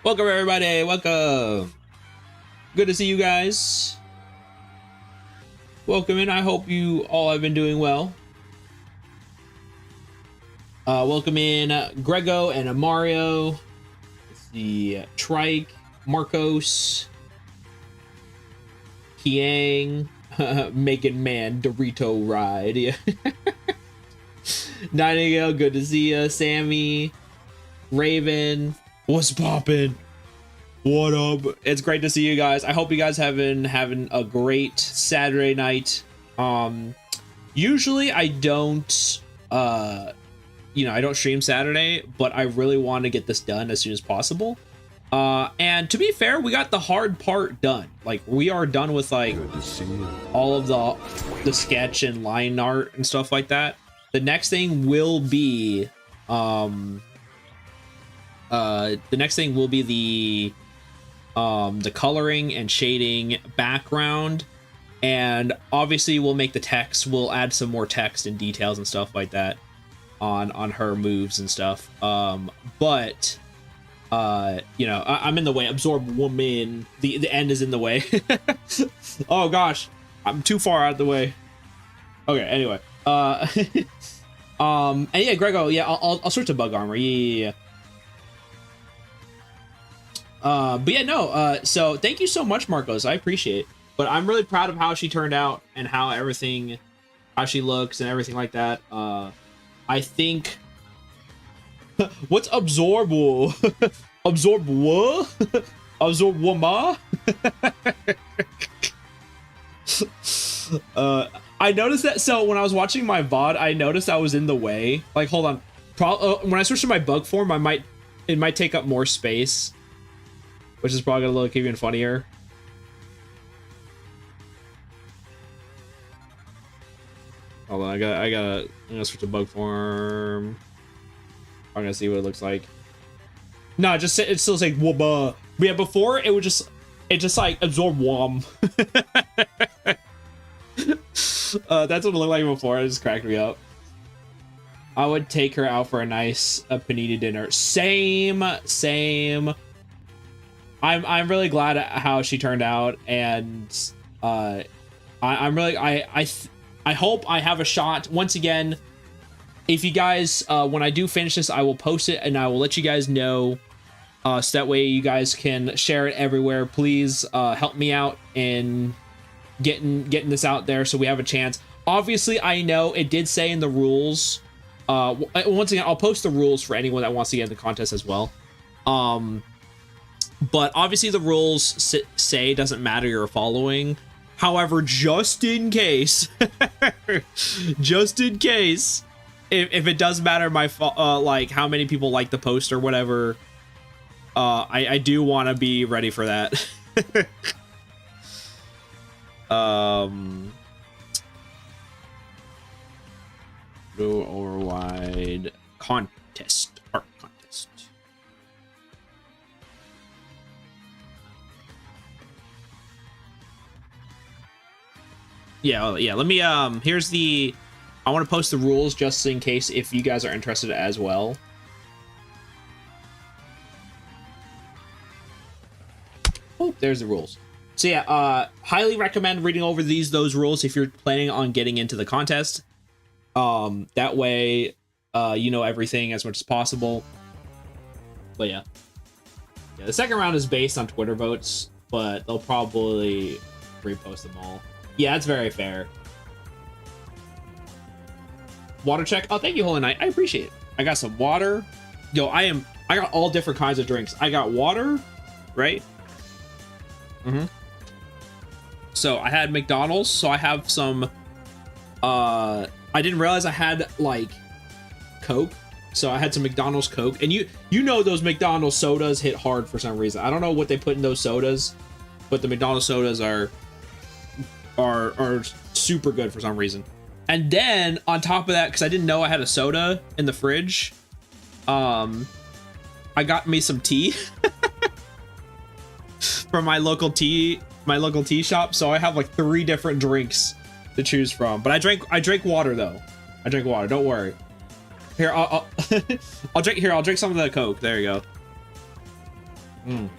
Welcome everybody, welcome. Good to see you guys. Welcome in. I hope you all have been doing well. Welcome in Grego and Mario. Let's see, Trike, Marcos, Kiang, MegaMan, Dorito Ride. Yeah. Nightingale, good to see ya. Sammy, Raven, what's poppin'? What up? It's great to see you guys. I hope you guys having a great Saturday night. Usually I don't I don't stream Saturday, but I really want to get this done as soon as possible. And to be fair, we got the hard part done. Like, we are done with like all of the sketch and line art and stuff like that. The next thing will be the coloring and shading background, and obviously we'll make the text. We'll add some more text and details and stuff like that on her moves and stuff. I'm in the way. Absorb woman. The end is in the way. Oh gosh, I'm too far out of the way. Okay, anyway. And yeah, Grego, yeah, I'll switch to bug armor. Yeah. But yeah, no, so thank you so much, Marcos. I appreciate it. But I'm really proud of how she turned out and how she looks and everything like that. I think what's absorb? Absorb what? Absorb wama? I noticed that. So when I was watching my VOD, I noticed I was in the way. Like, hold on. When I switch to my bug form, it might take up more space, which is probably gonna look even funnier. Hold on, I'm gonna switch to bug form. I'm gonna see what it looks like. No, it still says wubba. But yeah, before it just like absorb wom. That's what it looked like before. It just cracked me up. I would take her out for a nice panini dinner. Same. I'm really glad at how she turned out, and I'm really I hope I have a shot. Once again, if you guys when I do finish this, I will post it and I will let you guys know, so that way you guys can share it everywhere. Please help me out in getting this out there so we have a chance. Obviously, I know it did say in the rules. Once again, I'll post the rules for anyone that wants to get in the contest as well. But obviously the rules say it doesn't matter you're following. However, just in case, if it does matter like how many people like the post or whatever, I do want to be ready for that. Go over wide contest, art contest. Yeah, let me here's the, I want to post the rules just in case if you guys are interested as well. Oh, there's the rules. So yeah, highly recommend reading over those rules if you're planning on getting into the contest. That way you know everything as much as possible. But yeah, the second round is based on Twitter votes, but they'll probably repost them all. Yeah, that's very fair. Water check. Oh, thank you, Holy Knight. I appreciate it. I got some water. Yo, I got all different kinds of drinks. I got water, right? So I had McDonald's, so I have some I didn't realize I had like Coke, so I had some McDonald's Coke. And you know those McDonald's sodas hit hard for some reason. I don't know what they put in those sodas, but the McDonald's sodas are super good for some reason. And then on top of that, because I didn't know I had a soda in the fridge, I got me some tea from my local tea shop. So I have like 3 different drinks to choose from. But I drank water though. I drank water. Don't worry. Here, I'll drink some of the Coke. There you go. And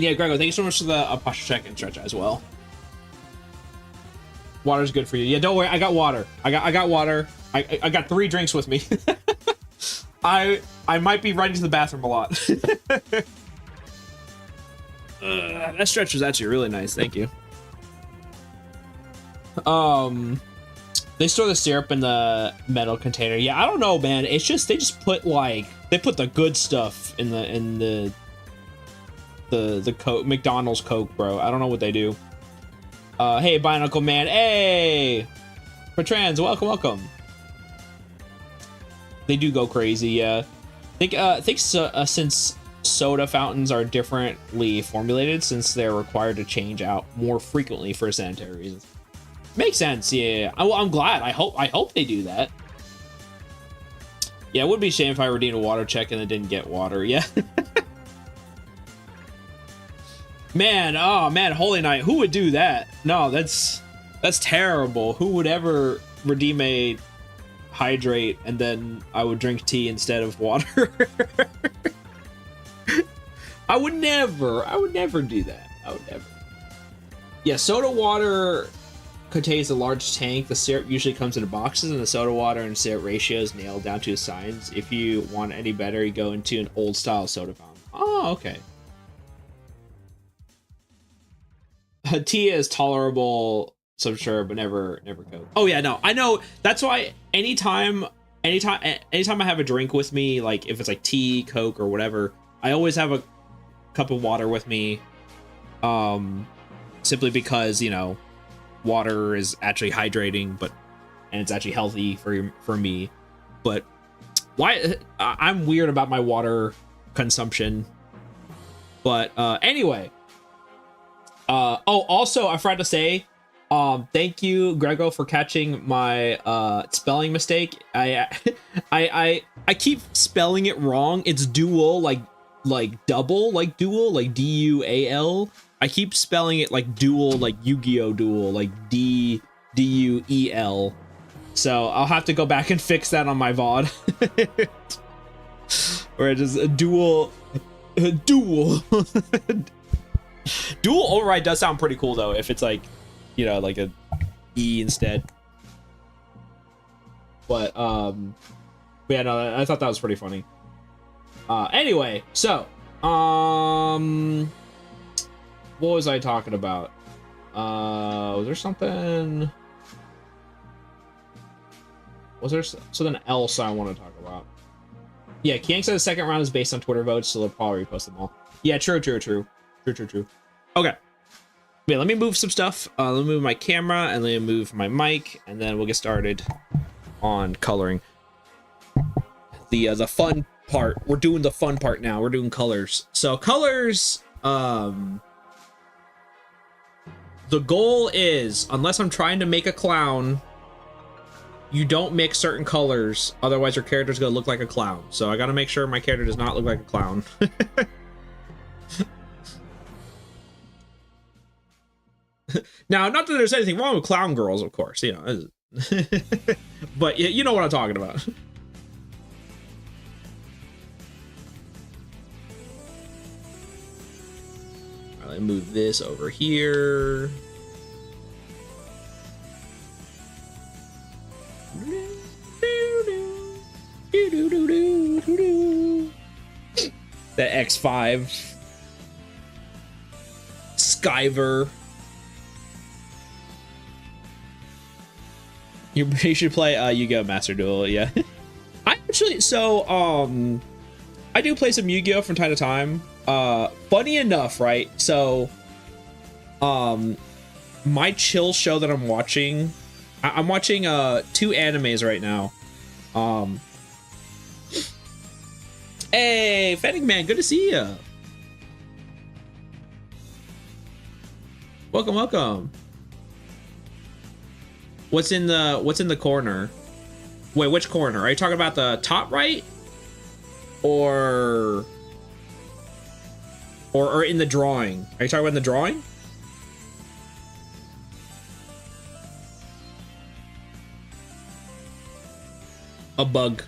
yeah, Grego, thank you so much for the posture check and stretch as well. Water's good for you. Yeah, don't worry. I got water. I got water. I got 3 drinks with me. I might be running to the bathroom a lot. That stretch was actually really nice. Thank you. They store the syrup in the metal container. Yeah, I don't know, man. It's just they just put like they put the good stuff in the Coke, McDonald's Coke, bro. I don't know what they do. Hey, Bionicle Man. Hey, Patrans, welcome. They do go crazy, yeah. I think since soda fountains are differently formulated, since they're required to change out more frequently for sanitary reasons. Makes sense, yeah. I'm glad. I hope they do that. Yeah, it would be a shame if I redeemed a water check and it didn't get water. Yeah. Man, oh man, Holy Night. Who would do that? No, that's terrible. Who would ever redeem a hydrate and then I would drink tea instead of water? I would never do that. I would never. Yeah, soda water contains a large tank. The syrup usually comes in boxes, and the soda water and syrup ratio is nailed down to a science. If you want any better, you go into an old style soda fountain. Oh, okay. Tea is tolerable, so sure, but never Coke. Oh yeah, no, I know. That's why anytime I have a drink with me, like if it's like tea, Coke, or whatever, I always have a cup of water with me. Simply because, you know, water is actually hydrating, and it's actually healthy for me. But why I'm weird about my water consumption. But anyway. Oh, also, I forgot to say, thank you, Grego, for catching my spelling mistake. I keep spelling it wrong. It's dual, like double, like dual, like D-U-A-L. I keep spelling it like dual, like Yu-Gi-Oh! Duel, like D-U-E-L. So I'll have to go back and fix that on my VOD. Or it is a dual. Dual override does sound pretty cool though, if it's like, you know, like a E instead. But yeah, no, I thought that was pretty funny. Anyway, so what was I talking about? Was there something something else I want to talk about? Yeah, Kiang said the second round is based on Twitter votes, so they'll probably repost them all. Yeah, true. Okay. Yeah, let me move some stuff. Let me move my camera, and let me move my mic, and then we'll get started on coloring. The fun part. We're doing the fun part now. We're doing colors. So colors, the goal is, unless I'm trying to make a clown, you don't mix certain colors, otherwise your character's gonna look like a clown. So I gotta make sure my character does not look like a clown. Now, not that there's anything wrong with clown girls, of course, you know. But you know what I'm talking about. All right, let me move this over here. The X5. Skyver. You should play Yu-Gi-Oh! Master Duel, yeah. I actually, I do play some Yu-Gi-Oh! From time to time. Funny enough, right? So, my chill show that I'm watching, I'm watching 2 animes right now. Hey, Fennec Man, good to see you. Welcome. What's in the corner? Wait, which corner? Are you talking about the top right? Or in the drawing? Are you talking about in the drawing? a bug.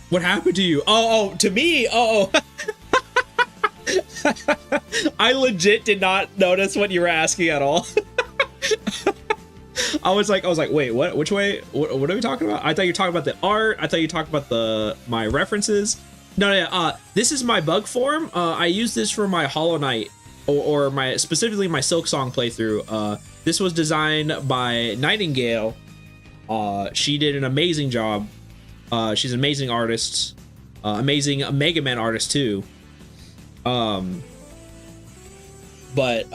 What happened to you? Oh, to me? Oh. I legit did not notice what you were asking at all. I was like, wait, what? Which way? What are we talking about? I thought you were talking about the art. I thought you were talking about my references. No, this is my bug form. I use this for my Hollow Knight or my specifically my Silk Song playthrough. This was designed by Nightingale. She did an amazing job. She's an amazing artist, amazing MegaMan artist too. But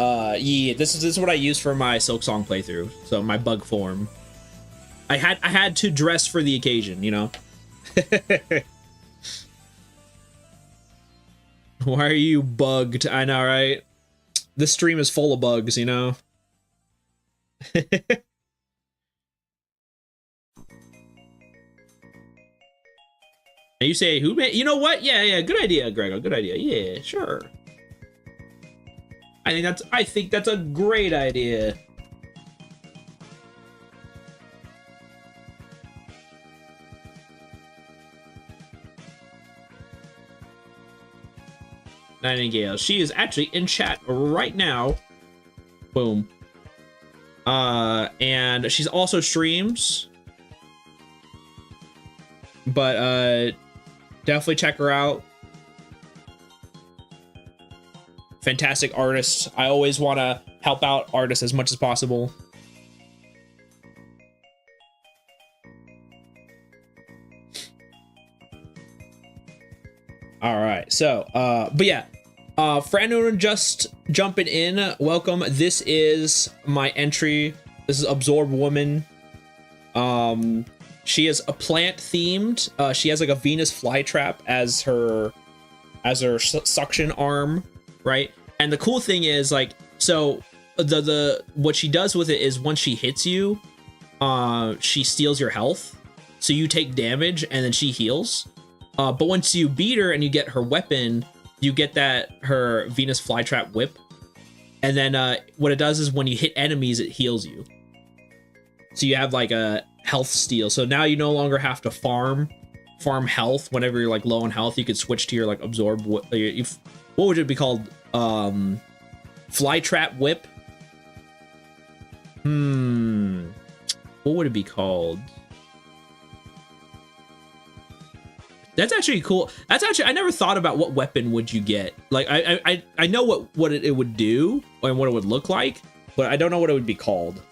yeah, this is what I use for my Silk Song playthrough. So my bug form. I had to dress for the occasion, you know. Why are you bugged? I know, right? This stream is full of bugs, you know. And you say, who made? You know what? Yeah, good idea, Grego. Good idea. Yeah, sure. I think that's a great idea. Nightingale. She is actually in chat right now. Boom. And she's also streams. But definitely check her out. Fantastic artist. I always want to help out artists as much as possible. All right, so but yeah, for anyone just jumping in, welcome. This is my entry. This is Absorb Woman. She is a plant themed. She has like a Venus flytrap as her suction arm, right? And the cool thing is, like, so the what she does with it is once she hits you, she steals your health, so you take damage and then she heals. But once you beat her and you get her weapon, you get her Venus flytrap whip, and then what it does is when you hit enemies, it heals you. So you have like a health steal. So now you no longer have to farm health. Whenever you're like low on health, you could switch to your like absorb. What would it be called? Flytrap whip. What would it be called? That's actually cool. That's actually, I never thought about what weapon would you get. Like I know what it would do and what it would look like, but I don't know what it would be called.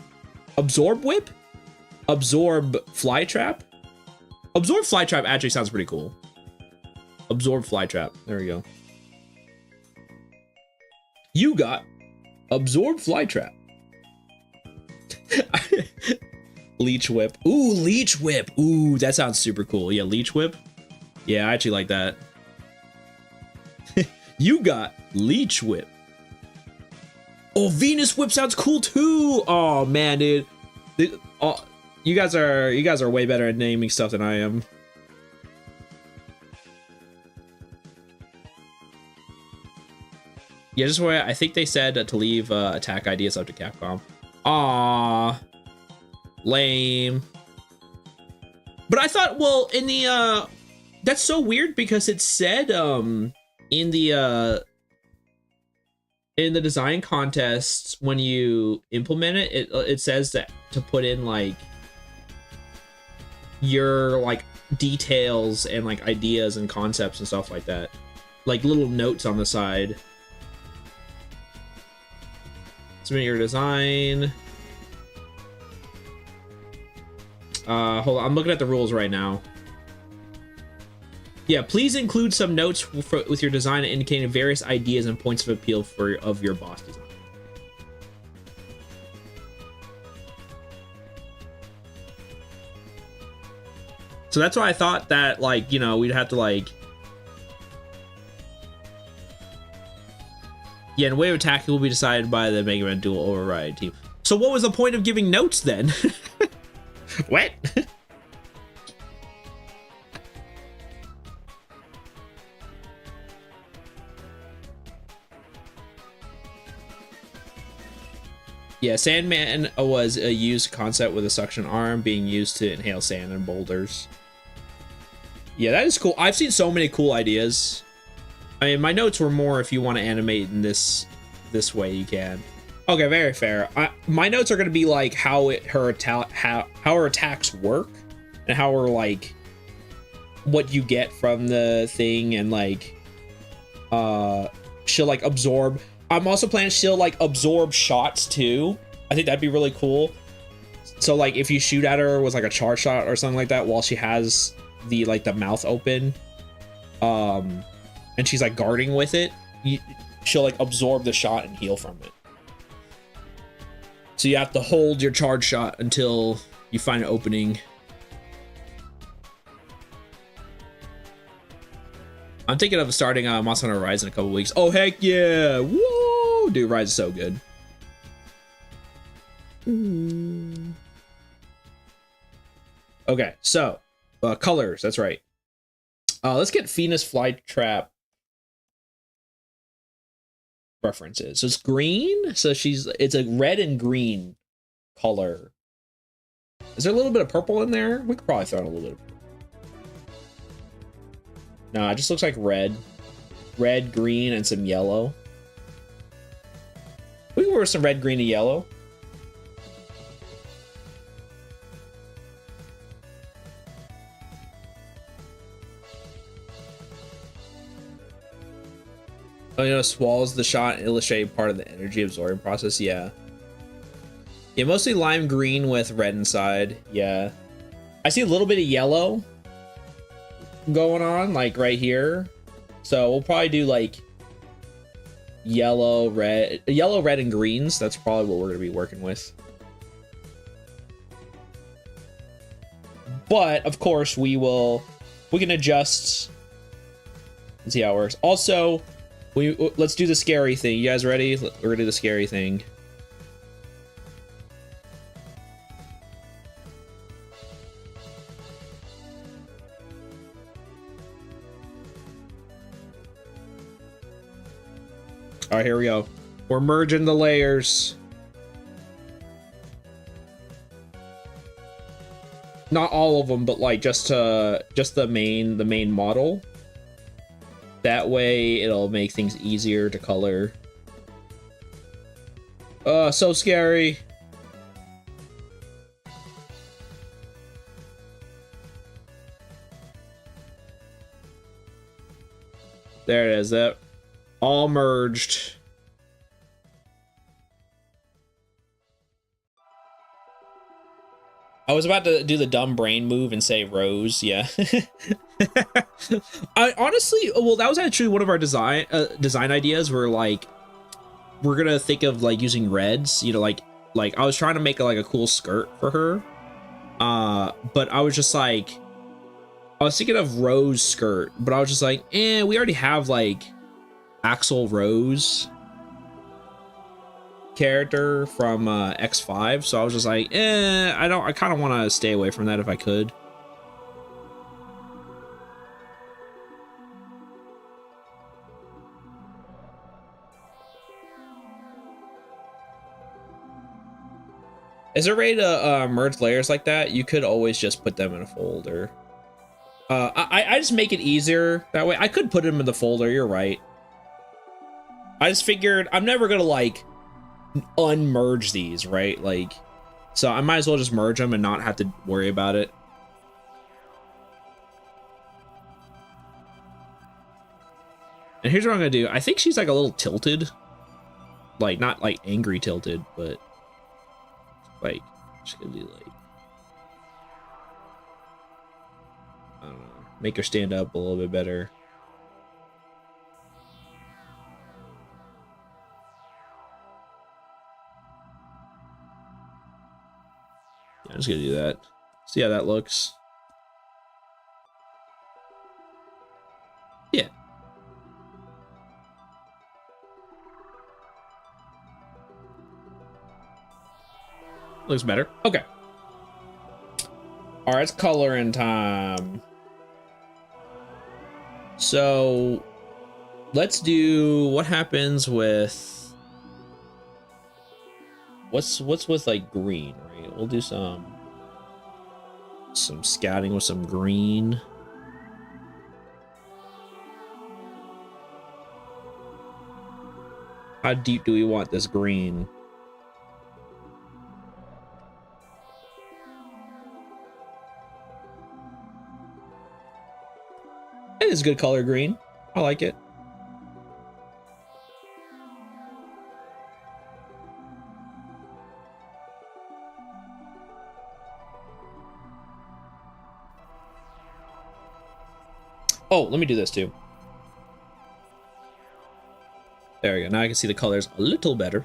Absorb whip? Absorb flytrap? Absorb flytrap actually sounds pretty cool. Absorb flytrap. There we go. You got absorb flytrap. Leech whip. Ooh, leech whip. Ooh, that sounds super cool. Yeah, leech whip. Yeah, I actually like that. You got leech whip. Oh, Venus whip sounds cool too. Oh man, dude. You guys are way better at naming stuff than I am. Yeah, just where I think they said to leave attack ideas up to Capcom. Aww, lame. But I thought, well, in the that's so weird because it said in the design contests when you implement it, it says that to put in like your like details and like ideas and concepts and stuff like that, like little notes on the side. Submit your design. Hold on, I'm looking at the rules right now. Yeah, please include some notes with your design indicating various ideas and points of appeal of your boss design. So that's why I thought that, like, you know, we'd have to like, yeah, and way of attacking will be decided by the MegaMan dual override team. So what was the point of giving notes then? What? Yeah, Sandman was a used concept with a suction arm being used to inhale sand and boulders. Yeah, that is cool. I've seen so many cool ideas. I mean, my notes were more if you want to animate in this way, you can. Okay, very fair. My notes are going to be like how her attacks work and how her like what you get from the thing, and like she'll like absorb. I'm also planning she'll like absorb shots too. I think that'd be really cool. So like if you shoot at her with like a charge shot or something like that while she has the like the mouth open, and she's like guarding with it, she'll like absorb the shot and heal from it. So you have to hold your charge shot until you find an opening. I'm thinking of starting Monster Hunter Rise in a couple weeks. Oh heck yeah! Woo! Dude, Rise is so good. Okay, so colors. That's right. Let's get Venus Flytrap references. So it's green. So it's a red and green color. Is there a little bit of purple in there? We could probably throw in a little bit of purple. No, it just looks like red. Red, green, and some yellow. We can wear some red, green, and yellow. Oh, you know, swallows the shot and illustrate part of the energy absorbing process. Yeah. Yeah, mostly lime green with red inside. Yeah. I see a little bit of yellow going on, like right here. So we'll probably do like yellow, red, and greens. That's probably what we're going to be working with. But of course we can adjust and see how it works. Also, let's do the scary thing. You guys ready? We're gonna do the scary thing. All right, here we go. We're merging the layers. Not all of them, but like just the main model. That way it'll make things easier to color. So scary. There it is. That all merged. I was about to do the dumb brain move and say rose, yeah. I honestly, well, that was actually one of our design ideas. Where like we're gonna think of like using reds, you know, like I was trying to make like a cool skirt for her, but I was just like, I was thinking of rose skirt, but I was just like, we already have like Axl Rose character from X5, so I was just like, I kind of want to stay away from that if I could. Is there a way to merge layers like that? You could always just put them in a folder. I just make it easier that way. I could put them in the folder, you're right. I just figured I'm never gonna like unmerge these, right? Like, so I might as well just merge them and not have to worry about it. And here's what I'm gonna do. I think she's like a little tilted, like not like angry tilted, but like she's gonna do like, I don't know, make her stand up a little bit better. I'm just gonna do that. See how that looks. Yeah. Looks better. Okay. All right, it's coloring time. So let's do what happens with what's with like green, right? We'll do some scouting with some green. How deep do we want this green? It is good color green. I like it. Oh, let me do this too. There we go. Now I can see the colors a little better.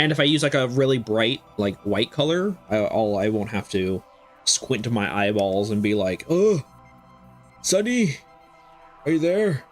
And if I use like a really bright, like white color, I won't have to squint to my eyeballs and be like, oh, Sunny, are you there?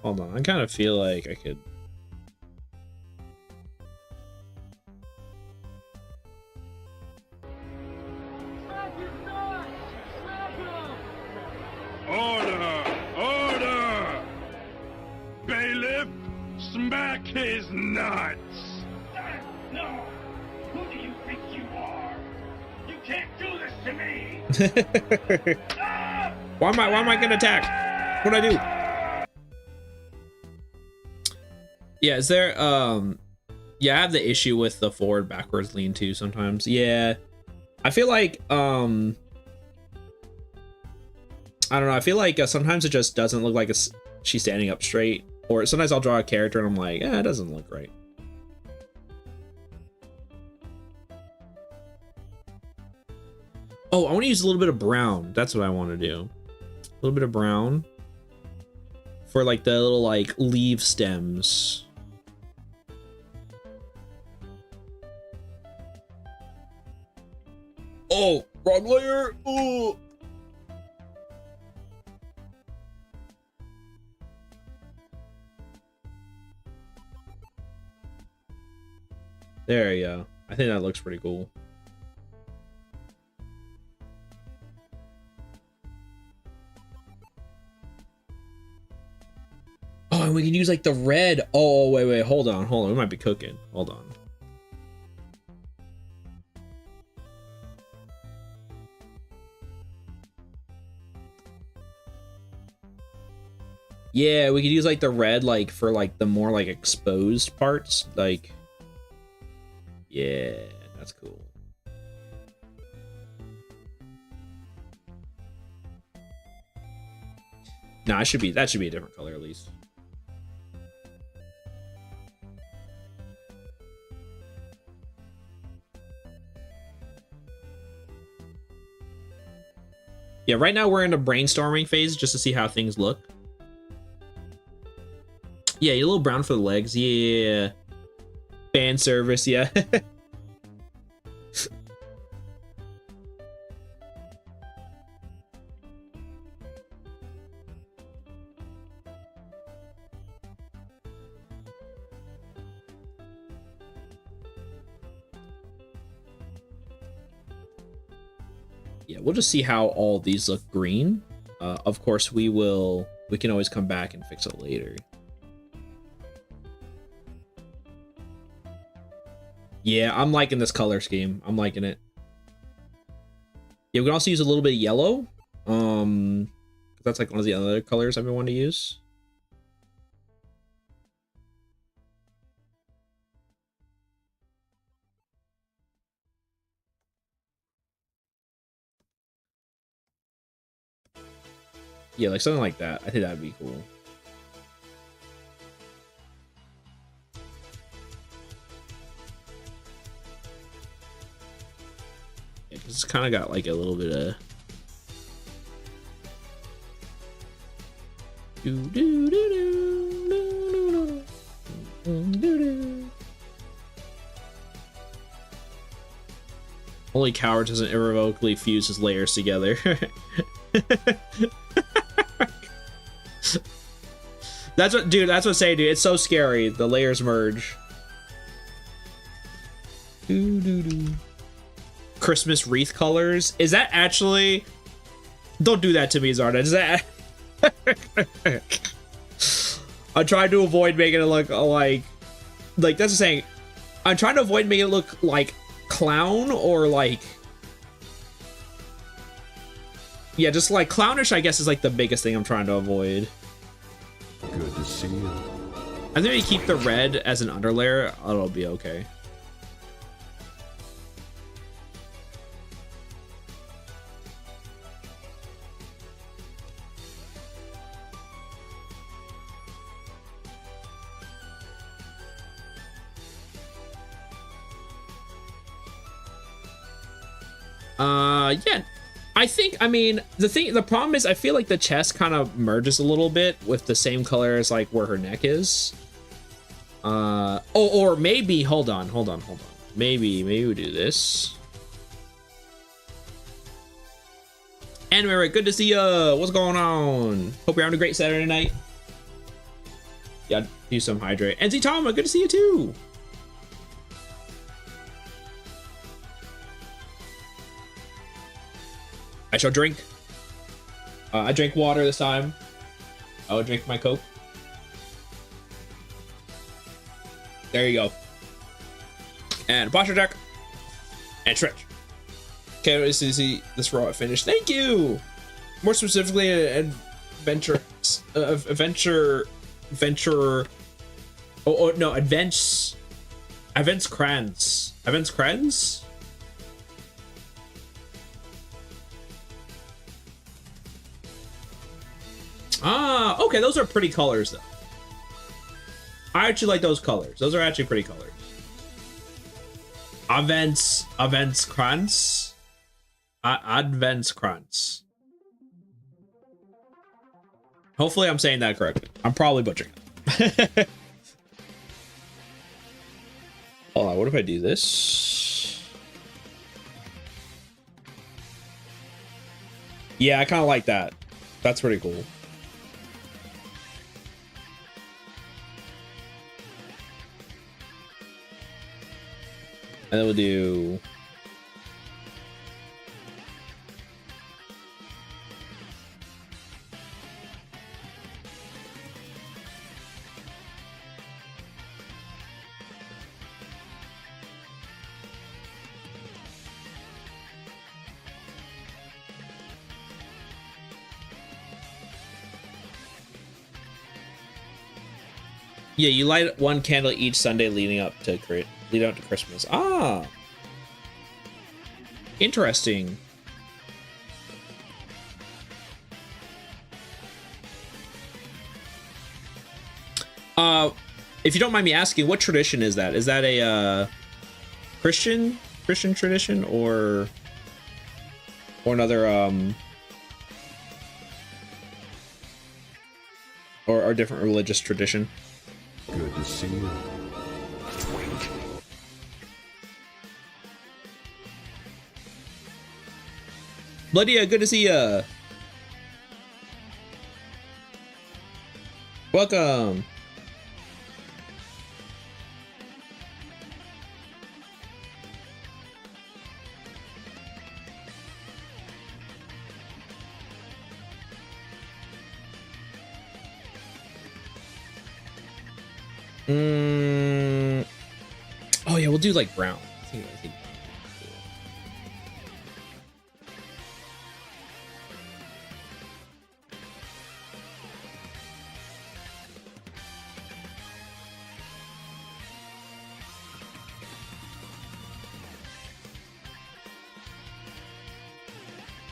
Hold on, I kind of feel like I could. Order! Order! Bailiff, smack his nuts! No! Who do you think you are? You can't do this to me! Why am I getting attacked? What'd I do? Yeah, is there yeah, I have the issue with the forward backwards lean too sometimes. Yeah. I feel like I don't know, I feel like sometimes it just doesn't look like she's standing up straight, or sometimes I'll draw a character and I'm like, it doesn't look right. Oh, I want to use a little bit of brown. That's what I want to do. A little bit of brown for like the little like leaf stems. Oh, wrong layer. Oh. There you go. I think that looks pretty cool. Oh, and we can use like the red. Oh, wait, hold on. We might be cooking. Hold on. Yeah, we could use like the red, like for like the more like exposed parts. Like, yeah, that's cool. Nah, that should be a different color at least. Yeah, right now we're in a brainstorming phase just to see how things look. Yeah, a little brown for the legs. Yeah. Fan service, yeah. Yeah, we'll just see how all these look green. Of course, we can always come back and fix it later. Yeah, I'm liking this color scheme. I'm liking it. Yeah, we can also use a little bit of yellow. That's like one of the other colors I've been wanting to use. Yeah, like something like that. I think that'd be cool. Yeah, 'cause it's kind of got like a little bit of Only coward doesn't irrevocably fuse his layers together. That's what, dude. That's what I'm saying, dude. It's so scary. The layers merge. Christmas wreath colors. Is that actually? Don't do that to me, Zarda. Is that? I'm trying to avoid making it look like that's the saying. I'm trying to avoid making it look like clown or like. Yeah, just like clownish, I guess, is like the biggest thing I'm trying to avoid. Good to see you. I think we keep the red as an underlayer. It'll be okay. Yeah. I mean, the problem is I feel like the chest kind of merges a little bit with the same color as like where her neck is. Or maybe, hold on. Maybe we do this. Anyway, good to see ya. What's going on? Hope you're having a great Saturday night. Yeah, do some hydrate. And Z Tama, good to see you too. I shall drink. I drank water this time. I will drink my Coke. There you go. And posture check. And stretch. Okay, let's see this robot finish. Thank you. More specifically, adventure. Oh no, Advents Crans. Ah, okay, those are pretty colors though. I actually like those colors. Those are actually pretty colors. Adventskrantz. Adventskrantz. Hopefully I'm saying that correctly. I'm probably butchering it. Hold on, what if I do this? Yeah, I kind of like that. That's pretty cool. And then we'll do... Yeah, you light one candle each Sunday leading up to Christmas. Ah, interesting. If you don't mind me asking, what tradition is that? Is that a Christian tradition or another or different religious tradition? Good to see you. Bloodia, good to see ya. Welcome. Oh yeah, we'll do like brown. I think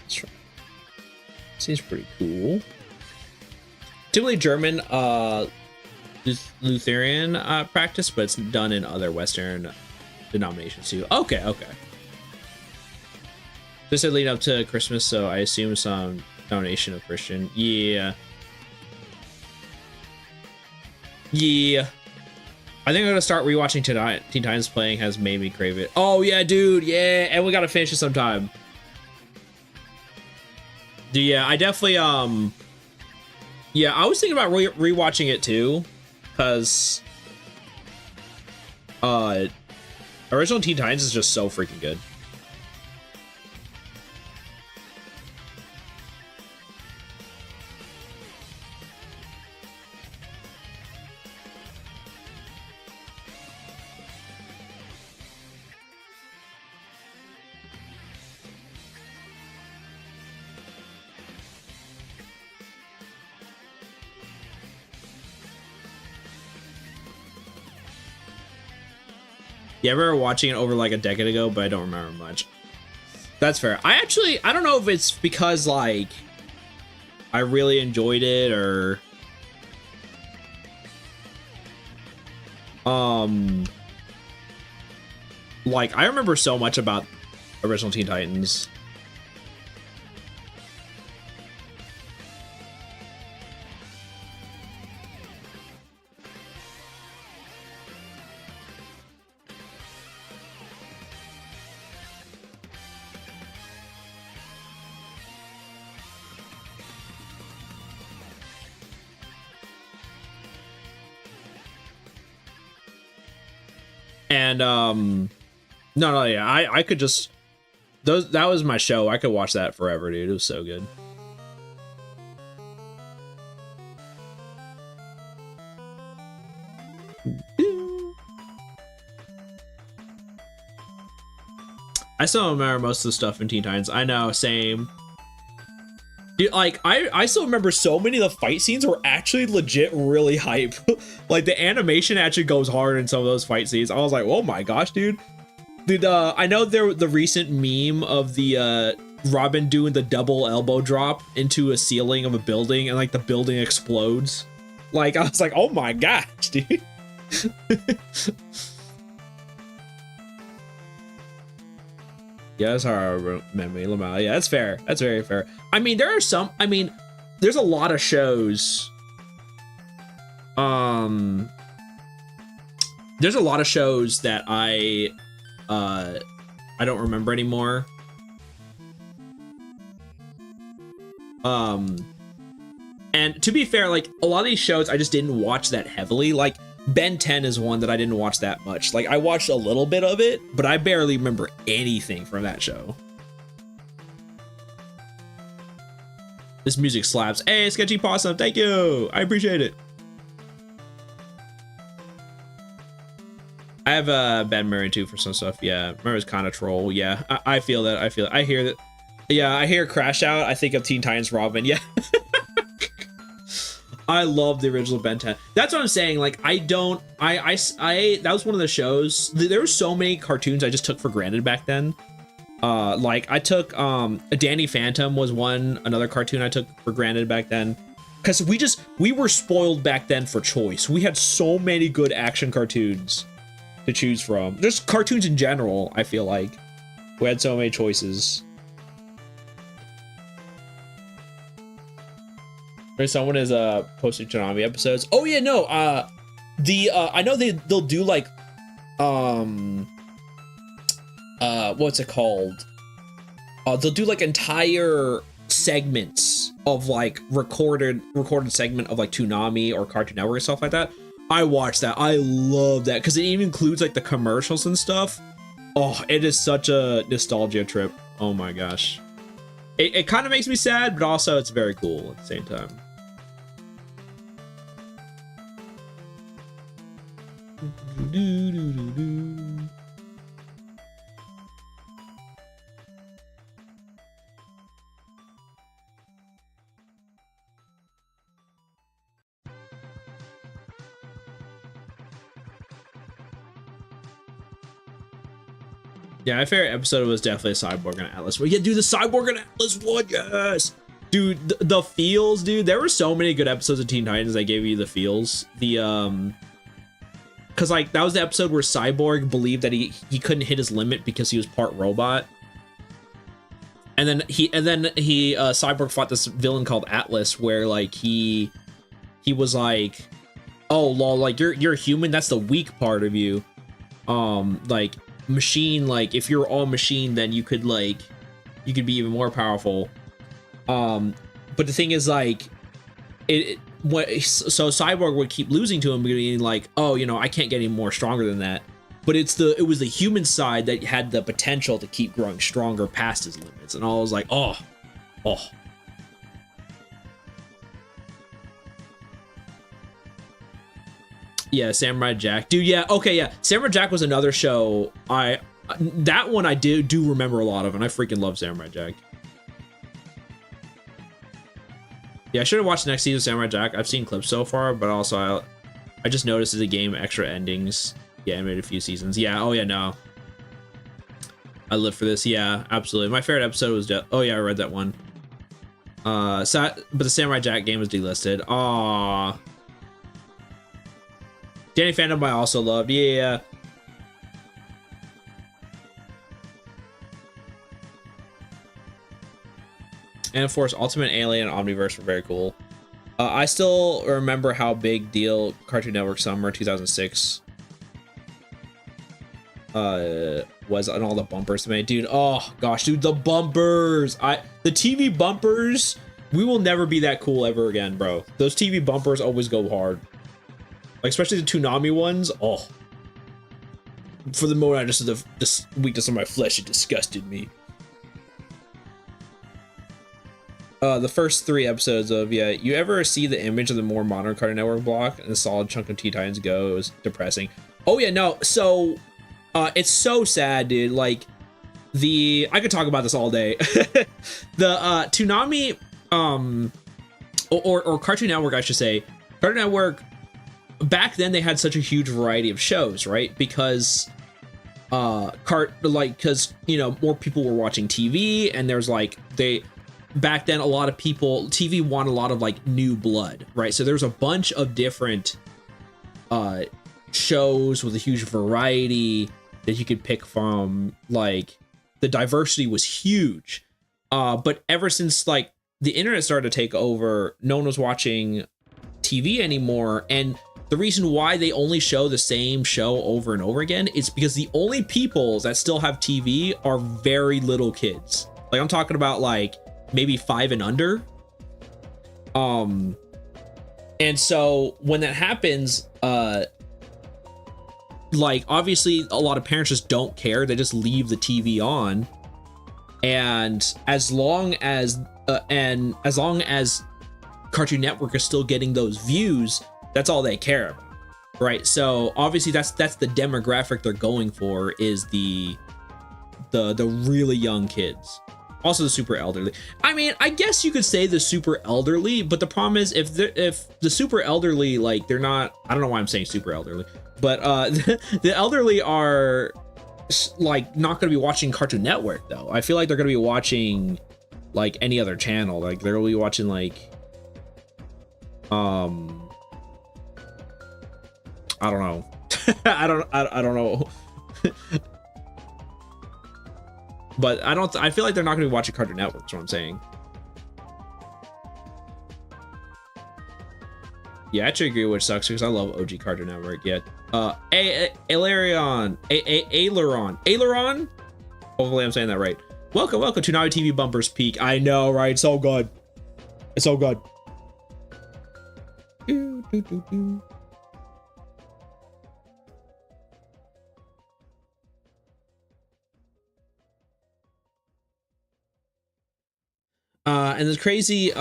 that's right. Seems pretty cool. Typically German Lutheran practice, but it's done in other Western denominations too. Okay. This is leading up to Christmas, so I assume some donation of Christian. Yeah. I think I'm gonna start rewatching Teen Titans. Playing has made me crave it. Oh yeah, dude. Yeah, and we gotta finish it sometime. Dude, yeah, I definitely Yeah, I was thinking about rewatching it too, because original Teen Titans is just so freaking good. Yeah, I remember watching it over like a decade ago, but I don't remember much. That's fair. I don't know if it's because like I really enjoyed it or like I remember so much about original Teen Titans. And no, yeah, I could just that was my show. I could watch that forever, dude. It was so good. I still remember most of the stuff in Teen Titans. I know, same. Dude, like I still remember so many of the fight scenes were actually legit really hype. Like the animation actually goes hard in some of those fight scenes. I was like, oh my gosh, dude. Dude, I know the recent meme of the Robin doing the double elbow drop into a ceiling of a building and like the building explodes. Like I was like, oh my gosh, dude. Yeah, that's how I remember Lamau. Yeah, that's fair. That's very fair. I mean, there are some. I mean, there's a lot of shows. There's a lot of shows that I don't remember anymore. And to be fair, like a lot of these shows I just didn't watch that heavily. Like Ben 10 is one that I didn't watch that much. Like I watched a little bit of it, but I barely remember anything from that show. This music slaps. Hey, Sketchy Possum, thank you. I appreciate it. I have a bad memory too for some stuff. Yeah, memory's kind of troll. Yeah, I feel that. I feel it. I hear that. Yeah, I hear Crash Out. I think of Teen Titans Robin. Yeah. I love the original Ben 10. That's what I'm saying. Like, I that was one of the shows. There were so many cartoons I just took for granted back then. Like I took, Danny Phantom was another cartoon I took for granted back then. Cause we were spoiled back then for choice. We had so many good action cartoons to choose from. Just cartoons in general, I feel like. We had so many choices. Someone is posting Tsunami episodes. Oh yeah, no. I know they'll do like what's it called? They'll do like entire segments of like recorded segment of like Toonami or Cartoon Network and stuff like that. I watch that. I love that because it even includes like the commercials and stuff. Oh, it is such a nostalgia trip. Oh my gosh. It kind of makes me sad, but also it's very cool at the same time. Yeah, my favorite episode was definitely Cyborg and Atlas. We get to do the Cyborg and Atlas one, yes! Dude, the feels, dude. There were so many good episodes of Teen Titans that gave you the feels. Cause like that was the episode where Cyborg believed that he couldn't hit his limit because he was part robot. And then Cyborg fought this villain called Atlas where like he was like, oh lol, like you're human, that's the weak part of you. Like machine, like if you're all machine, then you could be even more powerful. But the thing is like so Cyborg would keep losing to him, being like, oh, you know, I can't get any more stronger than that. But it was the human side that had the potential to keep growing stronger past his limits. And I was like, oh. Yeah, Samurai Jack. Dude, yeah, okay, yeah. Samurai Jack was another show that one I do remember a lot of, and I freaking love Samurai Jack. Yeah, I should have watched the next season of Samurai Jack. I've seen clips so far, but also I just noticed as a game extra endings. Yeah, I made a few seasons. Yeah, oh yeah, no. I live for this. Yeah, absolutely. My favorite episode was oh yeah, I read that one. But the Samurai Jack game was delisted. Aww. Danny Phantom I also loved. Yeah. And of course, Ultimate Alien and Omniverse were very cool. I still remember how big deal Cartoon Network Summer 2006 was on all the bumpers they made. Dude, oh gosh, dude, the bumpers. The TV bumpers, we will never be that cool ever again, bro. Those TV bumpers always go hard. Like, especially the Toonami ones. Oh. For the moment, just the weakness of my flesh, it disgusted me. The first 3 episodes of, yeah, you ever see the image of the more modern Cartoon Network block and a solid chunk of Teen Titans Go? It was depressing. Oh yeah, no, so it's so sad, dude. Like, I could talk about this all day. The Toonami or Cartoon Network, I should say. Cartoon Network, back then they had such a huge variety of shows, right? Because because you know, more people were watching TV, and there's like back then a lot of people, TV wanted a lot of like new blood, right? So there's a bunch of different shows with a huge variety that you could pick from. Like, the diversity was huge, but ever since like the internet started to take over, no one was watching TV anymore. And the reason why they only show the same show over and over again is because the only people that still have TV are very little kids. Like, I'm talking about like maybe 5 and under. And so when that happens, like, obviously a lot of parents just don't care. They just leave the TV on. And as long as Cartoon Network is still getting those views, that's all they care about, right? So obviously that's the demographic they're going for, is the really young kids. Also the super elderly. I mean, I guess you could say the super elderly, but the problem is if the super elderly, like, they're not, I don't know why I'm saying super elderly, but the elderly are like not going to be watching Cartoon Network though. I feel like they're going to be watching like any other channel. Like, they're going to be watching like I don't know. I don't know. But I feel like they're not going to be watching Cartoon Network, is what I'm saying. Yeah, I actually agree, which sucks because I love OG Cartoon Network. Yeah. Aileron. Hopefully I'm saying that right. Welcome to Now TV Bumpers Peak. I know, right? It's so good. It's so good. And it's crazy,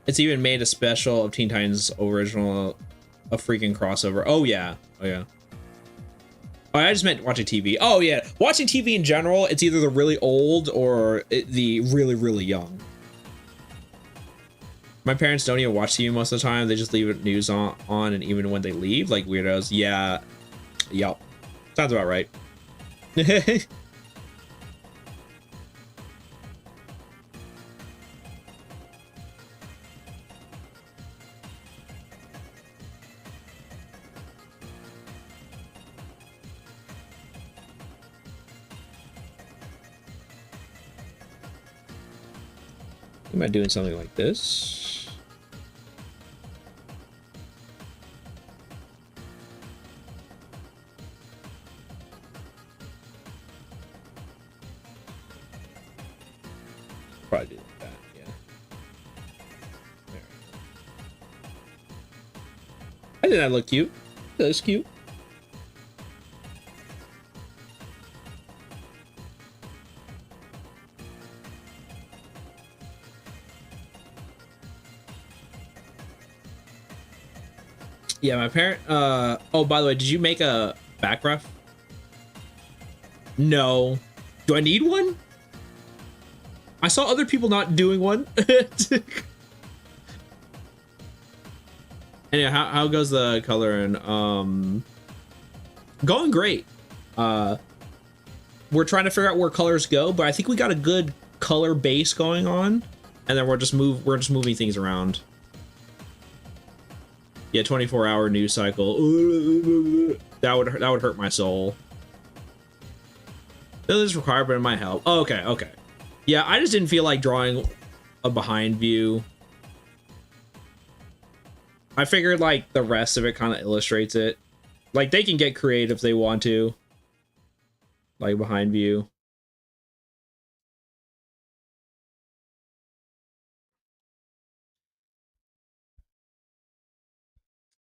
it's even made a special of Teen Titans original, a freaking crossover. Oh yeah. Oh, I just meant watching TV. Oh yeah, watching TV in general, it's either the really old or the really, really young. My parents don't even watch TV most of the time. They just leave news on, and even when they leave, like weirdos. Yeah. Yup. Sounds about right. Am I doing something like this? Probably do like that, yeah. I think that looked cute. That looks cute. Yeah, my parent, oh, by the way, did you make a back ref? No. Do I need one? I saw other people not doing one. Anyway, how goes the coloring? Going great. We're trying to figure out where colors go, but I think we got a good color base going on, and then we're just moving things around. Yeah, 24-hour news cycle. That would hurt my soul. This is required, but it might help. Oh, okay. Yeah, I just didn't feel like drawing a behind view. I figured like the rest of it kind of illustrates it. Like they can get creative if they want to. Like behind view.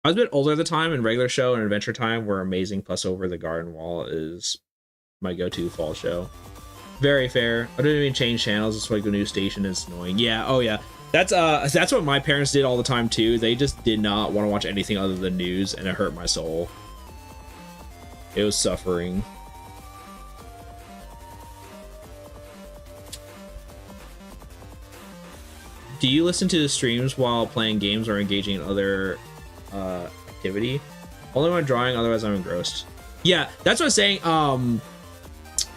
I was a bit older at the time, and regular show and Adventure Time were amazing. Plus, Over the Garden Wall is my go-to fall show. Very fair. I didn't even change channels. It's like the new station is annoying. Yeah. Oh yeah. That's what my parents did all the time too. They just did not want to watch anything other than news, and it hurt my soul. It was suffering. Do you listen to the streams while playing games or engaging in other activity? Only when drawing, otherwise I'm engrossed. Yeah, that's what I'm saying.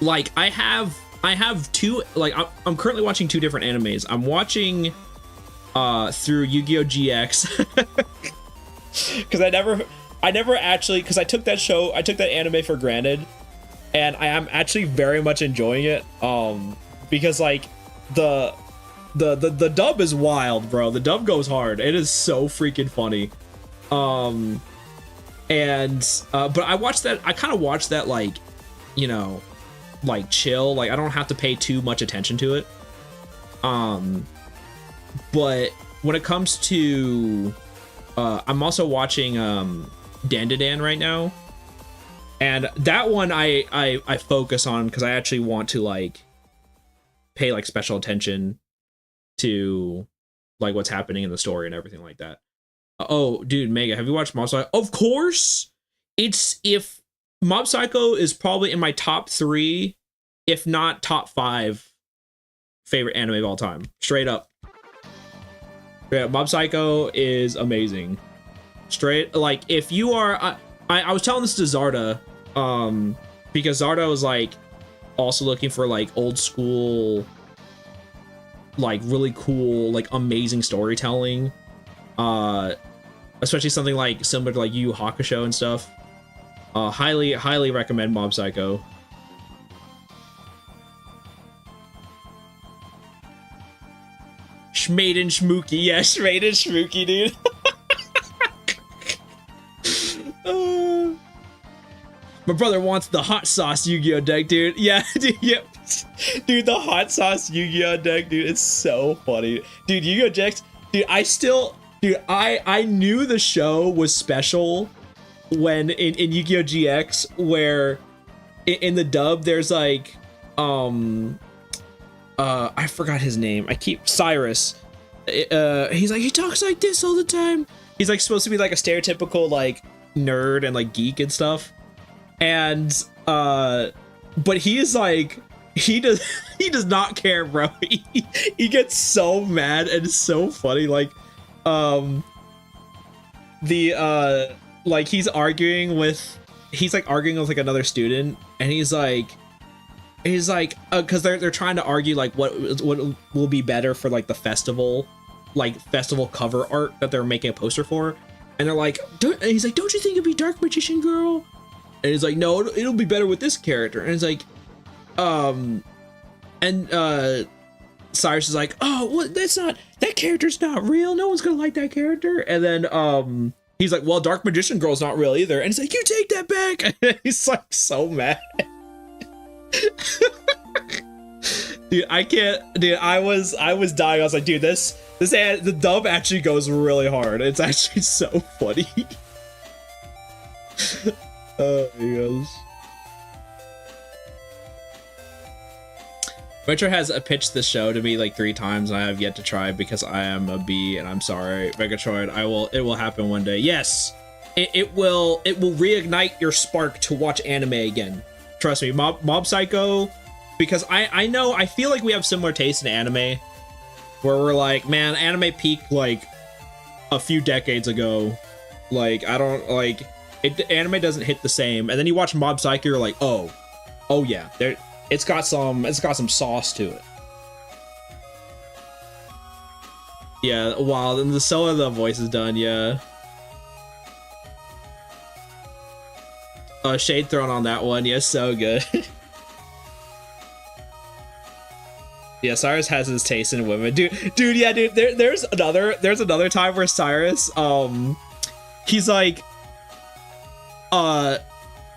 Like I have two, like I'm currently watching two different animes. I'm watching through Yu-Gi-Oh! GX because I never actually, because I took that anime for granted, and I am actually very much enjoying it. Because like the dub is wild, bro. The dub goes hard. It is so freaking funny. But I watched that. I kind of watched that like, you know, like chill. Like I don't have to pay too much attention to it. But when it comes to, I'm also watching Dandadan right now, and that one I focus on because I actually want to like pay like special attention to like what's happening in the story and everything like that. Oh, dude, Mega, have you watched Mob Psycho? Of course. If Mob Psycho is probably in my top 3, if not top 5 favorite anime of all time. Straight up. Yeah, Mob Psycho is amazing. Straight, like, if you are, I was telling this to Zarda, because Zarda was like also looking for like old school, like really cool, like amazing storytelling, especially something like similar to like Yu Yu Hakusho and stuff. Highly recommend Mob Psycho. Schmaden Schmooky, yeah, Schmaden Schmooky, dude. My brother wants the hot sauce Yu-Gi-Oh deck, dude. Yeah, dude, yep. Dude, the hot sauce Yu-Gi-Oh deck, dude, it's so funny. Dude, Yu-Gi-Oh decks, dude, I knew the show was special when in Yu-Gi-Oh GX, where in the dub there's like I forgot his name. Cyrus. He's like, he talks like this all the time. He's like supposed to be like a stereotypical like nerd and like geek and stuff. And but he is like, he does not care, bro. He gets so mad, and it's so funny. Like like he's arguing with like another student, and he's like because they're trying to argue like what will be better for like the festival cover art that they're making a poster for, and they're like, and he's like, don't you think it'd be Dark Magician Girl? And he's like, no, it'll be better with this character. And it's like, Cyrus is like, oh, what? That character's not real. No one's gonna like that character. And then he's like, well, Dark Magician Girl's not real either. And he's like, you take that back. And he's like so mad. Dude, I can't. Dude, I was dying. I was like, dude, the dub actually goes really hard. It's actually so funny. Oh my gosh. Retro has pitched the show to me like 3 times and I have yet to try because I am a B and I'm sorry. Megatroid, it will happen one day. Yes, it will reignite your spark to watch anime again. Trust me, Mob Psycho, because I feel like we have similar tastes in anime where we're like, man, anime peaked like a few decades ago. Like, I don't like it, anime doesn't hit the same. And then you watch Mob Psycho, you're like, oh yeah, it's got some sauce to it. Yeah, wow, then the solo of the voice is done, yeah. Shade thrown on that one, yeah, so good. Yeah, Cyrus has his taste in women. Dude, yeah, dude, there's another time where Cyrus, he's like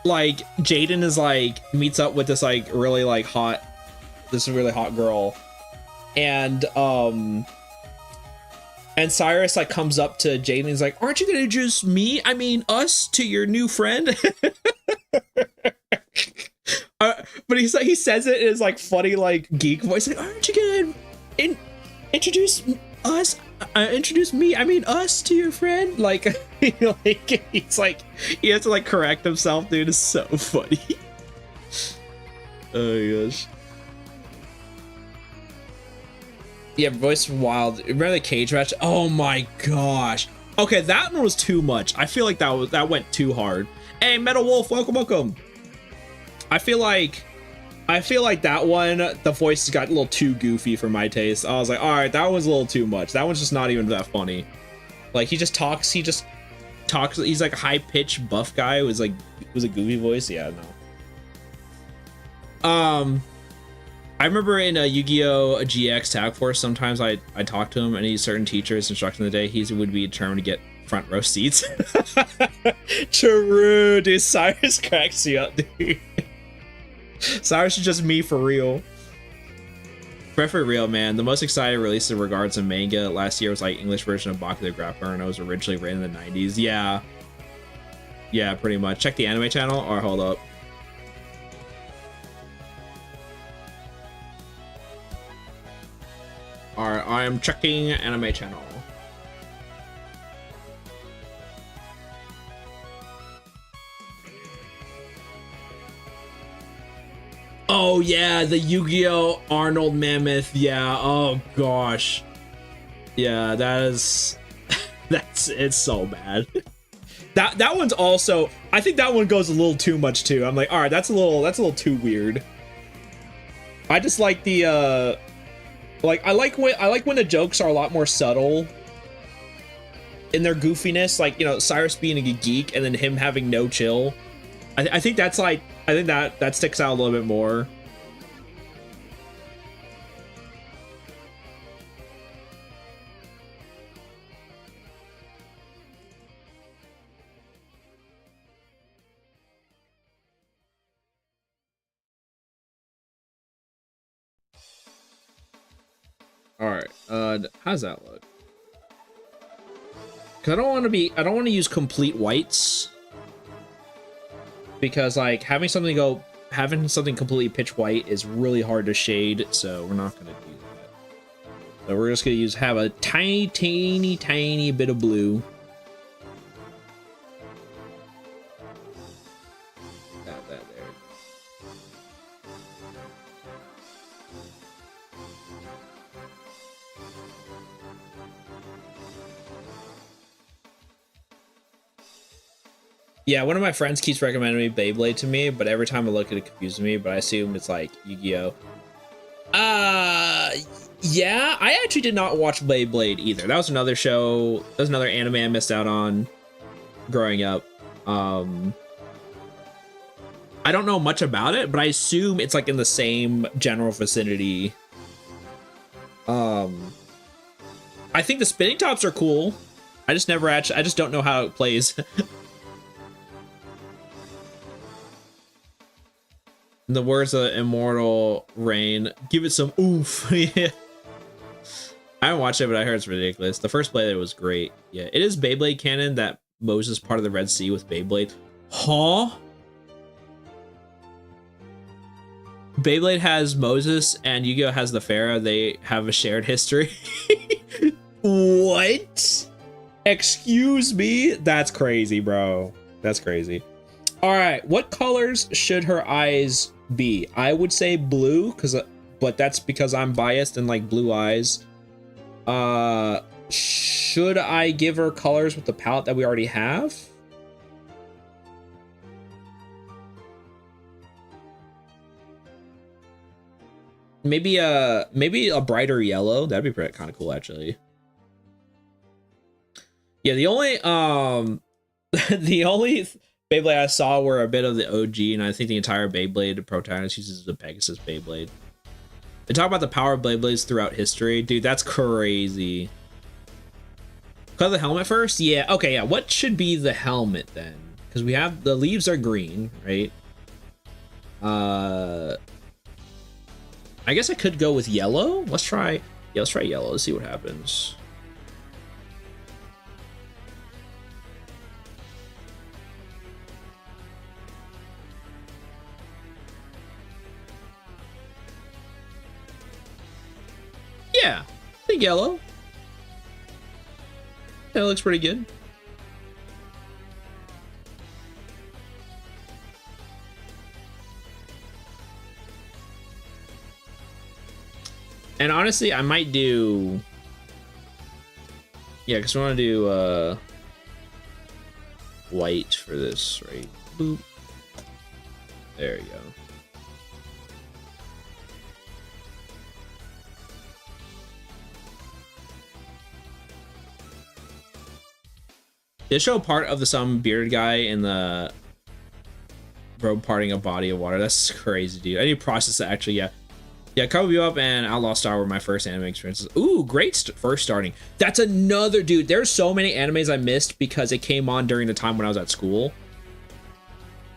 Jaden is like meets up with this like really hot girl, and Cyrus like comes up to Jaden and he's like, aren't you gonna introduce us to your new friend? But he's like, he says it in his like funny like geek voice, like, aren't you gonna introduce us to your friend? Like, you know, like he's like, he has to like correct himself, dude. It's so funny. Oh my gosh. Yeah, voice from Wild. Remember the cage match? Oh my gosh. Okay, that one was too much. I feel like that went too hard. Hey, Metal Wolf, welcome. I feel like that one, the voice got a little too goofy for my taste. I was like, all right, that was a little too much. That one's just not even that funny. Like, he just talks. He's like a high-pitched buff guy who was a goofy voice. Yeah, no. I remember in a Yu-Gi-Oh! GX Tag Force, sometimes I talked to him, and he's certain teachers instructing the day, he would be determined to get front row seats. True, dude. Cyrus cracks you up, dude. Cyrus is just me for real. For real, man. The most exciting release in regards to manga last year was like English version of Baku the Grappler, and it was originally written in the 90s. Yeah, pretty much. Check the anime channel, or hold up. Alright, I am checking anime channel. Oh yeah, the Yu-Gi-Oh! Arnold Mammoth. Yeah, oh gosh. Yeah, it's so bad. That one's also, I think that one goes a little too much too. I'm like, all right, that's a little too weird. I just like the I like when the jokes are a lot more subtle in their goofiness, like, you know, Cyrus being a geek and then him having no chill. I think that's like, I think that sticks out a little bit more. All right, how's that look? Because I don't want to use complete whites. Because like having something completely pitch white is really hard to shade, so we're not gonna do that. So we're just gonna have a tiny bit of blue. That there. Yeah, one of my friends keeps recommending me Beyblade to me, but every time I look at it, confuses me, but I assume it's like Yu-Gi-Oh! Yeah, I actually did not watch Beyblade either. That was another show, that was another anime I missed out on growing up. I don't know much about it, but I assume it's like in the same general vicinity. I think the spinning tops are cool. I just don't know how it plays. In the words of Immortal Rain, give it some oomph. Yeah. I haven't watched it, but I heard it's ridiculous. The first Beyblade was great. Yeah, it is Beyblade canon that Moses part of the Red Sea with Beyblade. Huh? Beyblade has Moses and Yu-Gi-Oh has the Pharaoh. They have a shared history. What? Excuse me? That's crazy, bro. That's crazy. All right, what colors should her eyes be? I would say blue, but that's because I'm biased and like blue eyes. Should I give her colors with the palette that we already have? Maybe a brighter yellow. That'd be kind of cool, actually. Yeah, the only the only Beyblade I saw were a bit of the OG, and I think the entire Beyblade protagonist uses the Pegasus Beyblade. They talk about the power of Beyblades throughout history. Dude, that's crazy. Color the helmet first? Yeah, okay, yeah. What should be the helmet then? Because we have the leaves are green, right? I guess I could go with yellow. Let's try yellow. Let's see what happens. Yeah, I think yellow. That looks pretty good. And honestly, I might do... Yeah, because we want to do white for this, right? Boop. There you go. They show part of the some bearded guy in the robe parting a body of water. That's crazy, dude. I need to process that, actually. Yeah, Cowboy Bebop and Outlaw Star were my first anime experiences. Ooh, great first starting. That's another, dude. There's so many animes I missed because it came on during the time when I was at school.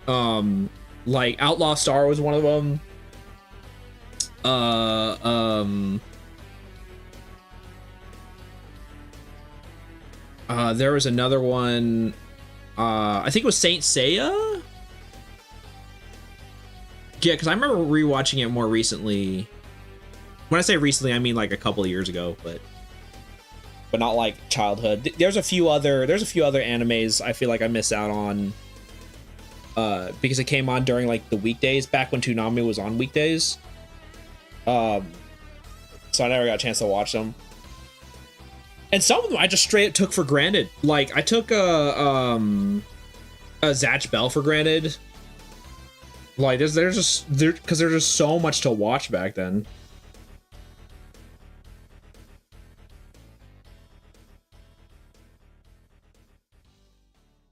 Like Outlaw Star was one of them. There was another one. I think it was Saint Seiya. Yeah, because I remember rewatching it more recently. When I say recently, I mean like a couple of years ago, but not like childhood. There's a few other animes I feel like I missed out on because it came on during like the weekdays back when Toonami was on weekdays. So I never got a chance to watch them. And some of them I just straight up took for granted. Like I took a Zatch Bell for granted. Like there's just because there's just so much to watch back then.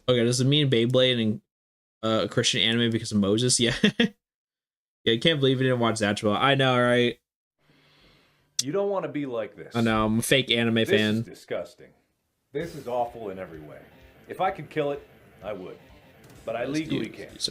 Okay, does it mean Beyblade and a Christian anime because of Moses? Yeah. Yeah, I can't believe you didn't watch Zatch Bell. I know, right? You don't want to be like this. I know, I'm a fake anime fan. This is disgusting. This is awful in every way. If I could kill it, I would. But I legally can't.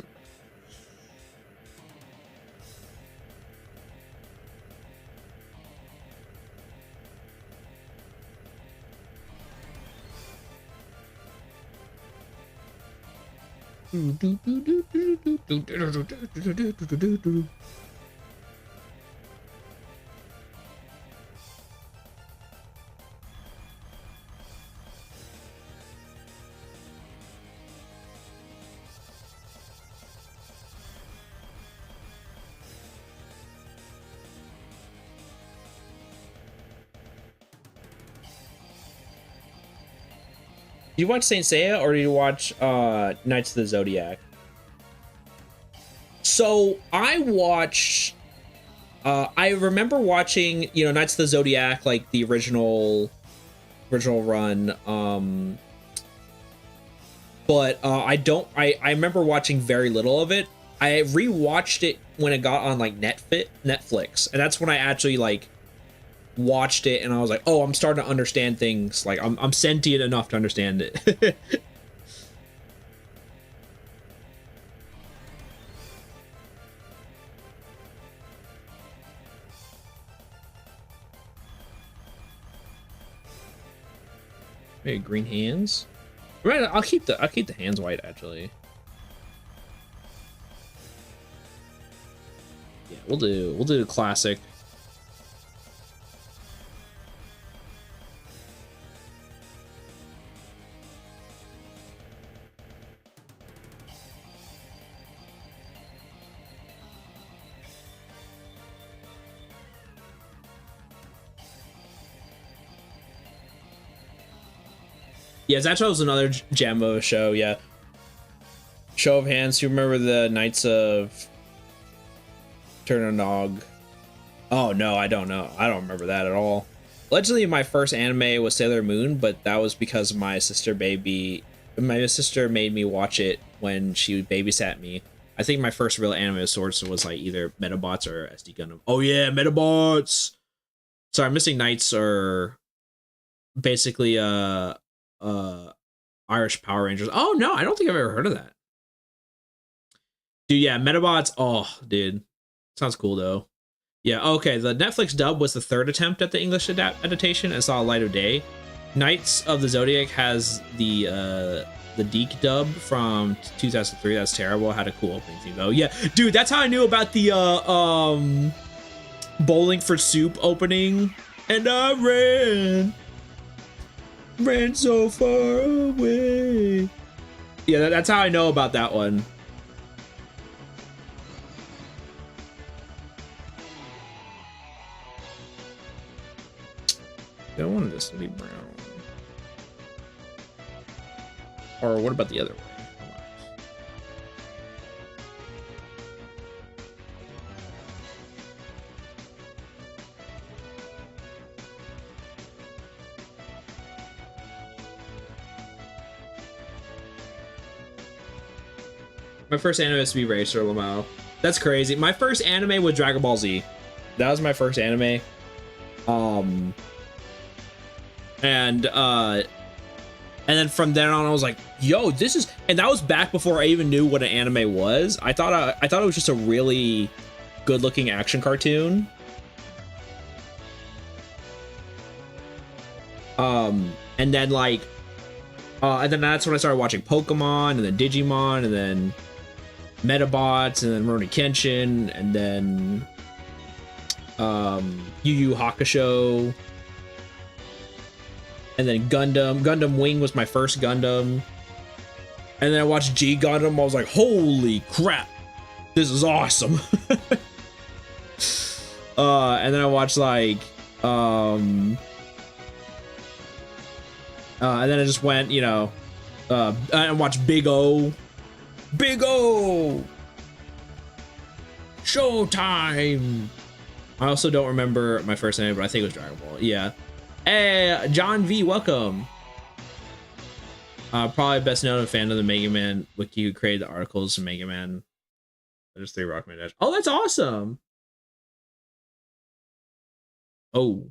Did you watch Saint Seiya or did you watch Knights of the Zodiac? So I watched I remember watching, you know, Knights of the Zodiac, like the original run. But I remember watching very little of it. I rewatched it when it got on like Netflix, and that's when I actually like watched it, and I was like, oh, I'm starting to understand things. Like I'm sentient enough to understand it. Hey, green hands. Right, I'll keep the hands white actually. We'll do the classic. Yeah, Zatcho was another gem of a show, yeah. Show of hands, who remember the Knights of Turnanog? Oh, no, I don't know. I don't remember that at all. Allegedly, my first anime was Sailor Moon, but that was because my sister made me watch it when she babysat me. I think my first real anime of sorts was like either Metabots or SD Gundam. Oh, yeah, Metabots! Sorry, I'm missing Knights or basically, Irish Power Rangers. Oh no, I don't think I've ever heard of that. Dude, yeah, Metabots. Oh, dude. Sounds cool though. Yeah, okay. The Netflix dub was the third attempt at the English adaptation and saw light of day. Knights of the Zodiac has the Deke dub from 2003. That's terrible. Had a cool opening theme though. Yeah, dude, that's how I knew about the Bowling for Soup opening. And I ran so far away. Yeah, that's how I know about that one. I want this to be brown. Or what about the other way? My first anime was to be Racer Lamau. That's crazy. My first anime was Dragon Ball Z. That was my first anime. And then from then on I was like, yo, this is, and that was back before I even knew what an anime was. I thought it was just a really good looking action cartoon. And then like and then that's when I started watching Pokemon and then Digimon and then Metabots and then Rurouni Kenshin and then Yu Yu Hakusho and then Gundam Wing was my first Gundam, and then I watched G Gundam. I was like, holy crap, this is awesome. And then I watched like and then I just went, you know, I watched Big O Showtime. I also don't remember my first name, but I think it was Dragon Ball. Yeah. Hey, John V, welcome. Probably best known fan of the MegaMan wiki who created the articles of MegaMan. There's 3 Rockman Dash. Oh, that's awesome. Oh.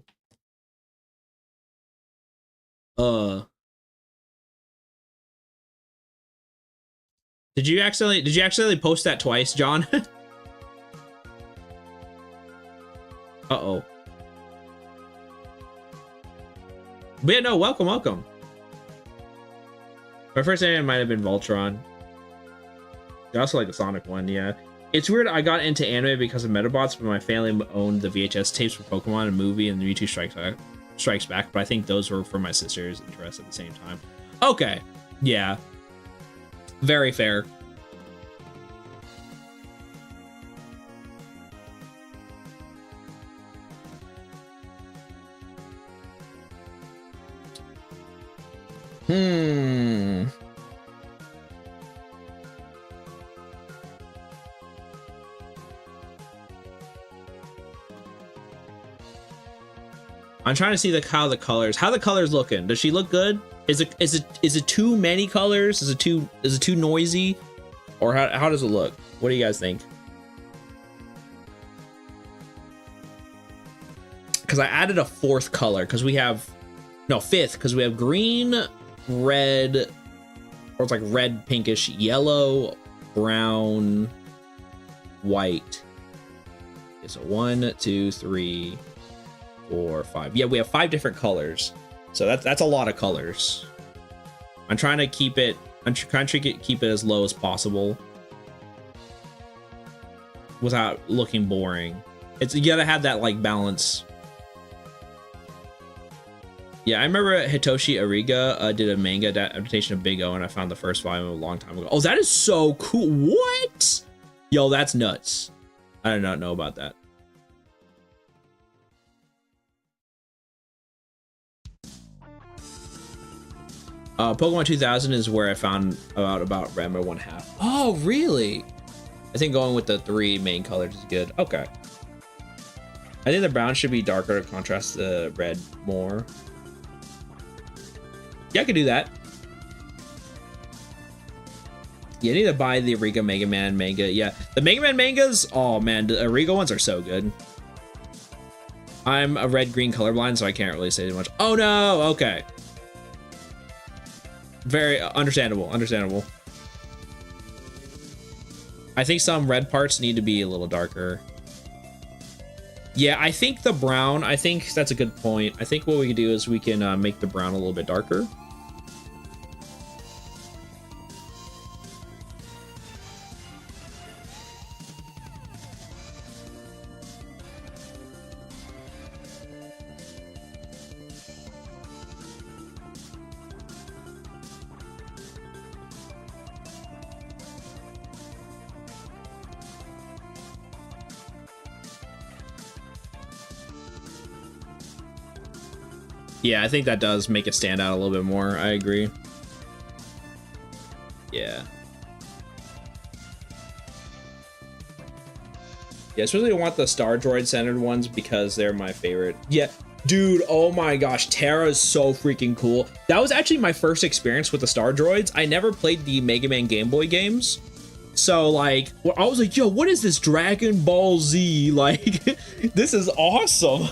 Did you accidentally post that twice, John? Uh-oh. But yeah, no, welcome. My first anime might have been Voltron. I also like the Sonic one, yeah. It's weird I got into anime because of Metabots, but my family owned the VHS tapes for Pokemon and movie and Mewtwo Strikes Back, but I think those were for my sister's interest at the same time. Okay, yeah. Very fair. I'm trying to see how the colors looking. Does she look good? Is it too many colors? Is it too noisy? Or how does it look? What do you guys think? Because I added a 4th color because we have, no, 5th, because we have green, red, or it's like red, pinkish, yellow, brown, white. Okay, so 1, 2, 3, 4, 5. Yeah, we have 5 different colors. So that's a lot of colors. I'm trying to keep it. Keep it as low as possible. without looking boring. It's, you gotta have that like balance. Yeah, I remember Hitoshi Ariga did a manga adaptation of Big O, and I found the first volume a long time ago. Oh, that is so cool. What? Yo, that's nuts. I did not know about that. Pokemon 2000 is where I found about Ranma 1/2. Oh, really? I think going with the 3 main colors is good. Okay. I think the brown should be darker to contrast the red more. Yeah, I could do that. Yeah, I need to buy the Ariga MegaMan manga. Yeah, the MegaMan mangas, oh man, the Ariga ones are so good. I'm a red-green colorblind, so I can't really say too much. Oh no, okay. Very understandable, understandable. I think some red parts need to be a little darker. Yeah, I think the brown, I think that's a good point. I think what we can do is we can make the brown a little bit darker. Yeah, I think that does make it stand out a little bit more. I agree. Yeah. Yeah, especially I want the Star Droid centered ones because they're my favorite. Yeah, dude, oh my gosh, Terra is so freaking cool. That was actually my first experience with the Star Droids. I never played the Mega Man Game Boy games. So like, I was like, yo, what is this Dragon Ball Z? Like, this is awesome.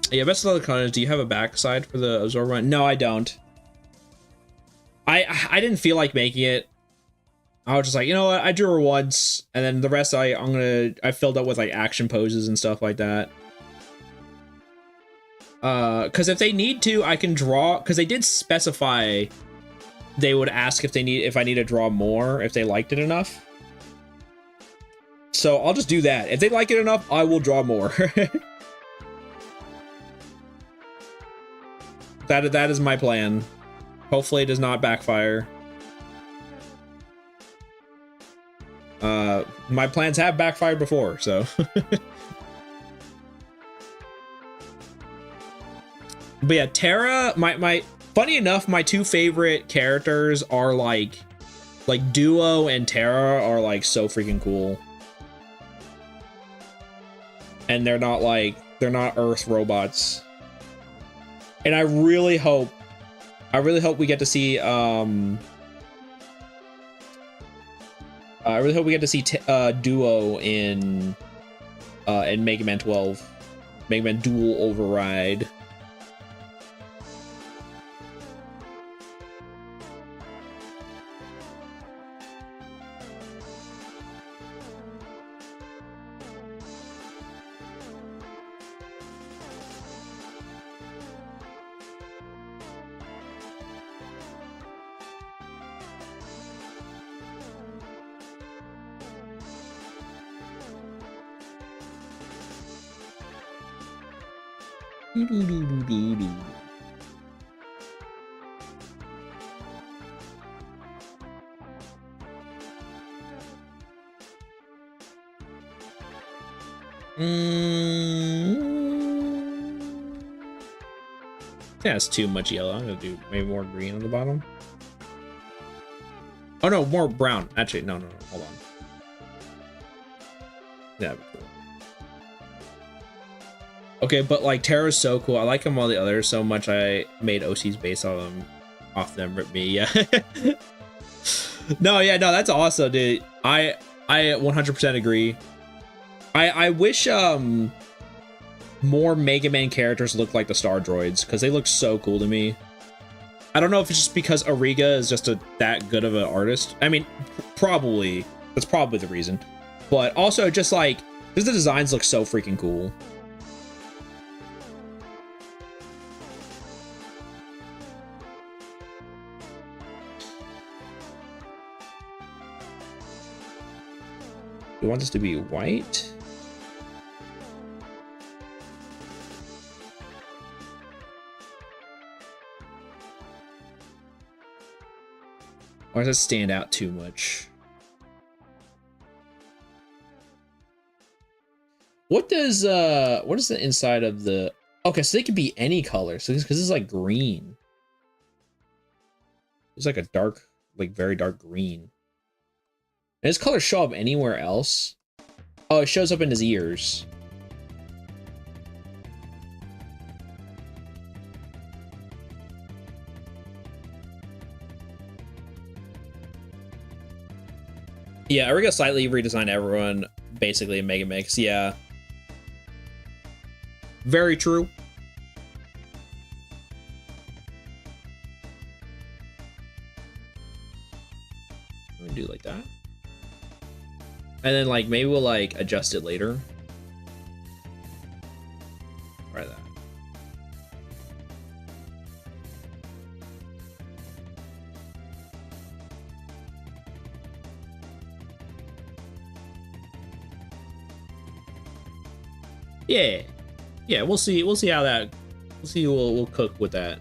Yeah, best of the comments. Do you have a backside for the absorber one? No, I don't. I didn't feel like making it. I was just like, you know what? I drew her once, and then the rest I filled up with like action poses and stuff like that. Because if they need to, I can draw. Because they did specify they would ask if I need to draw more if they liked it enough. So I'll just do that. If they like it enough, I will draw more. That is my plan. Hopefully it does not backfire. My plans have backfired before, so. But yeah, Terra, my funny enough, my 2 favorite characters are like Duo and Terra are like so freaking cool. And they're not Earth robots. And I really hope we get to see Duo in Mega Man 12, Mega Man Dual Override. That's too much yellow. I'm gonna do maybe more green on the bottom. Oh no, more brown. Actually, no, hold on. Yeah, cool. Okay, but like Terra's so cool. I like them all the others so much. I made OCs based on them. Rip me, yeah. No, that's awesome, dude. I 100% agree. I wish more Mega Man characters look like the Star Droids because they look so cool to me. I don't know if it's just because Ariga is just that good of an artist. I mean, probably the reason. But also just like, because the designs look so freaking cool. You want this to be white? Or does it stand out too much? What is the inside of the... Okay, so they could be any color. So because this is like green. It's like a dark, like very dark green. And his colors show up anywhere else? Oh, it shows up in his ears. Yeah, we're gonna slightly redesign everyone basically in Mega Mix. Yeah. Very true. I'm gonna do like that. And then like maybe we'll like adjust it later. Try that. Yeah. Yeah, we'll see how that we'll cook with that.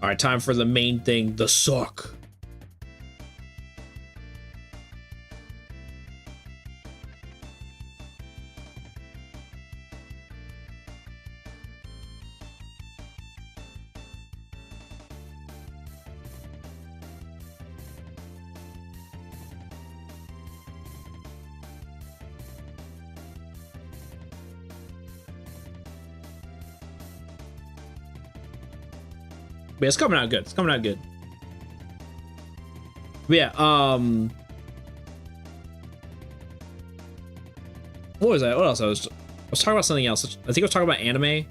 All right, time for the main thing, the suck. But it's coming out good. It's coming out good. But yeah, what was that? What else? I was talking about something else. I think I was talking about anime.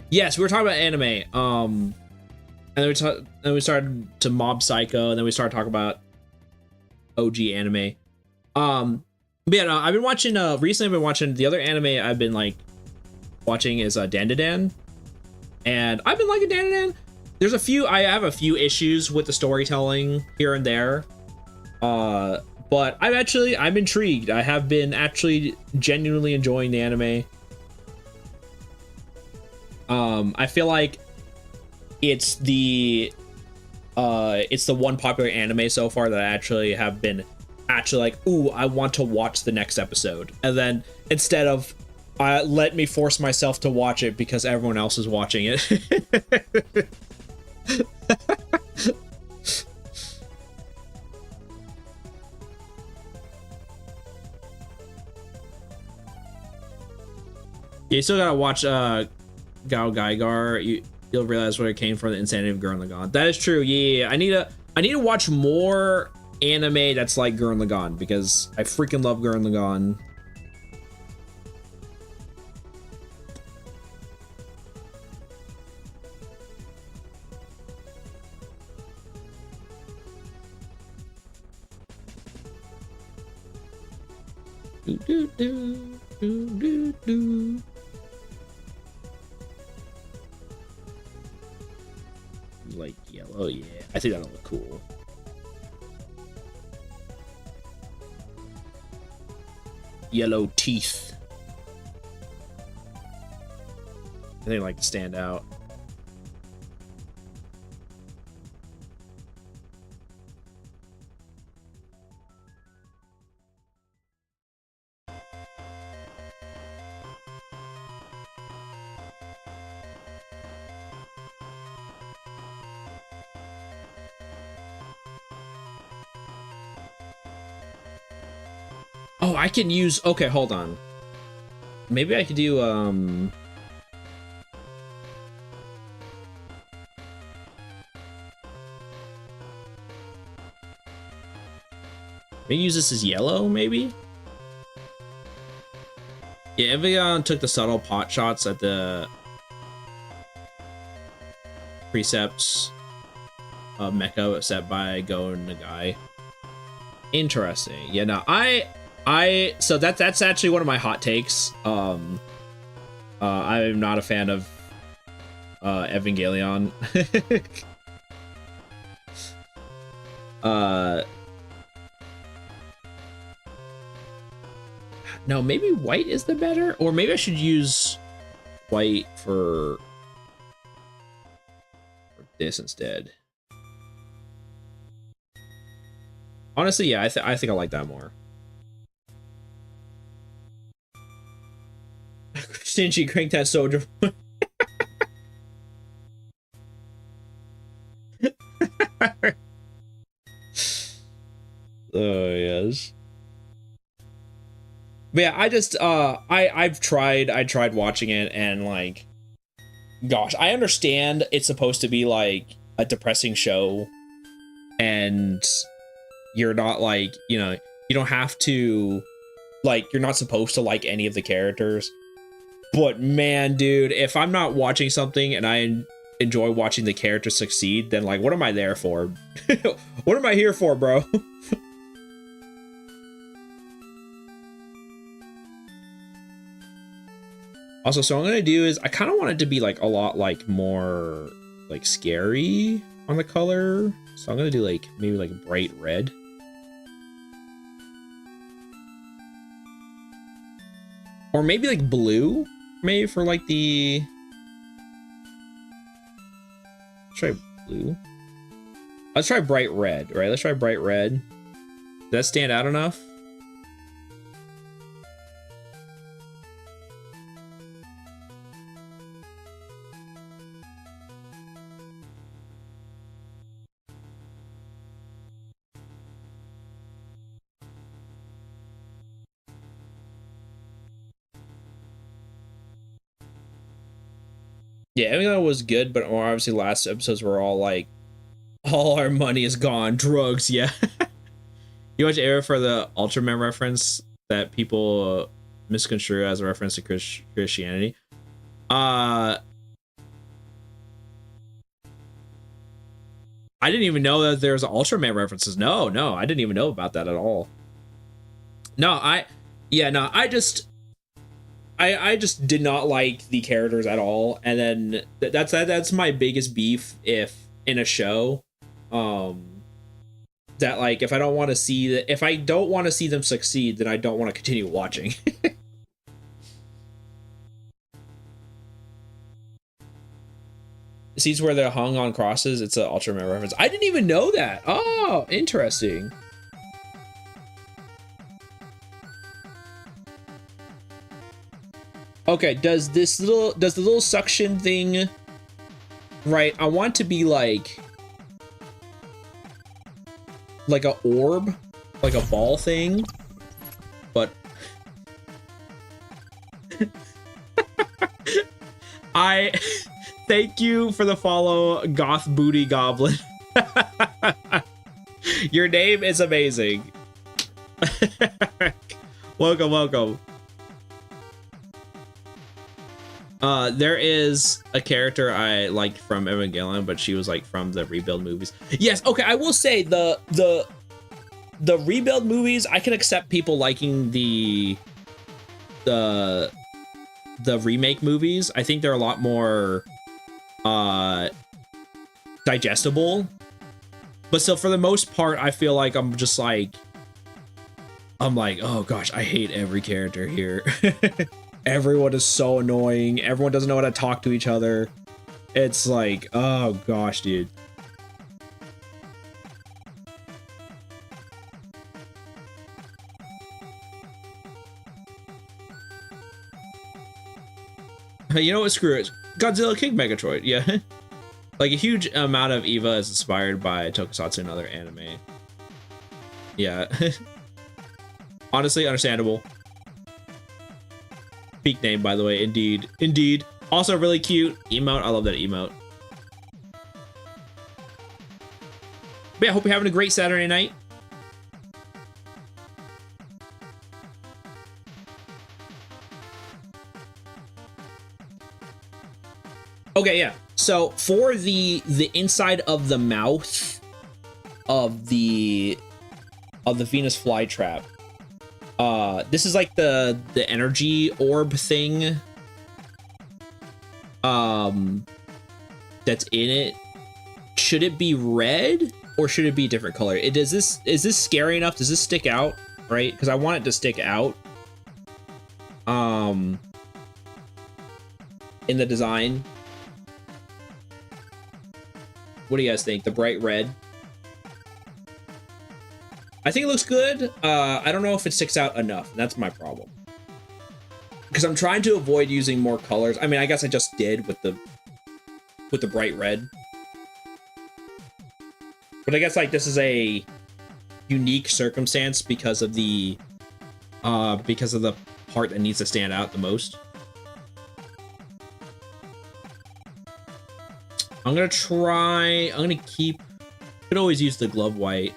Yes, we were talking about anime. And then we started to Mob Psycho, and then we started talking about OG anime. But yeah, no, I've been watching recently I've been watching the other anime I've been like watching is Dandadan. And I've been liking Dandadan. I have a few issues with the storytelling here and there. But I'm intrigued. I have been actually genuinely enjoying the anime. I feel like it's the one popular anime so far that I actually have been like, ooh, I want to watch the next episode. And then instead of let me force myself to watch it because everyone else is watching it. You still gotta watch Gao Gaigar. You'll realize where it came from, the insanity of Gurren Lagann. That is true. Yeah. I need to watch more anime that's like Gurren Lagann because I freaking love Gurren Lagann. Do, do, do, do, do. Like yellow, yeah. I think that'll look cool. Yellow teeth. I think like to stand out. Oh, I can use... Okay, hold on. Maybe I could do, maybe use this as yellow, maybe? Yeah, Evangelion took the subtle pot shots at the precepts of Mecha set by Go and Nagai. Interesting. Yeah, no, so that's actually one of my hot takes. I'm not a fan of Evangelion. No, maybe white is the better, or maybe I should use white for this instead. Honestly, yeah, I think I like that more. Stingy, crank that soldier. Oh yes. But yeah, I just I tried watching it, and like, gosh, I understand it's supposed to be like a depressing show, and you're not like, you know, you don't have to, like, you're not supposed to like any of the characters. But man, dude, if I'm not watching something and I enjoy watching the characters succeed, then like, what am I there for? What am I here for, bro? Also, so what I'm gonna do is I kind of want it to be like a lot like more like scary on the color. So I'm gonna do like maybe like bright red. Or maybe like blue, maybe for like the, let's try blue. Let's try bright red, right? Let's try bright red. Does that stand out enough? Yeah, Eminem was good, but more obviously last episodes were all like, all our money is gone, drugs, yeah. You watch Era for the Ultraman reference that people misconstrue as a reference to Christianity. I didn't even know that there's Ultraman references. No, I didn't even know about that at all. No, I just did not like the characters at all, and then that's my biggest beef if in a show, that like if I don't want to see that, if I don't want to see them succeed, then I don't want to continue watching. Scenes where they're hung on crosses, it's an Ultraman reference. I didn't even know that. Oh, interesting. Okay, does the little suction thing, right? I want to be like a orb, like a ball thing, but I thank you for the follow, Goth Booty Goblin. Your name is amazing. Welcome. There is a character I liked from Evangelion, but she was like from the Rebuild movies. Yes, okay, I will say the Rebuild movies, I can accept people liking the remake movies. I think they're a lot more digestible. But still, for the most part, I feel like I'm like, oh gosh, I hate every character here. Everyone is so annoying. Everyone doesn't know how to talk to each other. It's like, oh gosh, dude. You know what? Screw it. Godzilla King Megatroid. Yeah. Like a huge amount of Eva is inspired by Tokusatsu and other anime. Yeah. Honestly, understandable. Peak name, by the way. Indeed. Also really cute emote. I love that emote. But yeah, hope you're having a great Saturday night. Okay, yeah. So for the inside of the mouth of the Venus flytrap, this is like the energy orb thing. That's in it. Should it be red or should it be a different color? Is this scary enough? Does this stick out? Right? Because I want it to stick out. In the design. What do you guys think? The bright red. I think it looks good. I don't know if it sticks out enough. That's my problem. Because I'm trying to avoid using more colors. I mean, I guess I just did with the bright red. But I guess like this is a unique circumstance because of the part that needs to stand out the most. I'm gonna keep, could always use the glove white.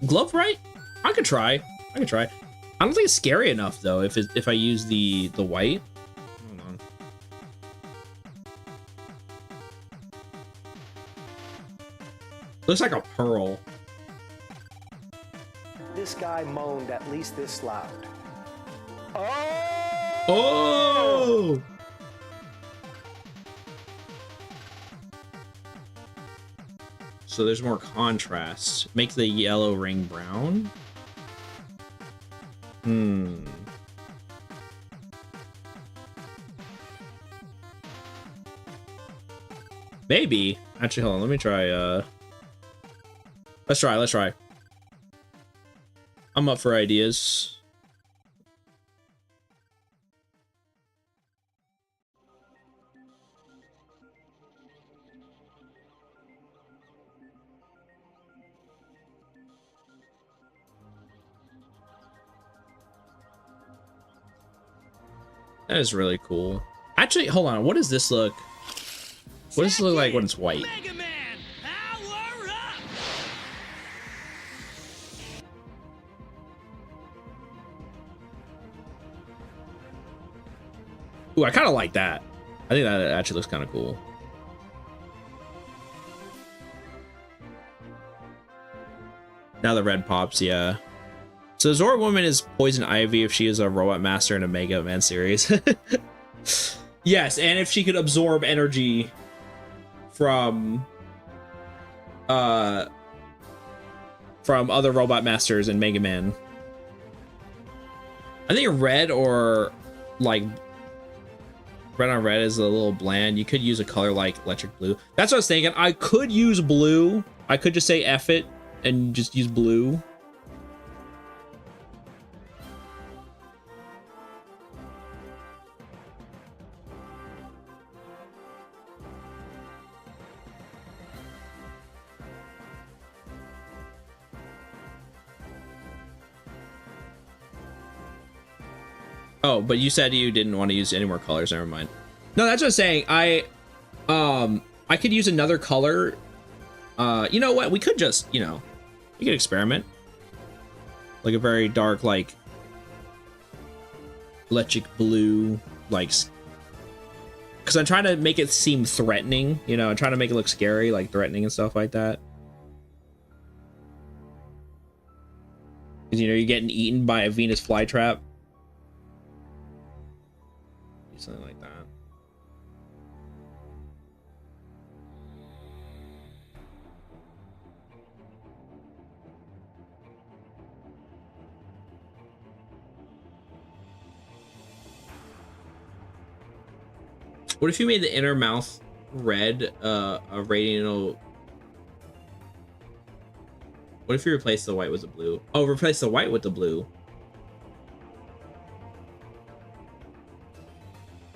Glove right? I could try. I don't think it's scary enough though if I use the white. Hold on. Looks like a pearl. This guy moaned at least this loud. Oh! So there's more contrast. Make the yellow ring brown. Maybe. Actually, hold on. Let me try. Let's try. I'm up for ideas. That is really cool. Actually, hold on. What does this look? What does it look like when it's white? MegaMan, power up! Ooh, I kind of like that. I think that actually looks kind of cool. Now the red pops, yeah. So Zora Woman is Poison Ivy if she is a robot master in a Mega Man series. Yes, and if she could absorb energy from other robot masters in Mega Man. I think red or like red on red is a little bland. You could use a color like electric blue. That's what I was thinking. I could use blue. I could just say F it and just use blue. Oh, but you said you didn't want to use any more colors. Never mind. No, that's what I'm saying. I could use another color. You know what? We could just, we could experiment. Like a very dark, like electric blue, like, because I'm trying to make it seem threatening. I'm trying to make it look scary, like threatening and stuff like that. Because you're getting eaten by a Venus flytrap. Something like that. What if you made the inner mouth red, a radial? What if you replace the white with the blue? Oh, replace the white with the blue.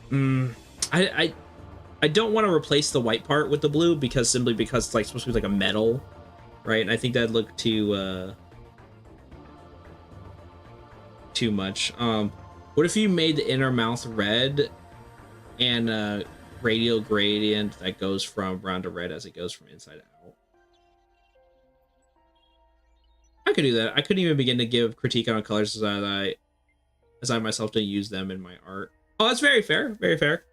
I don't want to replace the white part with the blue because it's like supposed to be like a metal, right? And I think that'd look too much. What if you made the inner mouth red and a radial gradient that goes from brown to red as it goes from inside out? I could do that. I couldn't even begin to give critique on colors that as I myself don't use them in my art. Oh, that's very fair. Very fair.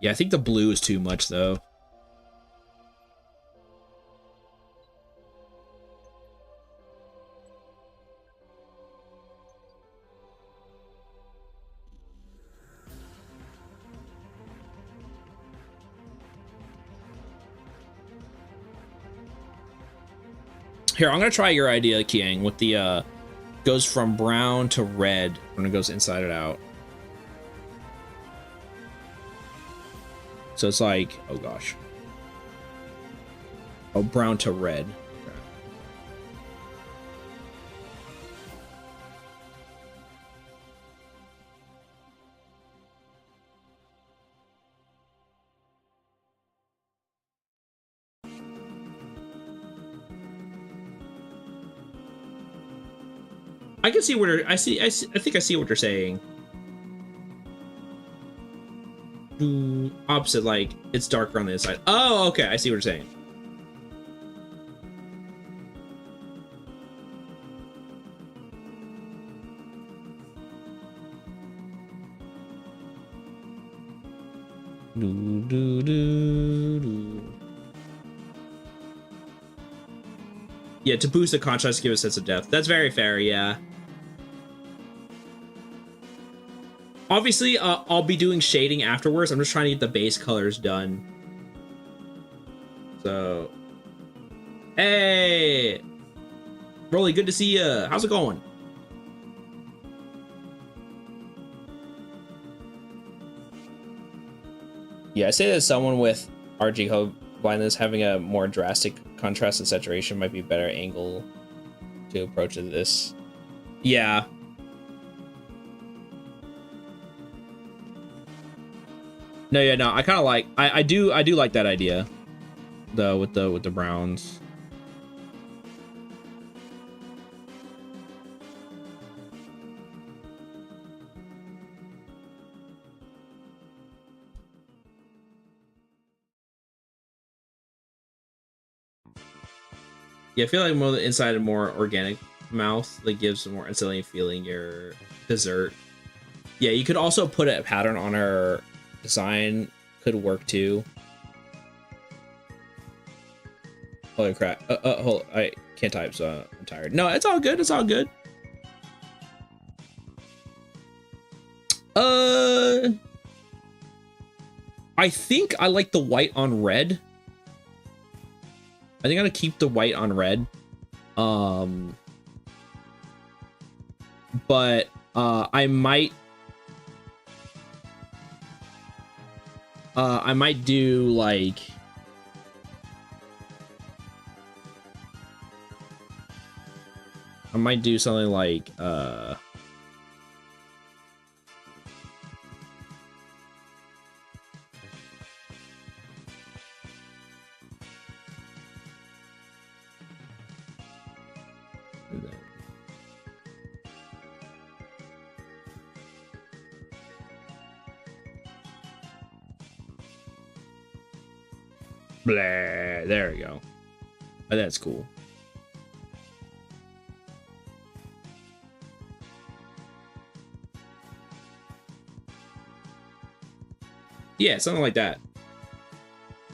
Yeah, I think the blue is too much though. Here, I'm gonna try your idea, Kiang, with the goes from brown to red when it goes inside and out. So it's like, oh gosh. Oh, brown to red. Okay. I can see what I think I see what you're saying. Opposite, like it's darker on the inside. Oh, okay, I see what you're saying. Yeah, to boost the contrast, give a sense of depth. That's very fair, yeah. Obviously, I'll be doing shading afterwards. I'm just trying to get the base colors done. So, hey, Rolly, good to see you. How's it going? Yeah, I say that someone with RG blindness having a more drastic contrast and saturation might be a better angle to approach this. Yeah. No, yeah, no. I kind of like. I do like that idea, though, with the browns. Yeah, I feel like more inside a more organic mouth that gives more instantly feeling your dessert. Yeah, you could also put a pattern on her design, could work too. Holy crap. Hold, I can't type, so I'm tired. No, it's all good. It's all good. I think I like the white on red. I think I'm gonna keep the white on red. But I might do like I might do something like blah, there we go. Oh, that's cool. Yeah, something like that.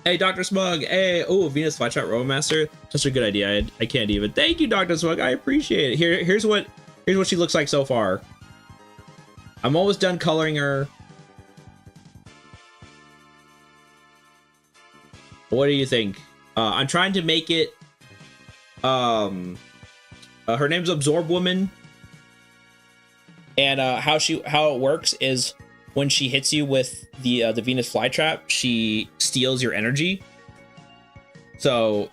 Hey, Dr. Smug. Hey, oh, Venus Flytrap Robomaster. Such a good idea. I can't even. Thank you, Dr. Smug. I appreciate it. Here's what she looks like so far. I'm almost done coloring her. What do you think? I'm trying to make it. Her name's Absorb Woman, and how it works is when she hits you with the Venus Flytrap, she steals your energy. So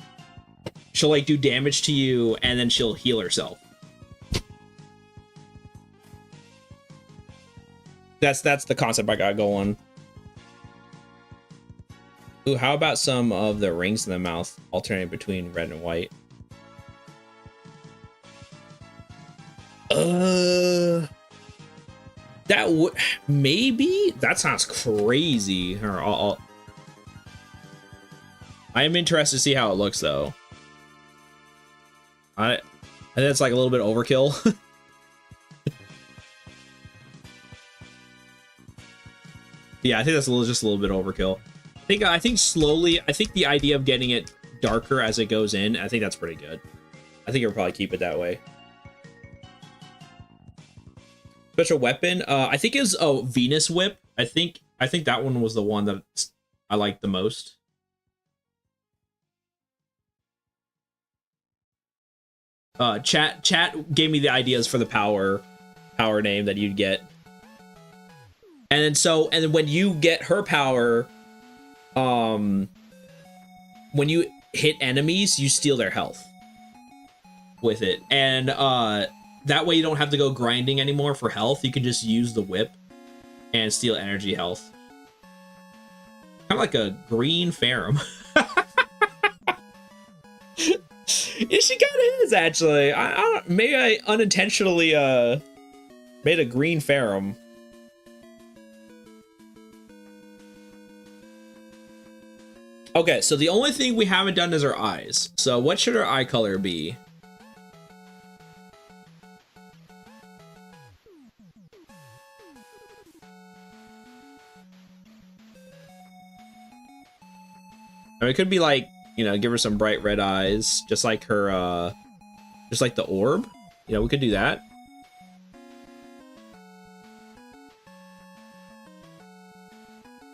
she'll like do damage to you, and then she'll heal herself. That's the concept I got going. Ooh, how about some of the rings in the mouth alternating between red and white? That would maybe. That sounds crazy. I am interested to see how it looks, though. I think it's like a little bit overkill. Yeah, I think that's just a little bit overkill. I think slowly, I think the idea of getting it darker as it goes in, I think that's pretty good. I think you'll probably keep it that way. Special weapon, I think is Venus Whip. I think that one was the one that I liked the most. Chat gave me the ideas for the power name that you'd get. And then when you get her power, when you hit enemies, you steal their health with it. And that way you don't have to go grinding anymore for health. You can just use the whip and steal energy health. Kind of like a green Ferrum. Yeah, she kind of is, actually. Maybe I unintentionally made a green Ferrum. Okay, so the only thing we haven't done is our eyes. So what should our eye color be? I mean, it could be like, you know, give her some bright red eyes, just like her, just like the orb. You know, we could do that.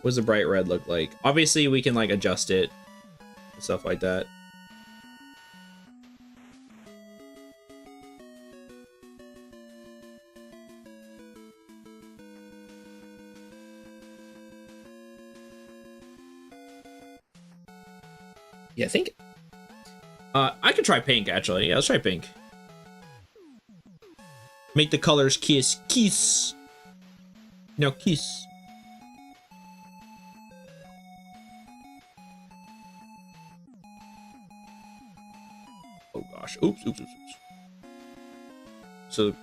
What does the bright red look like? Obviously, we can like adjust it and stuff like that. Yeah, I think I could try pink, actually. Yeah, let's try pink. Make the colors kiss. No, kiss. Oh gosh. Oops. So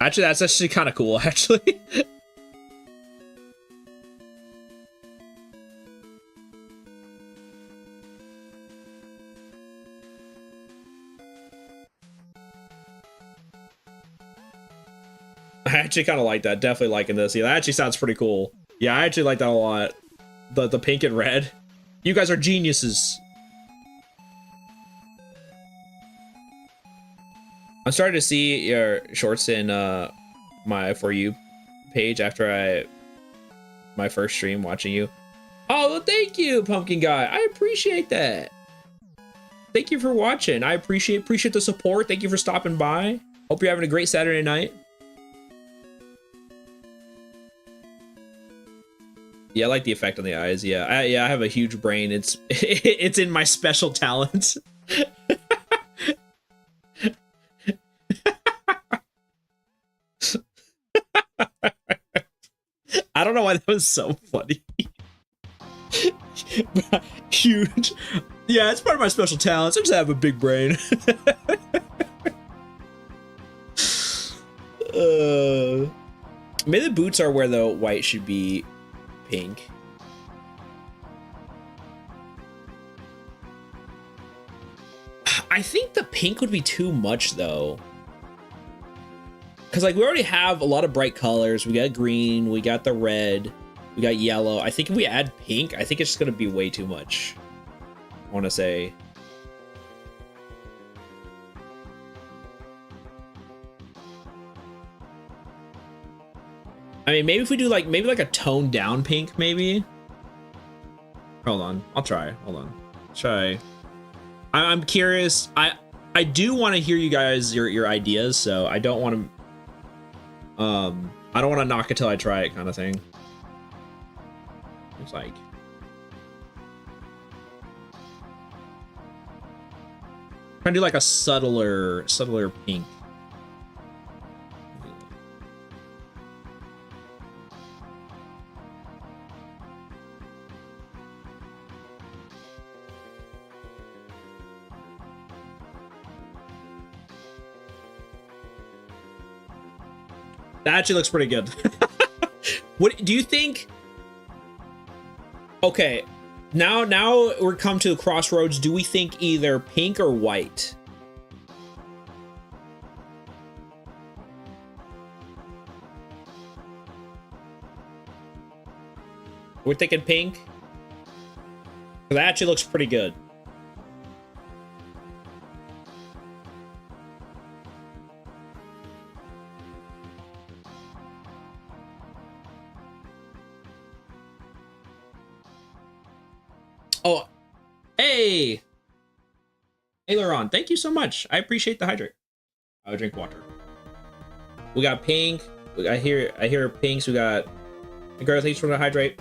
actually, that's actually kind of cool, actually. I actually kind of like that. Definitely liking this. Yeah, that actually sounds pretty cool. Yeah, I actually like that a lot. The pink and red. You guys are geniuses. I'm starting to see your shorts in my For You page after my first stream watching you. Oh, well, thank you, Pumpkin Guy. I appreciate that. Thank you for watching. I appreciate the support. Thank you for stopping by. Hope you're having a great Saturday night. Yeah, I like the effect on the eyes. Yeah, I have a huge brain. It's it's in my special talents. I don't know why that was so funny. Huge. Yeah, it's part of my special talents. I just have a big brain. Maybe the boots are where the white should be pink. I think the pink would be too much, though. Because, like, we already have a lot of bright colors. We got green, we got the red, we got yellow. I think if we add pink, I think it's just going to be way too much. I want to say. I mean, maybe if we do, like, maybe like a toned down pink, maybe? Hold on. I'll try. Hold on. Try. I'm curious. I do want to hear you guys, your ideas, so I don't want to... I don't want to knock it till I try it, kind of thing. It's like, trying to do like a subtler pink. That actually looks pretty good. What do you think? Okay, now we're come to the crossroads. Do we think either pink or white? We're thinking pink. 'Cause that actually looks pretty good. Oh, hey! Aileron, thank you so much. I appreciate the hydrate. I would drink water. We got pink. I hear pinks. We got girls each from the hydrate.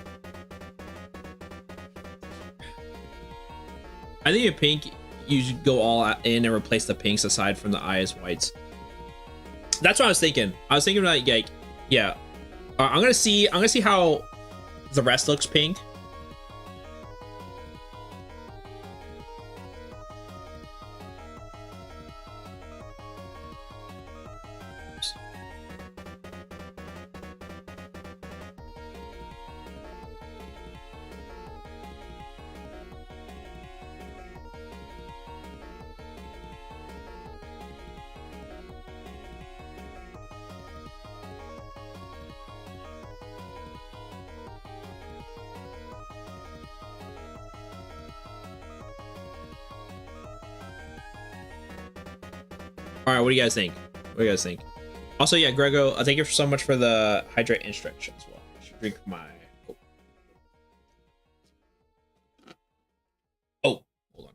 I think a pink, you should go all in and replace the pinks aside from the eyes whites. That's what I was thinking. I was thinking like yeah. I'm gonna see how the rest looks pink. All right, what do you guys think? What do you guys think? Also, yeah, Grego, thank you so much for the hydrate and stretch as well. I should drink my. Oh, hold on.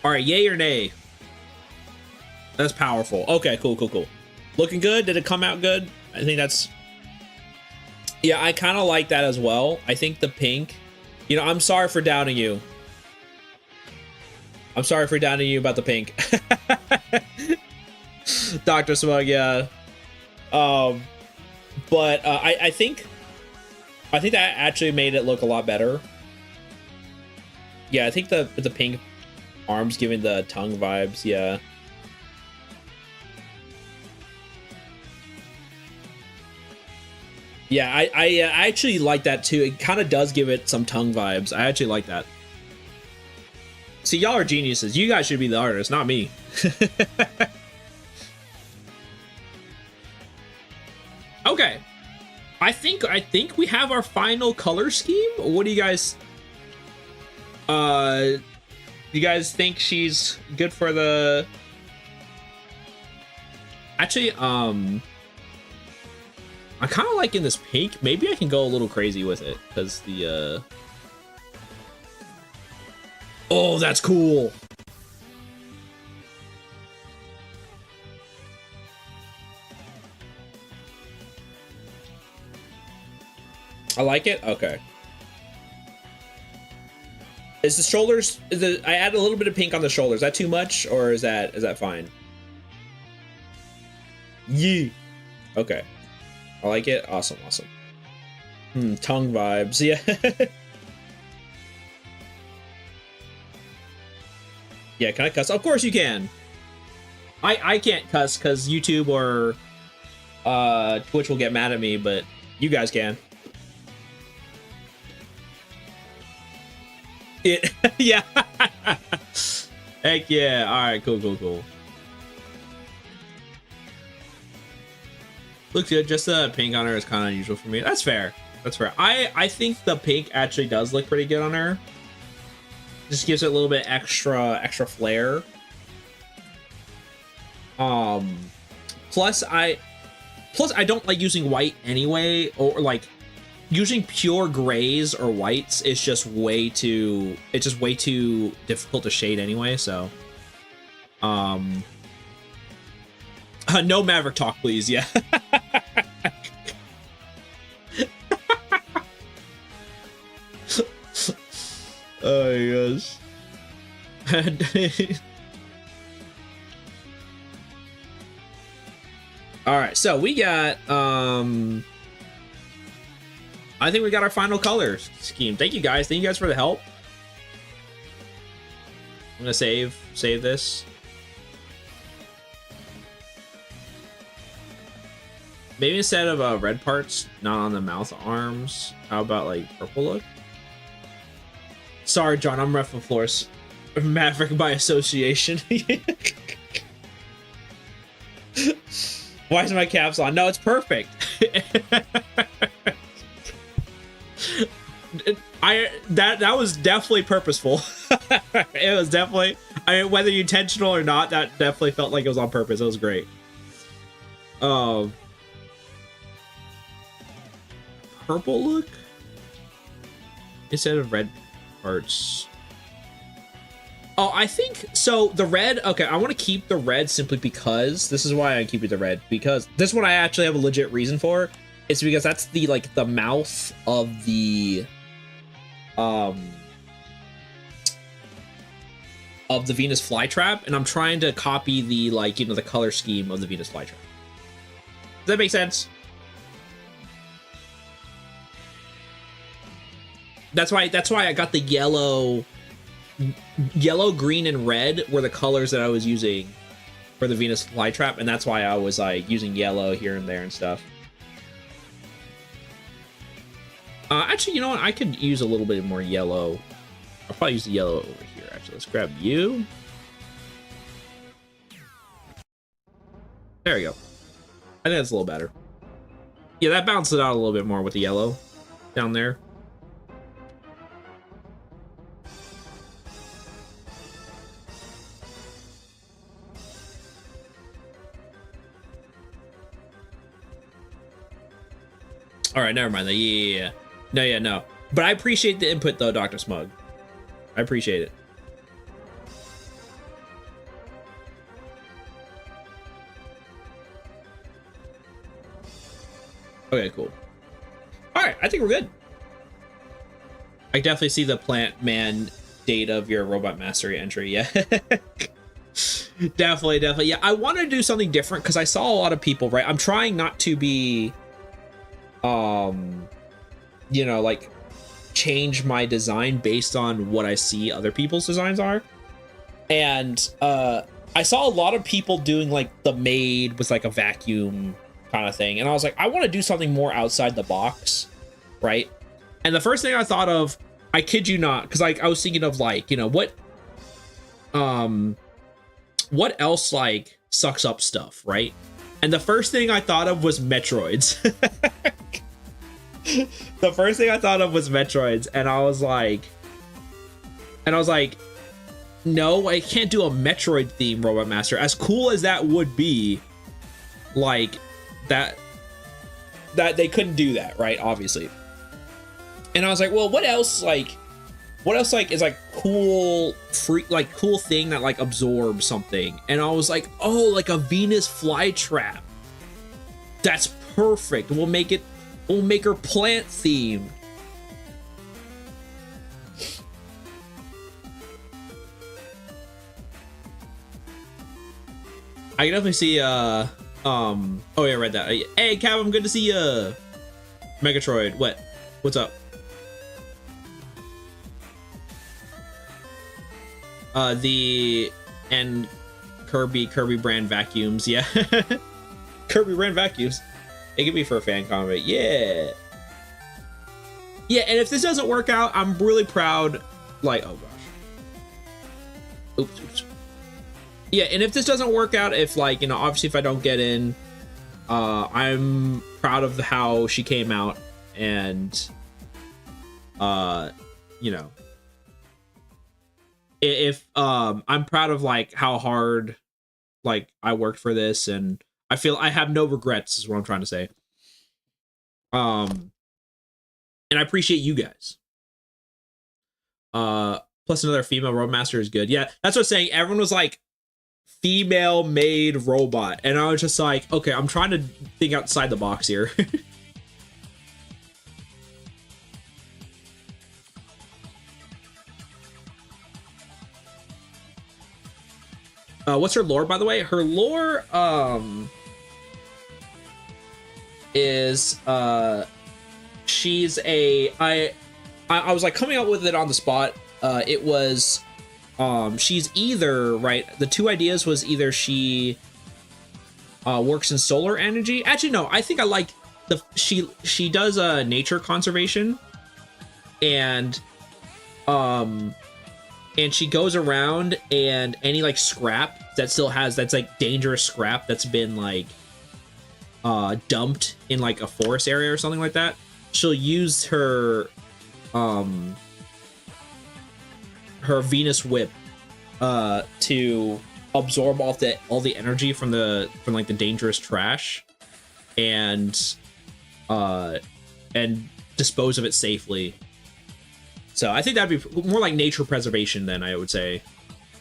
All right, yay or nay? That's powerful. Okay, cool. Looking good. Did it come out good? I think that's. Yeah, I kind of like that as well. I think the pink. You know, I'm sorry for doubting you. I'm sorry for doubting you about the pink. Dr. Smug, yeah. But I think that actually made it look a lot better. Yeah, I think the pink arms giving the tongue vibes, yeah. Yeah, I actually like that too. It kind of does give it some tongue vibes. I actually like that. See, y'all are geniuses. You guys should be the artists, not me. Okay. I think we have our final color scheme. What do you guys you guys think she's good for the Actually, I'm kind of liking this pink. Maybe I can go a little crazy with it because the oh, that's cool. I like it. Okay. Is the shoulders? I add a little bit of pink on the shoulders. Is that too much, or is that fine? Yee. Okay. I like it. Awesome. Tongue vibes. Yeah. Yeah, can I cuss? Of course you can. I can't cuss because YouTube or Twitch will get mad at me, but you guys can. Yeah. Heck yeah. Alright, cool. Looks good. Just the pink on her is kind of unusual for me. That's fair. I think the pink actually does look pretty good on her. Just gives it a little bit extra flair. Plus I don't like using white anyway, or like using pure grays or whites is just way too difficult to shade anyway, so no Maverick talk, please. Yeah. Oh my gosh. All right, so we got I think we got our final color scheme. Thank you guys for the help. I'm gonna save this. Maybe instead of red parts, not on the mouth arms, how about like purple look? Sorry, John, I'm Ref of Flores. Maverick by association. Why is my caps on? No, it's perfect. That was definitely purposeful. It was definitely, I mean, whether intentional or not, that definitely felt like it was on purpose. It was great. Purple look instead of red parts. Oh, I think so. The red, okay, I want to keep the red simply because this is why I keep it the red, because this one I actually have a legit reason for. It's because that's the like the mouth of the Venus flytrap, and I'm trying to copy the, like, you know, the color scheme of the Venus flytrap. Does that make sense? That's why I got the yellow, green, and red were the colors that I was using for the Venus flytrap, and that's why I was like using yellow here and there and stuff. Actually, you know what? I could use a little bit more yellow. I'll probably use the yellow over here. Actually, let's grab you. There we go. I think that's a little better. Yeah, that balanced it out a little bit more with the yellow down there. All right, never mind. Yeah. No. But I appreciate the input, though, Dr. Smug. I appreciate it. Okay, cool. All right, I think we're good. I definitely see the plant man date of your robot mastery entry. Yeah. Definitely. Yeah, I want to do something different because I saw a lot of people, right? I'm trying not to be, you know, like, change my design based on what I see other people's designs are. And I saw a lot of people doing like the maid with like a vacuum kind of thing, and I was like, I want to do something more outside the box, right? And the first thing I thought of, I kid you not, because like I was thinking of like, you know, what else like sucks up stuff, right? And the first thing I thought of was Metroids. The first thing I thought of was Metroids, and I was like, no, I can't do a Metroid theme Robot Master. As cool as that would be, like, that they couldn't do that, right? Obviously. And I was like, well, what else is like cool cool thing that like absorbs something? And I was like, oh, like a Venus flytrap. That's perfect. We'll make her plant themed. I can definitely see oh yeah, I read that. Hey Cav, I'm good to see you. Megatroid, what's up? And Kirby brand vacuums, yeah. Kirby brand vacuums. It could be for a fan comment, yeah. Yeah, and if this doesn't work out, I'm really proud. Like, oh gosh. Oops. Yeah, and if this doesn't work out, if like, you know, obviously if I don't get in, I'm proud of how she came out, and you know, if I'm proud of like how hard like I worked for this, and I feel I have no regrets is what I'm trying to say. And I appreciate you guys. Plus another female roadmaster is good. Yeah, that's what I'm saying. Everyone was like female made robot, and I was just like, okay, I'm trying to think outside the box here. What's her lore, by the way? Her lore is she's I was like coming up with it on the spot. It was she's either, right, the two ideas was either she works in solar energy. Actually no, I think I like she does nature conservation, and she goes around, and any like scrap that still has, that's like dangerous scrap that's been like dumped in like a forest area or something like that, she'll use her her Venus whip to absorb all the energy from like the dangerous trash and dispose of it safely. So I think that'd be more like nature preservation then, I would say.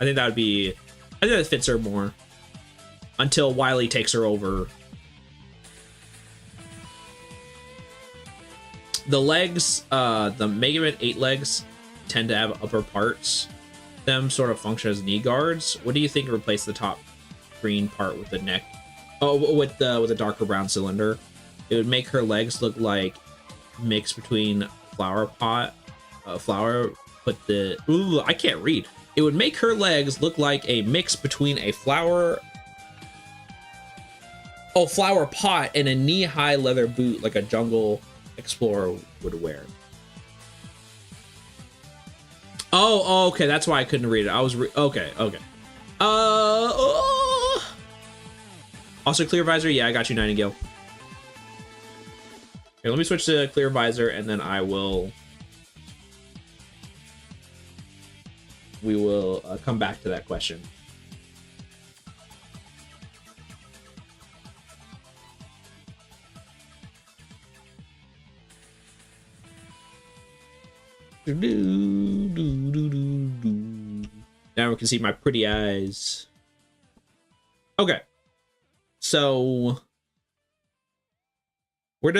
I think that fits her more until Wily takes her over. The legs, the MegaMan 8 legs tend to have upper parts. Them sort of function as knee guards. What do you think replace the top green part with the neck? Oh, with the darker brown cylinder. It would make her legs look like mix between flower, but the ooh, I can't read. It would make her legs look like a mix between a flower pot and a knee-high leather boot like a jungle explorer would wear. Oh, okay, that's why I couldn't read it. I was okay. Also clear visor. Yeah, I got you, Nightingale. Here, let me switch to clear visor, and then we will come back to that question. Now we can see my pretty eyes. Okay. So where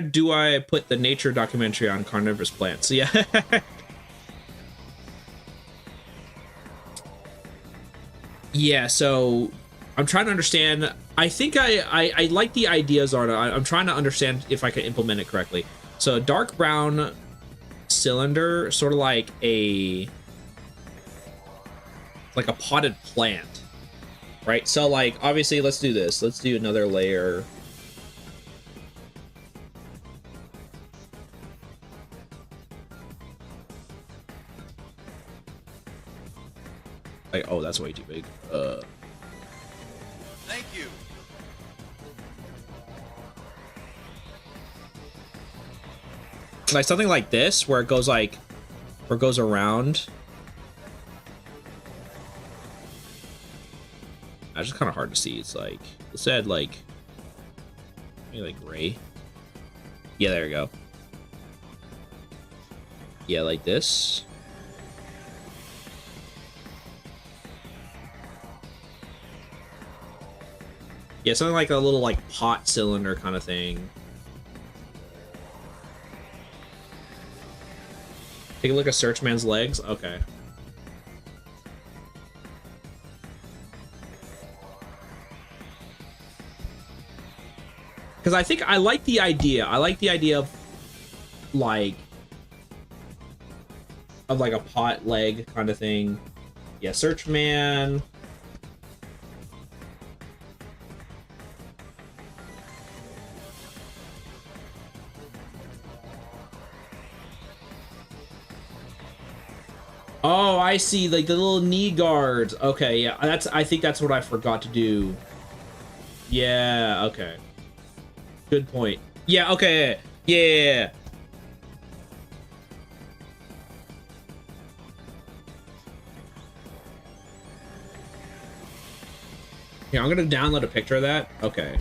do I put the nature documentary on carnivorous plants? Yeah. Yeah, so I'm trying to understand. I think I like the ideas on it. I'm trying to understand if I can implement it correctly. So dark brown cylinder, sort of like a potted plant, right? So like obviously let's do this. Let's do another layer. Like, oh, that's way too big. Thank you. Like something like this where it goes around. It's just kind of hard to see. It's like, let's add like maybe like gray. Yeah, there we go. Yeah, like this. Yeah, something like a little like pot cylinder kind of thing. Take a look at Searchman's legs. Okay. Because I think I like the idea. I like the idea of like a pot leg kind of thing. Yeah, Searchman. Oh, I see, like the little knee guards. Okay, yeah, I think that's what I forgot to do. Yeah, okay. Good point. Yeah, okay. Yeah. Yeah, I'm gonna download a picture of that. Okay.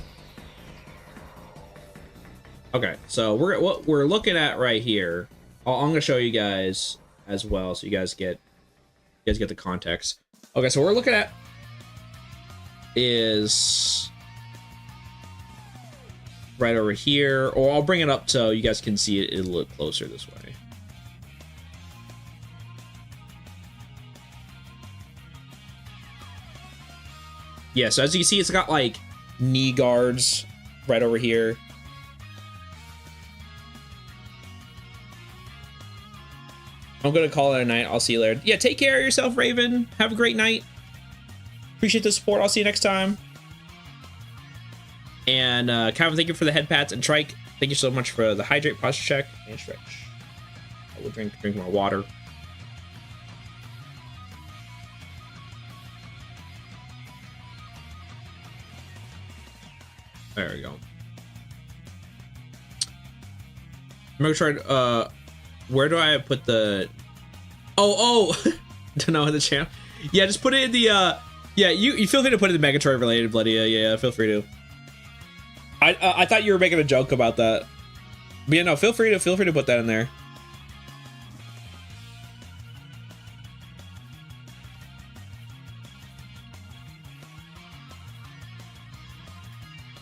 Okay, so what we're looking at right here. I'm gonna show you guys as well, so you guys get the context. Okay, so what we're looking at is right over here, or I'll bring it up so you guys can see it a little closer this way. Yeah, so as you can see, it's got like knee guards right over here. I'm gonna call it a night. I'll see you later. Yeah, take care of yourself, Raven. Have a great night. Appreciate the support. I'll see you next time. And Calvin, thank you for the head pats. And Trike, thank you so much for the hydrate, posture check, and stretch. I will drink more water. There we go. Megatron, where do I put the... Oh! Don't know the channel. Yeah, just put it in the, yeah, you feel free to put it in the Megatroid related, Bloody. Yeah, feel free to. I thought you were making a joke about that. But yeah, no, feel free to put that in there.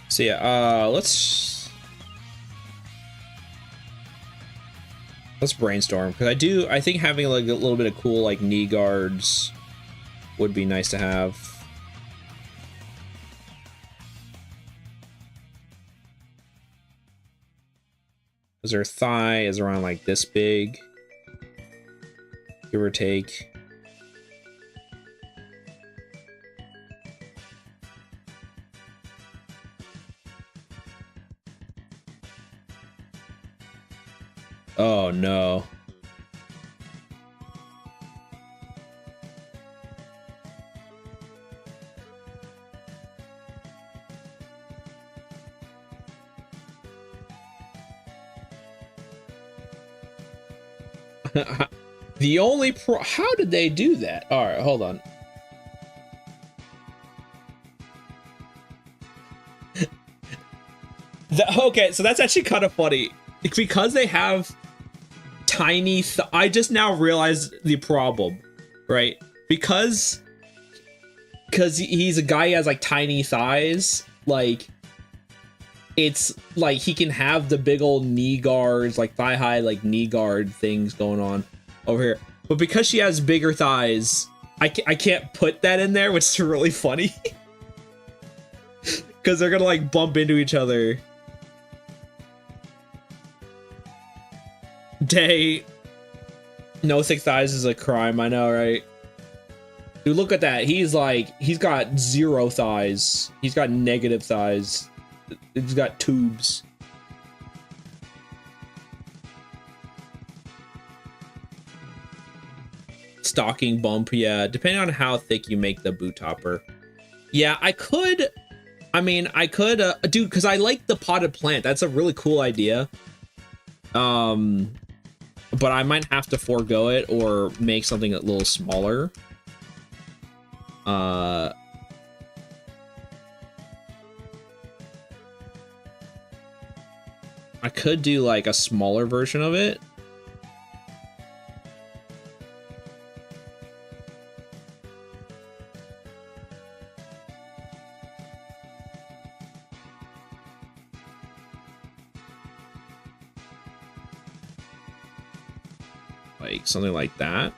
So yeah, let's brainstorm, because I think having like a little bit of cool like knee guards would be nice to have. Because her thigh is around like this big, give or take. Oh no. The only how did they do that? All right, hold on. Okay, so that's actually kind of funny. Because they have tiny I just now realized the problem, right? Because he's a guy who has like tiny thighs, like it's like he can have the big old knee guards, like thigh high like knee guard things going on over here, but because she has bigger thighs, I can't put that in there, which is really funny. Because they're gonna like bump into each other. Day. No thick thighs is a crime, I know, right? Dude, look at that. He's got 0 thighs. He's got negative thighs. He's got tubes. Stocking bump, yeah. Depending on how thick you make the boot topper. Yeah, I could, dude, because I like the potted plant. That's a really cool idea. But I might have to forego it or make something a little smaller. I could do like a smaller version of it. Like something like that.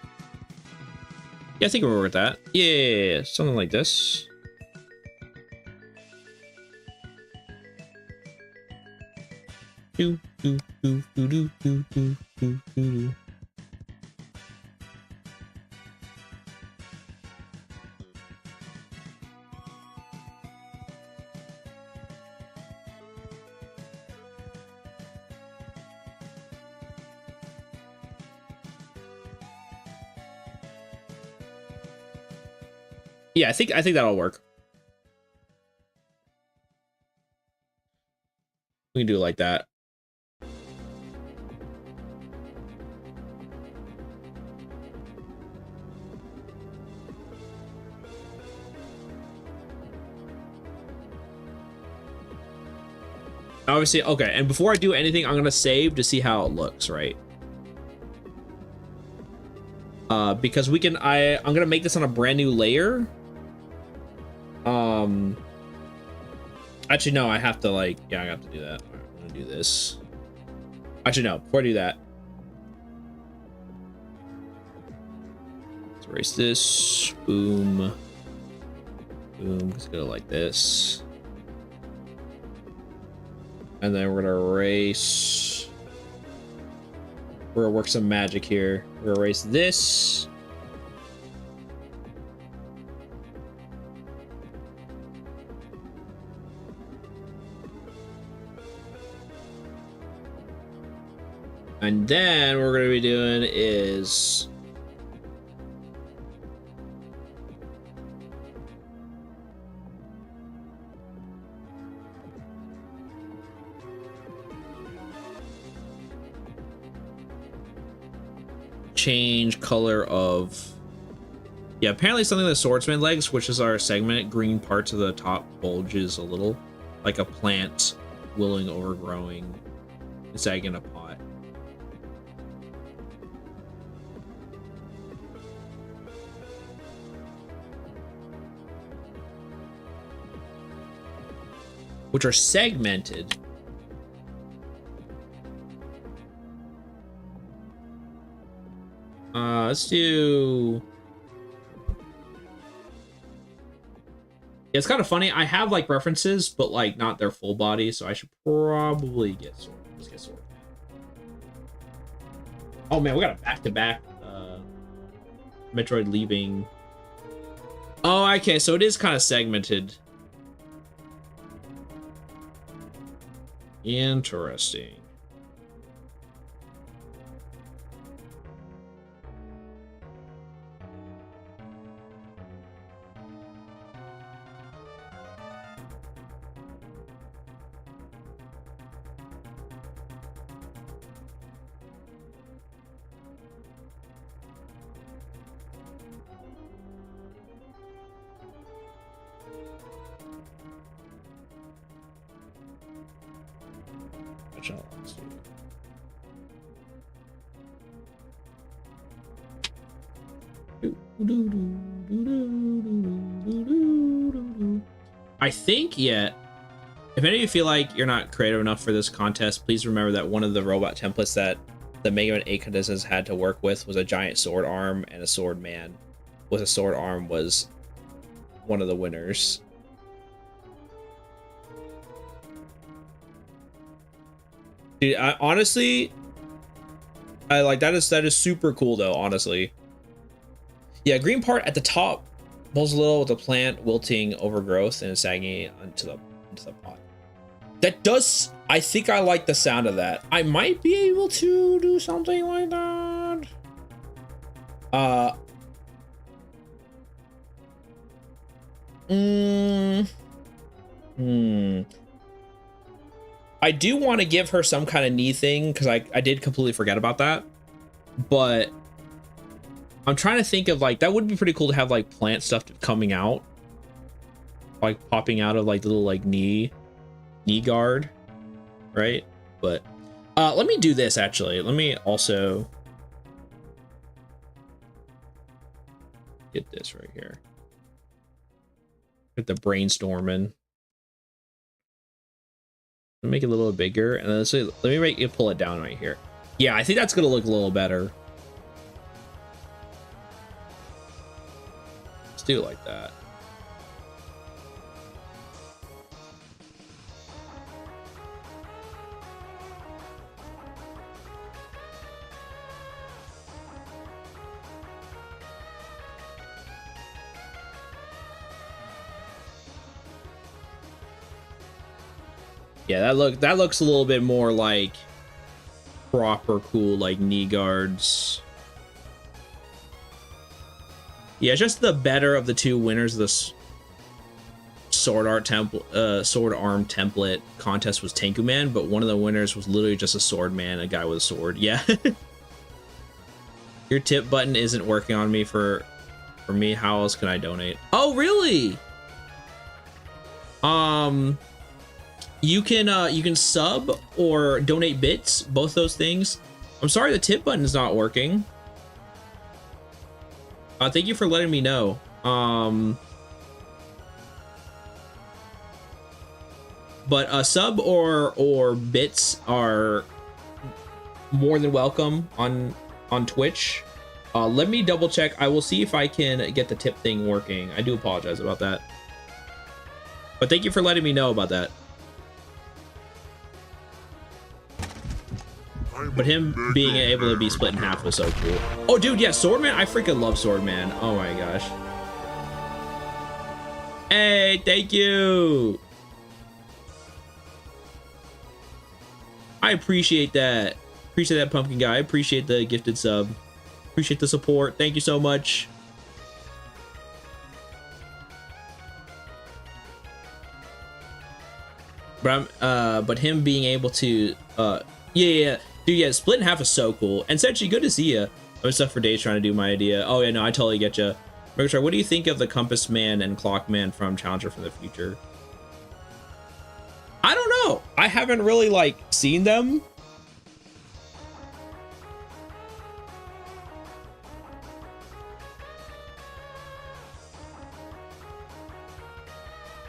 Yeah, I think we're with that. Yeah, something like this. Do do do do do do do do do. Yeah, I think that'll work. We can do it like that. Obviously, okay, and before I do anything, I'm gonna save to see how it looks, right? Because we can, I'm gonna make this on a brand new layer. Actually, no, I have to like, yeah, I have to do that. All right, I'm gonna do this. Actually, no, before I do that, let's erase this. Boom. Boom. Let's go like this. And then we're gonna erase. We're gonna work some magic here. We're gonna erase this. And then what we're gonna be doing is change color of, yeah, apparently something with swordsman legs, which is our segment. Green parts of the top bulges a little, like a plant willing overgrowing. It's egg in a pot. Which are segmented. Let's do. Yeah, it's kind of funny. I have like references, but like not their full body, so I should probably get sword. Let's get sword. Oh man, we got a back-to-back Metroid leaving. Oh, okay, so it is kind of segmented. Interesting. I think, yeah. If any of you feel like you're not creative enough for this contest, please remember that one of the robot templates that the MegaMan 8 contestants had to work with was a giant sword arm, and a sword man with a sword arm was one of the winners. Dude, honestly, I like that is super cool though, honestly. Yeah, green part at the top bulges a little with the plant wilting overgrowth and sagging into the pot. That does, I think I like the sound of that. I might be able to do something like that. I do want to give her some kind of knee thing because I did completely forget about that. But I'm trying to think of like, that would be pretty cool to have like plant stuff coming out. Like popping out of like the little like knee guard, right? But let me do this actually. Let me also get this right here. Get the brainstorming. Make it a little bigger, and then let me make it pull it down right here. Yeah, I think that's gonna look a little better. Let's do it like that. Yeah, that looks a little bit more like proper cool, like knee guards. Yeah, just the better of the two winners of this sword arm template contest was Tenku Man, but one of the winners was literally just a sword man, a guy with a sword. Yeah. Your tip button isn't working on me for me. How else can I donate? Oh, really? You can sub or donate bits, both those things. I'm sorry the tip button is not working. Thank you for letting me know. But a sub or bits are more than welcome on Twitch. Let me double check. I will see if I can get the tip thing working. I do apologize about that. But thank you for letting me know about that. But him being able to be split in half was so cool. Oh, dude, yeah, Swordman. I freaking love Swordman. Oh my gosh. Hey, thank you. I appreciate that. Appreciate that, pumpkin guy. I appreciate the gifted sub. Appreciate the support. Thank you so much. But him being able to, yeah. Dude, yeah, split in half is so cool. And Senshi, good to see you. I was up for days trying to do my idea. Oh yeah, no, I totally get you. Megatron, what do you think of the Compass Man and Clock Man from Challenger from the Future? I don't know. I haven't really like seen them.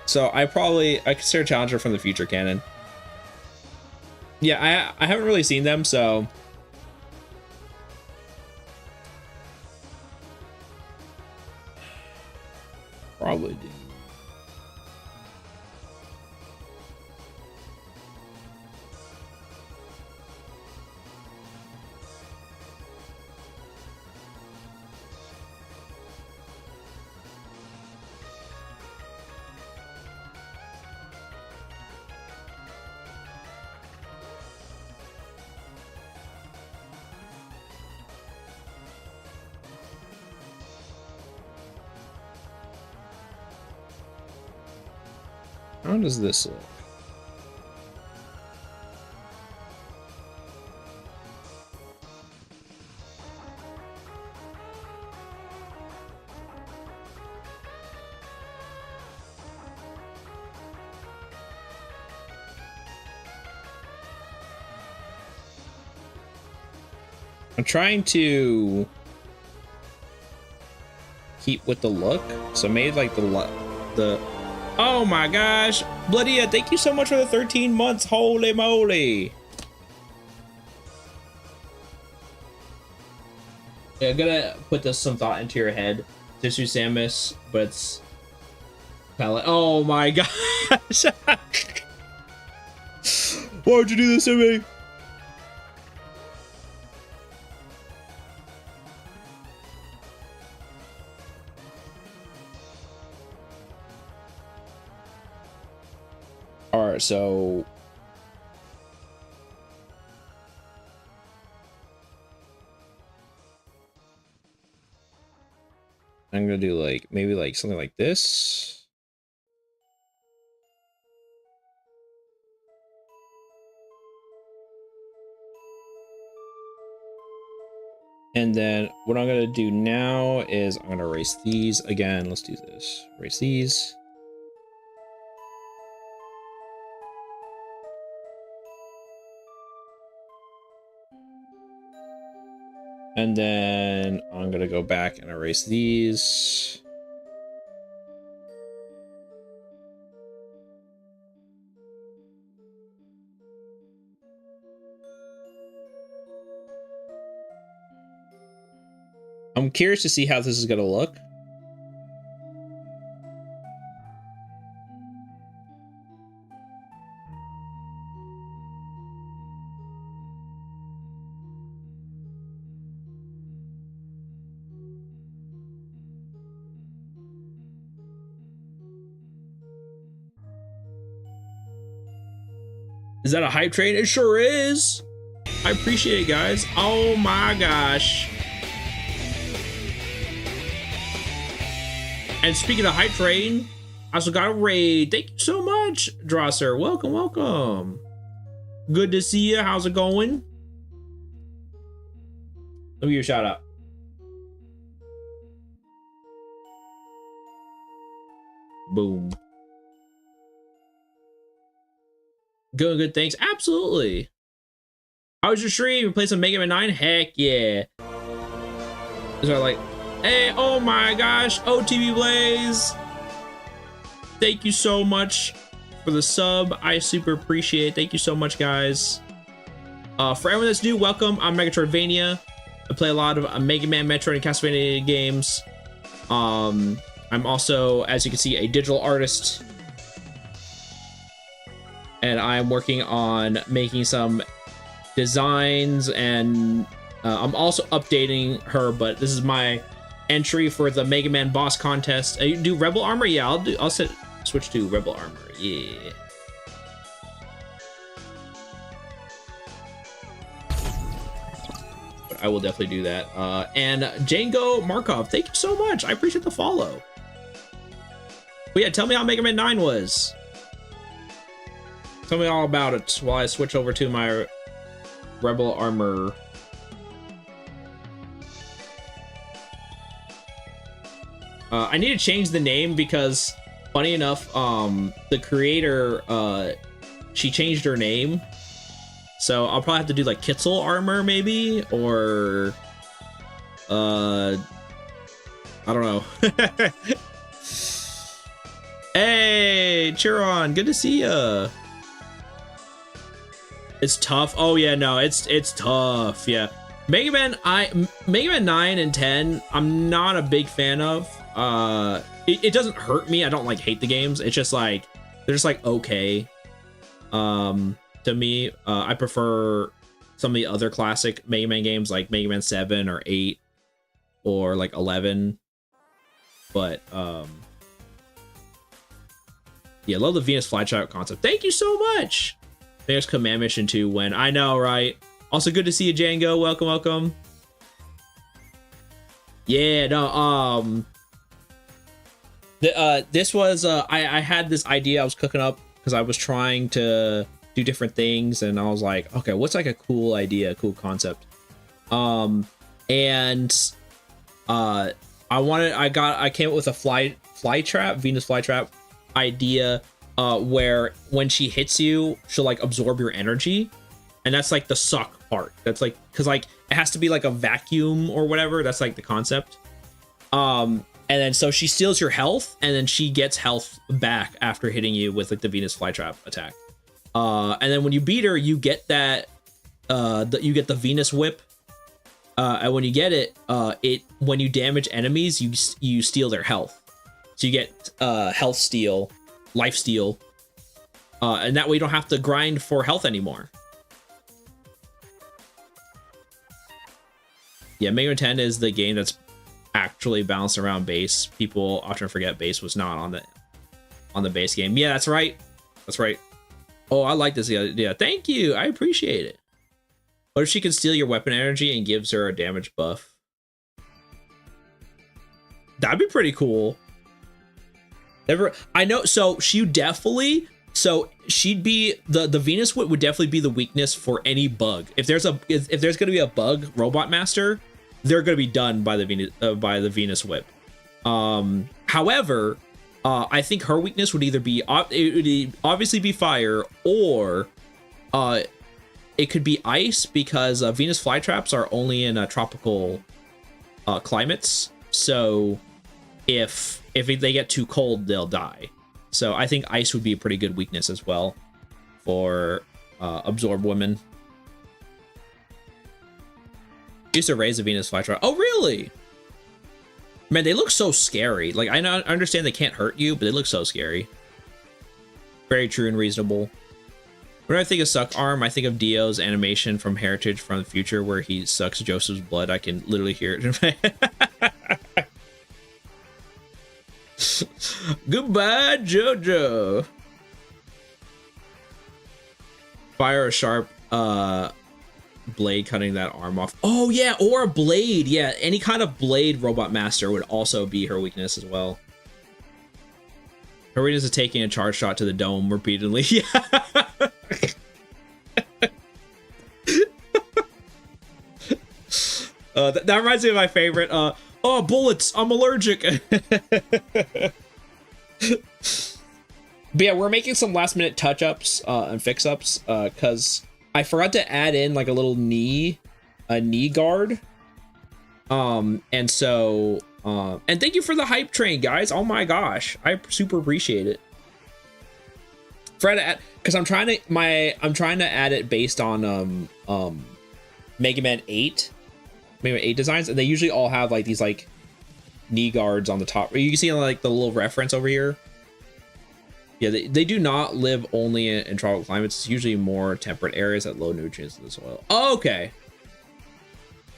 So I consider Challenger from the Future canon. Yeah, I haven't really seen them, so probably do. How does this look? I'm trying to keep with the look, so I made like the oh my gosh, Bloodia, thank you so much for the 13 months. Holy moly. Yeah, I'm gonna put some thought into your head. Tissue Samus, but it's kind of like, oh my gosh. Why would you do this to me? All right, so I'm gonna do like maybe like something like this. And then what I'm gonna do now is I'm gonna erase these again. Let's do this. Erase these. And then I'm gonna go back and erase these. I'm curious to see how this is gonna look. Is that a hype train? It sure is. I appreciate it, guys. Oh my gosh. And speaking of hype train, I also got a raid. Thank you so much, Drosser. Welcome, welcome. Good to see you. How's it going? Let me give you a shout out. Boom. Good, thanks. Absolutely. How was your stream? You play some MegaMan 9? Heck yeah. So like, hey, oh my gosh, OTV Blaze. Thank you so much for the sub. I super appreciate it. Thank you so much, guys. For everyone that's new, welcome. I'm Megatroidvania. I play a lot of Mega Man, Metroid, and Castlevania games. I'm also, as you can see, a digital artist. And I'm working on making some designs, and I'm also updating her, but this is my entry for the Mega Man boss contest. You do Rebel Armor? Yeah, I'll switch to Rebel Armor. Yeah. But I will definitely do that. And Django Markov, thank you so much. I appreciate the follow. But yeah, tell me how Mega Man 9 was. Tell me all about it while I switch over to my Rebel Armor. I need to change the name because, funny enough, the creator, she changed her name. So I'll probably have to do like Kitzel armor maybe, or I don't know. Hey, Chiron, good to see ya. It's tough. Oh yeah, no, it's tough. Yeah, Mega Man 9 and 10, I'm not a big fan of. It doesn't hurt me. I don't like hate the games. It's just like they're just like okay. To me, I prefer some of the other classic Mega Man games like Mega Man 7 or 8 or like 11. But yeah, love the Venus flytrap concept. Thank you so much. There's Command Mission 2 when I know, right? Also good to see you, Django. Welcome, welcome. Yeah, no, this was I had this idea I was cooking up because I was trying to do different things, and I was like, okay, what's like a cool idea, a cool concept? I came up with a flytrap, Venus flytrap idea, where when she hits you, she'll like absorb your energy, and that's like the suck part. That's like, because like it has to be like a vacuum or whatever. That's like the concept. And then so she steals your health, and then she gets health back after hitting you with like the Venus flytrap attack. And then when you beat her, you get that you get the Venus whip. And when you get it, when you damage enemies, you steal their health. So you get health steal, life steal, and that way you don't have to grind for health anymore. Yeah, Mega Man 10 is the game that's actually balanced around base. People often forget base was not on the base game. Yeah, that's right. That's right. Oh, I like this idea. Thank you. I appreciate it. What if she can steal your weapon energy and gives her a damage buff? That'd be pretty cool. I know. So she'd be the Venus Whip would definitely be the weakness for any bug. If there's gonna be a bug Robot Master, they're gonna be done by the Venus Whip. However, I think her weakness would either be it would obviously be fire, or it could be ice, because Venus flytraps are only in tropical climates. So if they get too cold, they'll die. So I think ice would be a pretty good weakness as well for absorb women. Used to raise a Venus flytrap. Oh, really? Man, they look so scary. Like, I understand they can't hurt you, but they look so scary. Very true and reasonable. When I think of Suck Arm, I think of Dio's animation from Heritage from the Future, where he sucks Joseph's blood. I can literally hear it in my head. Goodbye, Jojo. Fire a sharp blade cutting that arm off. Oh yeah, or a blade. Yeah, any kind of blade Robot Master would also be her weakness as well. Her weakness is taking a charge shot to the dome repeatedly. Yeah. That reminds me of my favorite. Oh, bullets! I'm allergic. But yeah, we're making some last minute touch ups and fix ups because I forgot to add in like a little knee guard. And so and thank you for the hype train, guys. Oh my gosh, I super appreciate it. Fred, because I'm trying to add it based on Mega Man 8. Mega Man 8 designs, and they usually all have like these like knee guards on the top. You can see like the little reference over here. Yeah, they do not live only in tropical climates. It's usually more temperate areas at low nutrients in the soil. Oh, okay.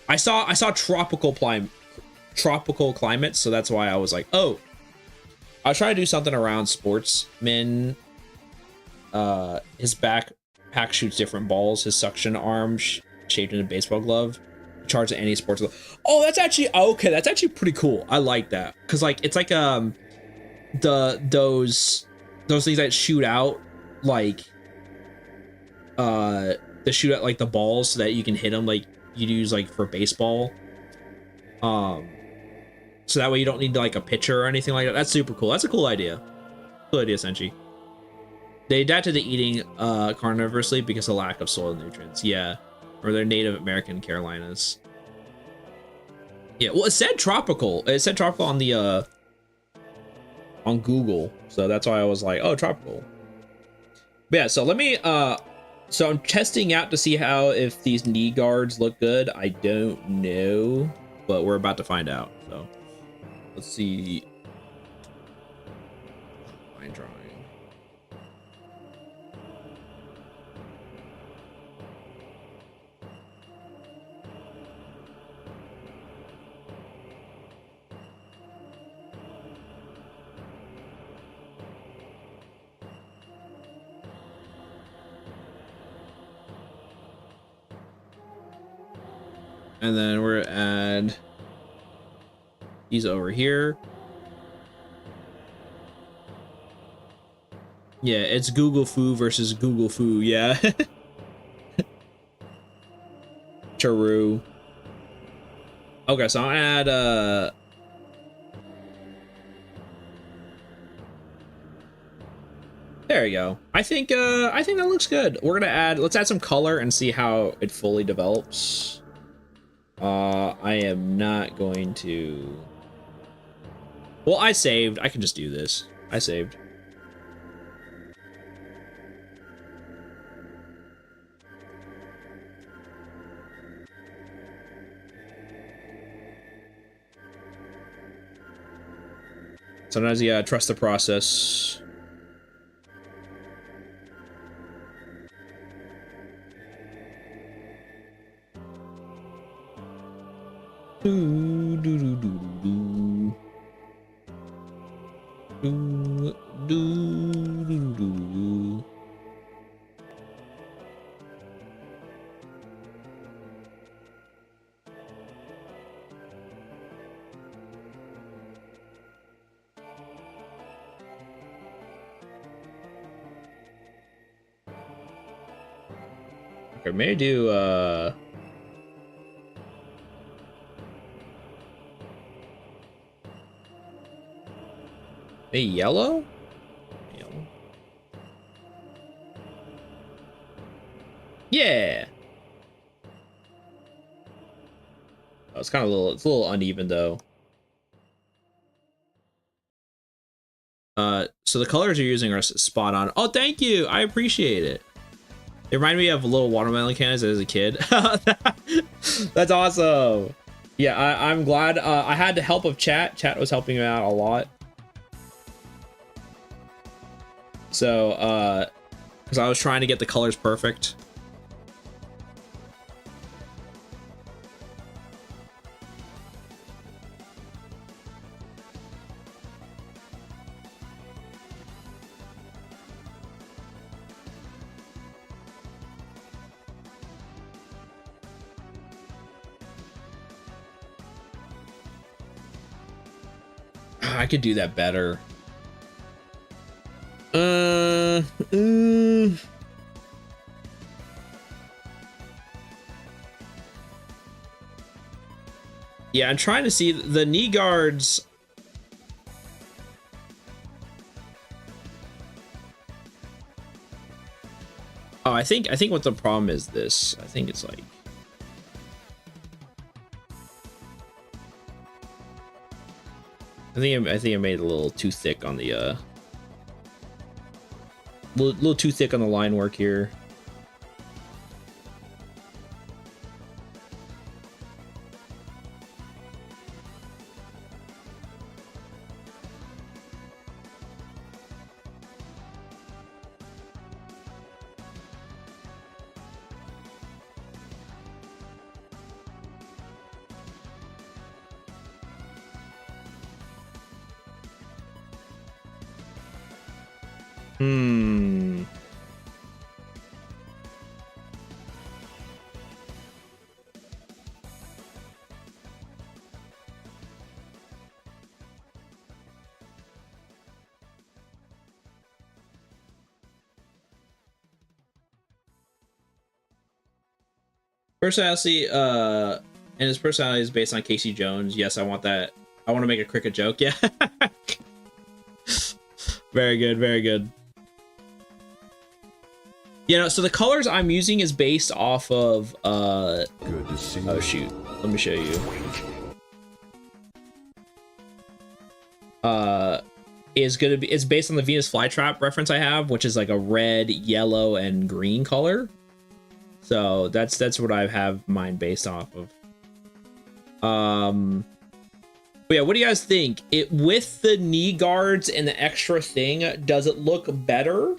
I saw tropical climates, so that's why I was like, oh. I was trying to do something around sportsman. His backpack shoots different balls. His suction arm shaped in a baseball glove. Charge to any sports. Oh, that's actually okay. That's actually pretty cool. I like that because like it's like those things that shoot out like to shoot at like the balls so that you can hit them like you use like for baseball. So So that way you don't need like a pitcher or anything like that. That's super cool. That's a cool idea. Cool idea, Senshi. They adapted to eating carnivorously because of lack of soil nutrients. Yeah. Or they're Native American Carolinas. Yeah, well, it said tropical. It said tropical on the on Google. So that's why I was like, oh, tropical. But yeah, so let me so I'm testing out to see how if these knee guards look good. I don't know, but we're about to find out. So let's see. Line drawing. And then we're gonna add these over here. Yeah, it's Google Foo versus Google Foo, yeah. True. Okay, so I'll add there we go. I think that looks good. We're gonna add, let's add some color and see how it fully develops. I am not going to... Well, I saved. I can just do this. I saved. Sometimes you gotta trust the process. Do do do do do do do do do. Okay, may do a yellow? Yellow. Yeah. Oh, it's kind of it's a little uneven though. So the colors you're using are spot on. Oh, thank you. I appreciate it. It reminded me of little watermelon cannons as a kid. That's awesome. Yeah, I'm glad. I had the help of chat. Chat was helping me out a lot. So, because I was trying to get the colors perfect. I could do that better. Yeah, I'm trying to see the knee guards. Oh, I think what the problem is this. I think it's like I think I made it a little too thick on the little too thick on the line work here. Personality, and his personality is based on Casey Jones. Yes, I want that I want to make a cricket joke. Yeah. Very good. Very good. You know, so the colors I'm using is based off of Good to see you. oh shoot, let me show you. It's based on the Venus flytrap reference I have, which is like a red, yellow, and green color. So that's what I have mine based off of. But yeah, what do you guys think? It with the knee guards and the extra thing, does it look better?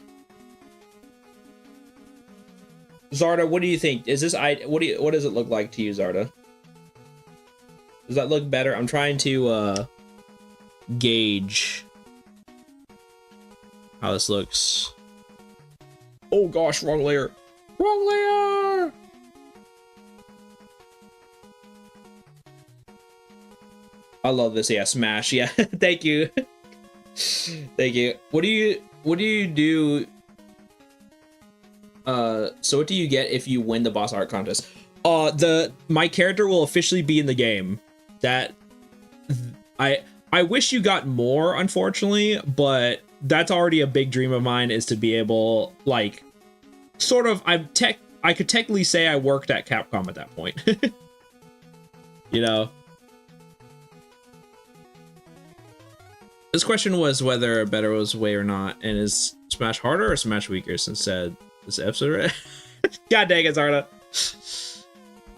Zarda, what do you think? Is this what does it look like to you, Zarda? Does that look better? I'm trying to gauge how this looks. Oh gosh, wrong layer. Wrong layer. I love this. Yeah, smash. Yeah, thank you. Thank you. What do you do? So what do you get if you win the boss art contest? My character will officially be in the game. That I wish you got more, unfortunately, but that's already a big dream of mine, is to be able, like, sort of, I could technically say I worked at Capcom at that point. You know? This question was whether better was way or not, and is Smash harder or Smash weaker since this episode? God dang it, Zarda.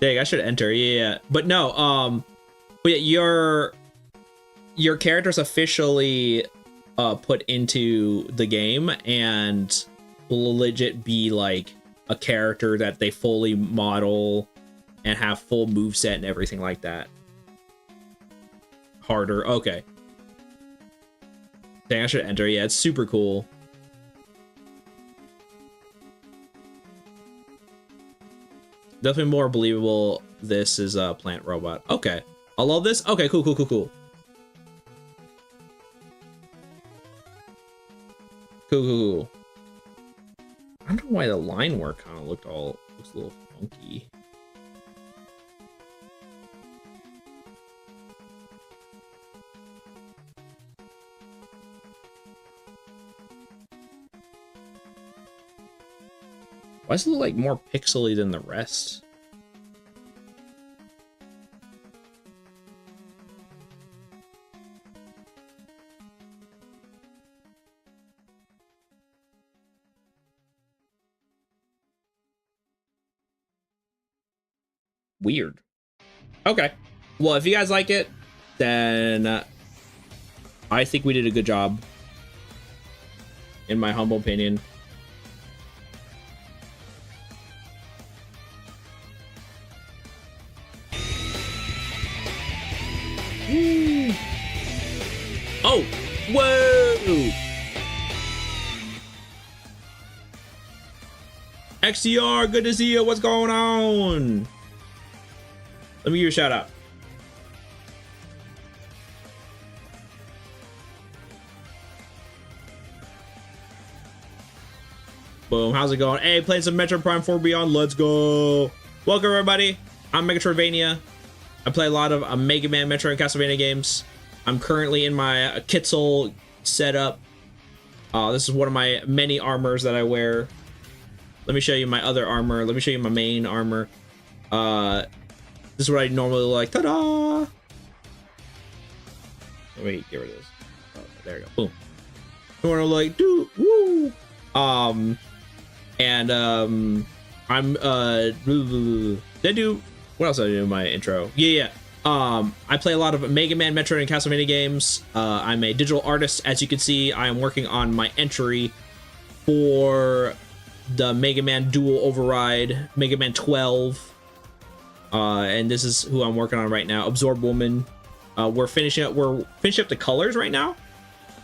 Dang, I should enter. Yeah. But no, but yeah, your character's officially put into the game and will legit be like a character that they fully model and have full moveset and everything like that. Harder. Okay. Dang, I should enter. Yeah, it's super cool. Definitely more believable. This is a plant robot. Okay. I love this. Okay, cool. Cool. I don't know why the line work kind of looks a little funky. Why does it look like more pixely than the rest? Weird. Okay. Well, if you guys like it, then I think we did a good job, in my humble opinion. Oh, whoa! XCR, good to see you. What's going on? Let me give you a shout out. Boom, how's it going? Hey, playing some Metro Prime 4 Beyond. Let's go. Welcome, everybody. I'm Megatroidvania. I play a lot of Mega Man, Metro, and Castlevania games. I'm currently in my Kitzel setup. This is one of my many armors that I wear. Let me show you my other armor. Let me show you my main armor. This is what I normally look like. Ta-da! Let me get rid of this. Oh, there we go. Boom. I want to like do woo. I'm did I do what else did I do in my intro? Yeah. I play a lot of Mega Man, Metro, and Castlevania games. I'm a digital artist. As you can see, I am working on my entry for the Mega Man Dual Override, Mega Man 12. And this is who I'm working on right now, Absorb Woman. We're finishing up the colors right now.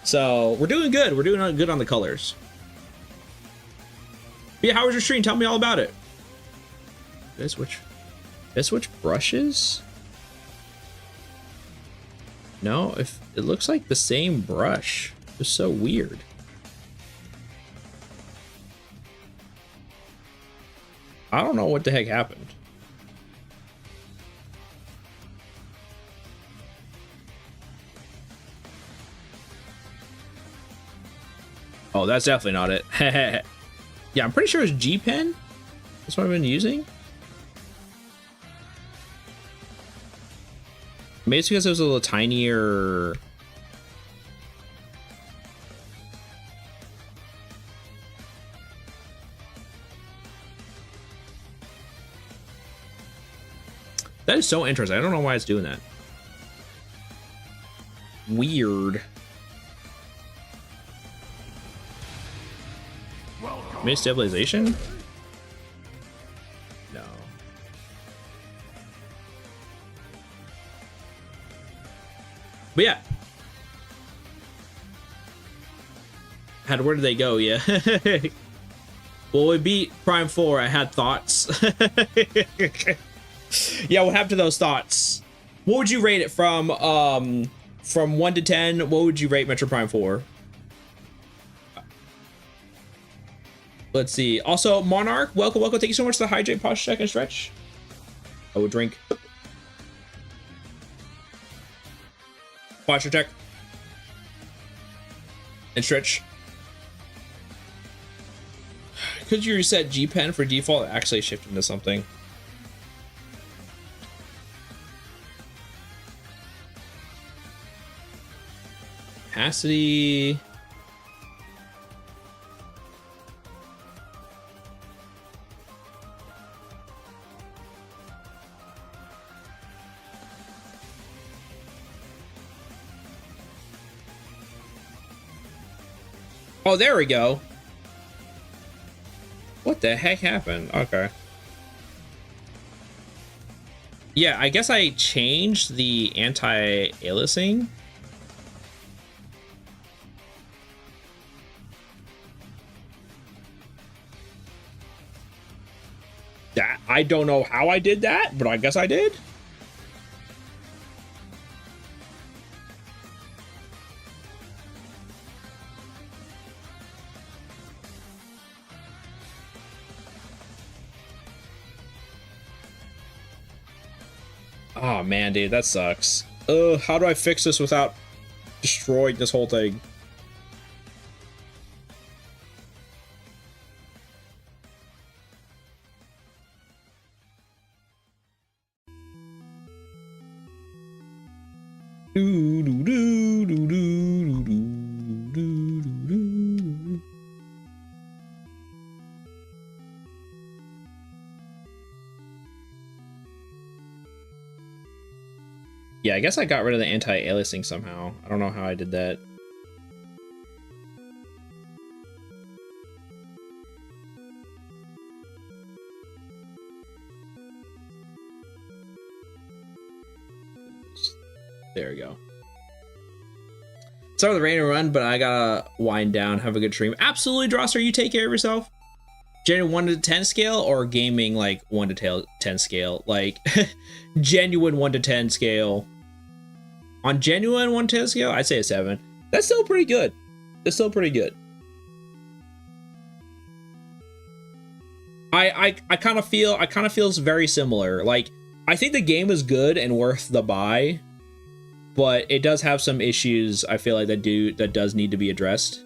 So we're doing good. We're doing good on the colors. But yeah, how was your stream? Tell me all about it. Did I switch brushes? No, if it looks like the same brush. It's so weird. I don't know what the heck happened. Oh, that's definitely not it. Yeah, I'm pretty sure it's G pen. That's what I've been using. Maybe it's because it was a little tinier. That is so interesting. I don't know why it's doing that. Weird. Maybe stabilization? No. But yeah. Where did they go? Yeah. Well, we beat Prime 4. I had thoughts. Yeah, what happened to those thoughts? What would you rate it from 1 to 10? What would you rate Metro Prime 4? Let's see. Also, Monarch, welcome. Thank you so much for the hydrate, posture check, and stretch. I will drink. Posture check. And stretch. Could you reset G pen for default? Actually shift into something. Capacity. Oh, there we go. What the heck happened? Okay. Yeah, I guess I changed the anti-aliasing. That I don't know how I did that, but I guess I did. Oh man, dude, that sucks. How do I fix this without destroying this whole thing? Yeah, I guess I got rid of the anti-aliasing somehow. I don't know how I did that. There we go. Start with the rain and run, but I gotta wind down. Have a good stream. Absolutely, Drosser. You take care of yourself. Genuine 1 to 10 scale or gaming like 1 to 10 scale? Like genuine 1 to 10 scale. On genuine 1 to 10 scale, I'd say a 7. That's still pretty good. It's still pretty good. I kind of feel it's very similar. Like, I think the game is good and worth the buy, but it does have some issues I feel like that does need to be addressed.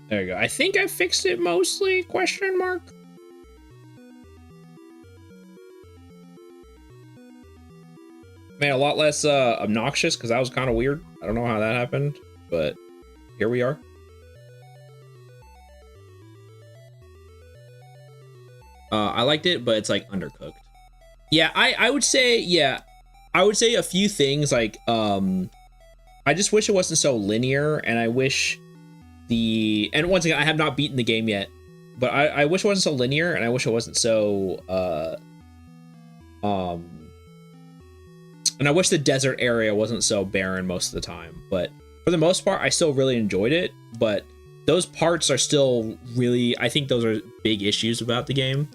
There you go. I think I fixed it mostly, question mark. Man, a lot less obnoxious because that was kind of weird. I don't know how that happened, but here we are. I liked it, but it's like undercooked. Yeah, I would say, yeah, I would say a few things like, I just wish it wasn't so linear, and I wish and once again, I have not beaten the game yet, but I wish it wasn't so linear, and I wish it wasn't so And I wish the desert area wasn't so barren most of the time, but for the most part, I still really enjoyed it. But those parts are still really, I think those are big issues about the game.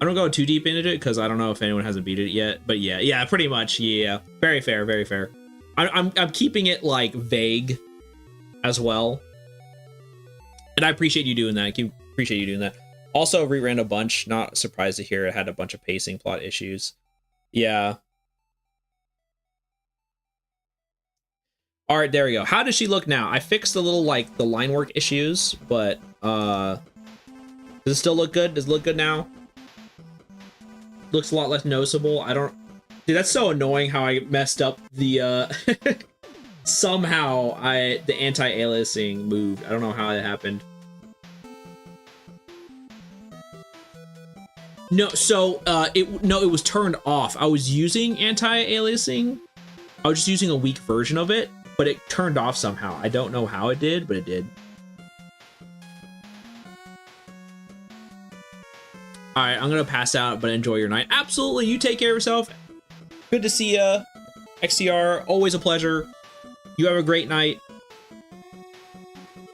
I don't go too deep into it because I don't know if anyone hasn't beat it yet, but yeah, pretty much, yeah, very fair, very fair. I'm keeping it like vague as well, and I appreciate you doing that. I appreciate you doing that. Also, reran a bunch. Not surprised to hear it had a bunch of pacing plot issues. Yeah. All right, there we go. How does she look now? I fixed the little like the line work issues, but does it still look good? Does it look good now? Looks a lot less noticeable. I don't. Dude, that's so annoying how I messed up the somehow the anti-aliasing moved. I don't know how that happened. No, so it was turned off. I was using anti-aliasing. I was just using a weak version of it, but it turned off somehow. I don't know how it did, but it did. All right, I'm gonna pass out, but enjoy your night. Absolutely, you take care of yourself. Good to see ya, XCR. Always a pleasure. You have a great night,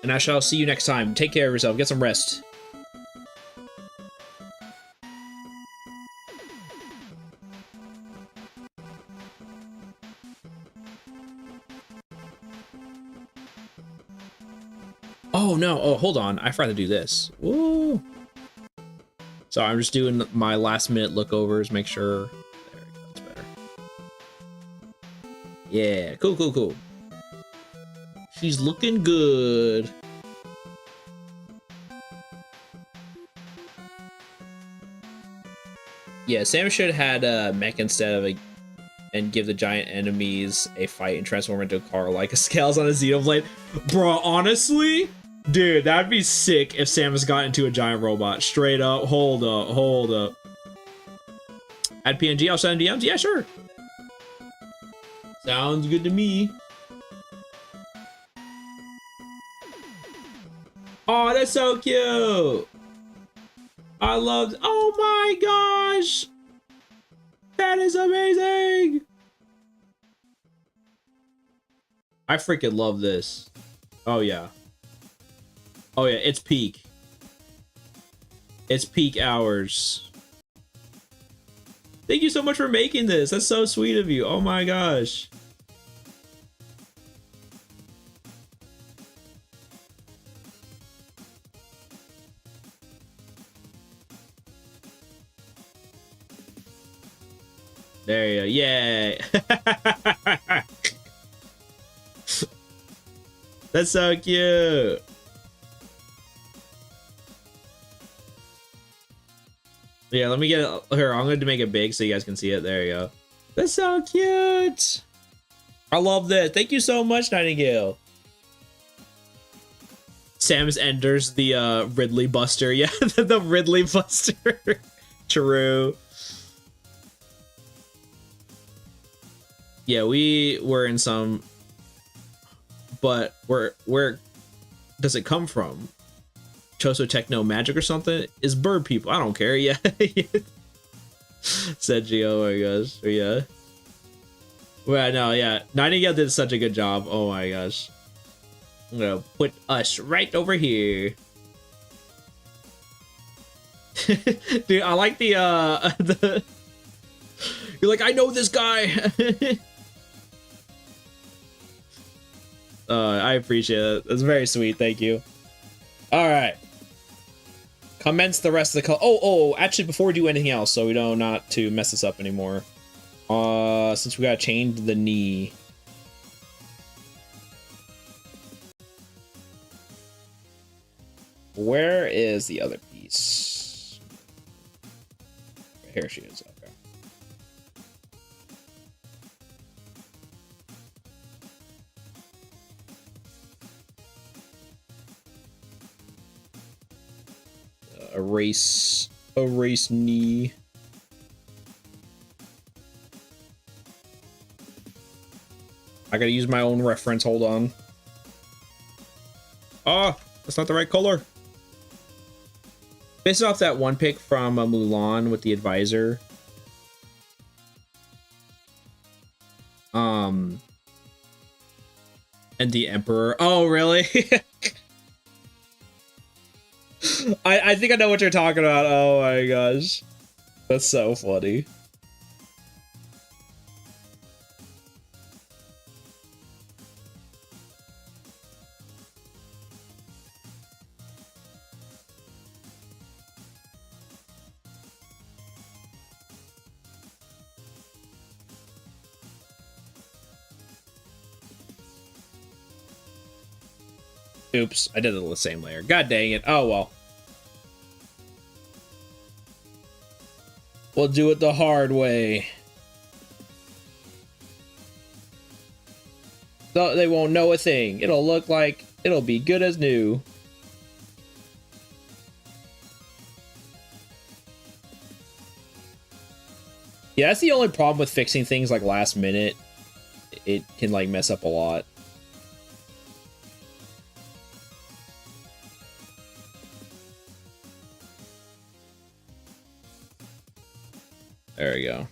and I shall see you next time. Take care of yourself. Get some rest. Oh no! Oh, hold on. I forgot to do this. Woo! So I'm just doing my last minute lookovers, make sure. There we go, that's better. Yeah, cool. She's looking good. Yeah, Sam should have had mech instead of and give the giant enemies a fight and transform into a car like a Scales on a Xenoblade. Bro, honestly? Dude, that'd be sick if Samus got into a giant robot. Straight up. Hold up. Add PNG, I'll send DMs? Yeah, sure. Sounds good to me. Oh, that's so cute. I love... Oh my gosh. That is amazing. I freaking love this. Oh, yeah. Oh yeah, it's peak. It's peak hours. Thank you so much for making this. That's so sweet of you. Oh my gosh. There you go. Yay. That's so cute. Yeah, let me get it here. I'm going to make it big so you guys can see it. There you go. That's so cute. I love this. Thank you so much, Nightingale. Samus enters the Ridley Buster. Yeah, the Ridley Buster. True. Yeah, we were in some, but where does it come from? Choso Techno Magic or something? Is bird people? I don't care. Yeah. Said G. Oh my gosh. Yeah. Well, no, yeah. Nightingale did such a good job. Oh my gosh. I'm gonna put us right over here. Dude, I like the you're like, I know this guy. I appreciate it. That's very sweet. Thank you. All right. Commence the rest of the oh, actually, before we do anything else, so we don't not to mess this up anymore. Since we gotta change the knee. Where is the other piece? Here she is. Okay. Erase knee. I gotta use my own reference. Hold on. Oh, that's not the right color. Based off that one pic from Mulan with the advisor. And the Emperor. Oh, really? I think I know what you're talking about. Oh my gosh. That's so funny. Oops, I did it the same layer. God dang it. Oh, well. We'll do it the hard way. So they won't know a thing. It'll look like it'll be good as new. Yeah, that's the only problem with fixing things like last minute. It can like mess up a lot. There we go.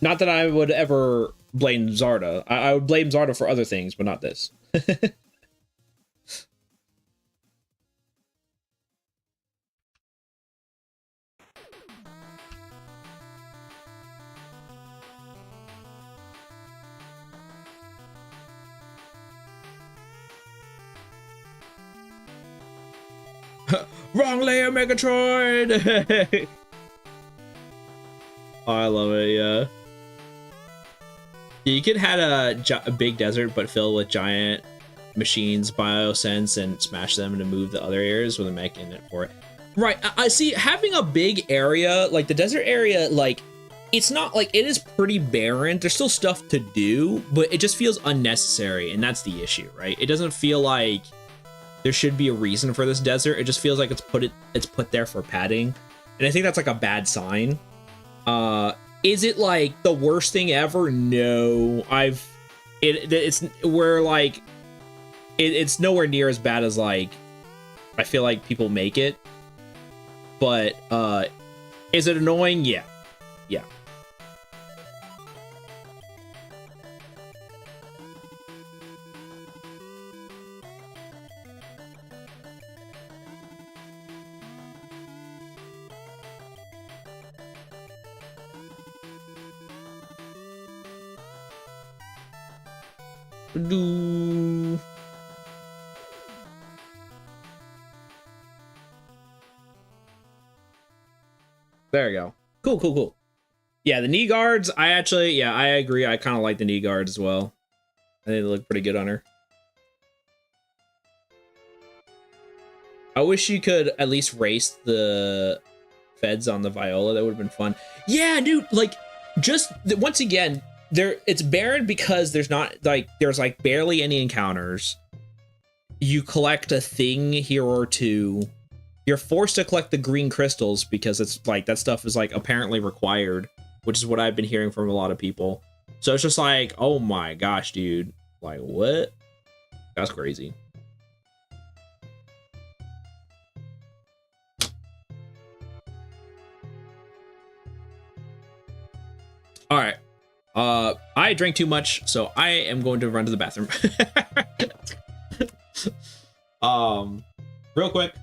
Not that I would ever blame Zarda. I would blame Zarda for other things, but not this. Wrong layer, Megatroid! Oh, I love it, yeah. You could have a big desert, but filled with giant machines, biosense, and smash them to move the other areas with a mech in it for it. Right, I see, having a big area, like the desert area, like, it's not, like, it is pretty barren. There's still stuff to do, but it just feels unnecessary, and that's the issue, right? It doesn't feel like there should be a reason for this desert. It just feels like it's put there for padding, and I think that's like a bad sign. Is it like the worst thing ever? No, it's nowhere near as bad as like I feel like people make it. But is it annoying? Yeah. Yeah. Do. There we go. Cool, cool, cool. Yeah, the knee guards, I agree. I kind of like the knee guards as well. I think they look pretty good on her. I wish you could at least race the feds on the Viola. That would have been fun. Yeah, dude, like, just, once again, it's barren because there's like barely any encounters. You collect a thing here or two. You're forced to collect the green crystals because it's like that stuff is like apparently required, which is what I've been hearing from a lot of people. So it's just like, oh my gosh, dude, like what? That's crazy. All right. I drank too much, so I am going to run to the bathroom. Real quick,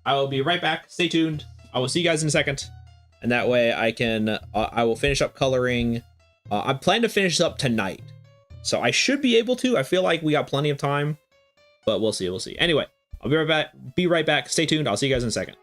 I will be right back. Stay tuned. I will see you guys in a second, and that way I will finish up coloring. I plan to finish this up tonight, so I should be able to. I feel like we got plenty of time, but we'll see. We'll see. Anyway, I'll be right back. Be right back. Stay tuned. I'll see you guys in a second.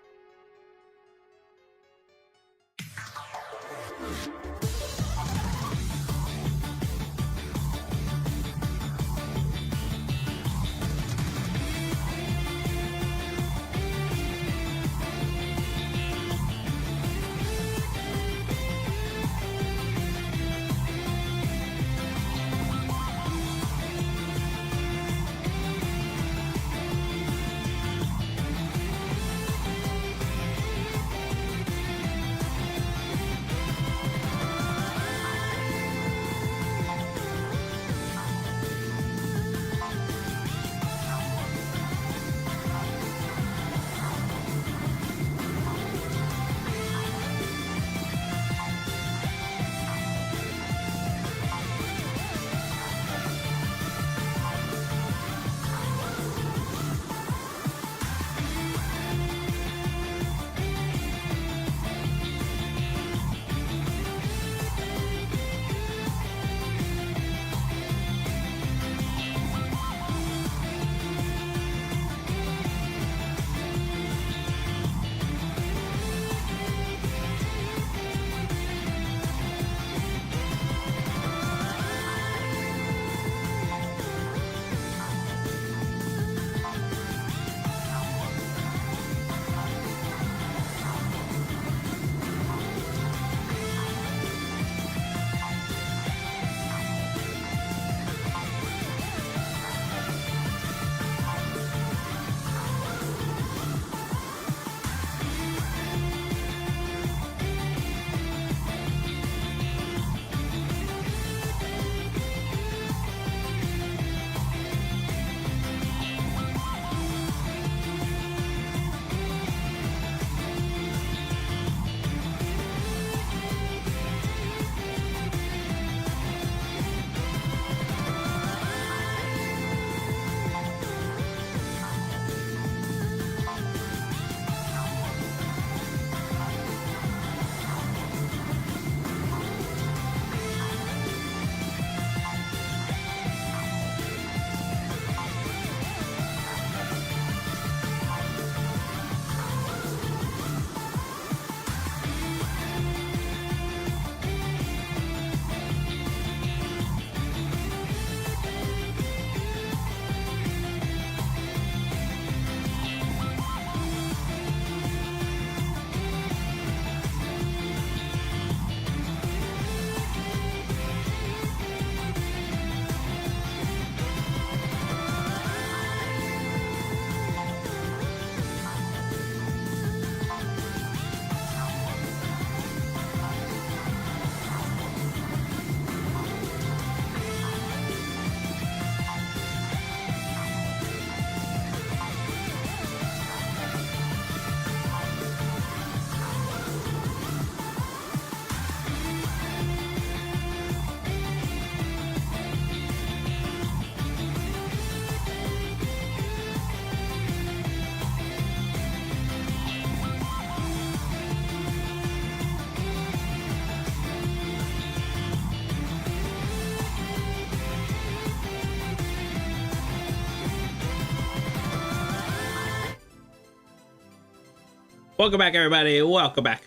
Welcome back, everybody. Welcome back.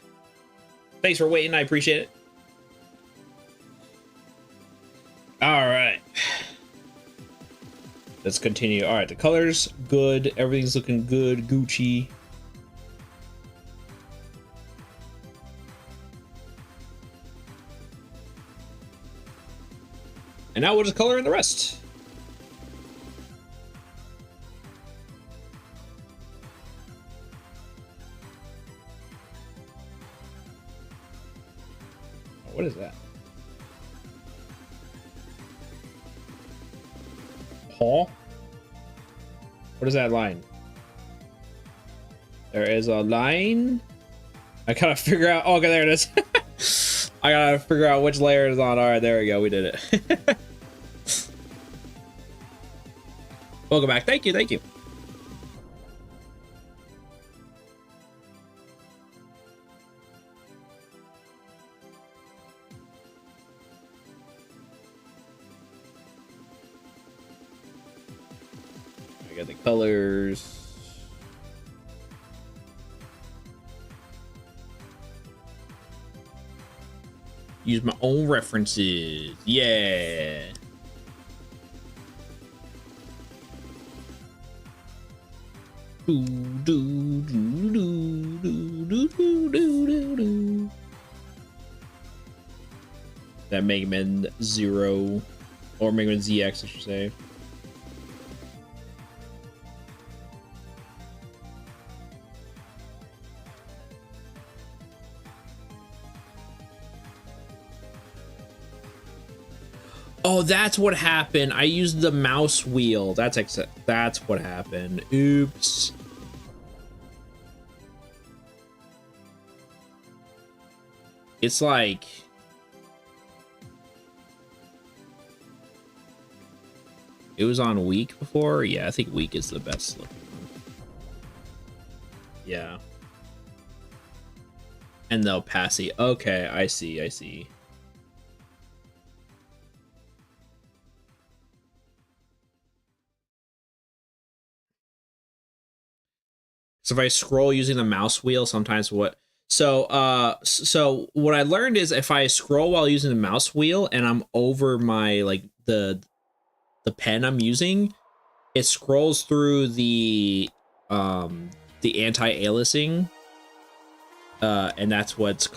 Thanks for waiting. I appreciate it. All right. Let's continue. All right, the colors, good. Everything's looking good. Gucci. And now we'll just color in the rest. What is that? Paul? What is that line? There is a line. I gotta figure out. Oh, okay, there it is. I gotta figure out which layer is on. All right, there we go. We did it. Welcome back. Thank you. Thank you. I got the colors. Use my own references. Yeah. Do, do, do, do, do, do, do, do, do. That MegaMan 0 or MegaMan ZX, I should say. Oh, that's what happened. I used the mouse wheel. That's what happened. Oops. It's like it was on weak before. Yeah, I think weak is the best looking one. Yeah. And the opacity. Okay, I see. I see. So if I scroll using the mouse wheel, sometimes so what I learned is if I scroll while using the mouse wheel and I'm over my like the pen I'm using, it scrolls through the anti-aliasing, and that's what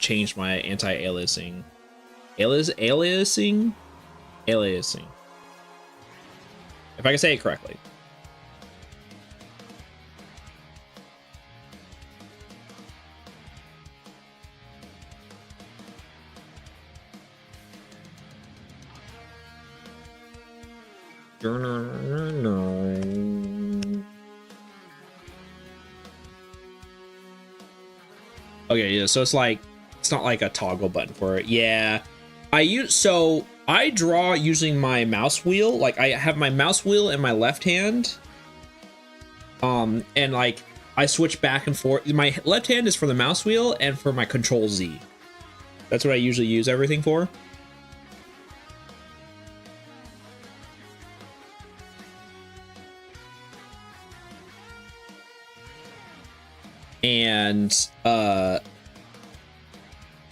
changed my anti-aliasing. Aliasing. If I can say it correctly. Okay, yeah, so it's not like a toggle button for it. Yeah. I draw using my mouse wheel. Like I have my mouse wheel in my left hand. And like I switch back and forth. My left hand is for the mouse wheel and for my Control Z. That's what I usually use everything for. And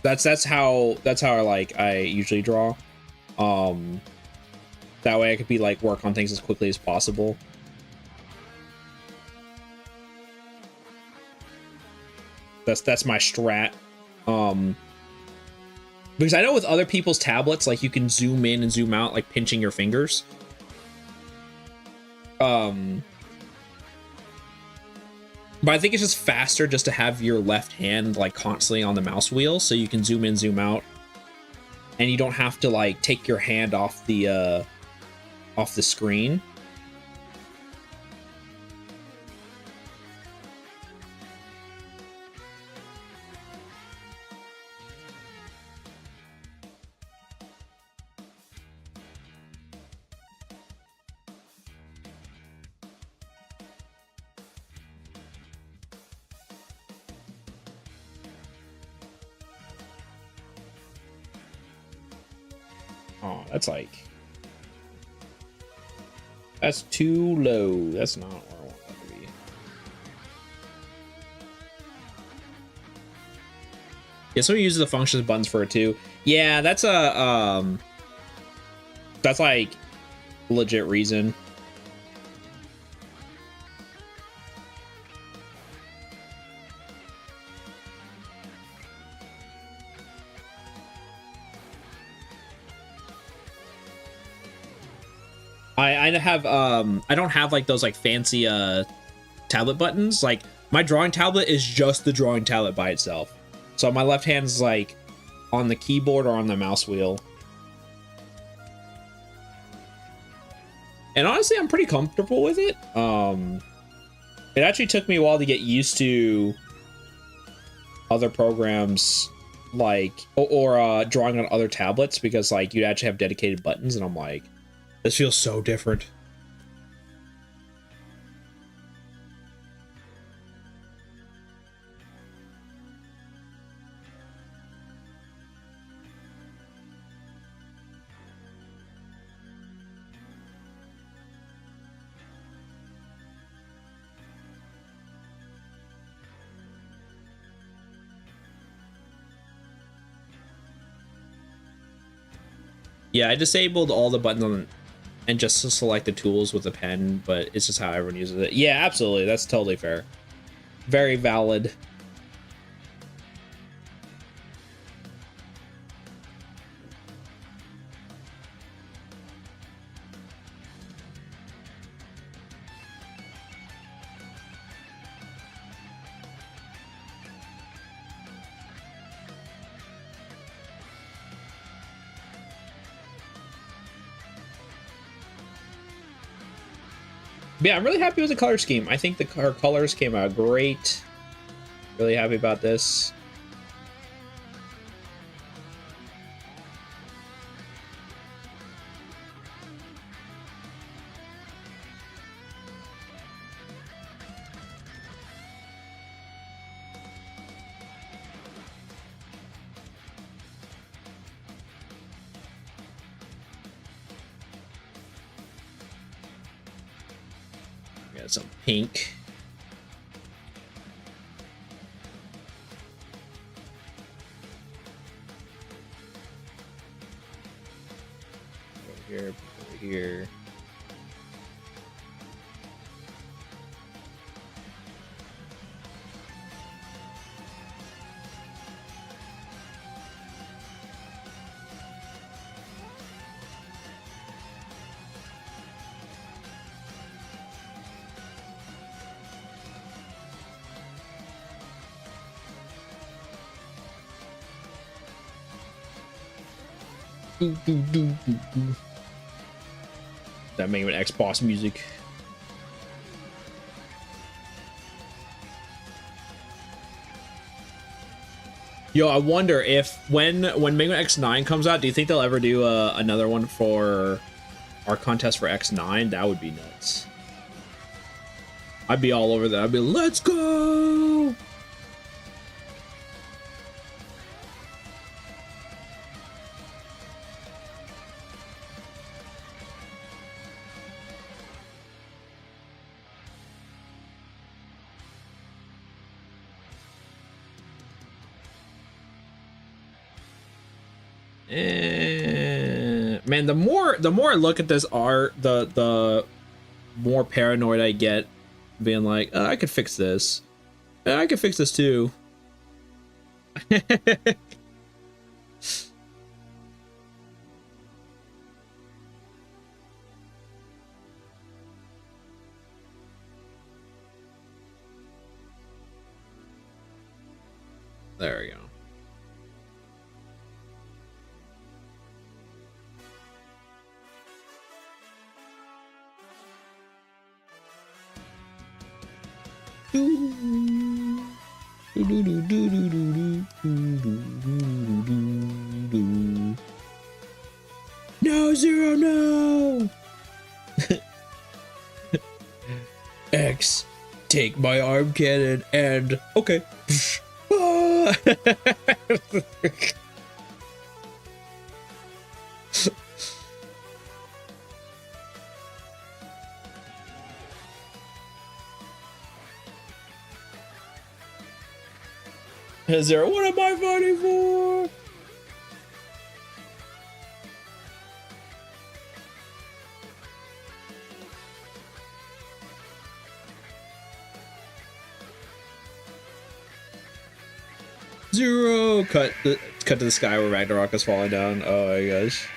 that's how I usually draw. That way I could be like work on things as quickly as possible. That's my strat. Because I know with other people's tablets, like you can zoom in and zoom out like pinching your fingers. But I think it's just faster just to have your left hand like constantly on the mouse wheel so you can zoom in, zoom out. And you don't have to like take your hand off the screen. Oh, that's too low. That's not where I want that to be. Yeah, someone uses the functions buttons for it too. Yeah, that's a that's like legit reason. I have I don't have like those like fancy tablet buttons. Like my drawing tablet is just the drawing tablet by itself. So my left hand's like on the keyboard or on the mouse wheel. And honestly, I'm pretty comfortable with it. It actually took me a while to get used to other programs like or drawing on other tablets, because like you'd actually have dedicated buttons, and I'm like, this feels so different. Yeah, I disabled all the buttons on and just to select the tools with a pen, but it's just how everyone uses it. Yeah, absolutely. That's totally fair. Very valid. Yeah, I'm really happy with the color scheme. I think her colors came out great. Really happy about this. Got some pink. Over here. That MegaMan X boss music. Yo, I wonder if when MegaMan X9 comes out, do you think they'll ever do another one for our contest for X9? That would be nuts. I'd be all over that. I'd be, let's go! Man, the more I look at this art, the more paranoid I get, being like, oh, I could fix this. I could fix this too. There we go. No, Zero, no! X, take my arm cannon and... Okay. Ah! Zero, what am I fighting for? Zero, cut to the sky where Ragnarok is falling down. Oh my gosh.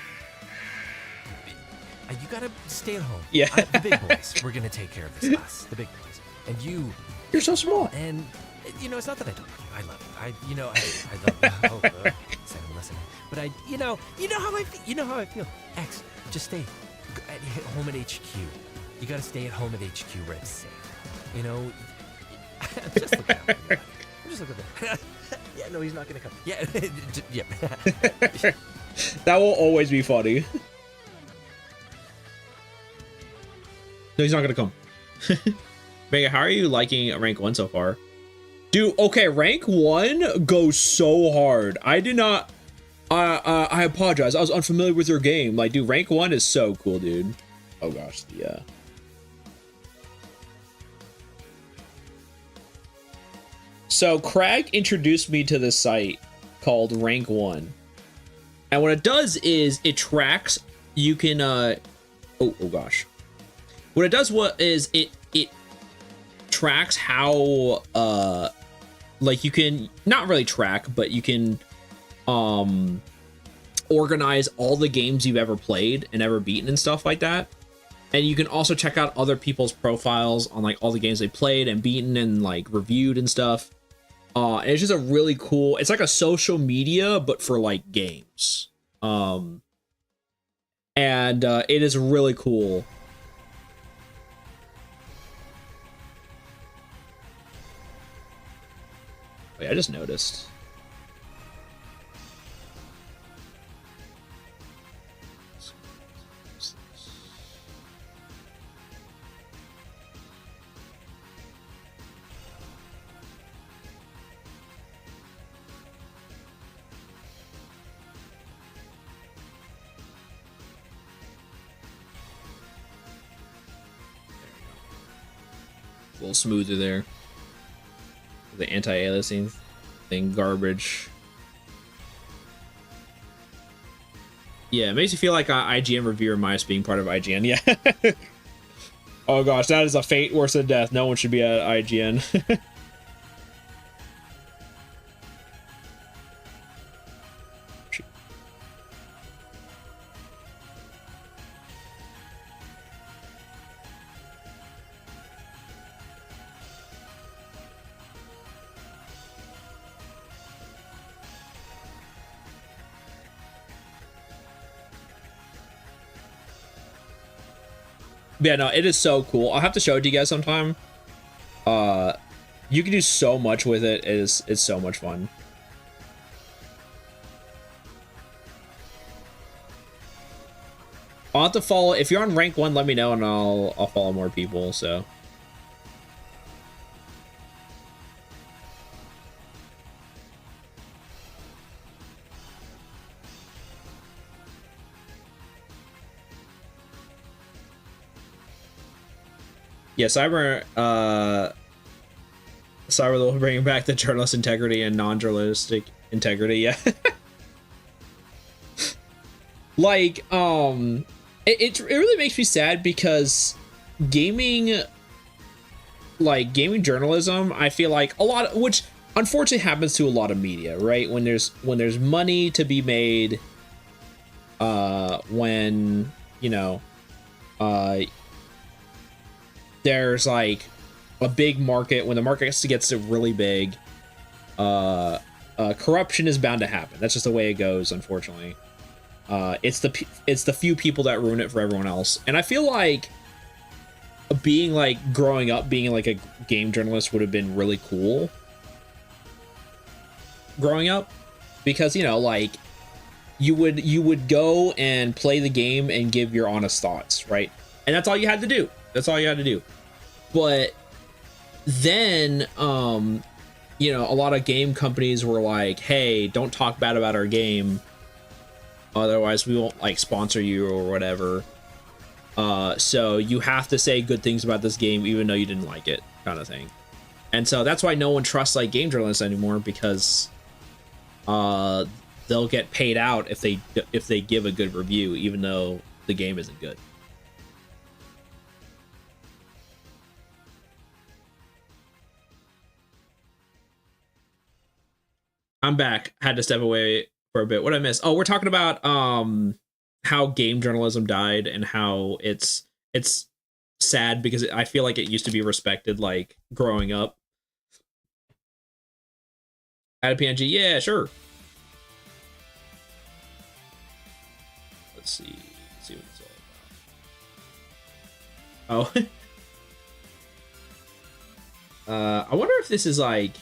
You gotta stay at home. Yeah. The big boys. We're gonna take care of this, us. The big boys. And you're so small. And you know, it's not that I don't love you. I love you. I love you. Oh, said I'm listening. But you know how I feel. You know how I feel. X, just stay at home at HQ. You gotta stay at home at HQ where it's safe. You know, I'm just looking out for you. I'm just looking at yeah, no, he's not gonna come. Yeah, yeah. That will always be funny. No, he's not gonna come. Mega, how are you liking rank 1 so far? Dude, okay, rank 1 goes so hard. I did not... I apologize. I was unfamiliar with your game. Like, dude, rank 1 is so cool, dude. Oh gosh, yeah. So Craig introduced me to this site called Rank 1. And what it does is it tracks, you can, oh gosh. What it does is it tracks how, like you can, not really track, but you can, organize all the games you've ever played and ever beaten and stuff like that. And you can also check out other people's profiles on like all the games they played and beaten and like reviewed and stuff. And it's just a really cool, it's like a social media, but for like games. And it is really cool. Wait, I just noticed. A little smoother there. The anti-aliasing thing garbage. Yeah, it makes you feel like IGN reviewer minus being part of IGN. Yeah. Oh gosh, that is a fate worse than death. No one should be at IGN. Yeah, no, it is so cool. I'll have to show it to you guys sometime. You can do so much with it. It's so much fun. I'll have to follow. If you're on rank 1, let me know and I'll follow more people. So. Yeah, Cyber will bring back the journalist integrity and non-journalistic integrity. Yeah. Like, it really makes me sad because gaming journalism, I feel like a lot of, which unfortunately happens to a lot of media, right? When there's money to be made, when, you know, there's like a big market, when the market gets really big, corruption is bound to happen. That's just the way it goes, unfortunately. It's the few people that ruin it for everyone else. And I feel like growing up being like a game journalist would have been really cool growing up, because, you know, like you would go and play the game and give your honest thoughts, right? And that's all you had to do. That's all you had to do. But then, you know, a lot of game companies were like, hey, don't talk bad about our game, otherwise we won't like sponsor you or whatever. So you have to say good things about this game even though you didn't like it, kind of thing. And so that's why no one trusts like game journalists anymore, because they'll get paid out if they give a good review, even though the game isn't good. I'm back. Had to step away for a bit. What I missed? Oh, we're talking about how game journalism died and how it's sad because I feel like it used to be respected, like growing up. Add a PNG, yeah, sure. Let's see what it's all about. Oh, I wonder if this is like.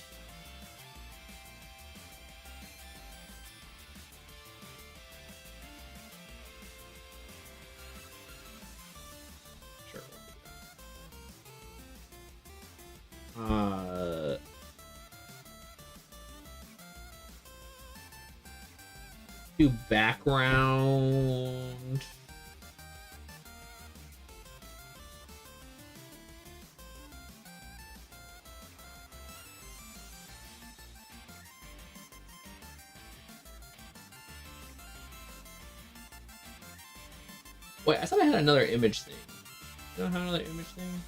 Do background. Wait, I thought I had another image thing. You don't have another image thing?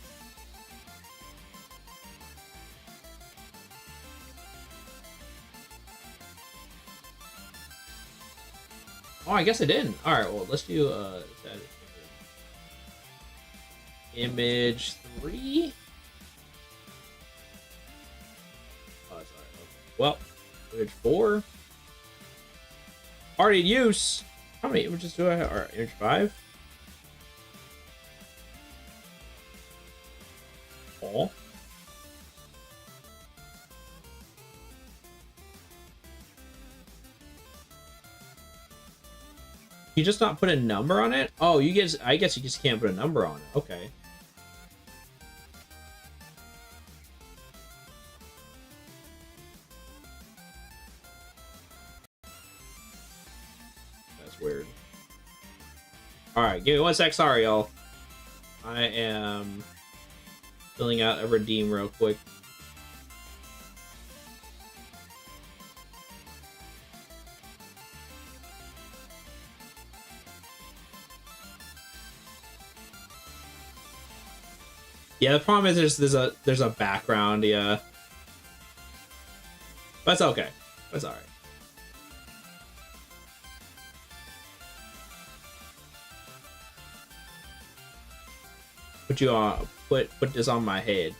Oh, I guess I didn't. All right, well, let's do image 3. Oh, sorry. Okay. Well, image 4. Already in use. How many images do I have? All right, image 5. Oh. You just not put a number on it? Oh, I guess you just can't put a number on it. Okay. That's weird. Alright, give me 1 sec. Sorry, y'all. I am filling out a redeem real quick. Yeah, the problem is there's a background, yeah. That's okay. That's alright. Put this on my head.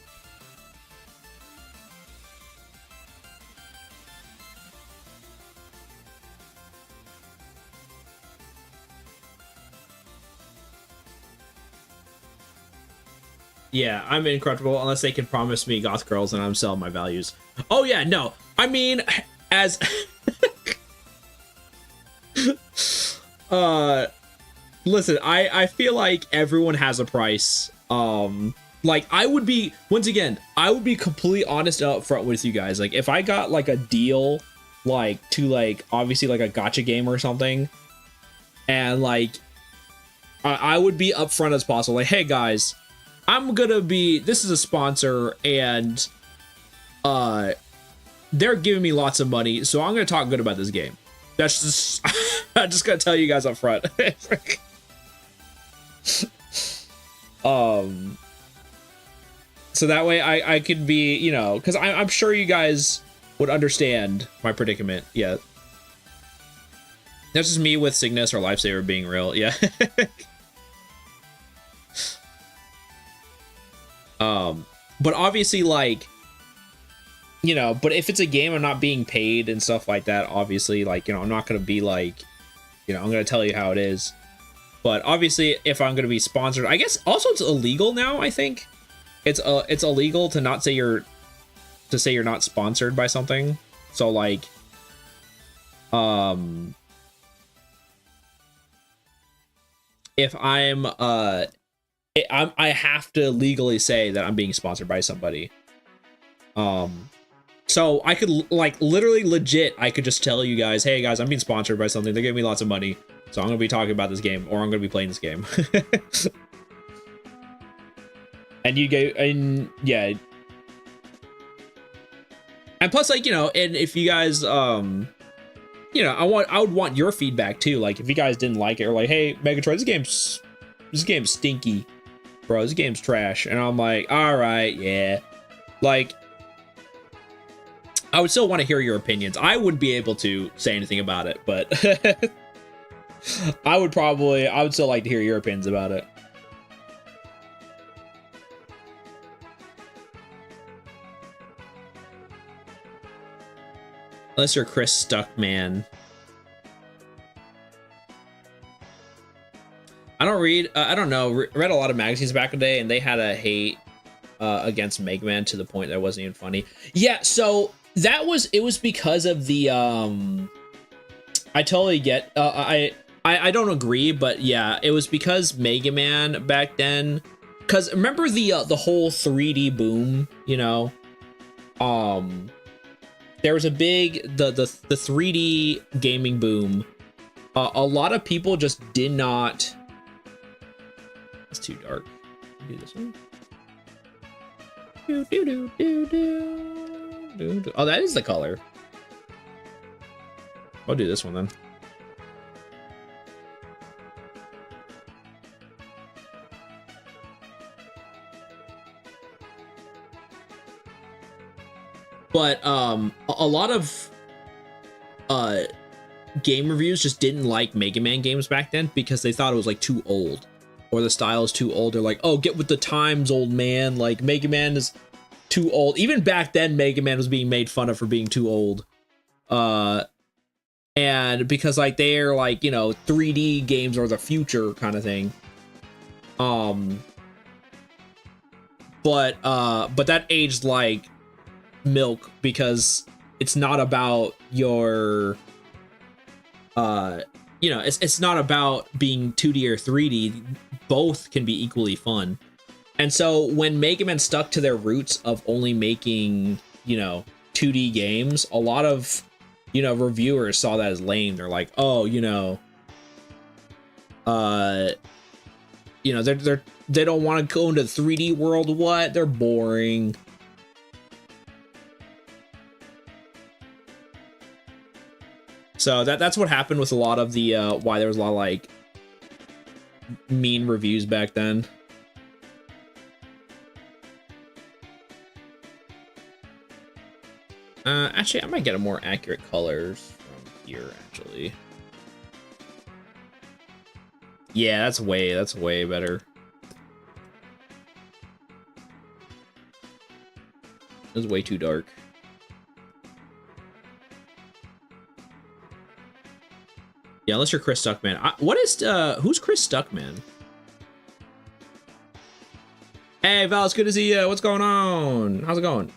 Yeah, I'm incorruptible unless they can promise me goth girls and I'm selling my values. Oh yeah, no. I mean, as listen, I feel like everyone has a price. Like I would be completely honest and upfront with you guys. Like if I got like a deal like to like obviously like a gacha game or something, and like I would be upfront as possible. Like, hey guys, this is a sponsor and they're giving me lots of money, so I'm gonna talk good about this game. That's just I'm just gonna tell you guys up front. So that way I could be, you know, because I'm sure you guys would understand my predicament. Yeah, that's just me with Cygnus or Lifesaver being real. Yeah. But obviously, like, you know, but if it's a game I'm not being paid and stuff like that, obviously, like, you know, I'm not gonna be like, you know, I'm gonna tell you how it is. But obviously, if I'm gonna be sponsored, I guess also it's illegal now. I think it's illegal to not say you're not sponsored by something. So like, if I have to legally say that I'm being sponsored by somebody. So I could like literally legit, I could just tell you guys, hey guys, I'm being sponsored by something. They're giving me lots of money. So I'm going to be talking about this game, or I'm going to be playing this game. And you go, and yeah. And plus, like, you know, and if you guys, you know, I would want your feedback too. Like, if you guys didn't like it, or like, hey, Megatroid, this game's stinky, bro. This game's trash. And I'm like, all right, yeah. Like, I would still want to hear your opinions. I wouldn't be able to say anything about it, but I would still like to hear your opinions about it. Unless you're Chris Stuckman. I don't read, I don't know, read a lot of magazines back in the day, and they had a hate against MegaMan to the point that it wasn't even funny. Yeah, so it was because of the, I totally get, I don't agree, but yeah, it was because MegaMan back then, because remember the whole 3D boom, you know? There was a big, the 3D gaming boom. A lot of people just did not. It's too dark. Do this one. Oh, that is the color. I'll do this one then. But a lot of game reviews just didn't like Mega Man games back then because they thought it was like too old, or the style is too old. They're like, oh, get with the times, old man. Like, Mega Man is too old. Even back then, Mega Man was being made fun of for being too old. And because like they're like, you know, 3D games are the future kind of thing. But that aged like milk, because it's not about your you know, it's not about being 2D or 3D. Both can be equally fun. And so when Mega Man stuck to their roots of only making, you know, 2D games, a lot of, you know, reviewers saw that as lame. They're like, oh, you know, you know, they don't want to go into the 3D world. What? They're boring. So that's what happened with a lot of the why there was a lot of like mean reviews back then. Actually, I might get a more accurate colors from here. Actually, yeah, that's way better. It was way too dark. Yeah, unless you're Chris Stuckman. Who's Chris Stuckman? Hey, Val, it's good to see you. What's going on? How's it going?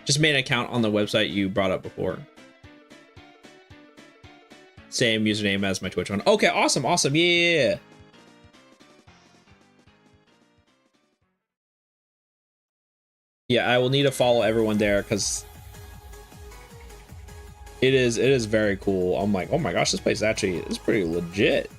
Just made an account on the website you brought up before. Same username as my Twitch one. Okay, awesome. Yeah. Yeah, I will need to follow everyone there because it is very cool. I'm like, oh my gosh, this place actually is pretty legit.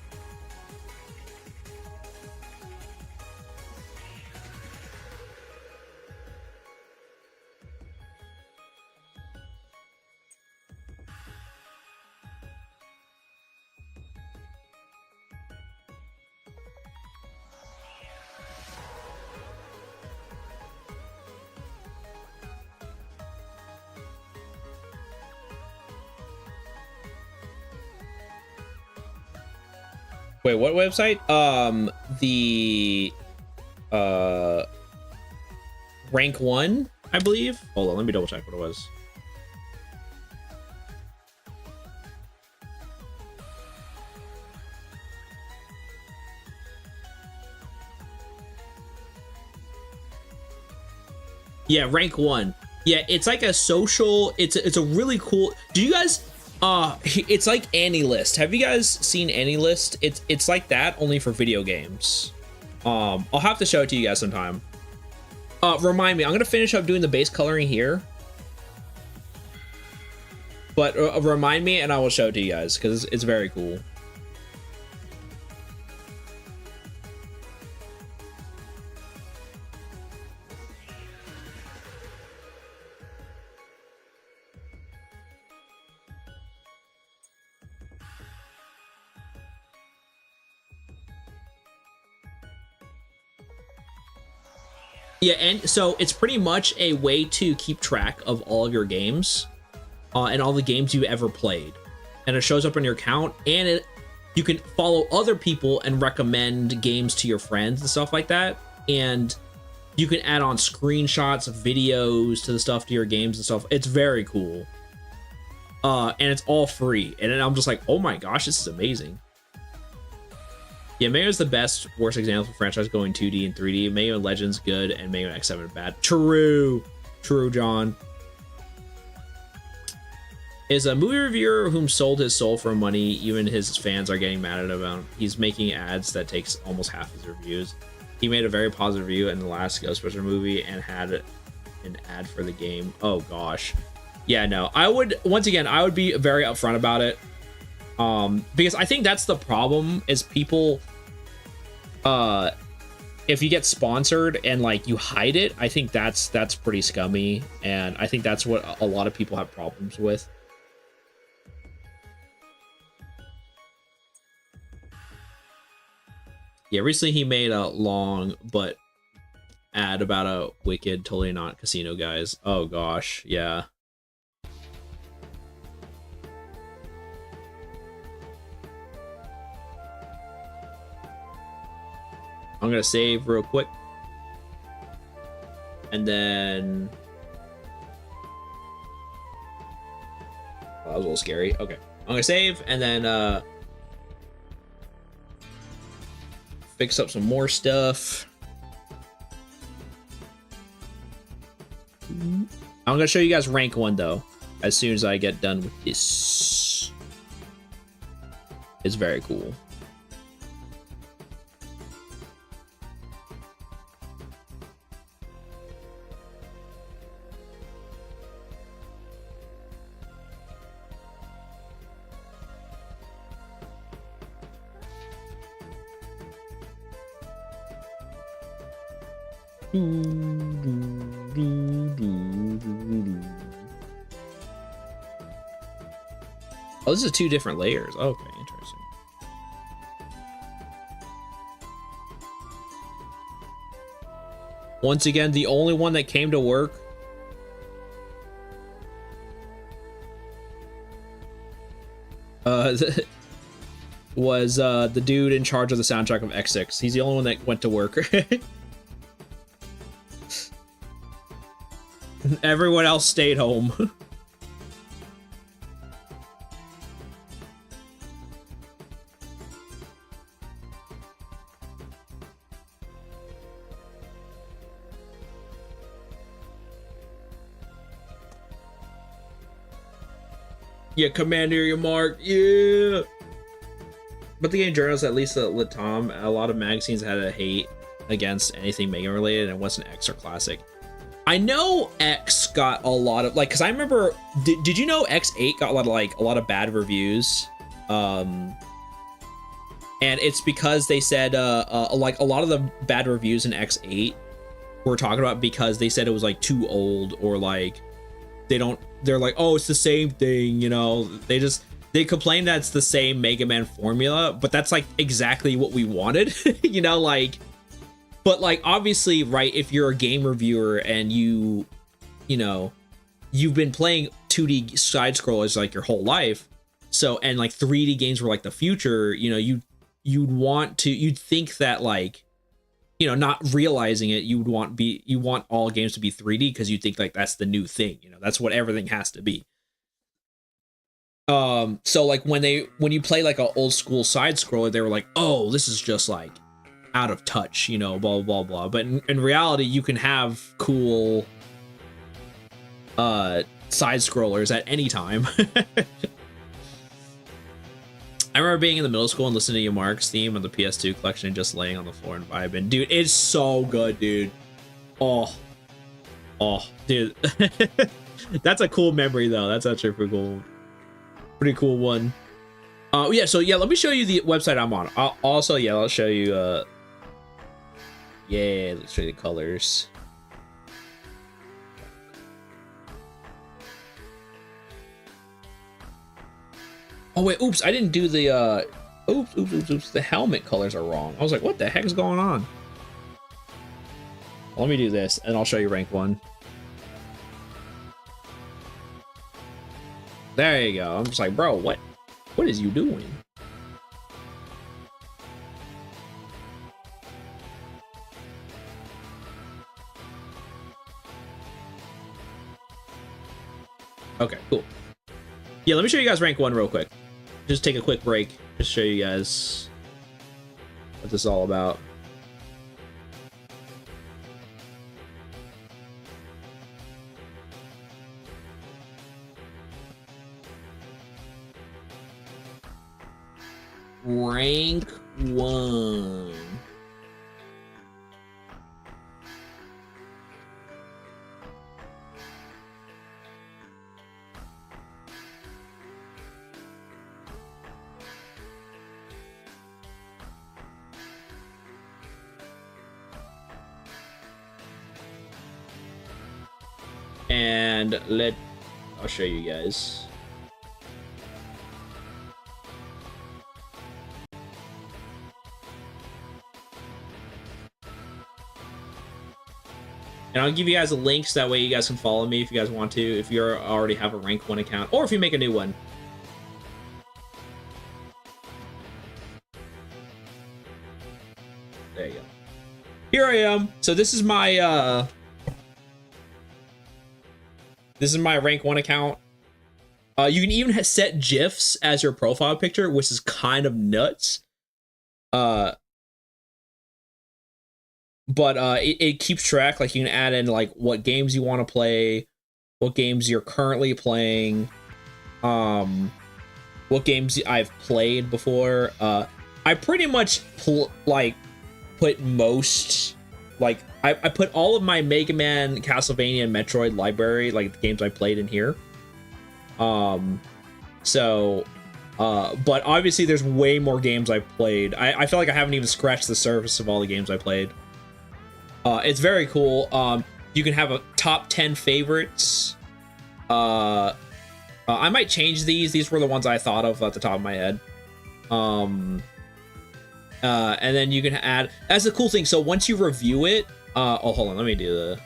Wait, what website? The rank 1, I believe. Hold on, let me double check what it was. Yeah, rank 1. Yeah, it's like a social, it's a really cool. Do you guys it's like AnyList. Have you guys seen AnyList? It's like that, only for video games. I'll have to show it to you guys sometime. Remind me, I'm gonna finish up doing the base coloring here. But remind me and I will show it to you guys because it's very cool. Yeah, and so it's pretty much a way to keep track of all of your games and all the games you ever played. And it shows up on your account, and you can follow other people and recommend games to your friends and stuff like that. And you can add on screenshots, videos to the stuff to your games and stuff. It's very cool. And it's all free. And then I'm just like, oh my gosh, this is amazing. Yeah, Mayo is the best, worst example of franchise going 2D and 3D. Mayo Legends good and Mayo X7 bad. True. True, John. Is a movie reviewer whom sold his soul for money. Even his fans are getting mad at him about. He's making ads that takes almost half his reviews. He made a very positive review in the last Ghostbusters movie and had an ad for the game. Oh gosh. Yeah, no. I would, once again, I would be very upfront about it. Because I think that's the problem is people, if you get sponsored and like you hide it, I think that's pretty scummy. And I think that's what a lot of people have problems with. Yeah, recently he made a long but ad about a Wicked, Totally Not Casino guys. Oh gosh, yeah. I'm gonna save real quick. And then... oh, that was a little scary. Okay. I'm gonna save and then fix up some more stuff. I'm gonna show you guys rank 1 though, as soon as I get done with this. It's very cool. Oh, this is 2 different layers. Okay, interesting. Once again, the only one that came to work was the dude in charge of the soundtrack of X6. He's the only one that went to work. Everyone else stayed home. Yeah, Commander, your mark. Yeah. But the game journalists, at least at Latam, a lot of magazines had a hate against anything Mega related, and it wasn't X or Classic. I know X got a lot of because I remember. Did you know X8 got a lot of bad reviews? And it's because they said like a lot of the bad reviews in X8 were talking about because they said it was like too old or like they're like, oh, it's the same thing, you know. They complain that it's the same Mega Man formula, but that's like exactly what we wanted. You know, like, but like obviously, right, if you're a game reviewer and you know you've been playing 2D side scrollers like your whole life, so and like 3D games were like the future, you know, you'd think that, like, you know, not realizing it, you want all games to be 3D because you think like that's the new thing, you know, that's what everything has to be. So like when you play like an old school side scroller, they were like, oh, this is just like out of touch, you know, blah blah blah. But in reality, you can have cool side scrollers at any time. I remember being in the middle school and listening to Mark's theme on the PS2 collection and just laying on the floor and vibing. Dude, it's so good, dude. Oh, dude. That's a cool memory, though. That's actually pretty cool one. Yeah, so yeah, let me show you the website I'm on. I'll show you, yeah, let's show you the colors. Oh wait, oops, I didn't do the oops, the helmet colors are wrong. I was like, what the heck is going on? Let me do this and I'll show you rank 1. There you go. I'm just like, bro, what is you doing? Okay, cool. Yeah, let me show you guys rank 1 real quick. Just take a quick break. Just show you guys what this is all about. Rank 1. And I'll show you guys. And I'll give you guys the links, that way you guys can follow me if you guys want to, if you already have a rank 1 account, or if you make a new one. There you go. Here I am. So this is my rank 1 account. You can even set GIFs as your profile picture, which is kind of nuts. But it keeps track. Like, you can add in like what games you want to play, what games you're currently playing, what games I've played before. I pretty much put most, like, I put all of my Mega Man, Castlevania, and Metroid library, like the games I played, in here. But obviously there's way more games I've played. I feel like I haven't even scratched the surface of all the games I played. It's very cool. You can have a top 10 favorites. I might change these. These were the ones I thought of at the top of my head. And then you can add, that's the cool thing. So once you review it, oh, hold on, let me do the,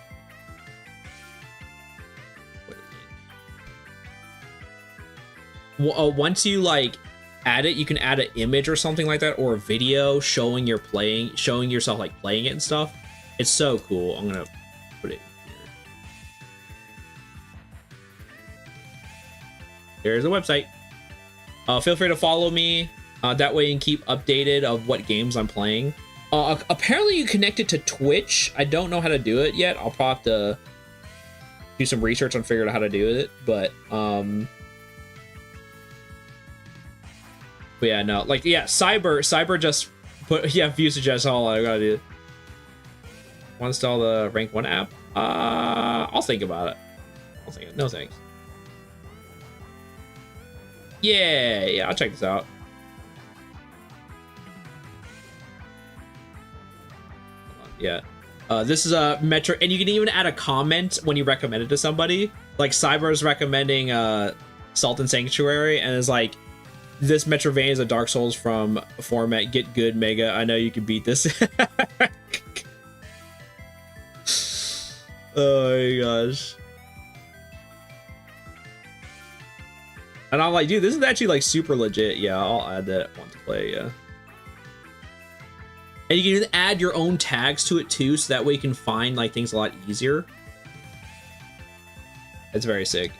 once you like add it, you can add an image or something like that, or a video showing yourself like playing it and stuff. It's so cool. I'm gonna put it here. There's the website. Feel free to follow me. That way you can keep updated of what games I'm playing. Apparently you connect it to Twitch. I don't know how to do it yet. I'll probably have to do some research on figuring out how to do it. But yeah, no, like, yeah, Cyber just put, yeah, view suggest all I gotta do. Want to install the rank 1 app? I'll think about it. No thanks. Yeah, I'll check this out. Yeah. This is a Metro, and you can even add a comment when you recommend it to somebody. Like, Cyber is recommending Salt and Sanctuary, and it's like, this Metroidvania is a Dark Souls from format. Get good, Mega. I know you can beat this. Oh my gosh. And I'm like, dude, this is actually like super legit. Yeah, I'll add that one to play, yeah. And you can add your own tags to it too, so that way you can find like things a lot easier. It's very sick.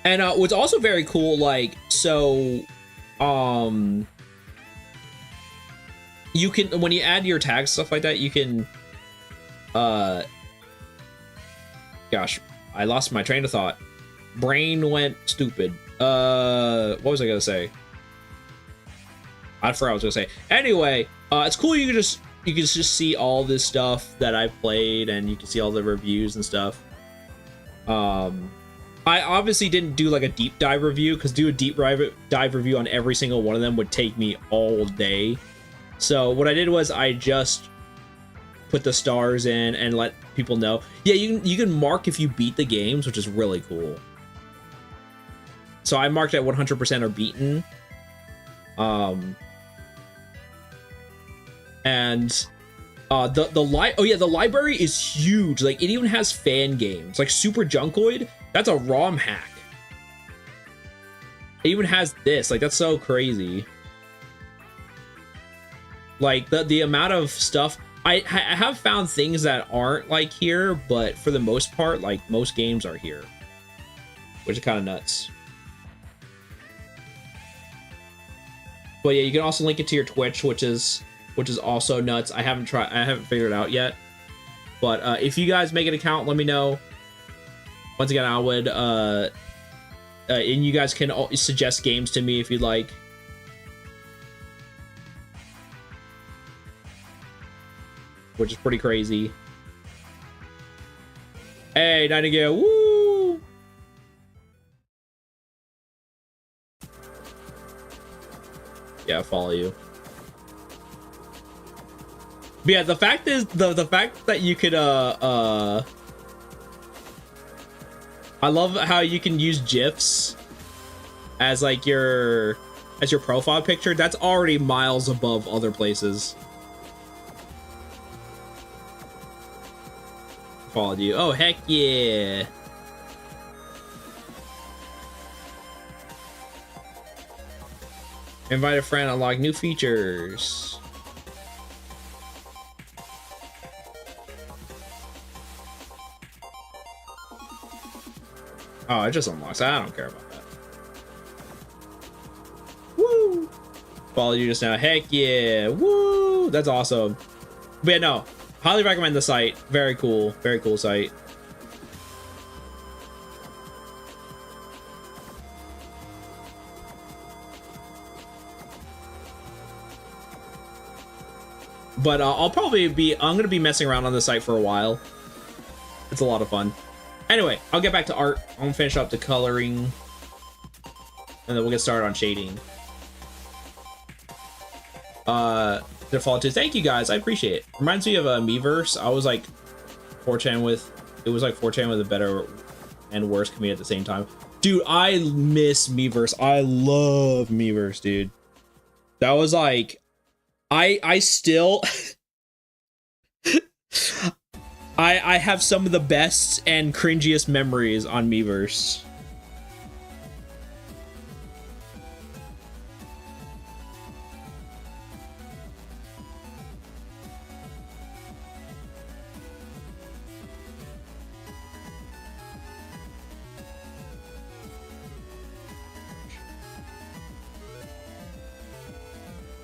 And what's also very cool, like, so you can, when you add your tags, stuff like that, you can gosh, I lost my train of thought. Brain went stupid. What was I gonna say? I forgot what I was gonna say. Anyway, it's cool. You can just see all this stuff that I've played, and you can see all the reviews and stuff. I obviously didn't do like a deep dive review, because do a deep dive review on every single one of them would take me all day. So what I did was I just put the stars in and let people know. Yeah, you can mark if you beat the games, which is really cool. So I marked at 100% or beaten. And the library is huge. Like, it even has fan games like Super Junkoid. That's a ROM hack. It even has this. Like, that's so crazy. Like, the amount of stuff. I have found things that aren't like here, but for the most part, like, most games are here, which is kind of nuts. But yeah, you can also link it to your Twitch, which is also nuts. I haven't figured it out yet. But if you guys make an account, let me know. Once again, I would and you guys can suggest games to me if you'd like. Which is pretty crazy. Hey, Nightingale, woo! Yeah, I follow you. But yeah, the fact is, the fact that you could I love how you can use GIFs as like your profile picture. That's already miles above other places. Followed you. Oh, heck yeah. Invite a friend, unlock new features. Oh, it just unlocks. I don't care about that. Woo! Follow you just now. Heck yeah. Woo! That's awesome. But yeah, no. Highly recommend the site. Very cool. Very cool site. But I'm gonna be messing around on the site for a while. It's a lot of fun. Anyway, I'll get back to art. I'm gonna finish up the coloring, and then we'll get started on shading. Default to thank you guys, I appreciate it. Reminds me of Miiverse. I was like 4chan with a better and worse community at the same time. Dude, I miss Miiverse. I love Miiverse, dude. That was like, I still I have some of the best and cringiest memories on Miiverse.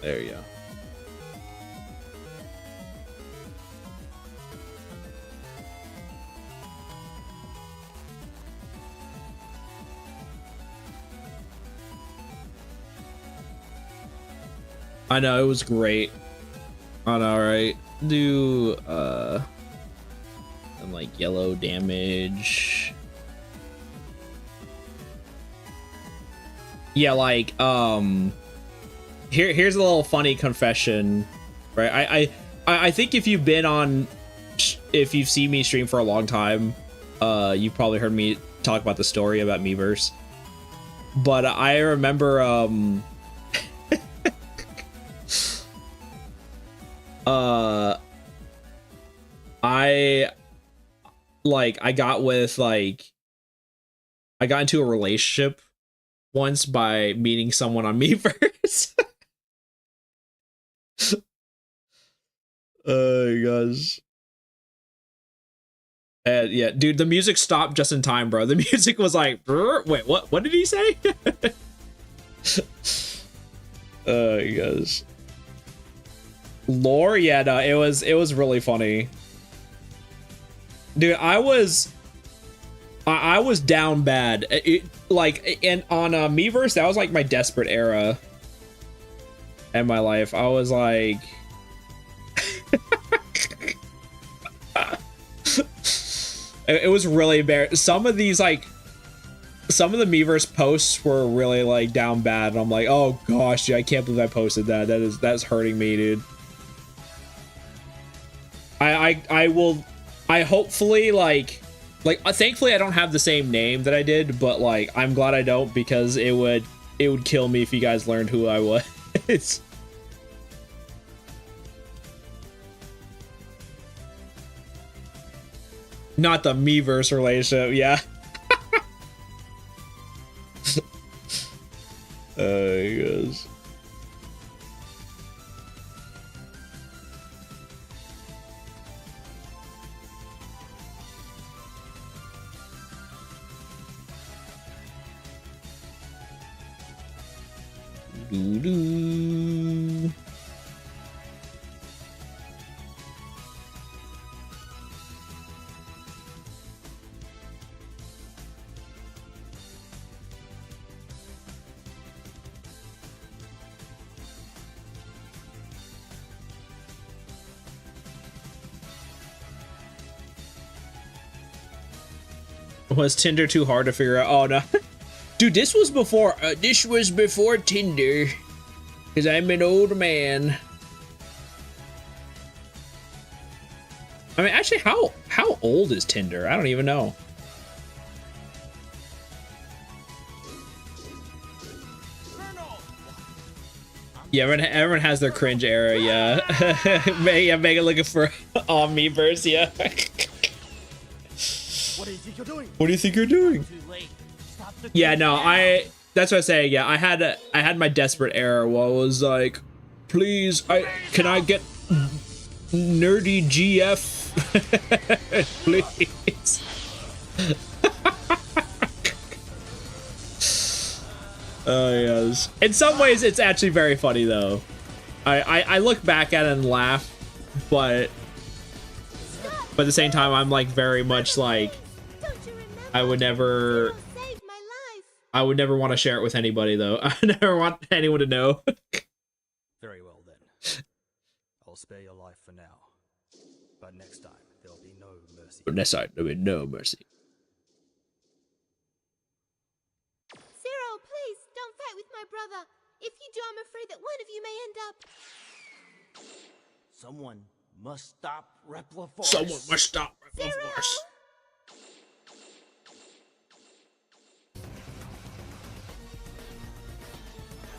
There you go. I know, it was great. I know, right? Do and like yellow damage. Yeah, like here's a little funny confession, right? I think if you've seen me stream for a long time, you've probably heard me talk about the story about Miiverse. But I remember I got into a relationship once by meeting someone on Miiverse. Oh gosh. And yeah, dude, the music stopped just in time, bro. The music was like, wait, what did he say? Oh gosh. Lore, yeah, no, it was really funny. Dude, I was down bad. And on Miiverse, that was like my desperate era in my life. I was like, it was really embarrassing. Some of the Miiverse posts were really like down bad, and I'm like, oh gosh, dude, I can't believe I posted that. That's hurting me, dude. I hopefully thankfully I don't have the same name that I did, but like I'm glad I don't, because it would kill me if you guys learned who I was. Not the Miiverse relationship, yeah. Gosh. Doo-doo. Was Tinder too hard to figure out? Oh no. Dude, this was before Tinder, because I'm an old man. I mean, actually, how old is Tinder? I don't even know. Yeah, everyone has their cringe era, yeah. Yeah, Mega looking for on Miiverse, yeah. What do you think you're doing? What do you think you're doing? Too late. Stop the Yeah, no, that's what I say. Yeah, I had my desperate era where I was like, please, can I get nerdy GF, please. Oh yes. In some ways, it's actually very funny though. I look back at it and laugh, but at the same time, I'm like very much like, I would never want to share it with anybody though. I never want anyone to know. Very well then. I'll spare your life for now. But next time, there'll be no mercy. But next time, there'll be no mercy. Zero, please, don't fight with my brother. If you do, I'm afraid that one of you may end up... Someone must stop Repliforce. Someone must stop Repliforce.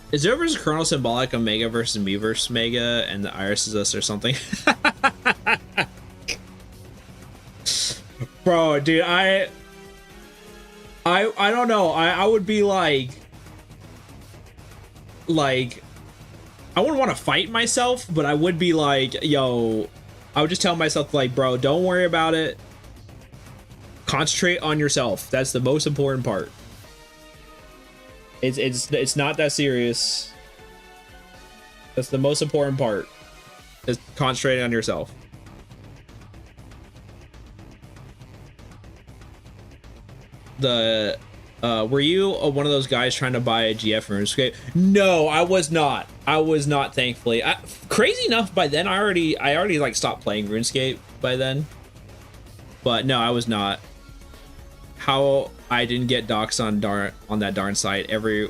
Is there ever a kernel symbolic of Mega versus Miiverse Mega and the Iris is us or something? Bro, dude, I don't know. I would be like I wouldn't want to fight myself, but I would be like, yo, I would just tell myself like, bro, don't worry about it. Concentrate on yourself. That's the most important part. It's not that serious. That's the most important part. Is concentrating on yourself. Were you one of those guys trying to buy a GF from RuneScape? No, I was not. I was not, thankfully. Crazy enough, by then I already like stopped playing RuneScape by then. But no, I was not. How I didn't get doxxed on that darn site. Every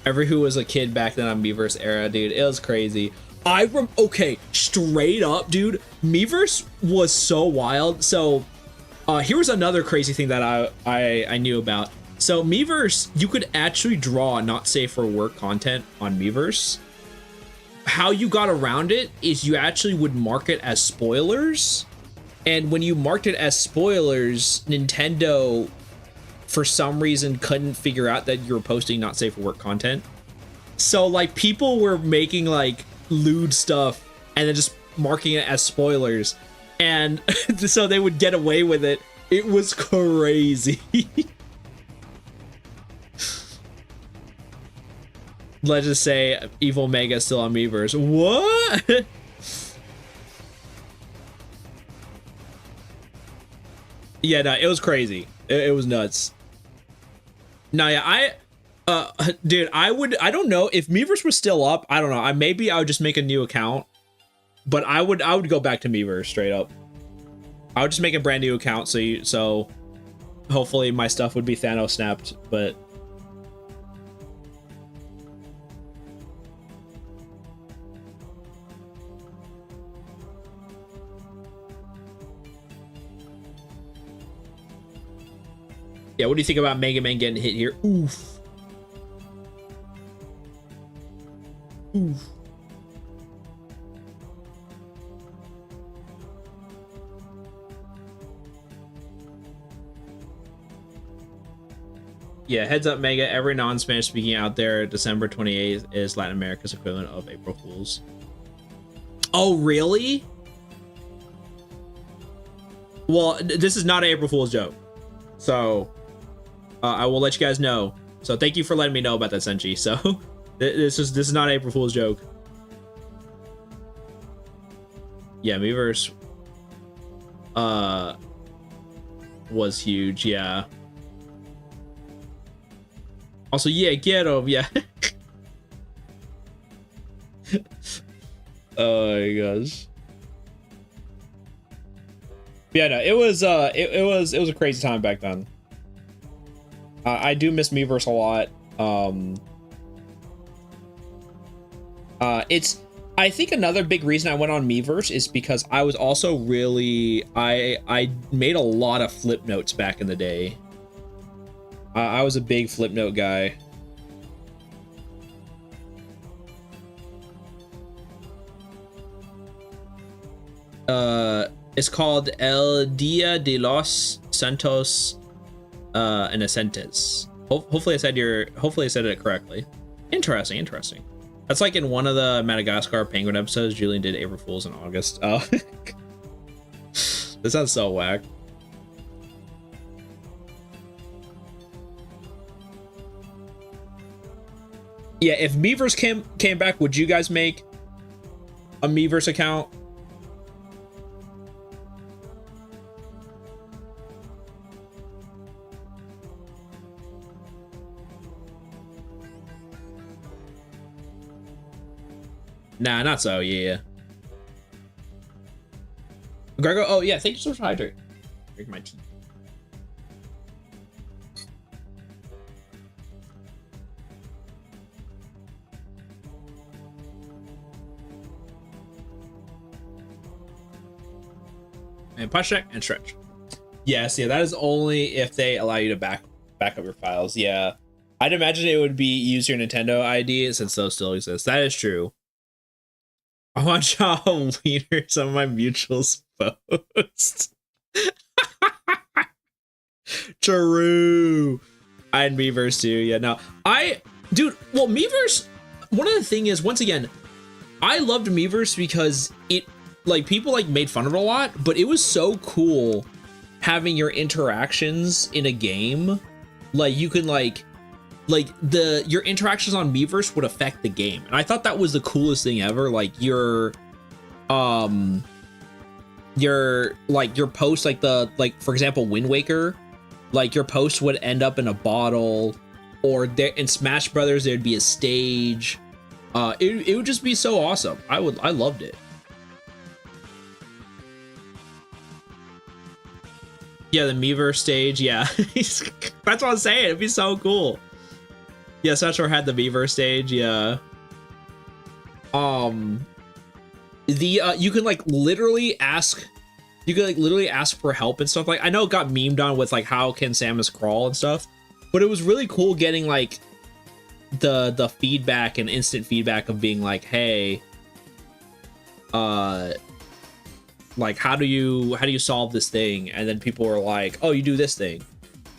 who was a kid back then on Miiverse era, dude, it was crazy. Okay, straight up, dude, Miiverse was so wild. So here was another crazy thing that I knew about. So Miiverse, you could actually draw not safe for work content on Miiverse. How you got around it is you actually would mark it as spoilers. And when you marked it as spoilers, Nintendo, for some reason, couldn't figure out that you were posting not safe for work content. So like people were making like lewd stuff and then just marking it as spoilers. And so they would get away with it. It was crazy. Let's just say Evil Mega still on Miiverse. What? Yeah, no, it was crazy. It was nuts. No, yeah, dude, I don't know if Miiverse was still up. I don't know. Maybe I would just make a new account, but I would go back to Miiverse straight up. I would just make a brand new account so hopefully my stuff would be Thanos snapped, but yeah, what do you think about Mega Man getting hit here? Oof. Oof. Yeah, heads up, Mega. Every non-Spanish speaking out there, December 28th is Latin America's equivalent of April Fool's. Oh, really? Well, this is not an April Fool's joke. So, I will let you guys know. So, thank you for letting me know about that, Senji. So, this is not an April Fool's joke. Yeah, Miiverse was huge, yeah. Also, yeah, get him, yeah. Oh my gosh. Yeah, no, it was a crazy time back then. I do miss Miiverse a lot. I think another big reason I went on Miiverse is because I was also really I made a lot of flip notes back in the day. I was a big Flipnote guy. It's called El Dia de los Santos Inocentes. Hopefully I said it correctly. Interesting. That's like in one of the Madagascar Penguin episodes. Julian did April Fools in August. Oh, this sounds so whack. Yeah, if Miiverse came back, would you guys make a Miiverse account? Nah, not so, yeah. Gregor, oh yeah, thank you so much for hydrating. Drink my tea. And punch check and stretch. Yes, yeah, that is only if they allow you to back up your files. Yeah, I'd imagine it would be use your Nintendo ID since those still exist. That is true. I want y'all wiener some of my mutuals post. True. I had Miiverse too. Yeah, no, dude. Well, Miiverse. One of the thing is, once again, I loved Miiverse because it. Like, people like made fun of it a lot, but it was so cool having your interactions in a game. Like, you can your interactions on Miiverse would affect the game, and I thought that was the coolest thing ever. Like your post, for example, Wind Waker, like your post would end up in a bottle, or there in Smash Brothers there'd be a stage. It would just be so awesome. I loved it. Yeah, the Miiverse stage, yeah. That's what I'm saying, it'd be so cool. Yeah, Smash had the Miiverse stage, yeah. You can literally ask for help and stuff. Like, I know it got memed on with like how can Samus crawl and stuff, but it was really cool getting like the feedback and instant feedback of being like, hey, like how do you solve this thing, and then people were like, oh, you do this thing.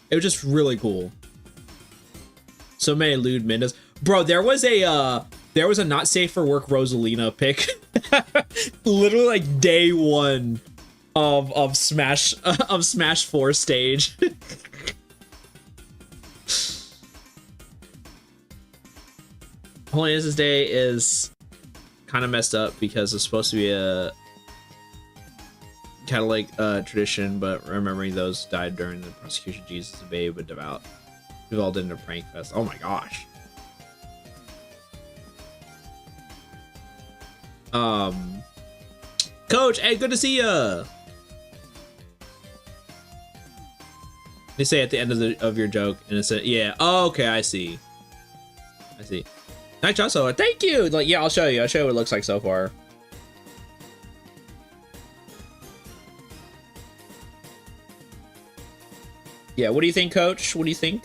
It was just really cool. So many lewd Mindas, bro. There was a not safe for work Rosalina pick literally like day one of Smash 4 stage. Holy Innocents Day is kind of messed up because it's supposed to be Catholic tradition, but remembering those died during the prosecution, Jesus, a babe, but devout, devolved into prank fest. Oh my gosh. Coach, hey, good to see ya. They say at the end of your joke, and it said, yeah. Oh, okay, I see. I see. Nice job, so thank you. Like, yeah, I'll show you. I'll show you what it looks like so far. Yeah, what do you think, Coach? What do you think?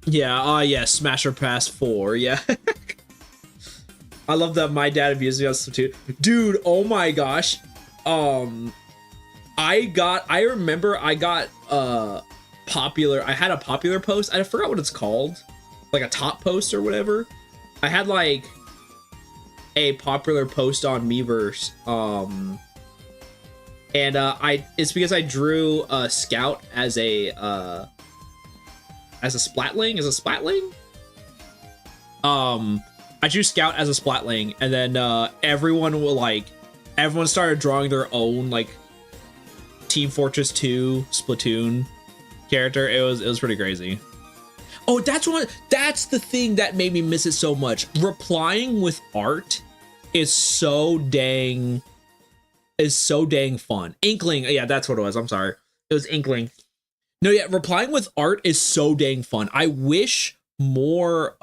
Yeah, yeah, Smasher Pass 4, yeah. I love that my dad abusing us too. Dude, oh my gosh. I remember I got popular, I had a popular post. I forgot what it's called. Like a top post or whatever. I had like a popular post on Miiverse. And it's because I drew a Scout as a splatling, I drew Scout as a splatling, and then everyone started drawing their own like Team Fortress 2 Splatoon character. It was pretty crazy. Oh, that's the thing that made me miss it so much. Replying with art is so dang fun. Inkling, yeah, that's what it was. I'm sorry. It was Inkling. No, yeah, replying with art is so dang fun. I wish more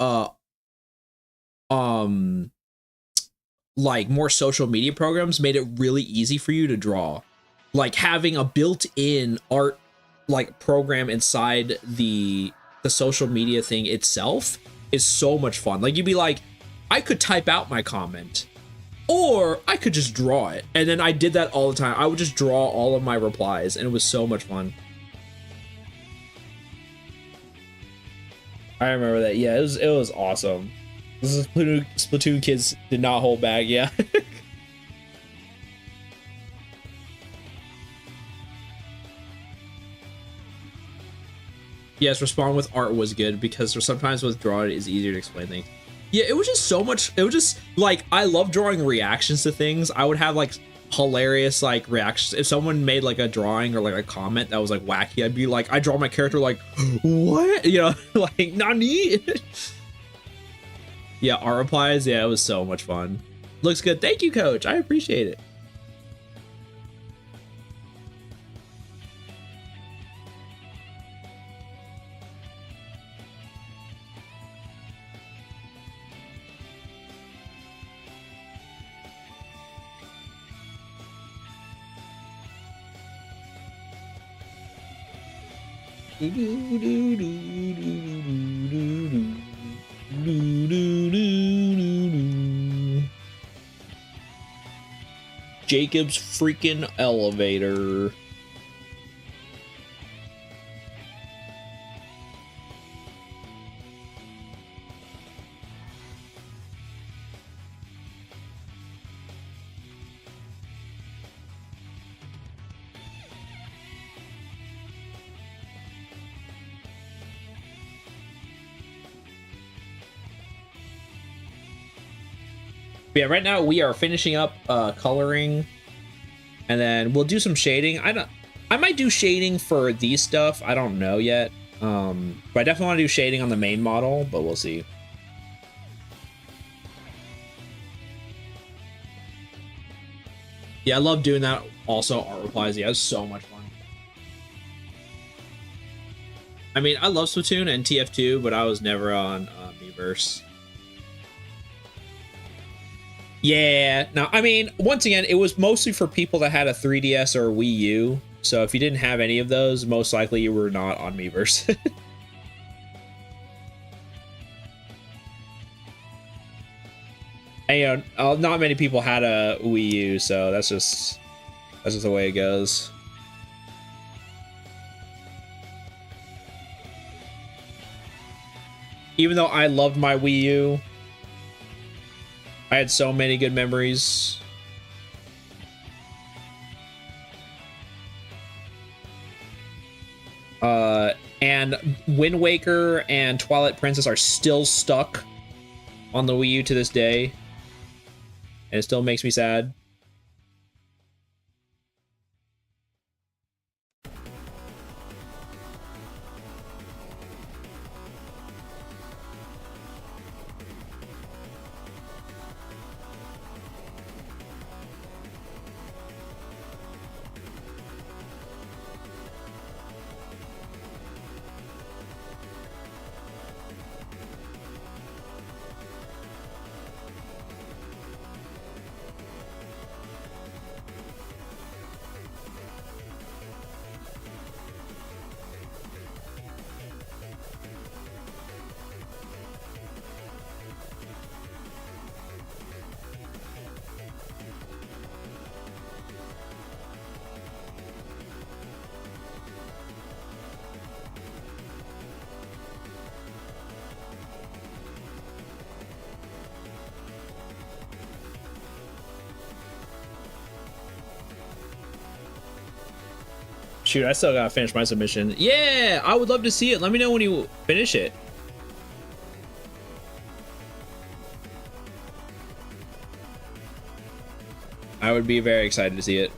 like more social media programs made it really easy for you to draw. Like having a built-in art like program inside the social media thing itself is so much fun. Like you'd be like, I could type out my comment or I could just draw it. And then I did that all the time. I would just draw all of my replies and it was so much fun. I remember that. Yeah, it was awesome. This is Splatoon kids did not hold back. Yeah. Yes, respond with art was good because sometimes with drawing it is easier to explain things. Yeah, it was just so much. It was just like, I love drawing reactions to things. I would have like hilarious like reactions. If someone made like a drawing or like a comment that was like wacky, I'd be like, I draw my character like, what? You know, like, nani? Yeah, art replies. Yeah, it was so much fun. Looks good. Thank you, Coach. I appreciate it. Jacob's freaking elevator. Yeah, right now we are finishing up coloring, and then we'll do some shading. I might do shading for these stuff. I don't know yet. But I definitely want to do shading on the main model, but we'll see. Yeah, I love doing that. Also, art replies. Yeah, it was so much fun. I mean, I love Splatoon and TF2, but I was never on Miiverse. Yeah, no, I mean, once again, it was mostly for people that had a 3DS or a Wii U. So if you didn't have any of those, most likely you were not on Miiverse. And, you know, not many people had a Wii U, so that's just the way it goes. Even though I loved my Wii U, I had so many good memories. And Wind Waker and Twilight Princess are still stuck on the Wii U to this day. And it still makes me sad. Shoot, I still gotta finish my submission. Yeah, I would love to see it. Let me know when you finish it. I would be very excited to see it.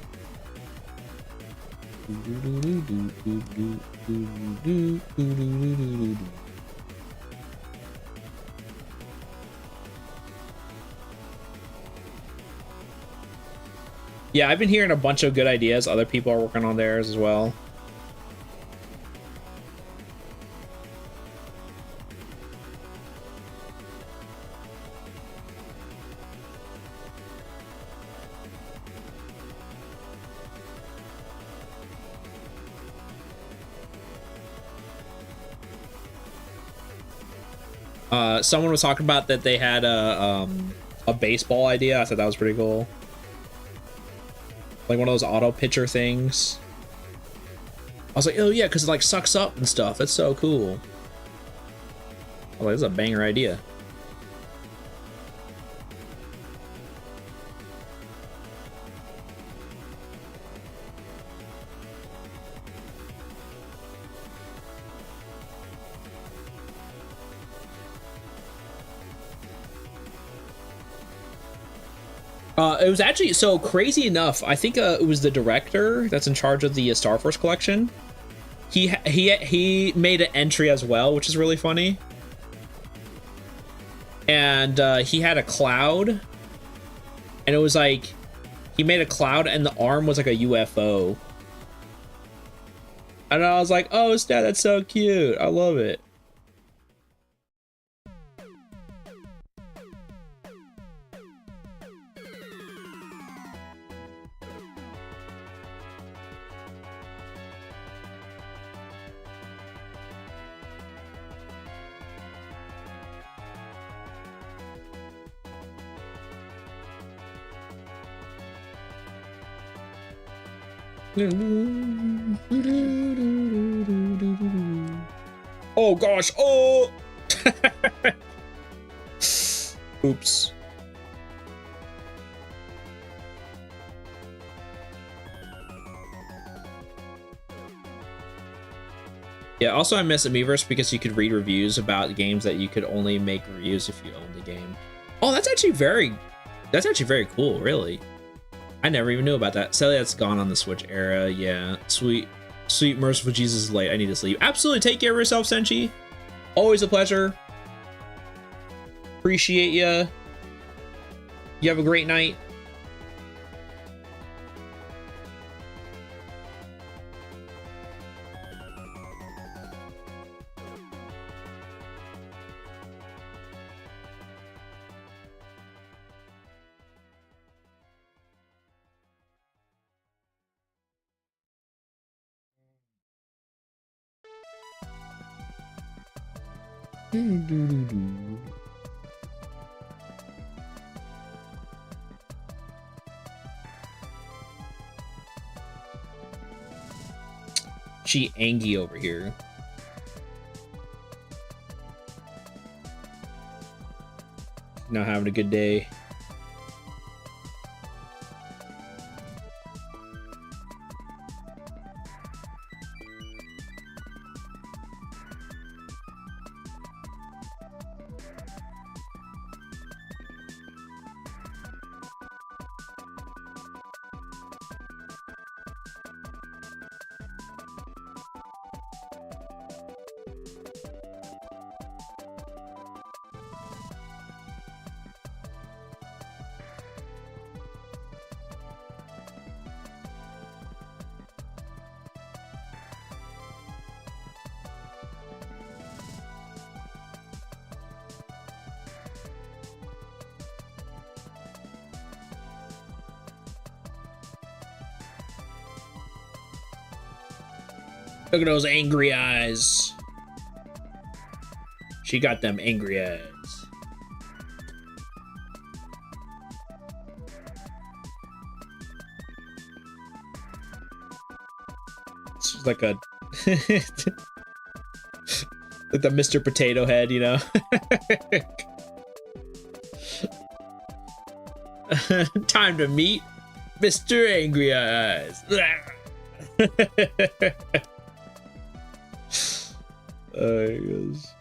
Yeah, I've been hearing a bunch of good ideas. Other people are working on theirs as well. Someone was talking about that they had a baseball idea. I thought that was pretty cool. Like one of those auto pitcher things. I was like, oh yeah, because it like sucks up and stuff. That's so cool. I was like, this is a banger idea. It was actually, so crazy enough, I think it was the director that's in charge of the Star Force collection. He made an entry as well, which is really funny. And he had a cloud, and it was like, he made a cloud and the arm was like a UFO. And I was like, oh, Stat, that's so cute. I love it. Oh gosh, oh! Oops. Yeah, also I miss Amiiverse because you could read reviews about games that you could only make reviews if you owned the game. Oh, that's actually very cool, really. I never even knew about that. Sadly, that's gone on the Switch era. Yeah, sweet merciful Jesus is late. I need to sleep. Absolutely, take care of yourself, Senchi. Always a pleasure. Appreciate ya. You have a great night. She Angie over here. Not having a good day. Look at those angry eyes. She got them angry eyes. It's like a like the Mr. Potato Head, you know. Time to meet Mr. Angry Eyes. Oh, yes.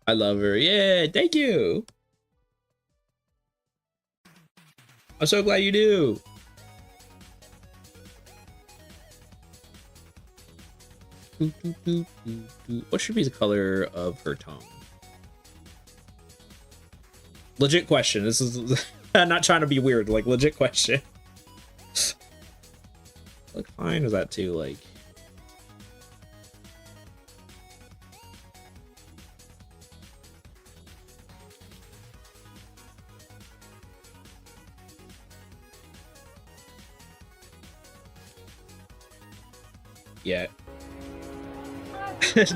I love her. Yeah, thank you. I'm so glad you do. What should be the color of her tongue? Legit question. This is I'm not trying to be weird, like legit question. Look fine, is that too like yeah.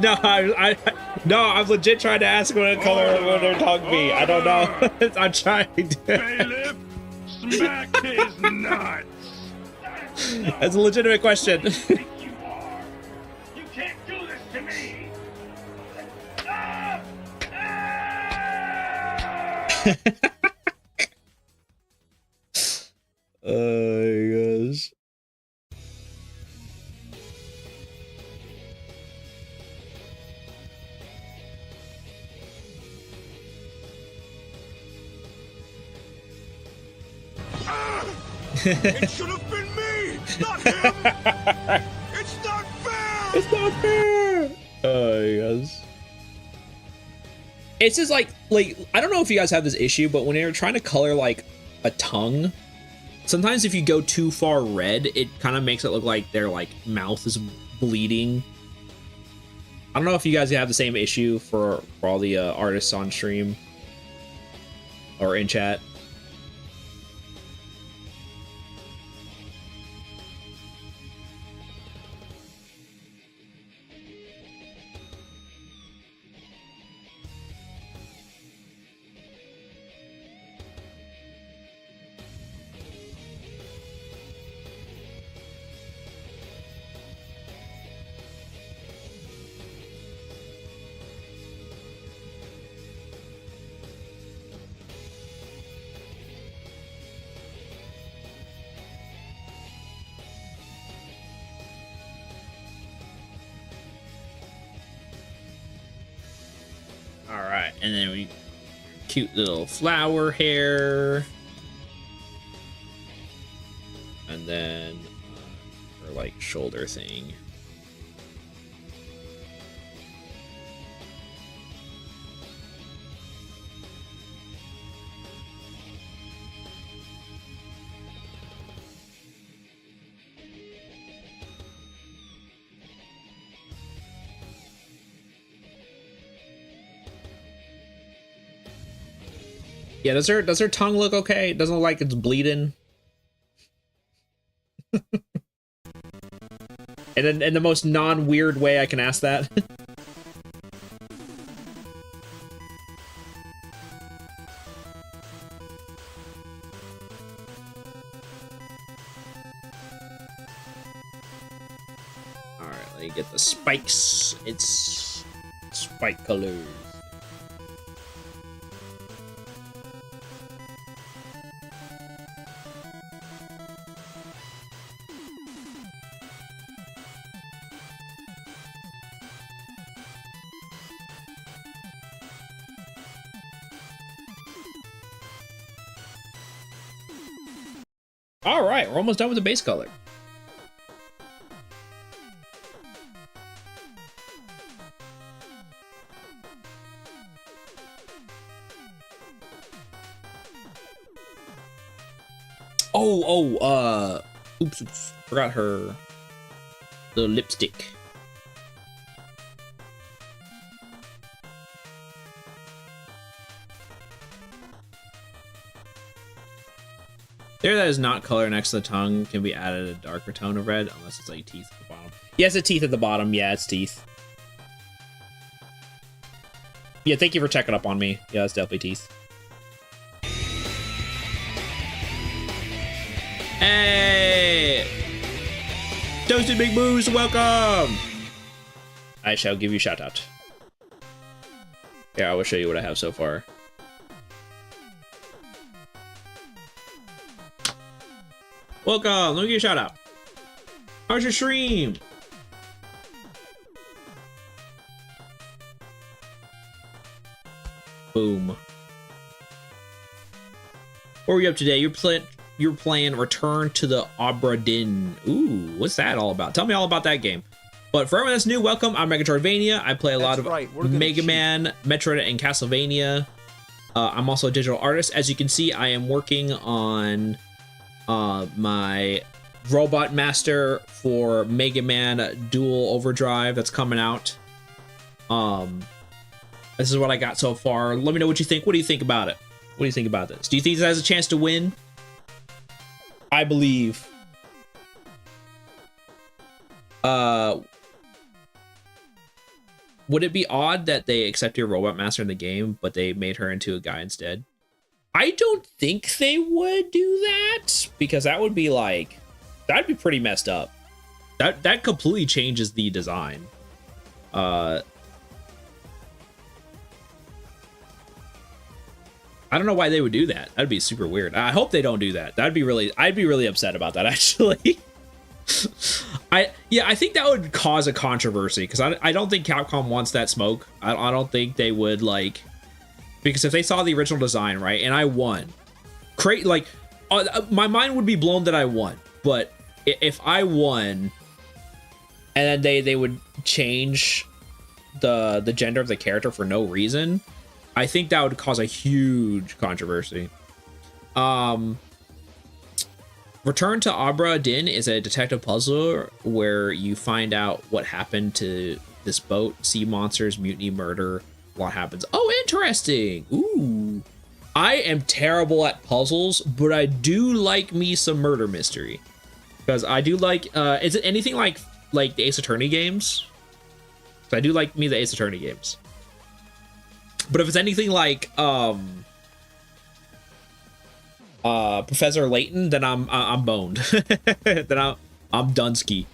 No, no, I'm legit trying to ask what the color of their tongue be. I don't know. I'm trying to. Bailiff, smack his nuts. That's a legitimate question. You think you are? You can't do this to me. Ah! Ah! Oh my gosh. It should have been me, not him. It's not fair. It's not fair. Oh yes. It's just like I don't know if you guys have this issue, but when you're trying to color like a tongue, sometimes if you go too far red, it kind of makes it look like their like mouth is bleeding. I don't know if you guys have the same issue for all the artists on stream or in chat. And then we cute little flower hair, and then her like shoulder thing. Yeah, does her tongue look okay? It doesn't look like it's bleeding. And in the most non-weird way I can ask that. Alright, let me get the spikes. It's spike colors. All right, we're almost done with the base color. Oops, forgot her the lipstick. There that is not color next to the tongue can be added a darker tone of red unless it's like teeth at the bottom. Yeah, it's a teeth at the bottom. Yeah, it's teeth. Yeah, thank you for checking up on me. Yeah, it's definitely teeth. Hey! Toasted Big Moose, welcome! I shall give you a shout out. Here, I will show you what I have so far. Welcome, let me give you a shout out. How's your stream? Boom. What were you up today? You're playing Return to the Obra Dinn. Ooh, what's that all about? Tell me all about that game. But for everyone that's new, welcome. I'm Megatroidvania. I play a lot of Mega Man, Metroid, and Castlevania. I'm also a digital artist. As you can see, I am working on my Robot Master for Mega Man Dual Overdrive that's coming out. This is what I got so far. Let me know what you think. What do you think about it? What do you think about this? Do you think this has a chance to win? I believe. Would it be odd that they accept your Robot Master in the game, but they made her into a guy instead? I don't think they would do that, because that would be like, that'd be pretty messed up. That completely changes the design. I don't know why they would do that. That'd be super weird. I hope they don't do that. I'd be really upset about that, actually. I think that would cause a controversy, because I don't think Capcom wants that smoke. I don't think they would, like, because if they saw the original design, right, and I won, my mind would be blown that I won. But if I won, and then they would change the gender of the character for no reason, I think that would cause a huge controversy. Return to Obra Dinn is a detective puzzler where you find out what happened to this boat, sea monsters, mutiny, murder, a lot happens. Oh, interesting. Ooh. I am terrible at puzzles, but I do like me some murder mystery. Because I do like, is it anything like the Ace Attorney games? So I do like me the Ace Attorney games. But if it's anything like Professor Layton, then I'm boned. Then I'm Dunsky.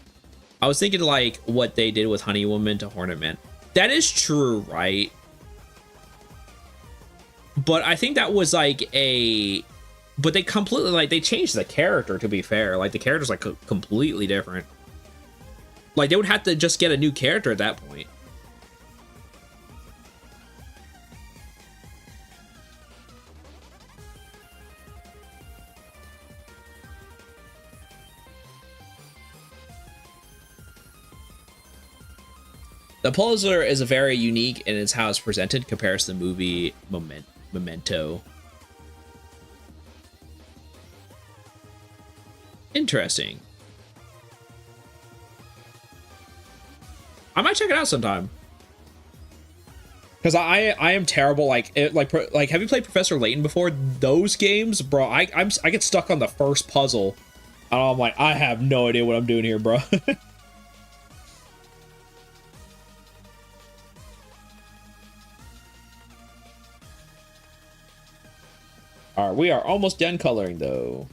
I was thinking like what they did with Honey Woman to Hornet Man. That is true, right? But I think that was like but they completely, like, they changed the character, to be fair. Like, the character's like completely different. Like, they would have to just get a new character at that point. The puzzler is very unique in its how it's presented compared to the movie Memento. Interesting. I might check it out sometime. Because I am terrible, like have you played Professor Layton before? Those games, bro, I get stuck on the first puzzle. And I'm like, I have no idea what I'm doing here, bro. All right, we are almost done coloring, though.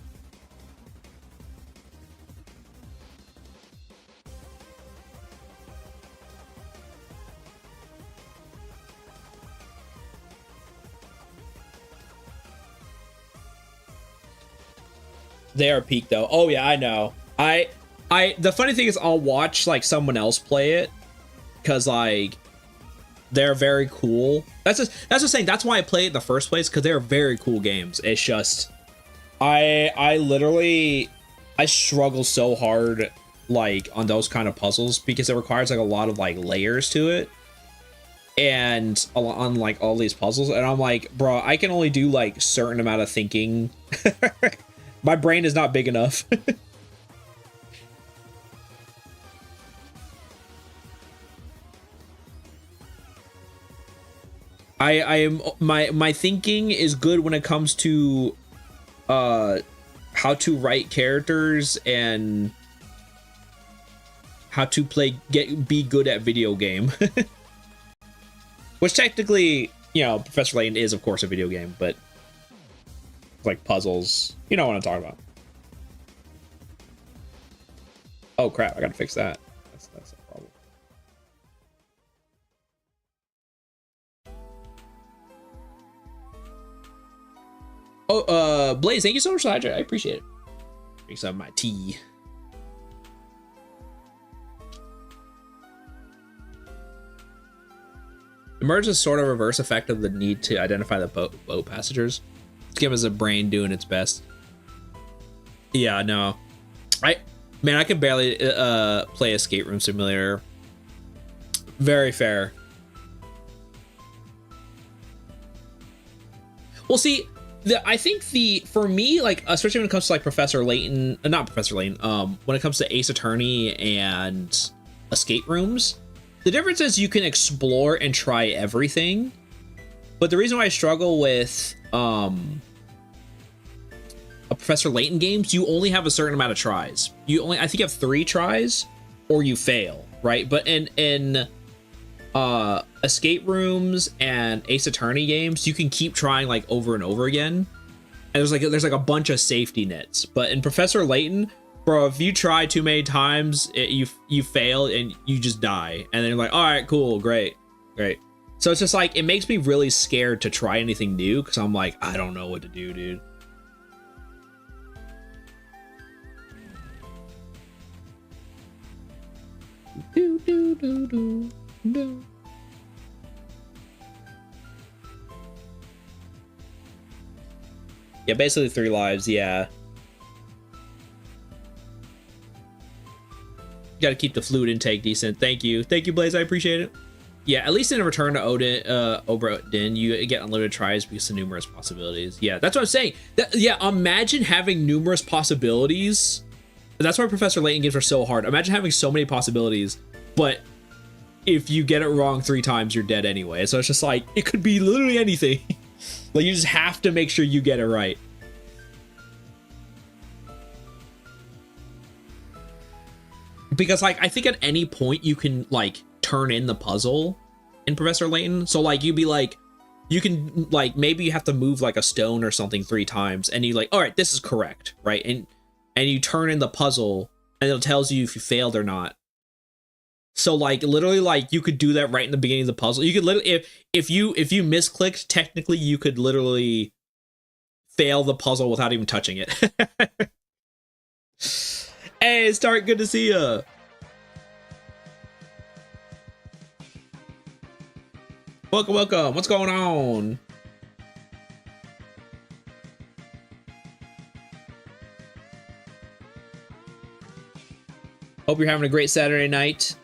They are peak, though. Oh, yeah, I know. The funny thing is I'll watch, like, someone else play it because, like, they're very cool. That's just saying. That's why I play it in the first place, because they're very cool games. It's just, I literally struggle so hard, like, on those kind of puzzles because it requires like a lot of like layers to it, and on like all these puzzles, and I'm like, bro, I can only do like certain amount of thinking. My brain is not big enough. I am my thinking is good when it comes to how to write characters and how to be good at video game. Which technically, you know, Professor Layton is of course a video game, but like puzzles, you know what I'm talking about. Oh crap, I gotta fix that. That's a problem. Oh, Blaze, thank you so much for the hydrate. I appreciate it. Drink some of my tea. The merge is sort of reverse effect of the need to identify the boat passengers. Let's give us a brain doing its best. Yeah, no. Man, I can barely play Escape Room Simulator. Very fair. Well, see, I think for me, like, especially when it comes to like Professor Layton, not Professor Layton, when it comes to Ace Attorney and Escape Rooms, the difference is you can explore and try everything. But the reason why I struggle with a Professor Layton games, you only have a certain amount of tries. I think you have 3 tries or you fail, right? But in Escape Rooms and Ace Attorney games, you can keep trying like over and over again. And there's like a bunch of safety nets. But in Professor Layton, bro, if you try too many times, you fail and you just die. And then you're like, all right, cool, great. So it's just like, it makes me really scared to try anything new because I'm like, I don't know what to do, dude. Yeah, basically 3 lives, yeah. Got to keep the fluid intake decent. Thank you, Blaze. I appreciate it. Yeah, at least in a Return to Obra you get unlimited tries because of numerous possibilities. Yeah, that's what I'm saying. Yeah, imagine having numerous possibilities. That's why Professor Layton games are so hard. Imagine having so many possibilities, but if you get it wrong 3 times, you're dead anyway. So it's just like, it could be literally anything. Like, you just have to make sure you get it right. Because, like, I think at any point you can, like, turn in the puzzle in Professor Layton. So, like, you'd be like, you can, like, maybe you have to move, like, a stone or something 3 times. And you're like, all right, this is correct, right? And you turn in the puzzle, and it tells you if you failed or not. So, like, literally, like, you could do that right in the beginning of the puzzle. You could literally, if you misclicked, technically, you could literally fail the puzzle without even touching it. Hey, Stark, good to see ya. Welcome. What's going on? Hope you're having a great Saturday night.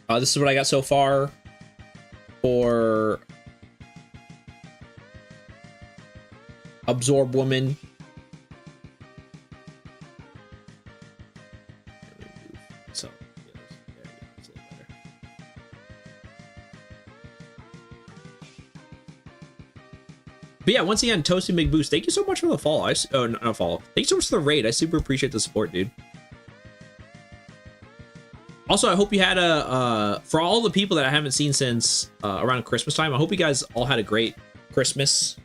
This is what I got so far for Absorb Woman. So, it's a little better. But yeah, once again, Toasty McBoost, thank you so much for the follow. Not follow. Thank you so much for the raid. I super appreciate the support, dude. Also, I hope you had for all the people that I haven't seen since around Christmas time, I hope you guys all had a great Christmas.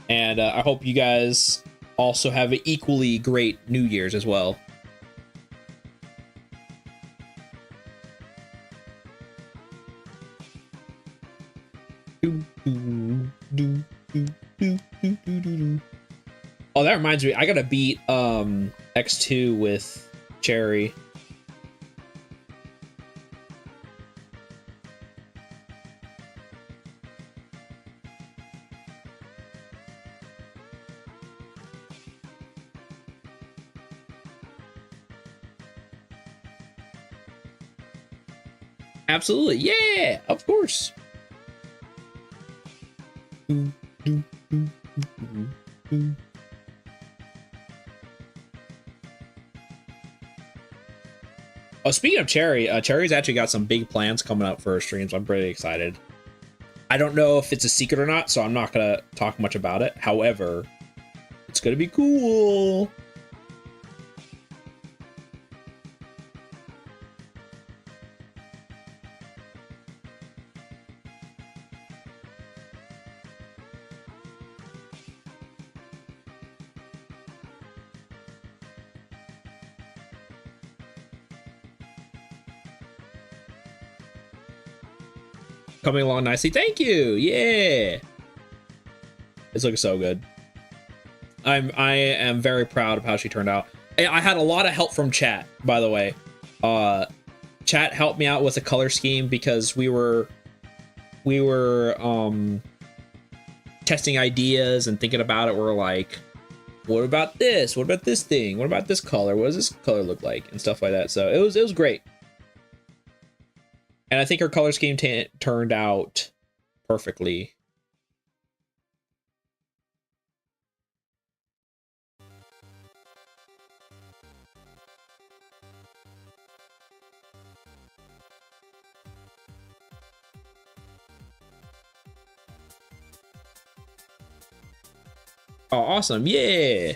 And I hope you guys also have an equally great New Year's as well. Oh, that reminds me, I gotta beat X2 with Cherry. Absolutely, yeah, of course. Oh, speaking of Cherry, Cherry's actually got some big plans coming up for her streams. I'm pretty excited. I don't know if it's a secret or not, so I'm not gonna talk much about it. However, it's gonna be cool. Coming along nicely. Thank you. Yeah. It's looking so good. I am very proud of how she turned out. I had a lot of help from chat, by the way. Chat helped me out with the color scheme because we were testing ideas and thinking about it. We're like, what about this? What about this thing? What about this color? What does this color look like? And stuff like that. So it was great. And I think her color scheme turned out perfectly. Oh, awesome. Yeah.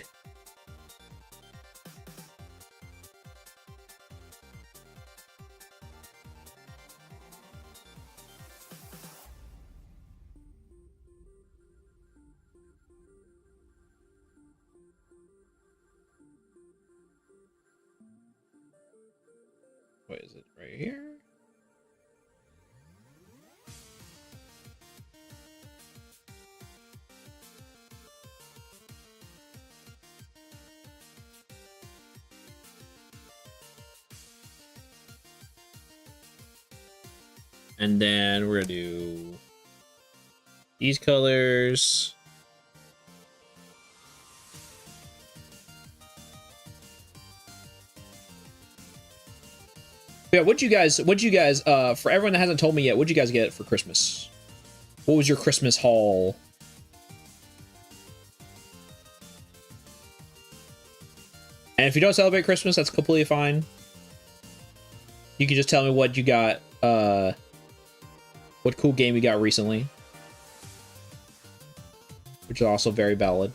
What is it right here? And then we're gonna do these colors. Yeah, what'd you guys, for everyone that hasn't told me yet, what'd you guys get for Christmas? What was your Christmas haul? And if you don't celebrate Christmas, that's completely fine. You can just tell me what you got, what cool game you got recently. Which is also very valid.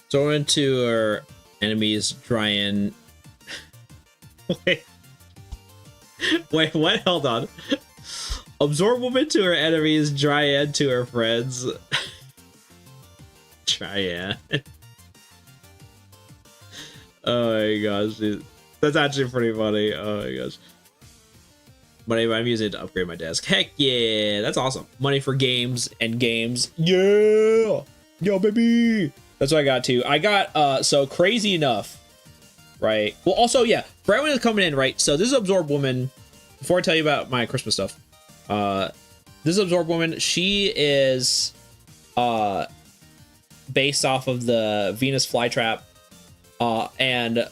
So into our enemies Dryan. Wait, what? Hold on. Absorb woman to her enemies, Dryan to her friends. Dryan. Oh my gosh, dude. That's actually pretty funny. Oh my gosh. Money I'm using it to upgrade my desk. Heck yeah, that's awesome. Money for games and games. Yeah, yo baby. That's what I got too. I got so crazy enough, right? Well, also yeah, for everyone that's coming in, right? So this is Absorb Woman. Before I tell you about my Christmas stuff, this is Absorb Woman. She is based off of the Venus flytrap, and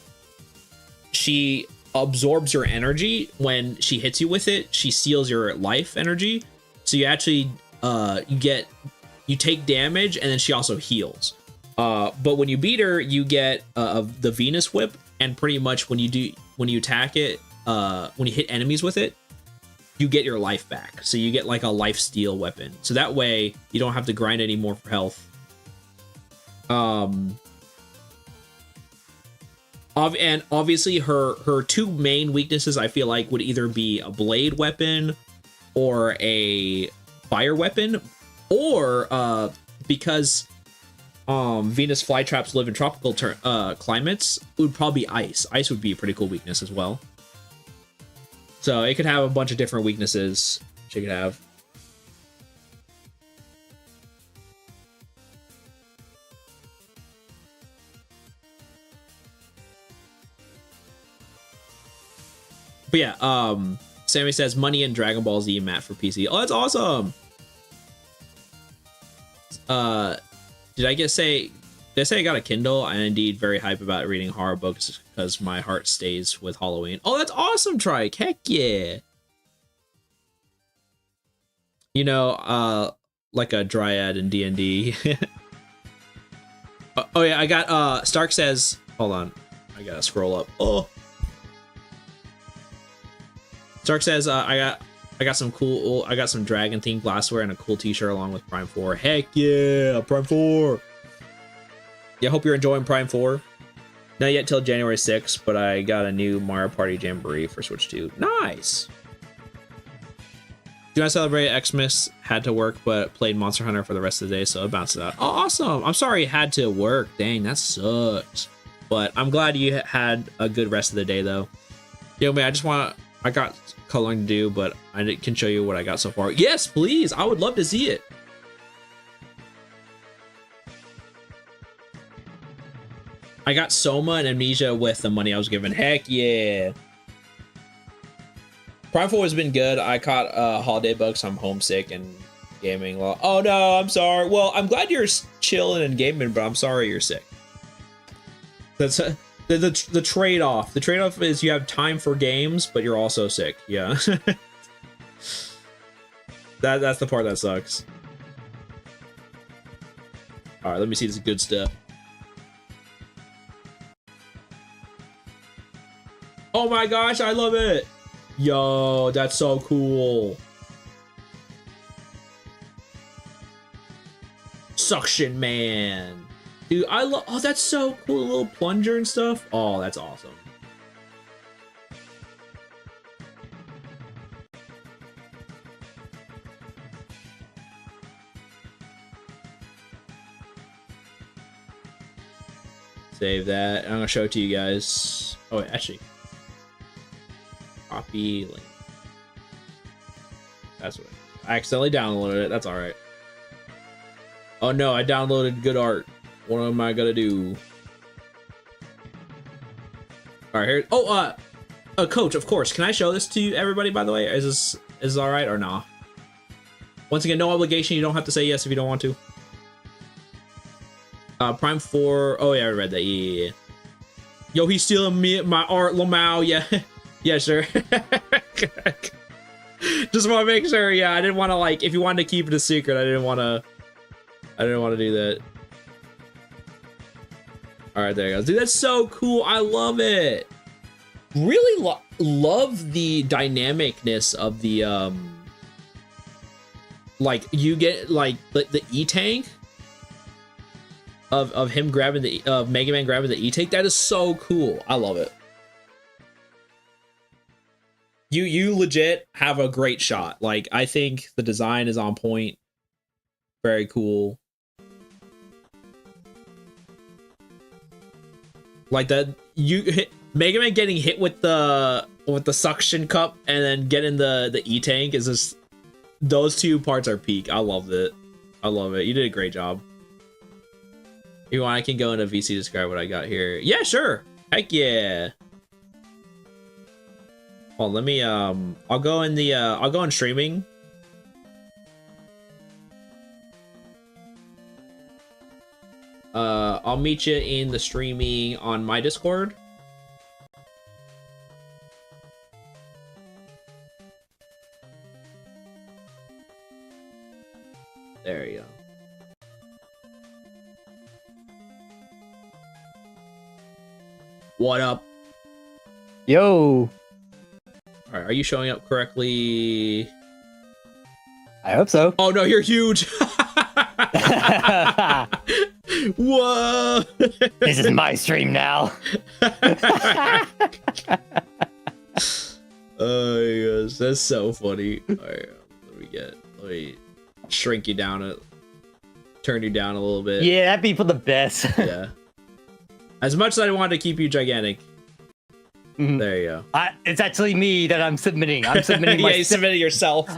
she absorbs your energy. When she hits you with it, she steals your life energy. So you actually you take damage, and then she also heals. But when you beat her, you get the Venus whip, and pretty much when you attack it, when you hit enemies with it, you get your life back. So you get like a life steal weapon. So that way you don't have to grind anymore for health. And obviously her two main weaknesses I feel like would either be a blade weapon or a fire weapon, or because Venus flytraps live in tropical climates, it would probably be ice. Ice would be a pretty cool weakness as well. So it could have a bunch of different weaknesses she could have. But yeah, Sammy says money and Dragon Ball Z mat for PC. Oh, that's awesome. Did I say I got a Kindle? I'm indeed very hype about reading horror books because my heart stays with Halloween. Oh, that's awesome, Trike. Heck yeah. You know, like a dryad in D&D. Oh yeah, I got Stark says, hold on, I gotta scroll up. Oh, Stark says, I got some cool, I got some dragon themed glassware and a cool t-shirt along with Prime 4. Heck yeah, Prime 4. Yeah, hope you're enjoying Prime 4. Not yet till January 6th, but I got a new Mario Party Jamboree for Switch 2. Nice. Do not celebrate Xmas, had to work, but played Monster Hunter for the rest of the day, so it bounced out. Oh, awesome. I'm sorry you had to work. Dang, that sucks. But I'm glad you had a good rest of the day, though. Yo, man, I got coloring to do, but I can show you what I got so far. Yes, please. I would love to see it. I got Soma and Amnesia with the money I was given. Heck yeah. Prime 4 has been good. I caught holiday bugs. I'm homesick and gaming. Well, oh no, I'm sorry. Well, I'm glad you're chilling and gaming, but I'm sorry you're sick. That's the trade-off. The trade-off is you have time for games, but you're also sick. Yeah. That's the part that sucks. All right, let me see this good stuff. Oh my gosh, I love it. Yo, that's so cool. Suction Man. Dude, I love, oh, that's so cool. A little plunger and stuff. Oh, that's awesome. Save that. I'm gonna show it to you guys. Oh, wait, actually. Copy link. That's what I accidentally downloaded it. That's all right. Oh no, I downloaded good art. What am I gonna do? All right, here. Oh, Coach, of course. Can I show this to you, everybody? By the way, is this all right or nah? Once again, no obligation. You don't have to say yes if you don't want to. Prime 4. Oh yeah, I read that. Yeah. Yo, he's stealing my art, Lamau. Yeah. Yeah, sure. Just want to make sure. Yeah, I didn't want to, like, if you wanted to keep it a secret, I didn't want to do that. All right, there you go. Dude, that's so cool. I love it. Really love the dynamicness of the like you get like the E-tank of him grabbing the MegaMan grabbing the E-tank. That is so cool. I love it. You legit have a great shot. Like, I think the design is on point. Very cool. Like that, you hit MegaMan getting hit with the suction cup and then getting the E-tank is just, those two parts are peak. I love it. I love it. You did a great job. If you want, I can go into VC to describe what I got here. Yeah, sure. Heck yeah. Well, let me I'll go in streaming. I'll meet you in the streaming on my Discord. There you go. What up? Yo. All right, are you showing up correctly? I hope so. Oh no, you're huge. Whoa. This is my stream now. Oh yes, that's so funny. All right, let me shrink you down, turn you down a little bit. Yeah, that'd be for the best. Yeah. As much as I wanted to keep you gigantic. Mm-hmm. There you go. It's actually me that I'm submitting. I'm submitting yeah, you submitted yourself.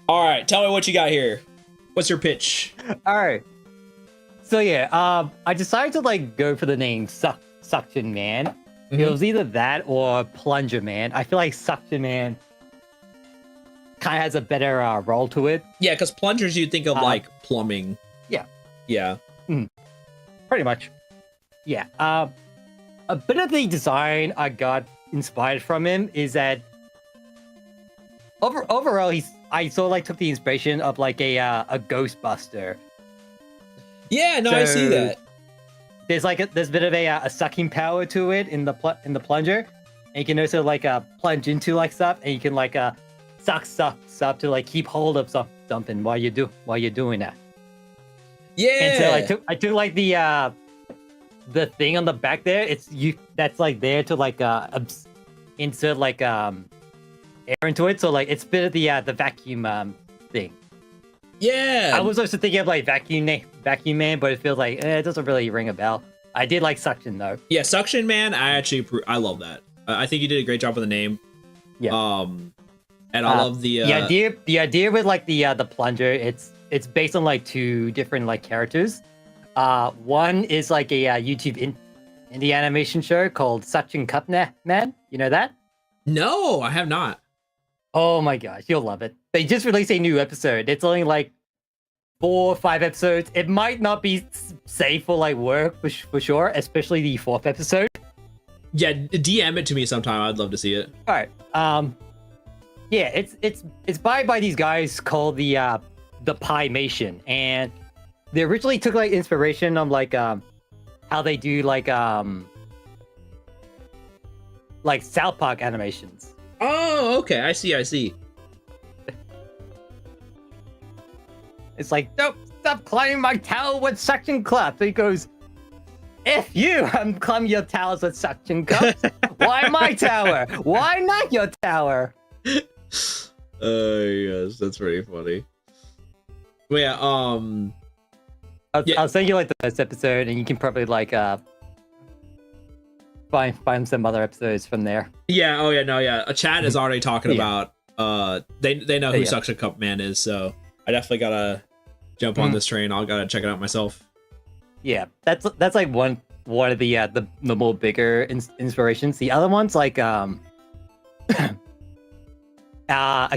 All right, tell me what you got here. What's your pitch? All right. So yeah, I decided to like go for the name Suction Man. Mm-hmm. It was either that or Plunger Man. I feel like Suction Man kind of has a better role to it. Yeah, because plungers you think of like plumbing. Yeah. Yeah. Pretty much. Yeah. A bit of the design I got inspired from him is that overall, I sort of like took the inspiration of like a Ghostbuster. Yeah, no, I see So, that. There's a bit of a sucking power to it in the plunger, and you can also like plunge into like stuff, and you can like suck stuff to like keep hold of something while you're doing that. Yeah. And so I took like the thing on the back there. That's like there to like insert like air into it. So like it's a bit of the vacuum thing. Yeah. I was also thinking of like Vacuum Man, but it feels like it doesn't really ring a bell. I did like Suction though. Yeah, Suction Man. I love that. I think you did a great job with the name. Yeah. And I love the idea with like the plunger. It's based on like two different like characters. One is like a YouTube indie animation show called Suction Cup Man. You know that? No, I have not. Oh my gosh, you'll love it. They just released a new episode. It's only like 4 or 5 episodes. It might not be safe for like work for sure, especially the 4th episode. Yeah, DM it to me sometime. I'd love to see it. All right. Yeah, it's by these guys called the Pie-mation, and they originally took like inspiration on like how they do like South Park animations. Oh, okay. I see. It's like, don't stop climbing my tower with suction cups. He goes, F you, I'm climbing your towers with suction cups. Why my tower? Why not your tower? Yes, that's pretty funny. Well, yeah, I'll send you like the first episode, and you can probably like find some other episodes from there. Yeah. Oh yeah. No. Yeah. A chat is already talking about. They know who Suction Cup Man is, so I definitely gotta jump on this train. I'll gotta check it out myself. Yeah, that's like one of the more bigger inspirations. The other one's like a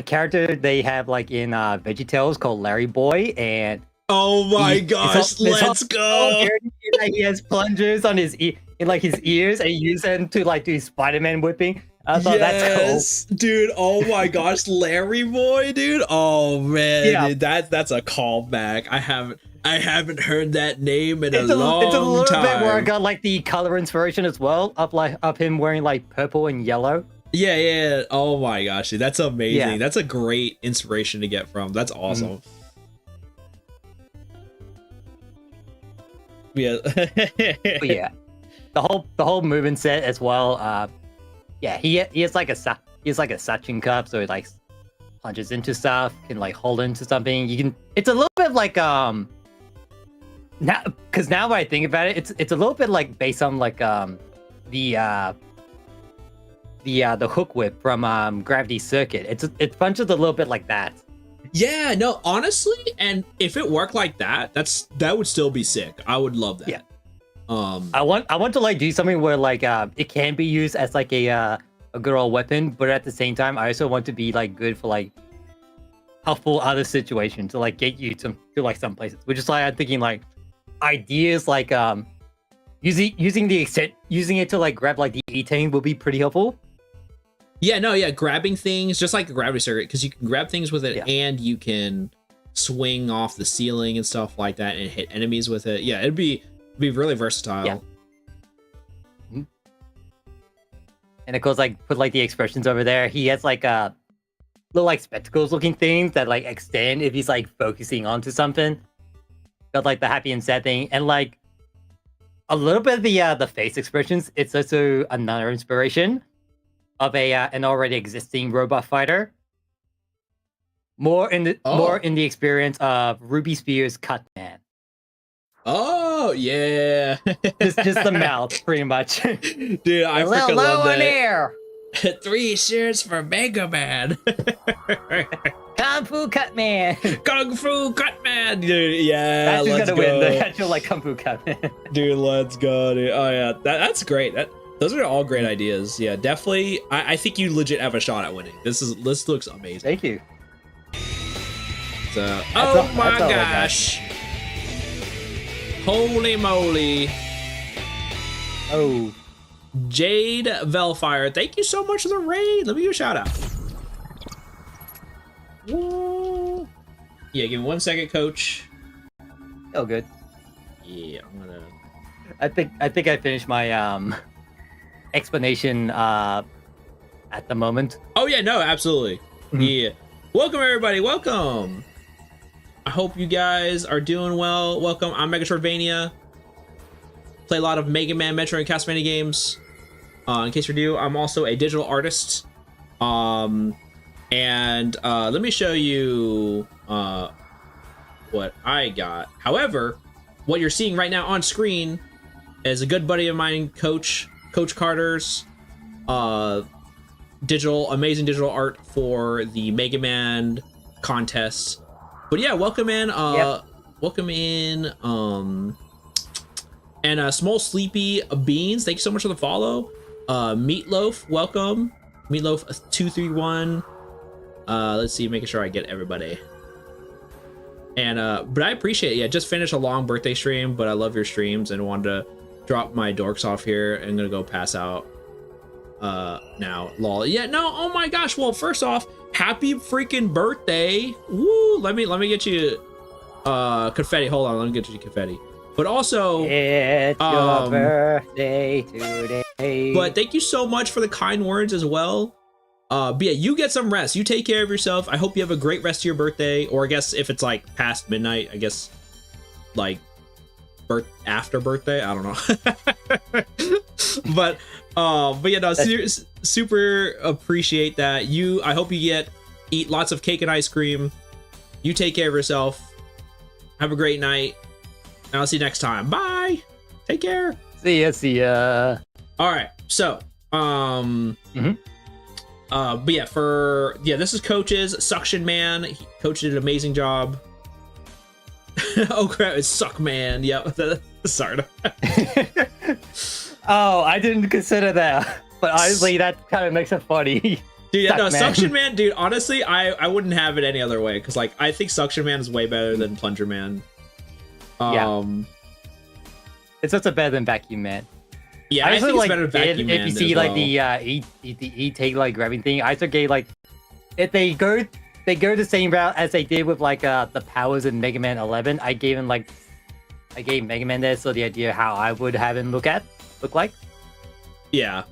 character they have like in VeggieTales called Larry Boy, and oh my gosh, let's go! He has plungers on his his ears, and he uses them to like do Spider-Man whipping. I thought that's cool, dude. Oh my gosh, Larry Boy, dude. Oh man, dude, that's a callback. I haven't heard that name in a long time. It's a little bit where I got like the color inspiration as well, of him wearing like purple and yellow. Yeah. Oh my gosh, dude, that's amazing. Yeah. That's a great inspiration to get from. That's awesome. Yeah. Yeah. The whole movement set as well. Yeah, he has like a suction cup, so he like plunges into stuff, can like hold into something. It's a little bit like now when I think about it, it's a little bit like based on like the hook whip from Gravity Circuit. It punches a little bit like that. Yeah, no, honestly, and if it worked like that, that would still be sick. I would love that. Yeah. I want to like do something where like it can be used as like a good old weapon, but at the same time, I also want to be like good for like helpful other situations to like get you to like some places. Which is why I'm thinking like ideas like using it to like grab like the E-Tang will be pretty helpful. Yeah, no, yeah, grabbing things just like a Gravity Circuit, because you can grab things with it and you can swing off the ceiling and stuff like that and hit enemies with it. Yeah, it'd be really versatile. Yeah. Mm-hmm. And of course, like put like the expressions over there. He has like little like spectacles looking things that like extend if he's like focusing onto something. Got like the happy and sad thing, and like a little bit of the face expressions. It's also another inspiration of an already existing robot fighter. More in the experience of Ruby Spears' Cutman. Oh yeah, just the mouth, pretty much. Dude, I freaking love that. Air. 3 cheers for MegaMan. Kung Fu Cutman. Kung Fu Cutman, dude. Yeah, that's let's gonna win the actual like Kung Fu Cutman. Dude, let's go, dude. Oh yeah, that's great. Those are all great ideas. Yeah, definitely. I think you legit have a shot at winning. This looks amazing. Thank you. So, oh my gosh. Holy moly. Oh. Jade Velfire, thank you so much for the raid. Let me give you a shout out. Woo. Yeah, give me 1 second, coach. Oh, good. Yeah, I'm gonna. I think I finished my explanation at the moment. Oh yeah, no, absolutely. Mhm. Yeah. Welcome everybody. Welcome. I hope you guys are doing well. Welcome. I'm Megashortvania. Play a lot of Mega Man, Metro, and Castlevania games. In case you're new, I'm also a digital artist. And let me show you what I got. However, what you're seeing right now on screen is a good buddy of mine, Coach Carter's amazing digital art for the Mega Man contest. But yeah, welcome in. Welcome in. And Small Sleepy Beans, thank you so much for the follow. Meatloaf, welcome. Meatloaf 231. Let's see, making sure I get everybody. And but I appreciate it. Yeah, just finished a long birthday stream, but I love your streams and wanted to drop my dorks off here. I'm gonna go pass out now. Lol. Yeah, no, oh my gosh. Well, first off, happy freaking birthday. Woo! Let me get you confetti. Hold on, let me get you confetti. But also, it's your birthday today. But thank you so much for the kind words as well. But yeah, you get some rest. You take care of yourself. I hope you have a great rest of your birthday. Or I guess if it's like past midnight, I guess like after birthday. I don't know. but yeah, no, super appreciate that. I hope you eat lots of cake and ice cream. You take care of yourself. Have a great night. And I'll see you next time. Bye. Take care. See ya. All right. So, but yeah, this is Coach's Suction Man. Coach did an amazing job. Oh crap, it's Suck Man. Yep. Sorry. Oh, I didn't consider that. But honestly, that kind of makes it funny. Dude, yeah, no, Suction Man, dude, honestly, I wouldn't have it any other way. Because, like, I think Suction Man is way better than Plunger Man. Yeah. It's also better than Vacuum Man. Yeah, I think it's better than Vacuum Man. If you see, like, the E-Take, like, grabbing thing, I also gave, like, if they go the same route as they did with, like, the powers in Mega Man 11, I gave Mega Man there, so the idea how I would have him look like. Yeah.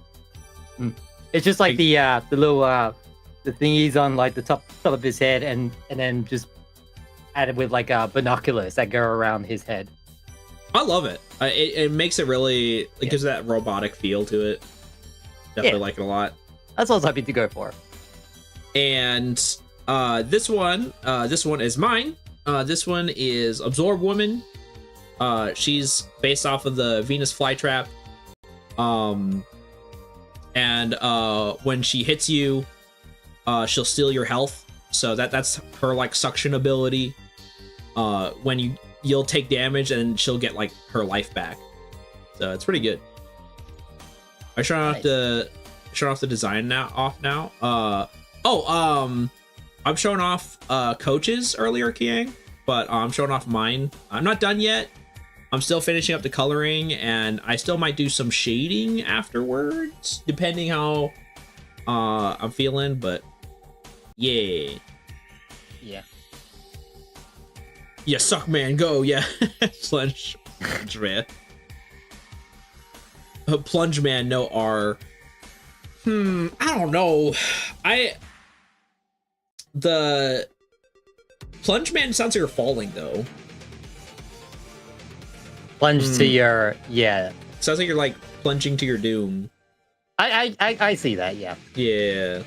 It's just like the little the thingies on like the top of his head, and then just added with like binoculars that go around his head. I love it. It makes it really gives that robotic feel to it. Definitely like it a lot. That's what I was happy to go for. And this one is mine. This one is Absorb Woman. She's based off of the Venus Flytrap. And when she hits you, she'll steal your health. So that's her like suction ability. When you'll take damage and she'll get like her life back. So it's pretty good. I shut off the design now. I'm showing off Coach's earlier, Kiang, but I'm showing off mine. I'm not done yet. I'm still finishing up the coloring, and I still might do some shading afterwards, depending how I'm feeling, but yeah. Yeah, Suck Man, go, yeah. Plunge Man. Plunge Man, no R. I don't know. The Plunge Man sounds like you're falling, though. Plunge to your Sounds like you're like plunging to your doom. I see that, yeah. Yeah.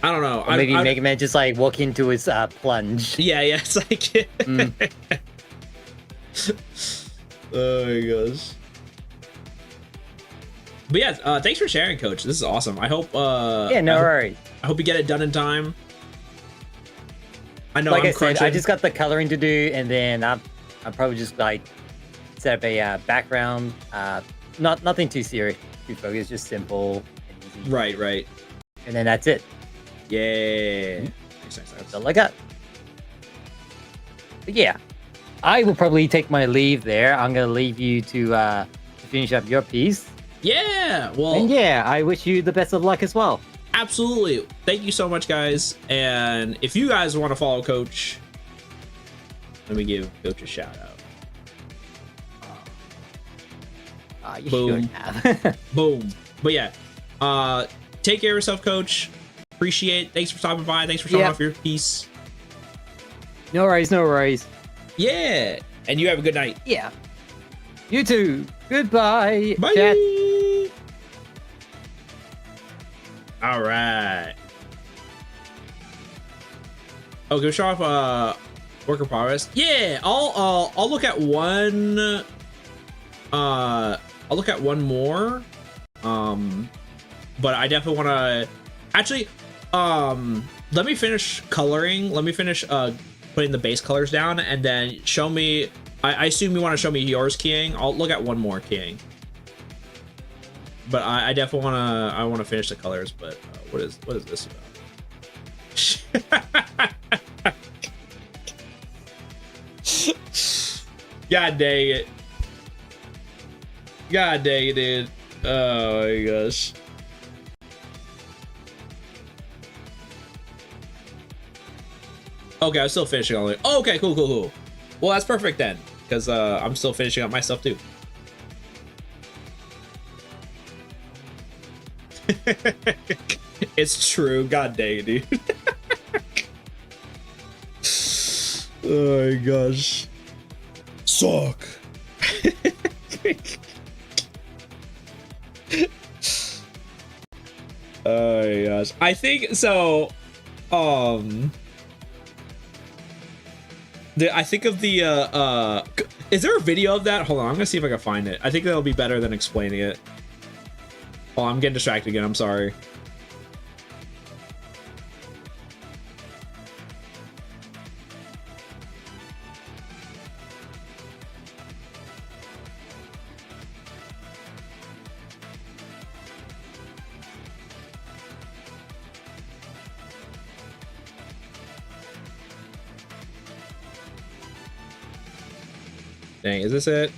I don't know. Or maybe Mega Man just like walk into his plunge. Yeah, it's like oh my gosh. But yeah, thanks for sharing, Coach. This is awesome. I hope no worries. I hope you get it done in time. I know like I'm I crunching. said, I just got the coloring to do, and then I'm probably just like set up a background. Nothing too serious, too focused, just simple and easy. Right. And then that's it. Yeah. That's all I got. But yeah, I will probably take my leave there. I'm gonna leave you to finish up your piece. Yeah. Well. And yeah, I wish you the best of luck as well. absolutely. Thank you so much, guys. And if you guys want to follow Coach, let me give Coach a shout out. You Boom. should have. Boom. But yeah, take care of yourself, Coach. Appreciate it. Thanks for stopping by. Thanks for showing off your piece. No worries, no worries. Yeah. And you have a good night. Yeah. You too. Goodbye. Bye. Chat. All right. Oh, go show off work in progress. Yeah, I'll look at one. I'll look at one more. But I definitely want to actually. Let me finish coloring. Let me finish putting the base colors down, and then show me. I assume you want to show me yours keying. I'll look at one more keying. But I definitely want to finish the colors. But what is this about? God dang it! God dang it, dude! Oh my gosh! Okay, I'm still finishing all it. Oh, okay, cool. Well, that's perfect then, because I'm still finishing up my stuff too. It's true. God dang it, dude. Oh my gosh. Suck. Oh my gosh. I think so. I think of the is there a video of that? Hold on, I'm gonna see if I can find it. I think that'll be better than explaining it. Oh, I'm getting distracted again. I'm sorry. Dang, is this it?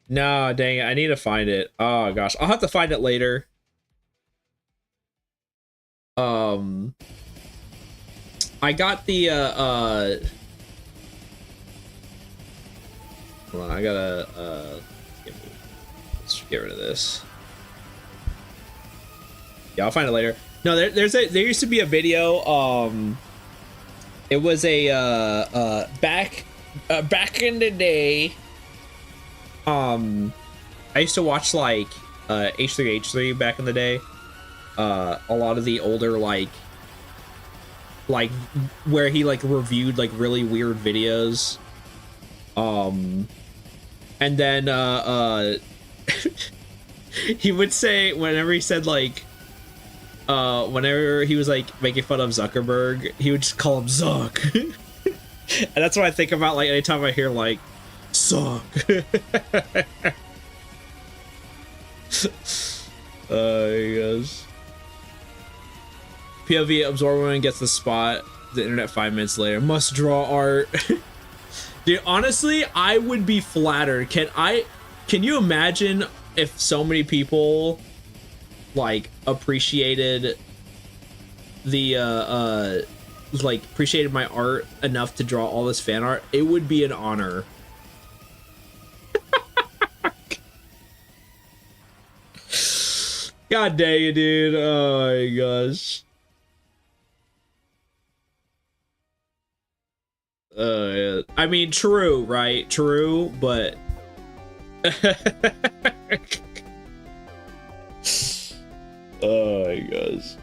No, dang it. I need to find it. Oh gosh. I'll have to find it later. I got the hold on, I gotta let's get rid of this. Yeah, I'll find it later. No, there used to be a video. It was a back in the day. I used to watch like H3H3 back in the day. A lot of the older like where he like reviewed like really weird videos. And then he would say whenever he said like whenever he was like making fun of Zuckerberg, he would just call him Zuck. And that's what I think about like anytime I hear like suck. Yes. POV absorbing gets the spot. The internet 5 minutes later. Must draw art. Dude, honestly, I would be flattered. Can you imagine if so many people like appreciated the like appreciated my art enough to draw all this fan art? It would be an honor. God dang it, dude. Oh my gosh. Yeah. I mean, true, right? True, but oh my gosh.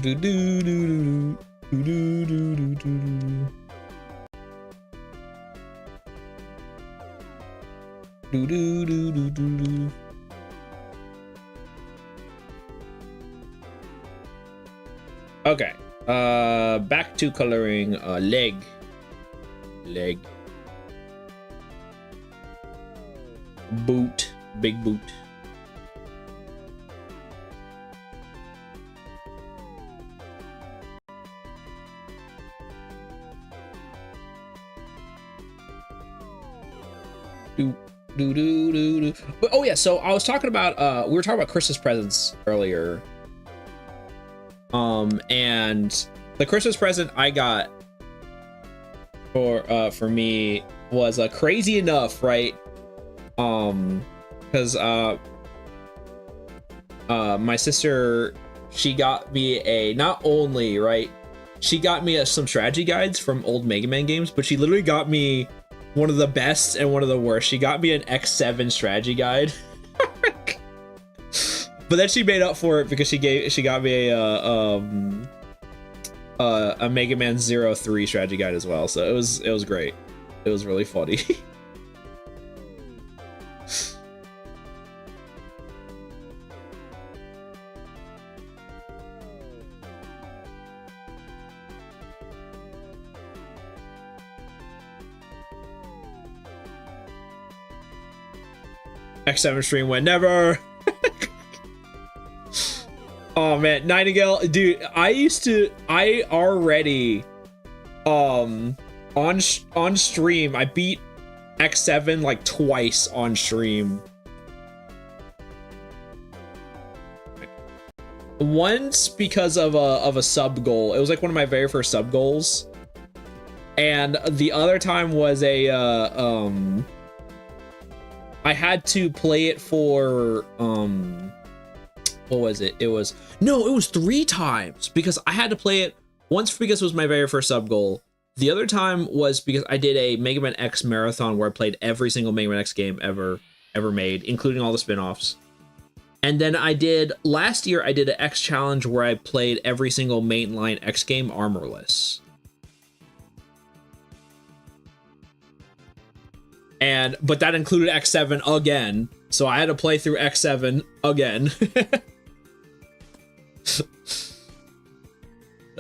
Do do do do do do do do do. Do do do do do do. Okay. Back to coloring leg. Boot. Big boot. Do, do, do, do, do. But, oh yeah, so I was talking about we were talking about Christmas presents earlier. And the Christmas present I got for me was crazy enough, right? Because my sister, she got me a, not only, right, she got me some strategy guides from old Mega Man games, but she literally got me one of the best and one of the worst. She got me an X7 strategy guide. But then she made up for it because she got me a Mega Man 03 strategy guide as well. So it was great. It was really funny. X7 stream went never. Oh man, Nightingale, dude, I already on stream I beat X7 like twice on stream. Once because of a sub goal. It was like one of my very first sub goals. And the other time was I had to play it for what was it? It was 3 times because I had to play it once because it was my very first sub goal. The other time was because I did a Mega Man X marathon where I played every single Mega Man X game ever made, including all the spin-offs. And then last year I did an X challenge where I played every single mainline X game armorless. But that included X7 again, so I had to play through X7 again.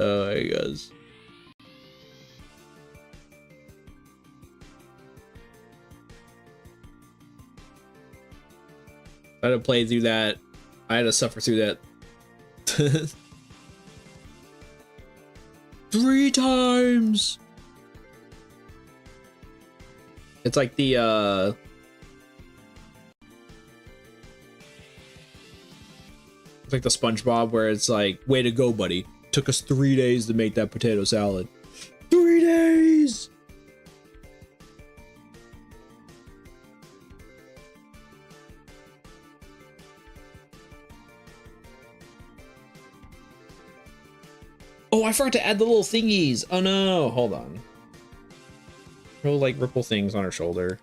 Oh my gosh. I had to play through that. I had to suffer through that 3 times. It's like the it's like the SpongeBob where it's like, way to go, buddy. Took us 3 days to make that potato salad. 3 days. Oh, I forgot to add the little thingies. Oh no, hold on. Little like ripple things on her shoulder.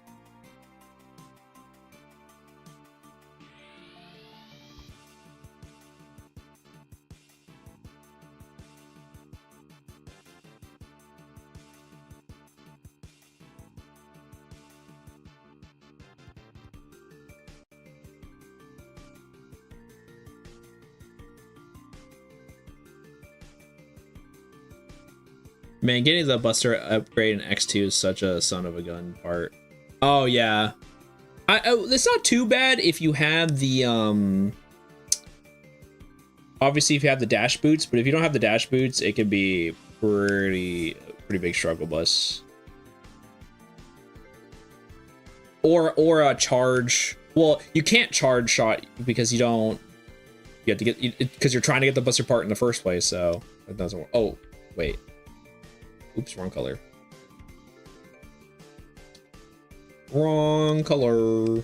Man, getting the Buster upgrade in X2 is such a son of a gun part. Oh yeah, it's not too bad if you have the obviously if you have the dash boots, but if you don't have the dash boots, it can be pretty big struggle bus. Or a charge. Well, you can't charge shot because you have to get because you're trying to get the Buster part in the first place, so it doesn't work. Oh wait. Oops, wrong color. Wrong color.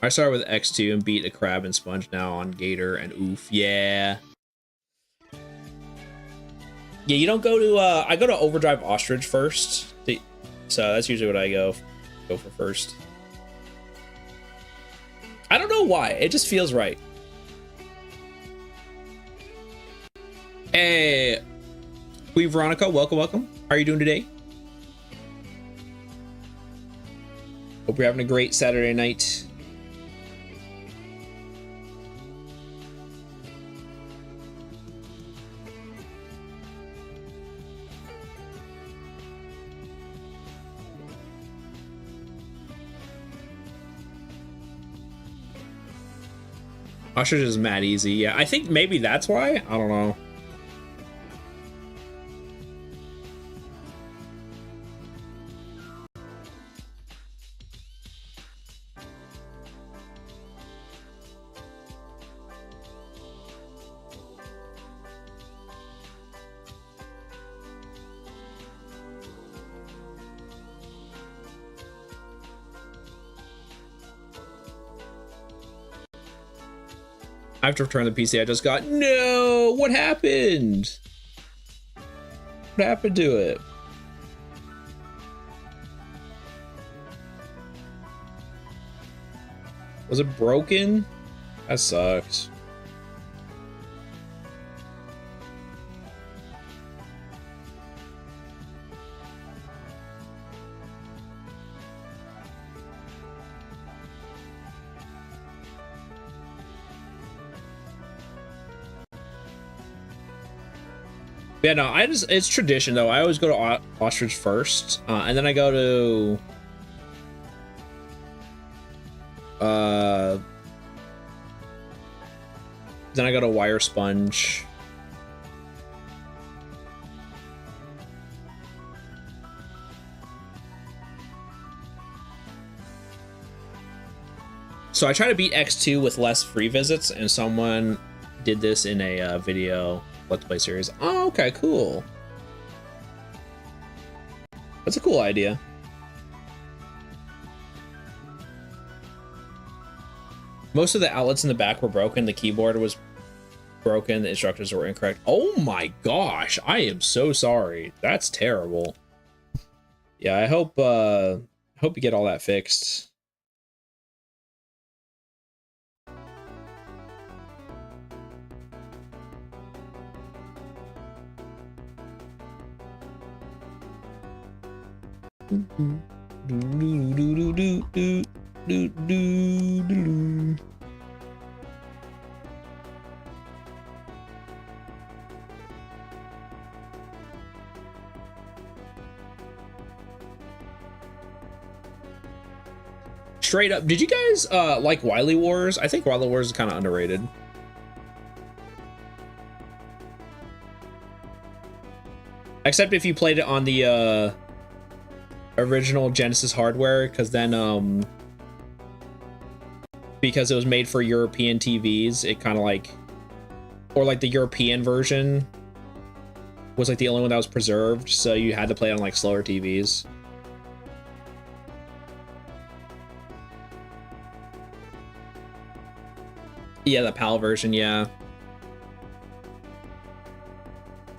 I started with X2 and beat a crab and sponge now on Gator and oof, yeah. Yeah, you don't go to, I go to Overdrive Ostrich first. So that's usually what I go for first. I don't know why, it just feels right. Hey, Queen Veronica, welcome. How are you doing today? Hope you're having a great Saturday night. Ostrich is mad easy. Yeah, I think maybe that's why. I don't know. I have to return the PC I just got. No! What happened? What happened to it? Was it broken? That sucks. Yeah, no, it's tradition though. I always go to Ostrich first, and then I go to Wire Sponge. So I try to beat X2 with less free visits, and someone did this in a video Let's Play series. Oh, okay, cool. That's a cool idea. Most of the outlets in the back were broken. The keyboard was broken. The instructions were incorrect. Oh my gosh, I am so sorry. That's terrible. Yeah, I hope you get all that fixed. Straight up, did you guys like Wily Wars? I think Wily Wars is kind of underrated. Except if you played it on the original Genesis hardware, because then because it was made for European TVs, it kind of like, or like the European version was like the only one that was preserved, so you had to play it on like slower TVs. Yeah, the PAL version, yeah.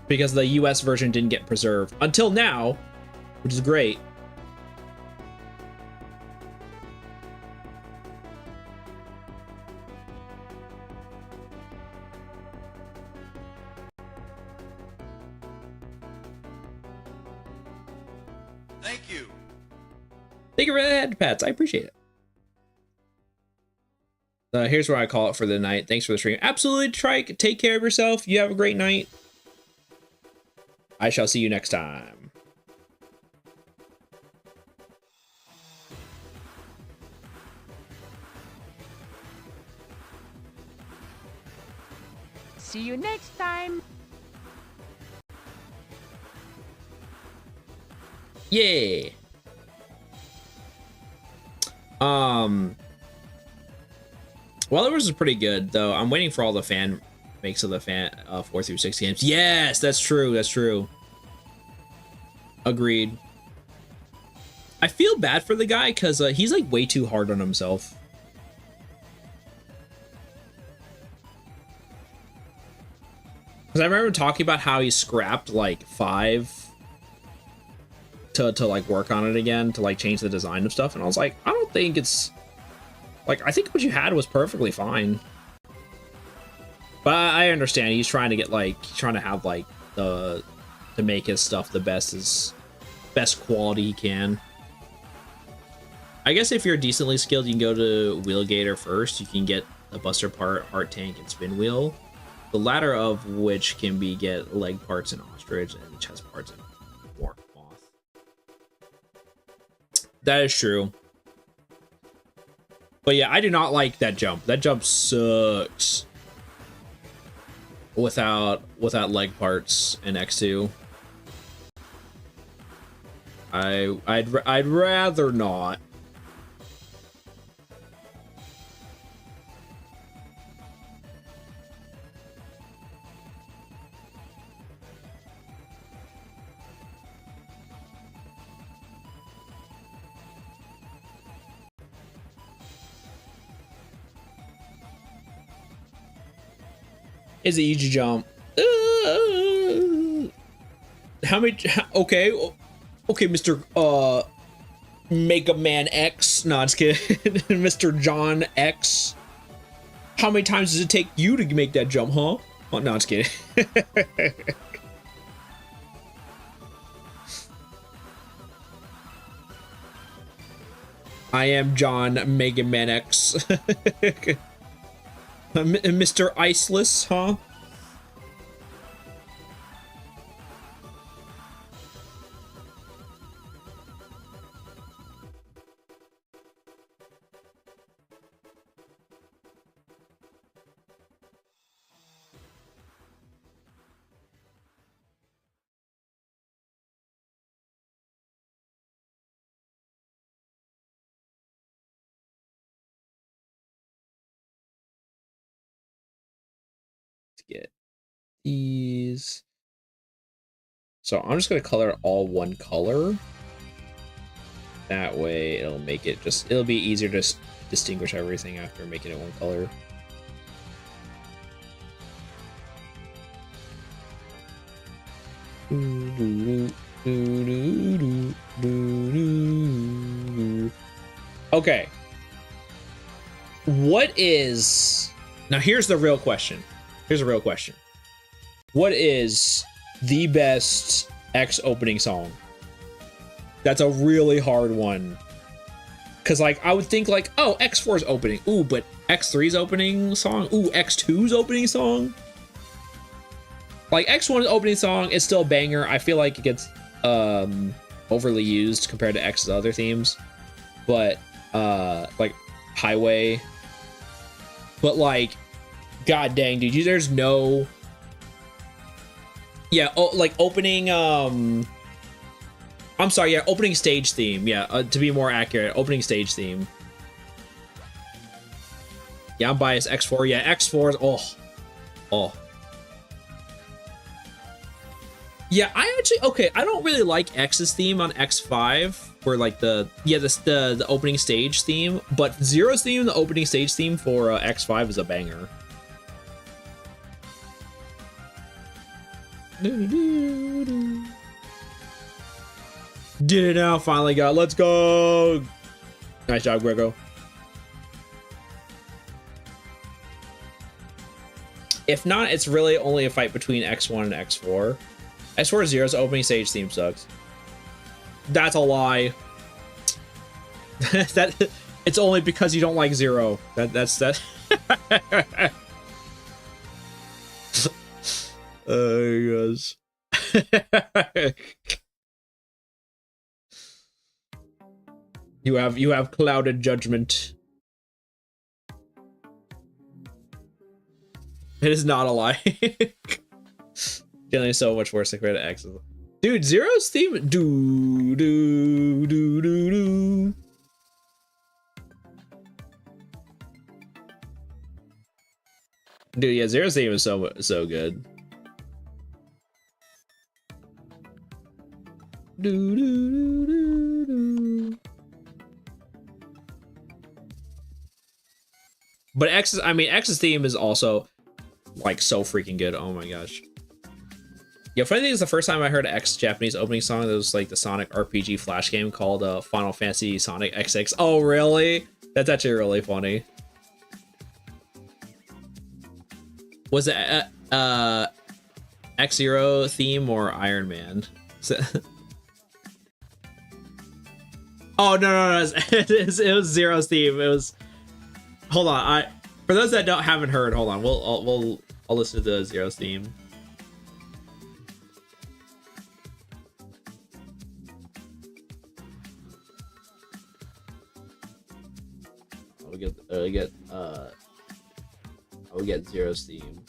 Because the US version didn't get preserved until now, which is great. Thank you. Thank you for the head pats. I appreciate it. Here's where I call it for the night. Thanks for the stream. Absolutely, Trike. Take care of yourself. You have a great night. I shall see you next time. See you next time. Yeah. Well, it was pretty good though. I'm waiting for all the fan makes of the 4 through 6 games. Yes, that's true. That's true. Agreed. I feel bad for the guy because he's like way too hard on himself. Because I remember talking about how he scrapped like 5 to like work on it again, to like change the design of stuff, and I was like, I don't think it's like, I think what you had was perfectly fine. But I understand he's trying to get like, he's trying to have like to make his stuff the best quality he can. I guess if you're decently skilled, you can go to Wheelgator first. You can get the Buster part, Heart Tank, and Spin Wheel. The latter of which can be get leg parts in Ostrich and chest parts in Moth. That is true. But yeah, I do not like that jump. That jump sucks. Without leg parts in X2. I'd rather not. Is it easy jump? How many? Okay, Mr. MegaMan X. No, I'm just kidding. Mr. John X. How many times does it take you to make that jump, huh? Oh, no, I'm just kidding. I am John MegaMan X. Mr. Iceless, huh? Get these. So I'm just gonna color it all one color. That way it'll make it it'll be easier to distinguish everything after making it one color. Okay. What is... Now here's the real question. Here's a real question. What is the best X opening song? That's a really hard one. Cause like I would think like, oh, X4's opening. Ooh, but X3's opening song? Ooh, X2's opening song? Like X1's opening song is still a banger. I feel like it gets overly used compared to X's other themes. But like Highway. But like, god dang, dude, there's no... Yeah, like opening, I'm sorry, yeah, opening stage theme. Yeah, to be more accurate, opening stage theme. Yeah, I'm biased, X4. Yeah, X4 is, oh. Yeah, I actually, okay, I don't really like X's theme on X5, where like the opening stage theme, but Zero's theme, the opening stage theme for X5 is a banger. Did it now, finally got, let's go. Nice job, Grego. If not, it's really only a fight between X1 and X4. X4 Zero's opening stage theme sucks. That's a lie. That it's only because you don't like Zero. That's that. Oh gosh. You have clouded judgment. It is not a lie. Feeling so much worse compared to X. Dude, Zero's theme do. Dude, yeah, Zero's theme is so good. But X's theme is also like so freaking good. Oh my gosh. Yeah, funny thing is the first time I heard X Japanese opening song, it was like the Sonic RPG Flash game called Final Fantasy Sonic X6. Oh really? That's actually really funny. Was it X-Zero theme or Iron Man? Oh no, it was Zero's theme. It was. Hold on, for those that haven't heard, hold on. I'll listen to the Zero's theme. I would get Zero's theme.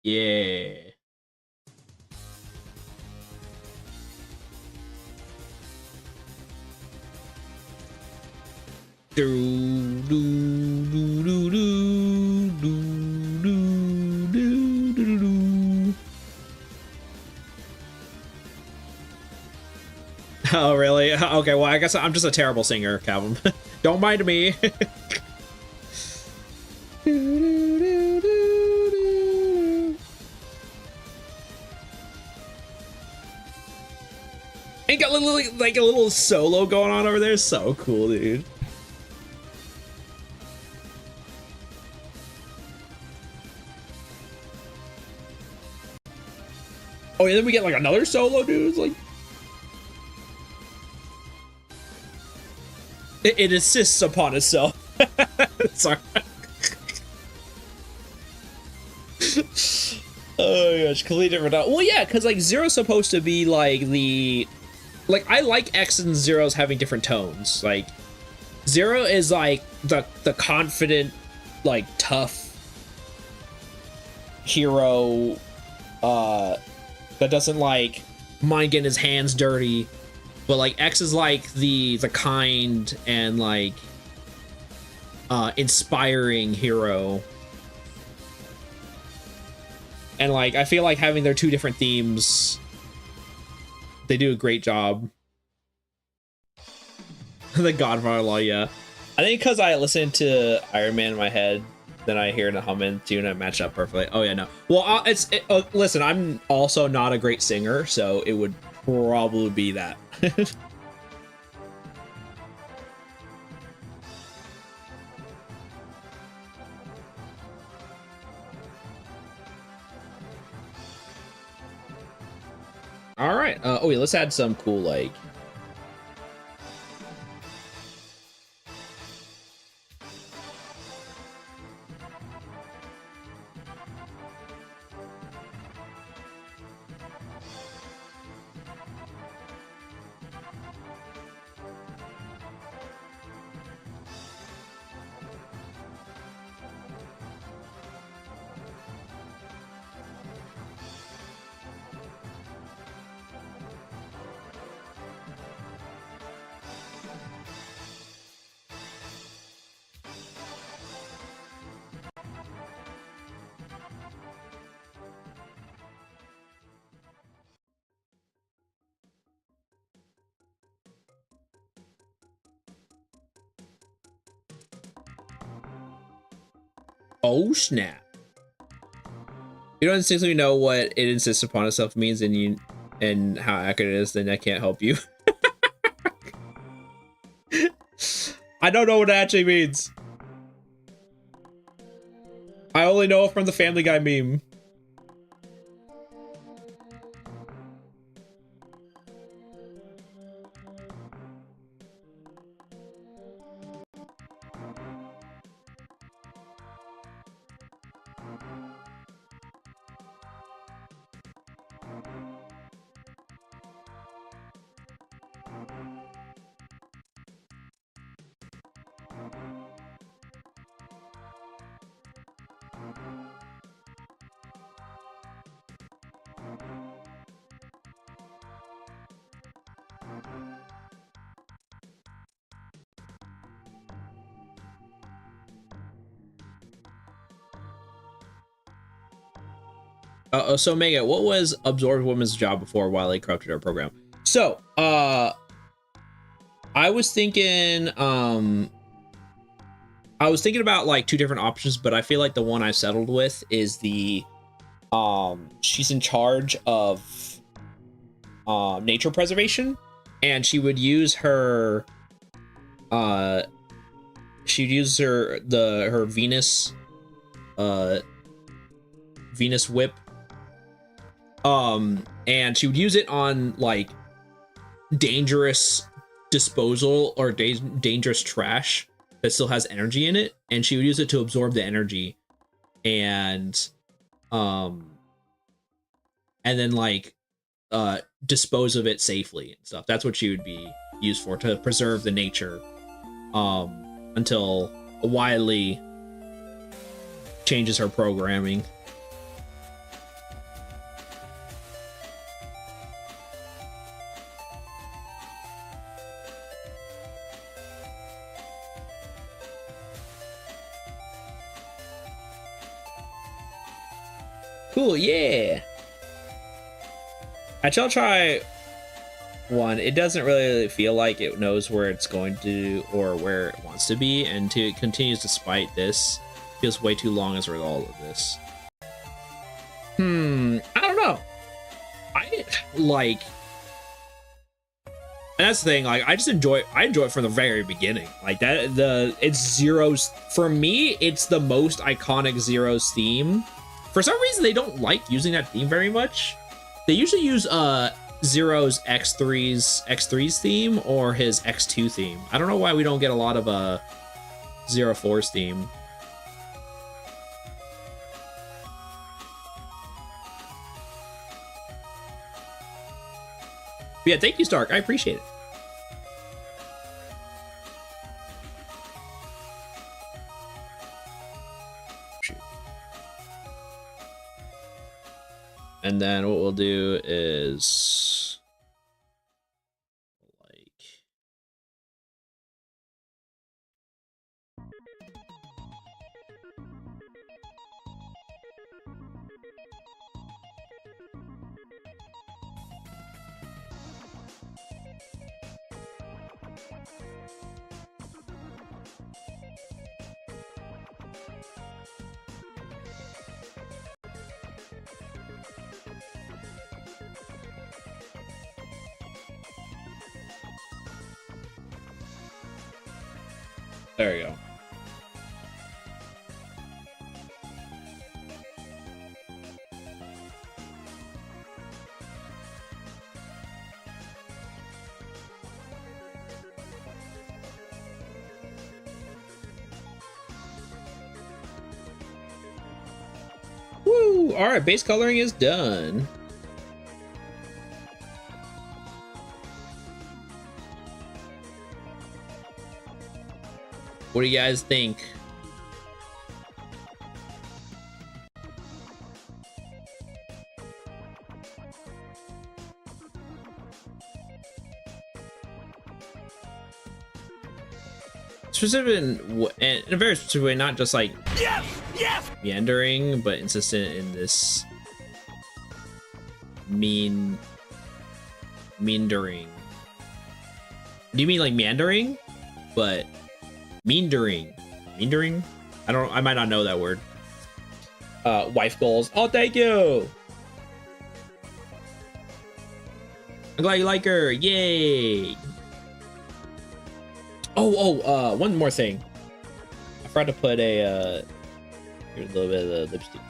Yeah. Do do do do do do do do do do. Oh really? Okay, well I guess I'm just a terrible singer, Calvin. Don't mind me. And got like a little solo going on over there. So cool, dude. Oh, and then we get like another solo, dude. It's like it insists upon itself. Sorry. Oh gosh, completely different. Well, yeah, because like Zero's supposed to be like I like X and Zero's having different tones. Like Zero is like the confident, like tough hero that doesn't like mind getting his hands dirty, but like X is like the kind and like inspiring hero. And like I feel like having their two different themes, they do a great job. The Godfather law, yeah. I think because I listen to Iron Man in my head, then I hear the humming tune and it matched up perfectly. Oh yeah, no. Well, listen, I'm also not a great singer, so it would probably be that. All right. Oh yeah, let's add some cool like. Oh snap! You don't instinctively know what it insists upon itself means, and how accurate it is. Then I can't help you. I don't know what it actually means. I only know it from the Family Guy meme. So Mega, what was Absorbed Woman's job before Wily corrupted our program? So, I was thinking about like two different options, but I feel like the one I settled with is the she's in charge of nature preservation, and she would use her she'd use her Venus Venus whip, and she would use it on like dangerous disposal or dangerous trash that still has energy in it, and she would use it to absorb the energy and then like dispose of it safely and stuff. That's what she would be used for, to preserve the nature until Wily changes her programming. Cool, yeah. I shall try one. It doesn't really feel like it knows where it's going to or where it wants to be, and it continues despite this. Feels way too long as a result of this. I don't know. I like, and that's the thing, like I enjoy it from the very beginning. Like that, it's Zero's, for me, it's the most iconic Zero's theme. For some reason, they don't like using that theme very much. They usually use Zero's X3's theme or his X2 theme. I don't know why we don't get a lot of Zero 4's theme. But yeah, thank you, Stark. I appreciate it. And then what we'll do is like there you go. Woo! All right, base coloring is done. What do you guys think? Specific in a very specific way, not just like meandering, but insistent in this meandering. Do you mean like meandering? But meandering? I might not know that word. Wife goals. Oh, thank you. I'm glad you like her. Yay. Oh, one more thing. I forgot to put a here's a little bit of the lipstick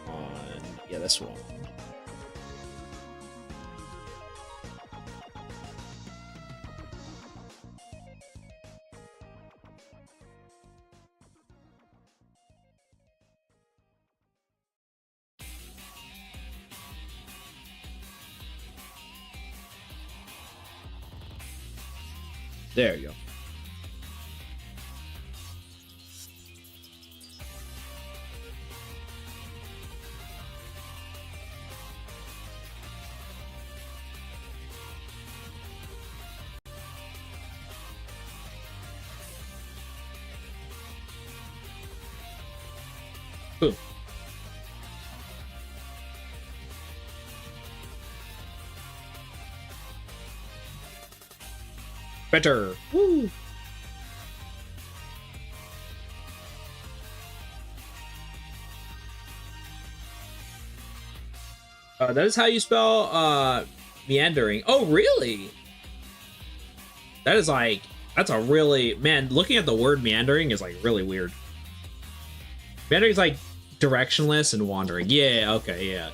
on. Yeah, this one. There you go. Cool. Better. Woo. That is how you spell meandering. Oh, really? That is like, that's a really, man, looking at the word meandering is like really weird. Meandering is like directionless and wandering. Yeah, okay, yeah.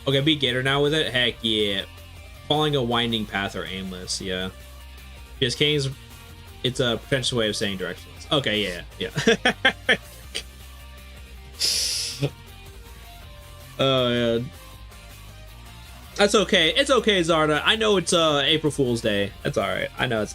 Okay, be Gator now with it? Heck yeah. Following a winding path or aimless, yeah. Because King's, it's a pretentious way of saying directionless. Okay, yeah. Oh, man. That's okay. It's okay, Zarda. I know it's April Fool's Day. That's all right. I know it's.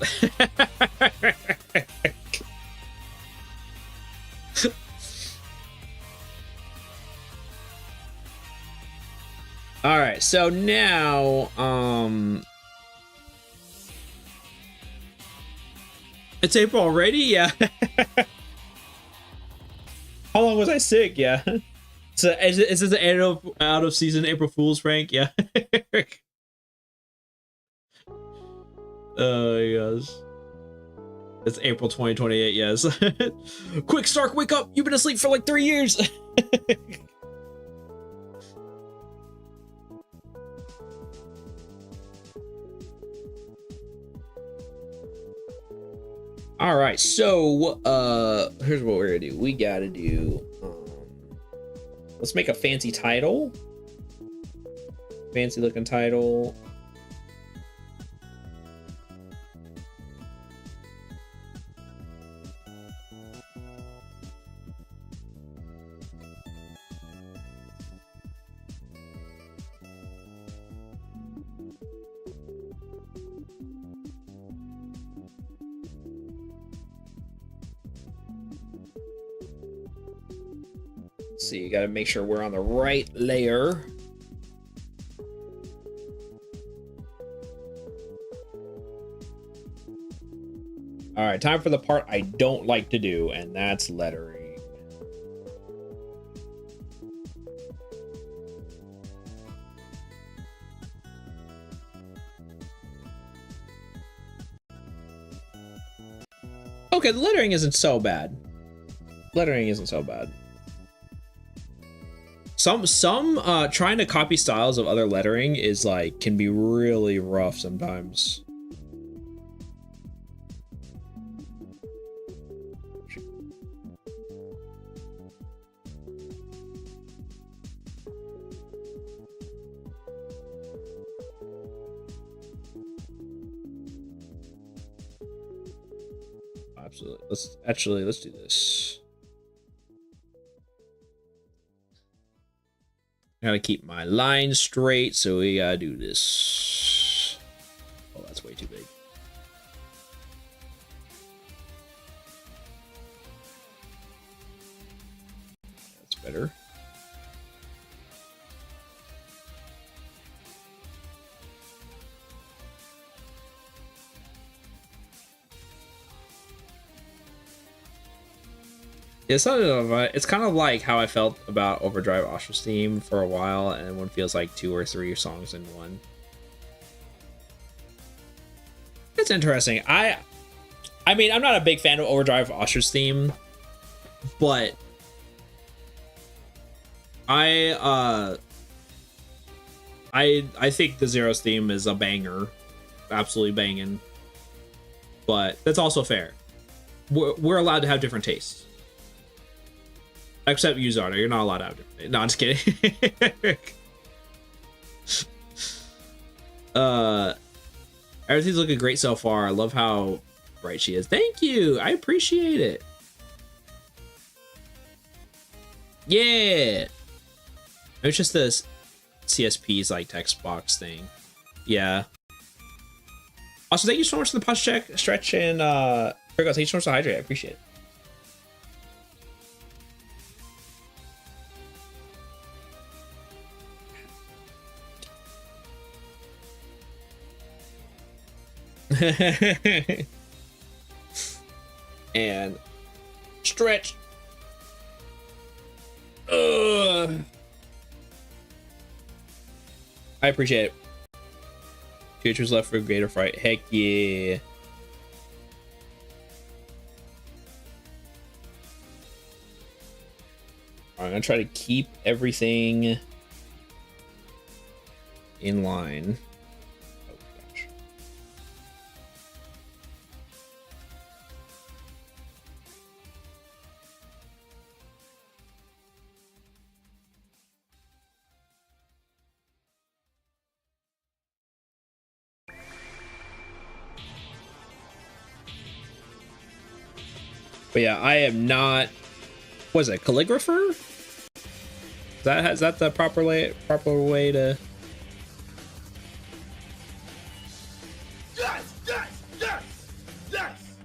All right. So now, it's April already. Yeah. How long was I sick? Yeah. So is this an out of season April Fool's prank? Yeah. Oh my gosh. It's April 2028, yes. Quick, Stark, wake up! You've been asleep for like 3 years! Alright, so, here's what we're gonna do. We gotta do, let's make a fancy title. Fancy looking title. See, you gotta make sure we're on the right layer. All right, time for the part I don't like to do, and that's lettering. Okay, the lettering isn't so bad. Lettering isn't so bad. Some trying to copy styles of other lettering is like can be really rough sometimes. Absolutely. Let's do this. Gotta keep my line straight, so we gotta do this. Oh, that's way too big. That's better. It's kind of like how I felt about Overdrive Ostra's theme for a while, and one feels like 2 or 3 songs in one. It's interesting. I mean, I'm not a big fan of Overdrive Ostra's theme, but I think the Zero's theme is a banger, absolutely banging. But that's also fair. We're allowed to have different tastes. Except you, Zarda. You're not allowed to have different. No, I'm just kidding. Everything's looking great so far. I love how bright she is. Thank you. I appreciate it. Yeah. It's just this CSP's like text box thing. Yeah. Also, thank you so much for the punch check, stretch, and thank you so much for hydrate. I appreciate it. And stretch. I appreciate it. Futures left for greater fright. Heck yeah. I'm gonna try to keep everything in line. But yeah, I am not. What is it, calligrapher? Is that the proper way to? Yes! Yes! Yes! Yes!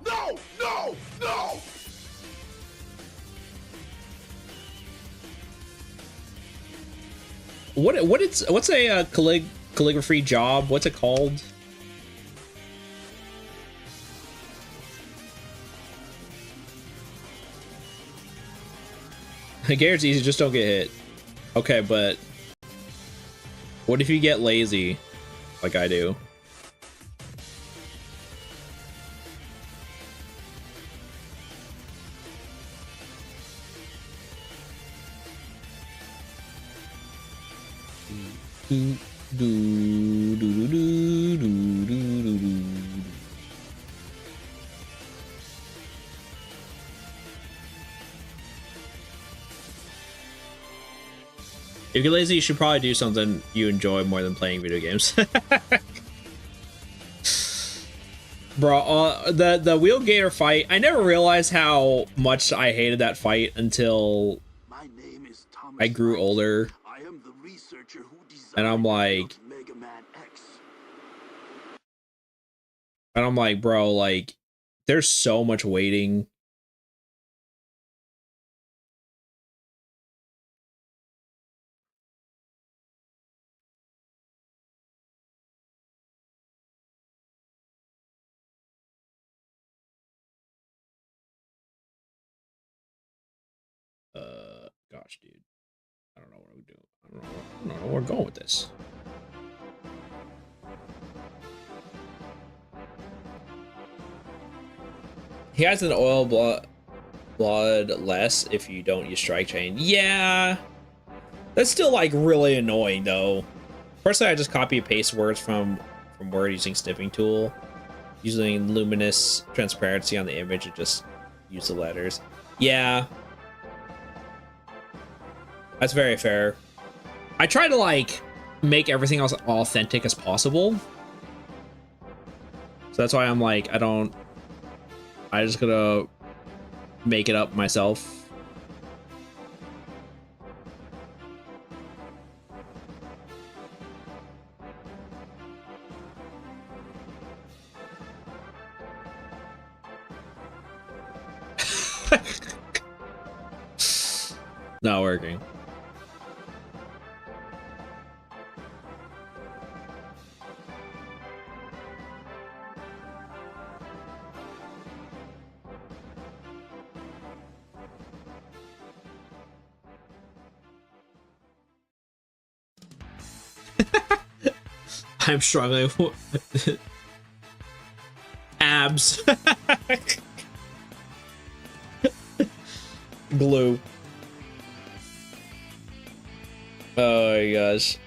No! No! No! What's a calligraphy job? What's it called? Garrett's easy, just don't get hit. Okay, but what if you get lazy, like I do? If you're lazy, you should probably do something you enjoy more than playing video games. Bro, the Wheel Gator fight, I never realized how much I hated that fight until I grew older. And I'm like, bro, like, there's so much waiting. Gosh, dude, I don't know what we're doing. I don't know where we're going with this. He has an oil blood less if you don't use strike chain. Yeah, that's still like really annoying though. Personally, I just copy and paste words from Word using snipping tool, using luminous transparency on the image and just use the letters. Yeah. That's very fair. I try to like make everything else authentic as possible. So that's why I'm like, I just gotta make it up myself. Not working. I'm struggling with abs. Glue. Oh my gosh.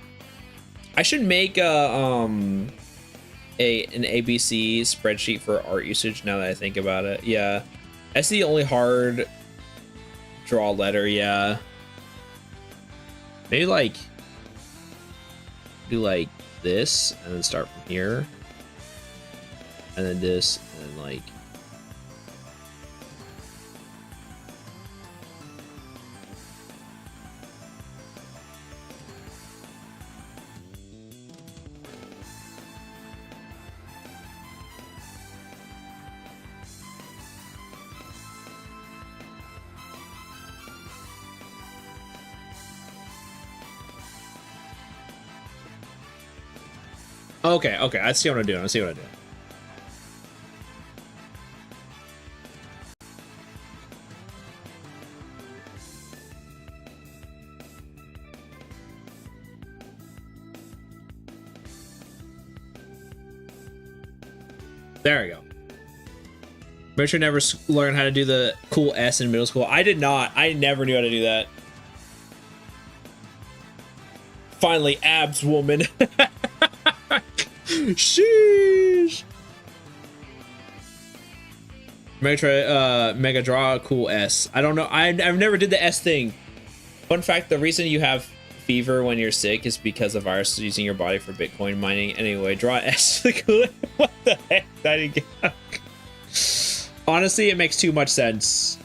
I should make an ABC spreadsheet for art usage now that I think about it. Yeah. That's the only hard draw letter, yeah. Maybe like do like this and then start from here. And then this and then like okay, I see what I'm doing. There we go. Richard never learned how to do the cool S in middle school. I did not. I never knew how to do that. Finally, abs woman. Sheesh. Mega draw a cool S. I don't know. I've never did the S thing. Fun fact: the reason you have fever when you're sick is because the virus is using your body for Bitcoin mining. Anyway, draw S. What the heck? I didn't get. Honestly, it makes too much sense.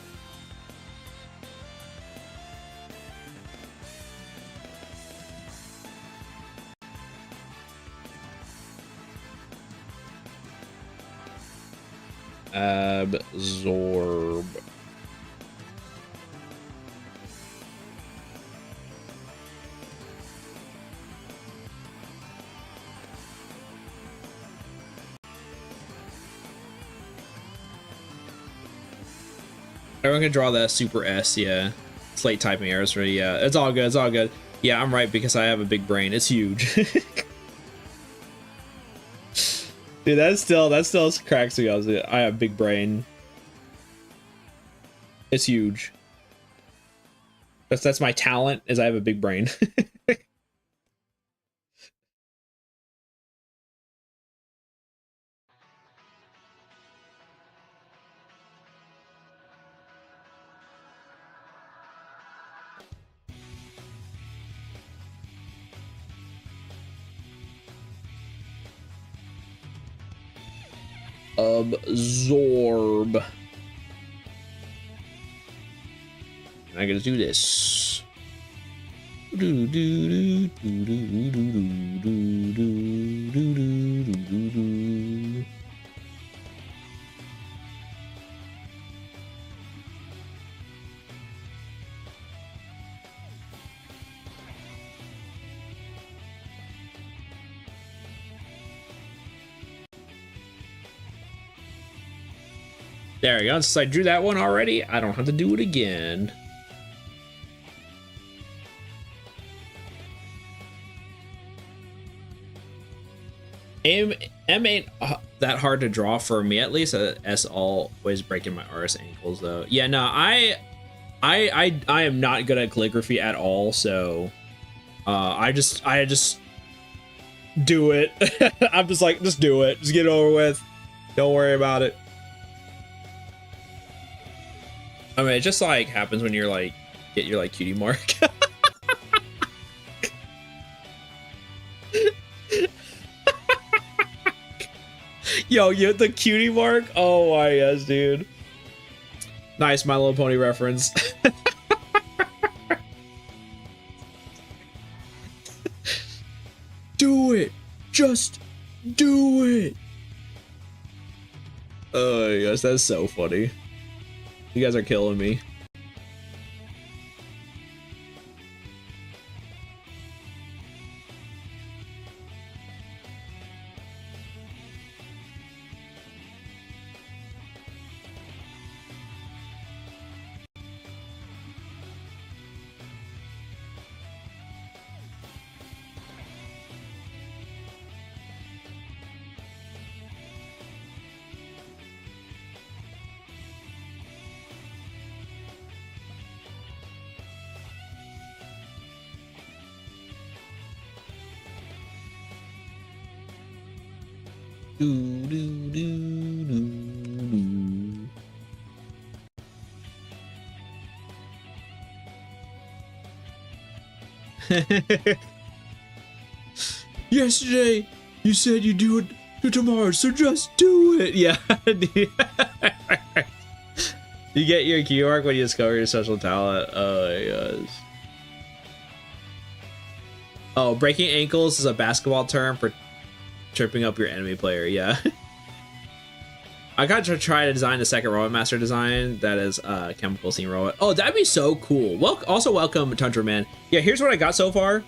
Absorb. Everyone can draw that super S, yeah. Slate typing errors for yeah. It's all good, it's all good. Yeah, I'm right because I have a big brain. It's huge. Dude, that still cracks me up. I have a big brain. It's huge. That's my talent, is I have a big brain. Absorb. I gotta do this. There we go. Since I drew that one already, I don't have to do it again. M ain't that hard to draw for me, at least. S always breaking my RS ankles though. Yeah, no, I am not good at calligraphy at all, so I just do it. I'm just like, just do it. Just get it over with. Don't worry about it. I mean, it just like happens when you're like, get your like cutie mark. Yo, you the cutie mark? Oh my yes, dude. Nice My Little Pony reference. Do it. Just do it. Oh yes, that's so funny. You guys are killing me. Yesterday, you said you'd do it to tomorrow, so just do it. Yeah. You get your key mark when you discover your special talent. Oh my gosh. Oh, breaking ankles is a basketball term for tripping up your enemy player. Yeah. I got to try to design the second Robot Master design. That is Chemical Steam Robot. Oh, that'd be so cool. Also welcome, Tundra Man. Yeah, here's what I got so far.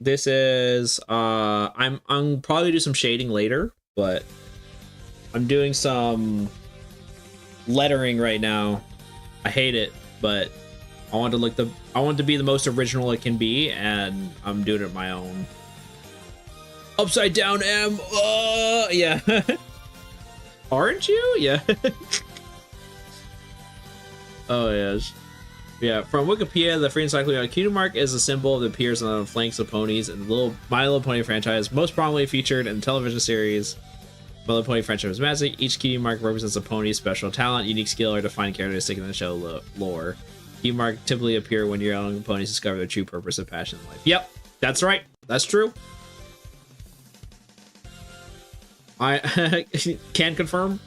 This is I'm probably do some shading later, but I'm doing some lettering right now. I hate it, but I want to be the most original it can be, and I'm doing it my own. Upside down M. Yeah. Aren't you? Yeah. Oh yes. Yeah. From Wikipedia, the free encyclopedia cutie mark is a symbol that appears on the flanks of ponies in the My Little Pony franchise, most prominently featured in the television series My Little Pony Friendship is Magic. Each cutie mark represents a pony's special talent, unique skill, or defined characteristic in the show lore. Cutie mark typically appear when your young ponies discover their true purpose of passion in life. Yep, that's right. That's true. I can confirm.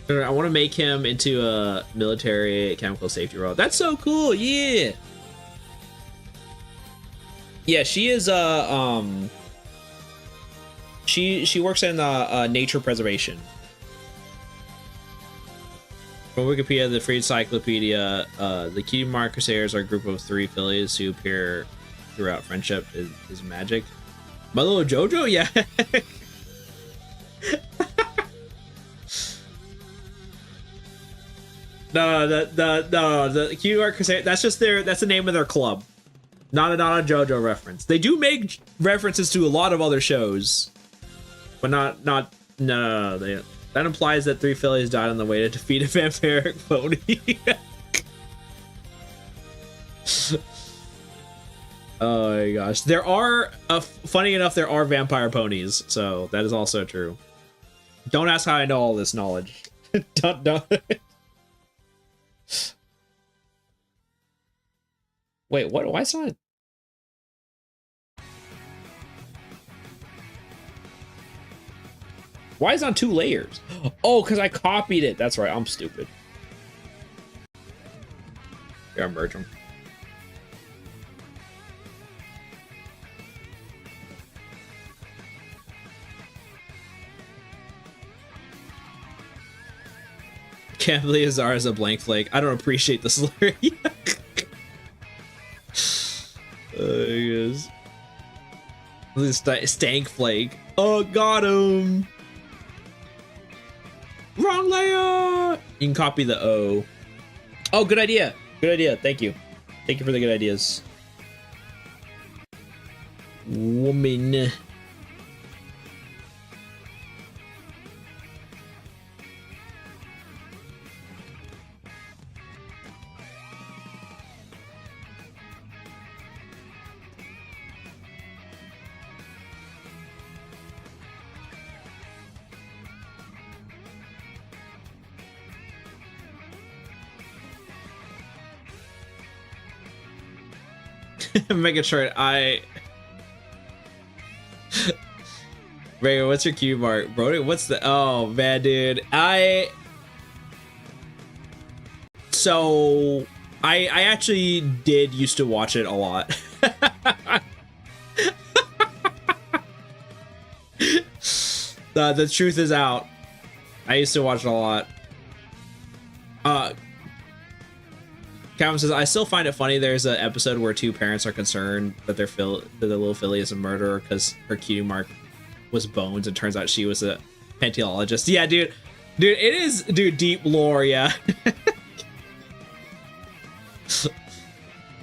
I want to make him into a military chemical safety role. That's so cool. Yeah. Yeah, she is she works in nature preservation. From Wikipedia, the Free Encyclopedia, the Cutie Crusaders are a group of 3 fillies who appear throughout friendship is magic. My little Jojo, yeah. No, the Cutie Crusaders, that's just that's the name of their club. Not a JoJo reference. They do make references to a lot of other shows, but not no. That implies that 3 fillies died on the way to defeat a vampiric pony. Oh my gosh, there are funny enough, there are vampire ponies, so that is also true. Don't ask how I know all this knowledge. don't. Wait, what? Why is it not? Why is it on 2 layers? Oh, because I copied it. That's right. I'm stupid. Here, I'll merge them. Can't believe Azar is a blank flake. I don't appreciate the slur. Yes. Stank flake. Oh, got him. Wrong layer. You can copy the O. Oh, good idea. Good idea. Thank you. Thank you for the good ideas. Woman. Megatron, Ray, what's your cue mark? Brody, what's the... Oh, man, dude. So, I actually did used to watch it a lot. The truth is out. I used to watch it a lot. Calvin says, I still find it funny there's an episode where 2 parents are concerned that their little filly is a murderer because her cutie mark was Bones, and turns out she was a paleontologist. Yeah, dude, it is, deep lore, yeah.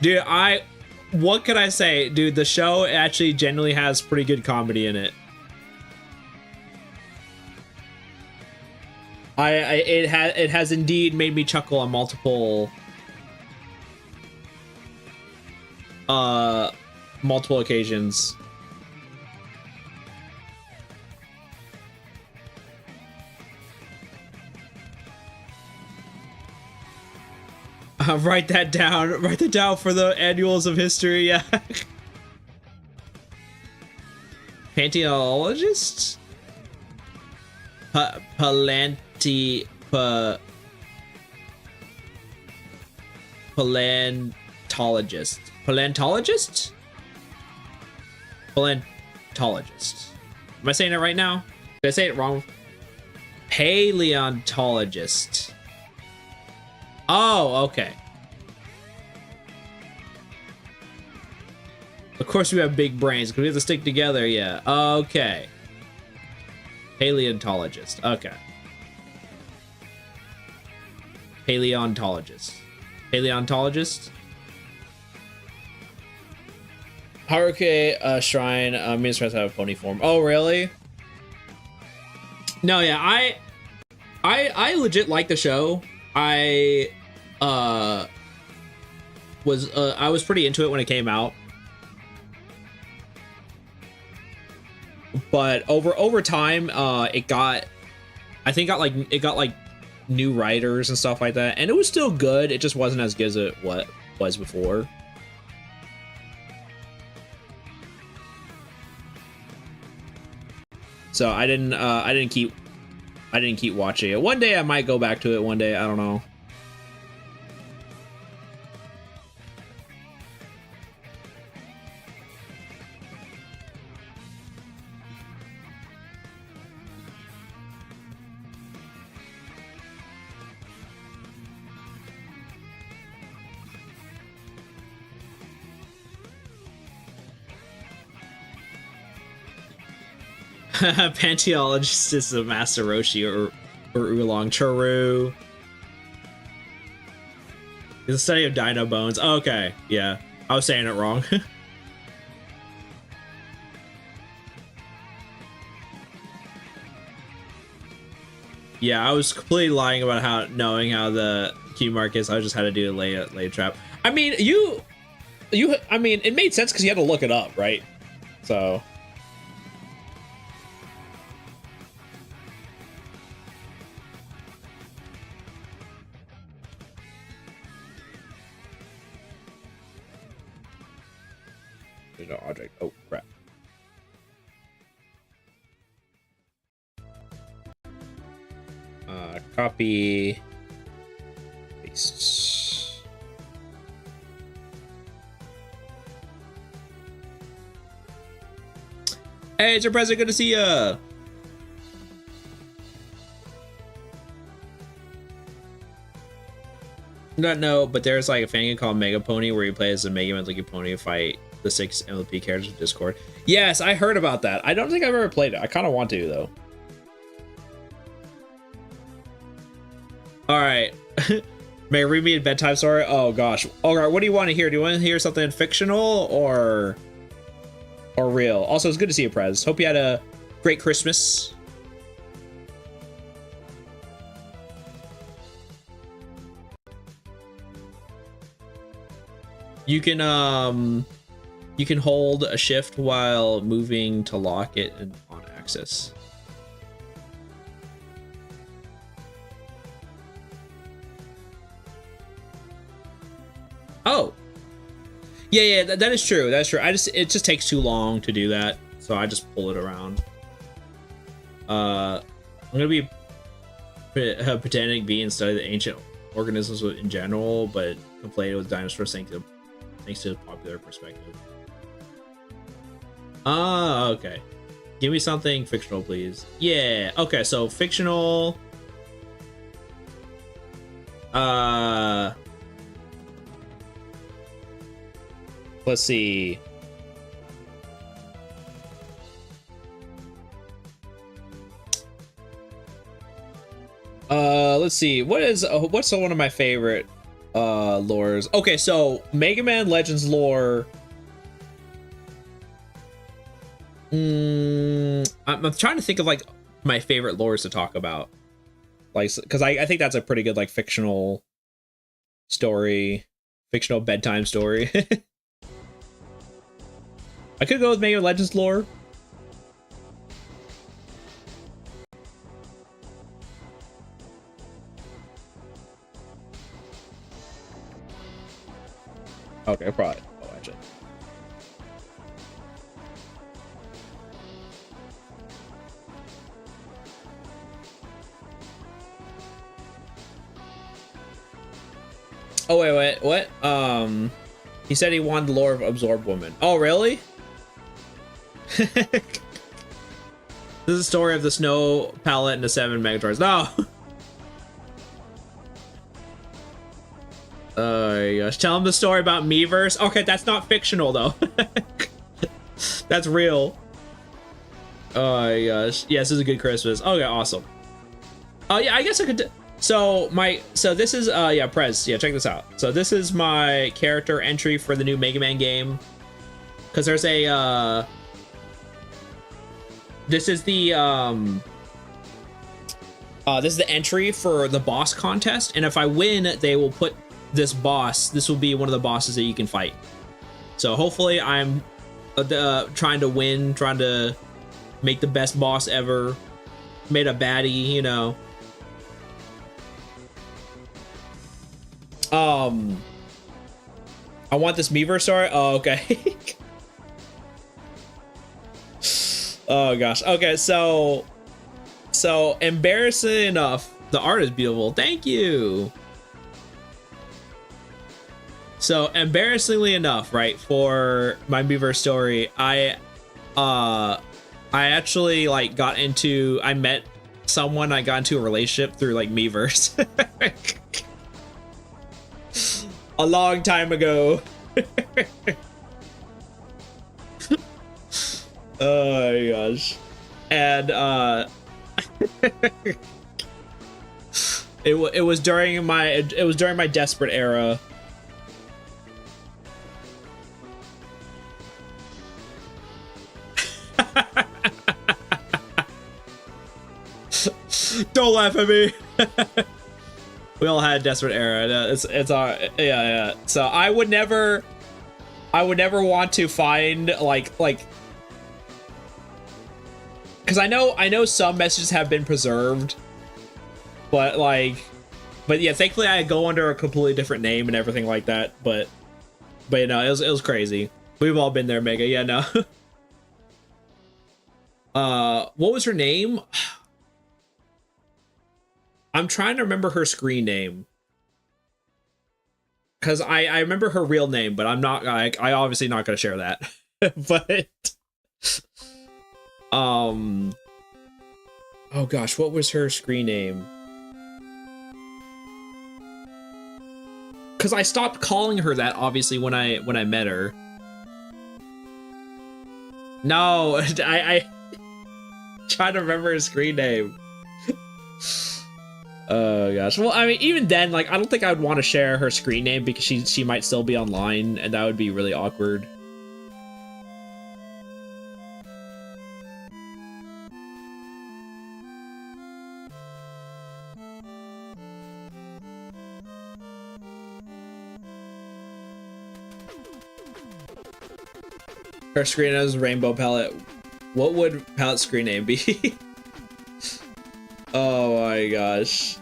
Dude, what can I say? Dude, the show actually genuinely has pretty good comedy in it. It has indeed made me chuckle on multiple occasions. Write that down for the annuals of history. Yeah. Paleontologist? Paleontologist? Paleontologist? Paleontologist. Am I saying it right now? Did I say it wrong? Paleontologist. Oh, okay. Of course we have big brains because we have to stick together, yeah. Okay. Paleontologist. Okay. Paleontologist. Paleontologist? Haruke Shrine means to have a pony form. Oh, really? No, yeah, I legit like the show. I was pretty into it when it came out, but over time it got new writers and stuff like that, and it was still good. It just wasn't as good as it was before. So I didn't keep watching it. One day I might go back to it. One day, I don't know. Panteologist is a Master Roshi or Oolong Churu. It's a study of dino bones. Oh, okay, yeah. I was saying it wrong. Yeah, I was completely lying about knowing how the Q mark is. I just had to do a lay trap. I mean, I mean, it made sense because you had to look it up, right? So. There's no object. Oh, crap. Copy. Paste. Hey, it's your president. Good to see ya. No, but there's like a fan game called Mega Pony where you play as a Mega Man looking pony and fight the 6 MLP characters of Discord. Yes, I heard about that. I don't think I've ever played it. I kind of want to though. All right. May I read me a bedtime story? Oh gosh. All right. What do you want to hear? Do you want to hear something fictional or real? Also, it's good to see you, Prez. Hope you had a great Christmas. You can hold a shift while moving to lock it and on axis. Oh, yeah, that is true. That's true. It just takes too long to do that, so I just pull it around. I'm gonna be pretending be and study the ancient organisms in general, but conflated with dinosaurs thanks to popular perspective. Okay. Give me something fictional, please. Yeah. Okay, so fictional. Let's see. Let's see. What's one of my favorite lores? Okay, so Mega Man Legends lore. I'm trying to think of like my favorite lores to talk about, like, because I think that's a pretty good like fictional story, fictional bedtime story. I could go with Mega Legends lore. Okay, probably. Oh, actually. Oh, wait, what? He said he wanted the lore of Absorbed Woman. Oh, really? This is the story of the snow palette and the 7 Megators. No! Oh gosh, tell him the story about Miiverse. Okay, that's not fictional though. That's real. Oh gosh. Yes, this is a good Christmas. Okay, awesome. Oh yeah, I guess I could. So this is yeah, Prez. Yeah, check this out. So this is my character entry for the new Mega Man game. Cause there's a this is the entry for the boss contest, and if I win, they will put this boss. This will be one of the bosses that you can fight. So hopefully I'm trying to win, trying to make the best boss ever. Made a baddie, you know. I want this Miiverse story. Oh, okay. Oh gosh. Okay, so embarrassing enough, the art is beautiful. Thank you. So embarrassingly enough, right, for my Miiverse story, I actually like I met someone, I got into a relationship through like Miiverse. A long time ago. Oh my gosh. And it was during my desperate era. Don't laugh at me. We all had a desperate era. It's our yeah. So I would never want to find like because I know some messages have been preserved, but yeah, thankfully I go under a completely different name and everything like that. But you know, it was crazy. We've all been there, Mega. Yeah, no. What was her name? I'm trying to remember her screen name. Cause I remember her real name, but I'm not I obviously not gonna share that. But oh gosh, what was her screen name? Cause I stopped calling her that obviously when I met her. No, I trying to remember her screen name. Oh gosh. Well, I mean, even then, like, I don't think I would want to share her screen name because she might still be online, and that would be really awkward. Her screen name is Rainbow Palette. What would Palette screen name be? Oh my gosh.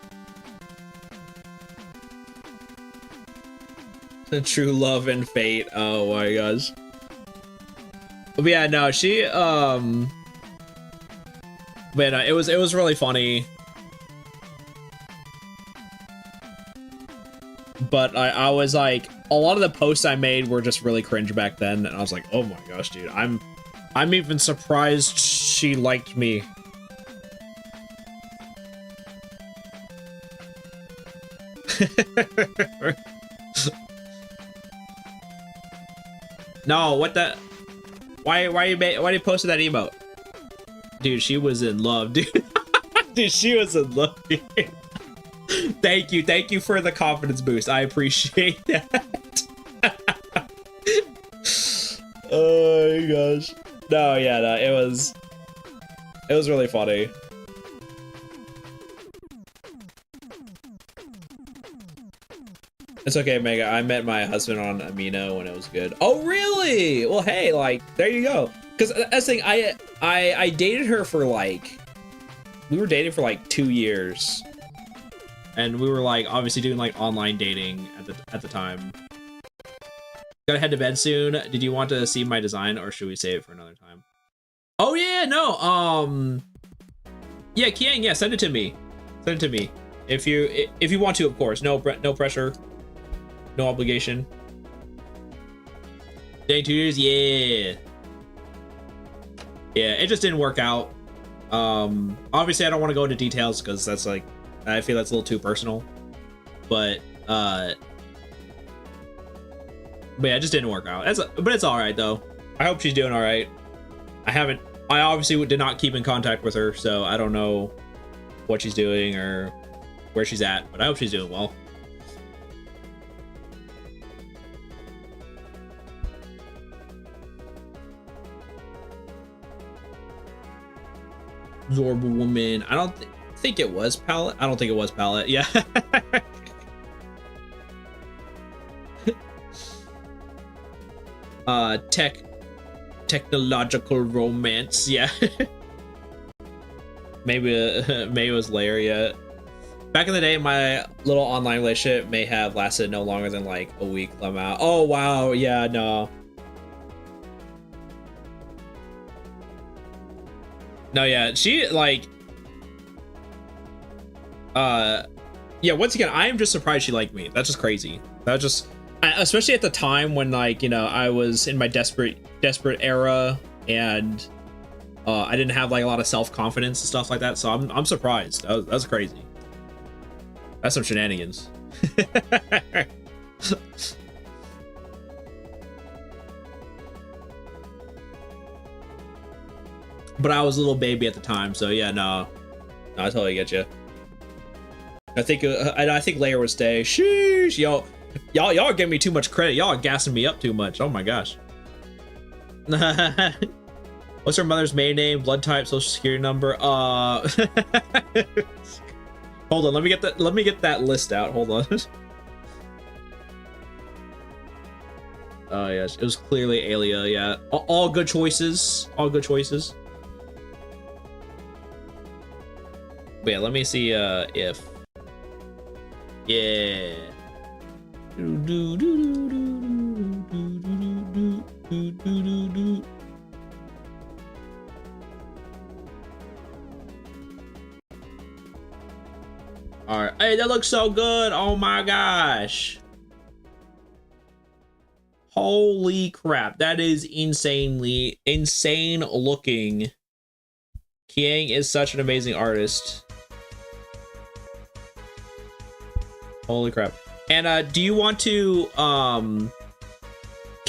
True love and fate. Oh my gosh. But yeah, no, she but no, it was really funny. But I was like, a lot of the posts I made were just really cringe back then, and I was like, oh my gosh, dude, I'm even surprised she liked me. No, what the? Why you posted that emote? Dude, she was in love, dude. Dude, she was in love, dude. Thank you for the confidence boost. I appreciate that. Oh my gosh. No, yeah, no, it was really funny. It's okay, Mega. I met my husband on Amino when it was good. Oh, really? Well, hey, like, there you go. Because that's the thing, I dated her for like, we were dating for like 2 years, and we were like obviously doing like online dating at the time. Gotta head to bed soon. Did you want to see my design, or should we save it for another time? Oh yeah, no. Yeah, Kiang, yeah, send it to me. Send it to me if you want to, of course. No pressure. No obligation. Day 2 years, yeah. Yeah, it just didn't work out. Obviously I don't want to go into details because that's like, I feel that's a little too personal. But yeah, it just didn't work out. But it's all right though. I hope she's doing all right. I obviously did not keep in contact with her, so I don't know what she's doing or where she's at, but I hope she's doing well. Zorba woman. I don't think it was Palette. I don't think it was Palette. Yeah. Technological romance. Yeah. maybe it was Lair. Yeah. Back in the day, my little online relationship may have lasted no longer than like a week. Oh wow. Yeah. No. No, yeah, she like yeah, once again, I am just surprised she liked me. That's just crazy. That just, especially at the time when, like, you know, I was in my desperate era, and I didn't have like a lot of self-confidence and stuff like that. So I'm surprised. That's crazy. That's some shenanigans. But I was a little baby at the time, so yeah, no, I totally get you. I think Leia would stay. Sheesh, y'all are giving me too much credit. Y'all are gassing me up too much. Oh my gosh. What's her mother's maiden name, blood type, social security number? Hold on, let me get that list out. Hold on. Oh yes, it was clearly Alia. Yeah, all good choices. All good choices. But yeah, let me see if. Yeah. All right. Hey, that looks so good. Oh my gosh. Holy crap. That is insane looking. Kiang is such an amazing artist. Holy crap. And do you want to can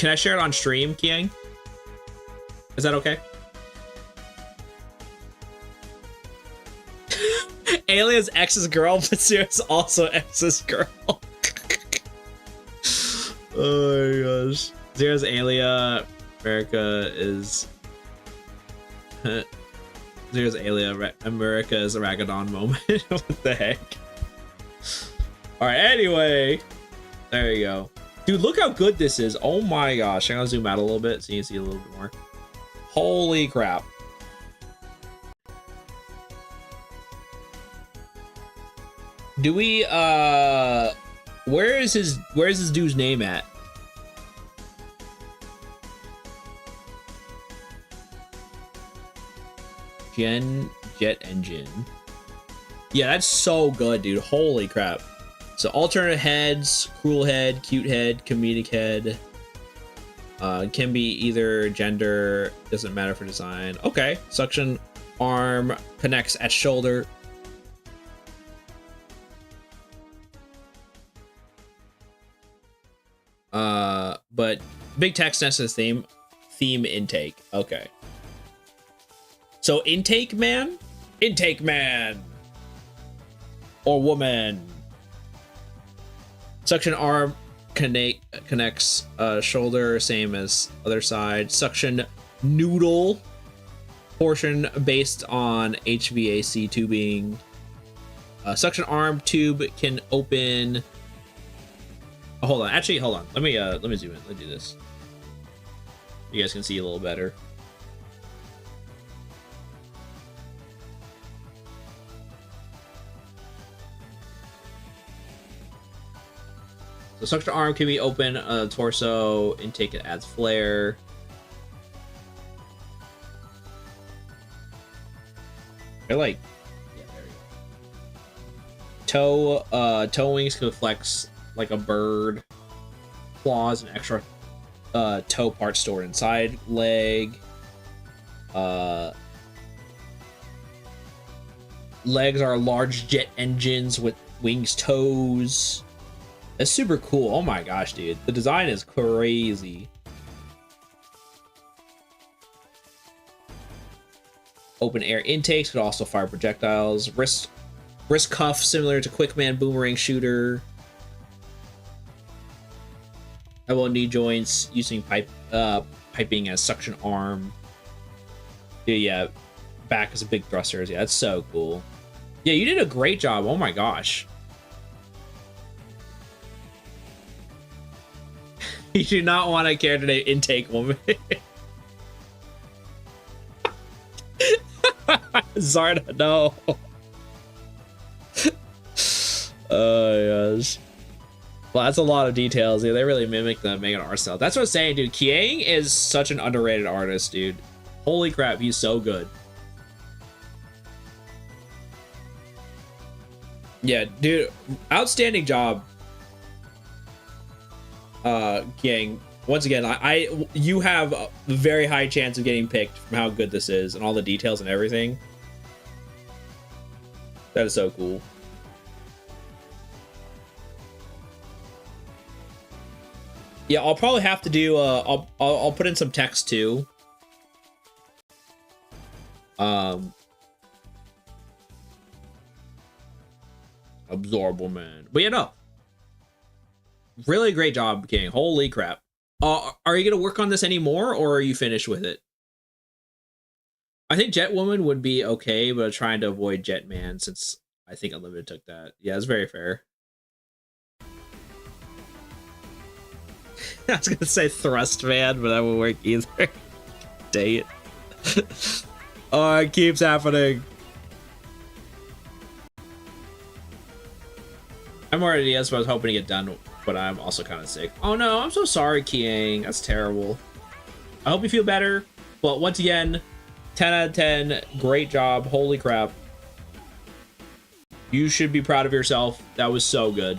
I share it on stream, Kiang? Is that okay? Alien's ex's girl, but Sarah's also ex's girl. Oh my gosh. Zera's Alia, America is Zera's Alia, America is a Ragadon moment. What the heck? Alright, anyway. There you go. Dude, look how good this is. Oh my gosh. I'm gonna zoom out a little bit so you can see a little bit more. Holy crap. Do we where's this dude's name at? Jet engine. Yeah, that's so good, dude. Holy crap. So alternate heads, cruel head, cute head, comedic head. Can be either gender, doesn't matter for design. Okay, suction arm connects at shoulder. But big text next to the theme intake. Okay. So intake man, or woman. Suction arm connects shoulder, same as other side. Suction noodle portion based on HVAC tubing. Suction arm tube can open. Oh, hold on. Actually, hold on. Let me zoom in. Let's do this. You guys can see a little better. So suction arm can be open, torso, intake, it adds flare. They're like, yeah, there we go. Toe wings can flex like a bird. Claws and extra toe parts stored inside leg. Legs are large jet engines with wings, toes. That's super cool. Oh my gosh, dude. The design is crazy. Open air intakes could also fire projectiles. Wrist cuff similar to Quickman boomerang shooter. Elbow and knee joints using piping as suction arm. Yeah, back as a big thrusters. Yeah, that's so cool. Yeah, you did a great job. Oh my gosh. You do not want a character named Intake Woman. Zarda, no. Oh gosh. Well, that's a lot of details. Yeah, they really mimic the Megan art style. That's what I'm saying, dude. Kiang is such an underrated artist, dude. Holy crap, he's so good. Yeah, dude, outstanding job, gang. Once again, you have a very high chance of getting picked from how good this is and all the details and everything. That is so cool. Yeah, I'll probably have to do. I'll put in some text too. Absorbable man, but yeah, no. Really great job, King. Holy crap. Are you gonna work on this anymore, or are you finished with it? I think Jet Woman would be okay, but I'm trying to avoid Jet Man since I think Unlimited took that. Yeah, it's very fair. I was gonna say Thrust Man, but that won't work either. Dang it. Oh, it keeps happening. I'm already, that's what I was hoping to get done, but I'm also kind of sick. Oh no, I'm so sorry, Kiang. That's terrible. I hope you feel better. But once again, 10 out of 10. Great job. Holy crap. You should be proud of yourself. That was so good.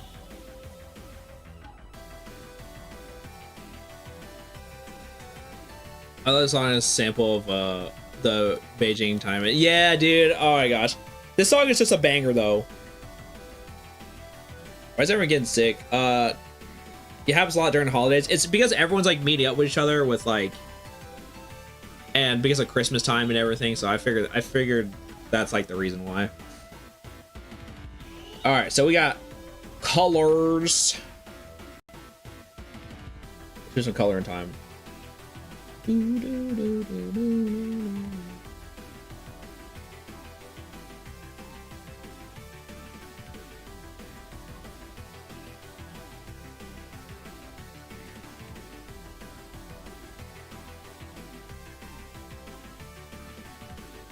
I love this song as a sample of the Beijing time. Yeah, dude. Oh my gosh. This song is just a banger, though. Why is everyone getting sick? It happens a lot during the holidays. It's because everyone's like meeting up with each other with like, and because of Christmas time and everything. So I figured that's like the reason why. All right, so we got colors. Do some coloring time.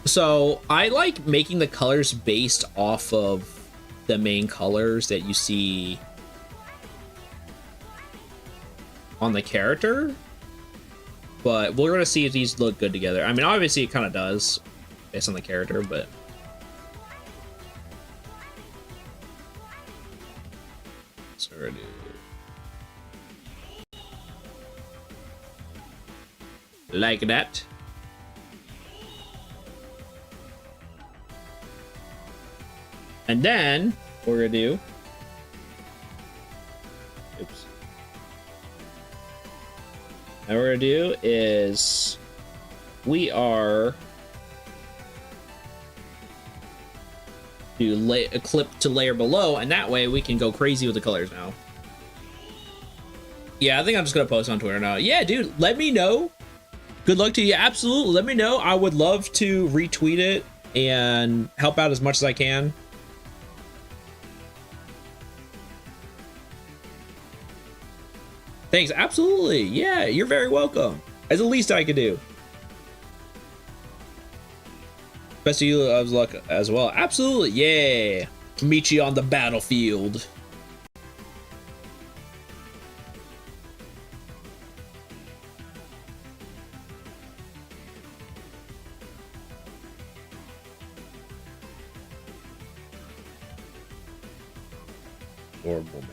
So I like making the colors based off of the main colors that you see on the character, but we're gonna see if these look good together. I mean, obviously it kind of does based on the character, but so we're gonna do like that. And then what we're gonna do, oops. And what we're gonna do is we are do a clip to layer below, and that way we can go crazy with the colors now. Yeah, I think I'm just gonna post on Twitter now. Yeah, dude, let me know. Good luck to you. Absolutely, let me know. I would love to retweet it and help out as much as I can. Thanks, absolutely. Yeah, you're very welcome. As the least I could do. Best of you of luck as well. Absolutely, yeah. Meet you on the battlefield. Horrible, man.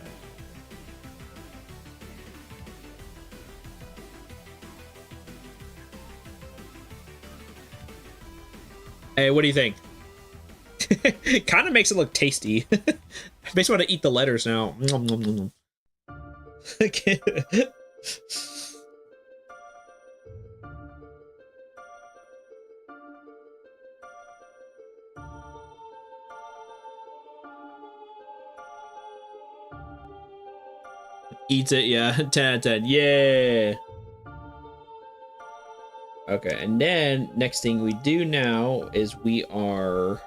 Hey, what do you think? Kind of makes it look tasty. Makes me want to eat the letters now. Eats it, yeah. 10 out of 10. Yeah. Okay, and then next thing we do now is we're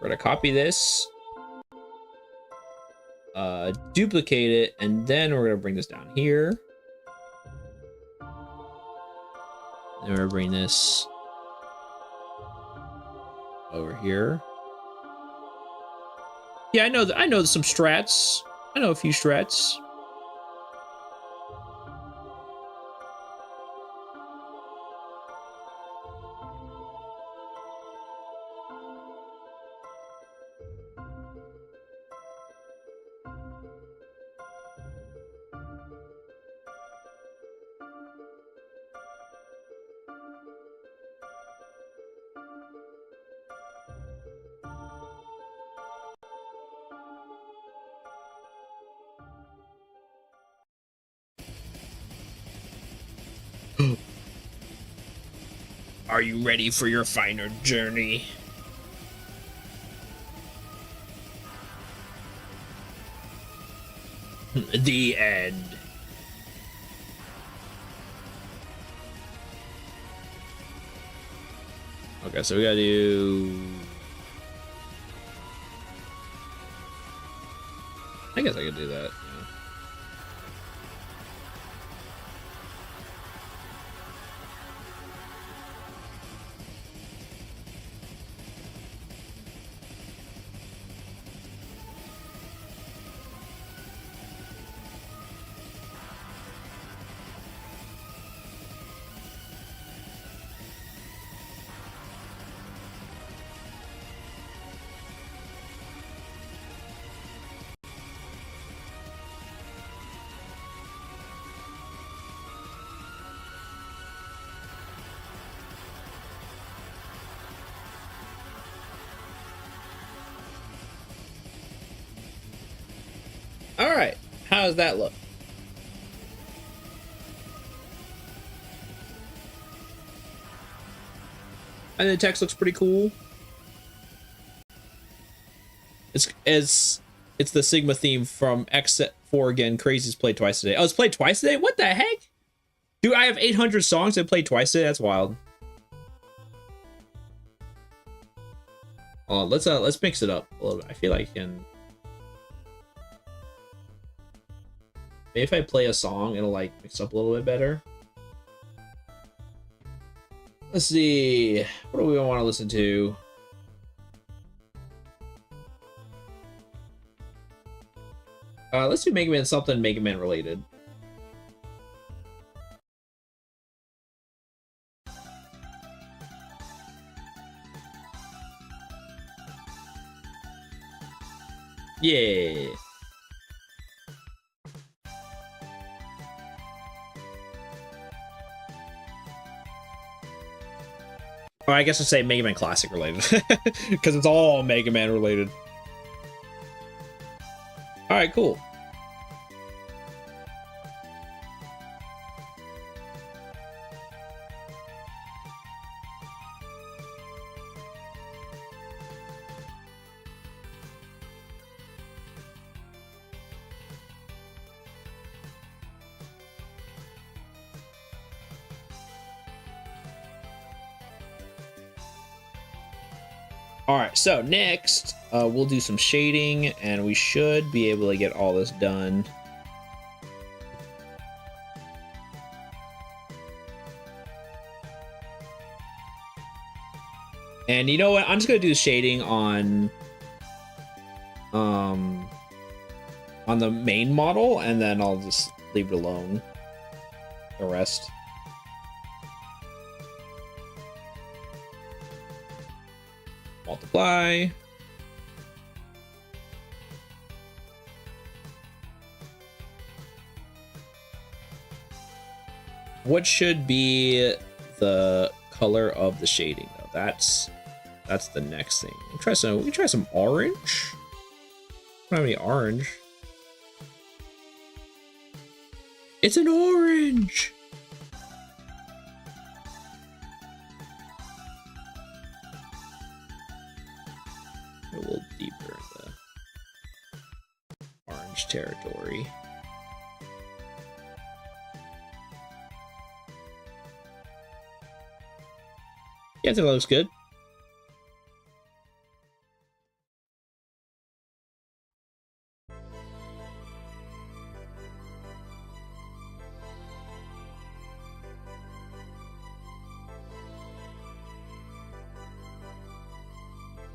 gonna copy this, duplicate it, and then we're gonna bring this down here. Then we're gonna bring this over here. Yeah, I know some strats. I know a few strats. Are you ready for your final journey? The end. Okay, so we gotta do... I guess I could do that. Yeah. All right, how does that look? I think the text looks pretty cool. It's the Sigma theme from X4 again. Crazy's played twice today. Oh, it's played twice today? What the heck? Dude, I have 800 songs and played twice today. That's wild. Let's mix it up a little bit. I feel like I can. Maybe if I play a song, it'll like mix up a little bit better. Let's see. What do we want to listen to? Let's do MegaMan, something MegaMan related. Yeah. Or I guess I'd say Mega Man Classic related, because it's all Mega Man related. All right, cool. All right, so next we'll do some shading, and we should be able to get all this done. And you know what? I'm just gonna do the shading on the main model, and then I'll just leave it alone. The rest. Multiply. What should be the color of the shading though? That's the next thing. We can try some orange. I don't have any orange. It's an orange. A little deeper in the orange territory. Yeah, I think that looks good.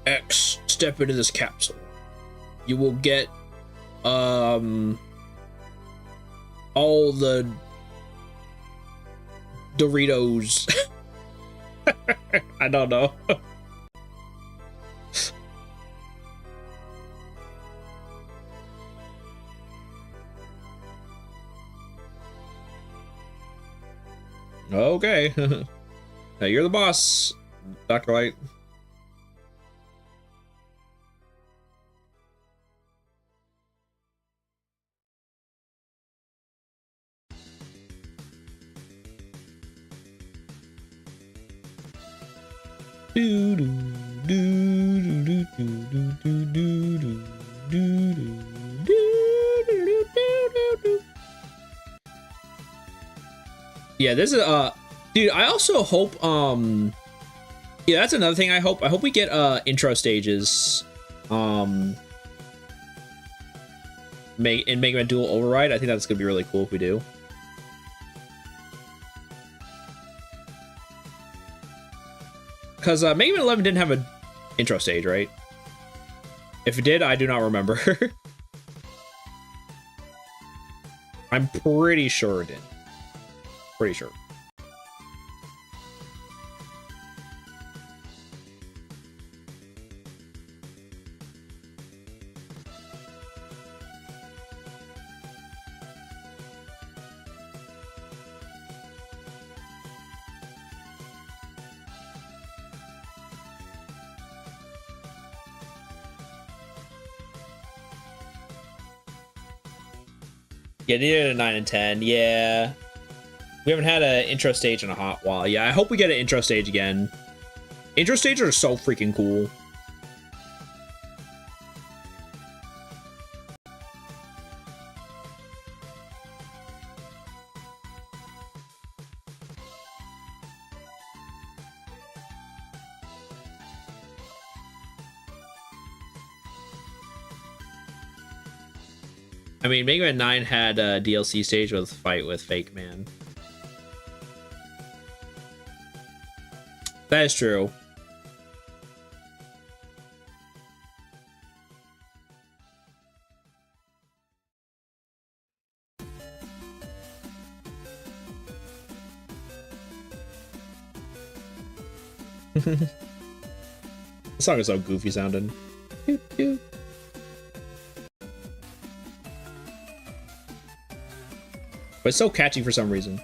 X, step into this capsule. You will get all the Doritos. I don't know. Okay. Now you're the boss, Dr. Light. Yeah, this is dude, I also hope yeah, that's another thing I hope. I hope we get intro stages in Mega Man Dual Override. I think that's gonna be really cool if we do. Because Mega Man 11 didn't have an intro stage, right? If it did, I do not remember. I'm pretty sure it did. Pretty sure. Yeah, needed a 9 and 10. Yeah. We haven't had an intro stage in a hot while. Yeah, I hope we get an intro stage again. Intro stages are so freaking cool. I mean, Mega Man 9 had a DLC stage with fight with Fake Man. That is true. The song is so goofy sounding. Doot, doot. But it's so catchy for some reason.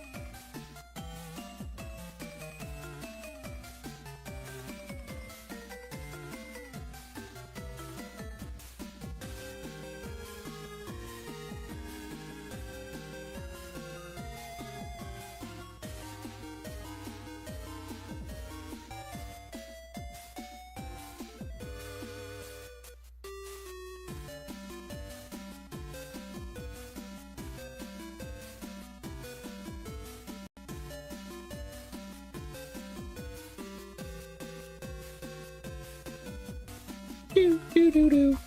Do, do, do, do.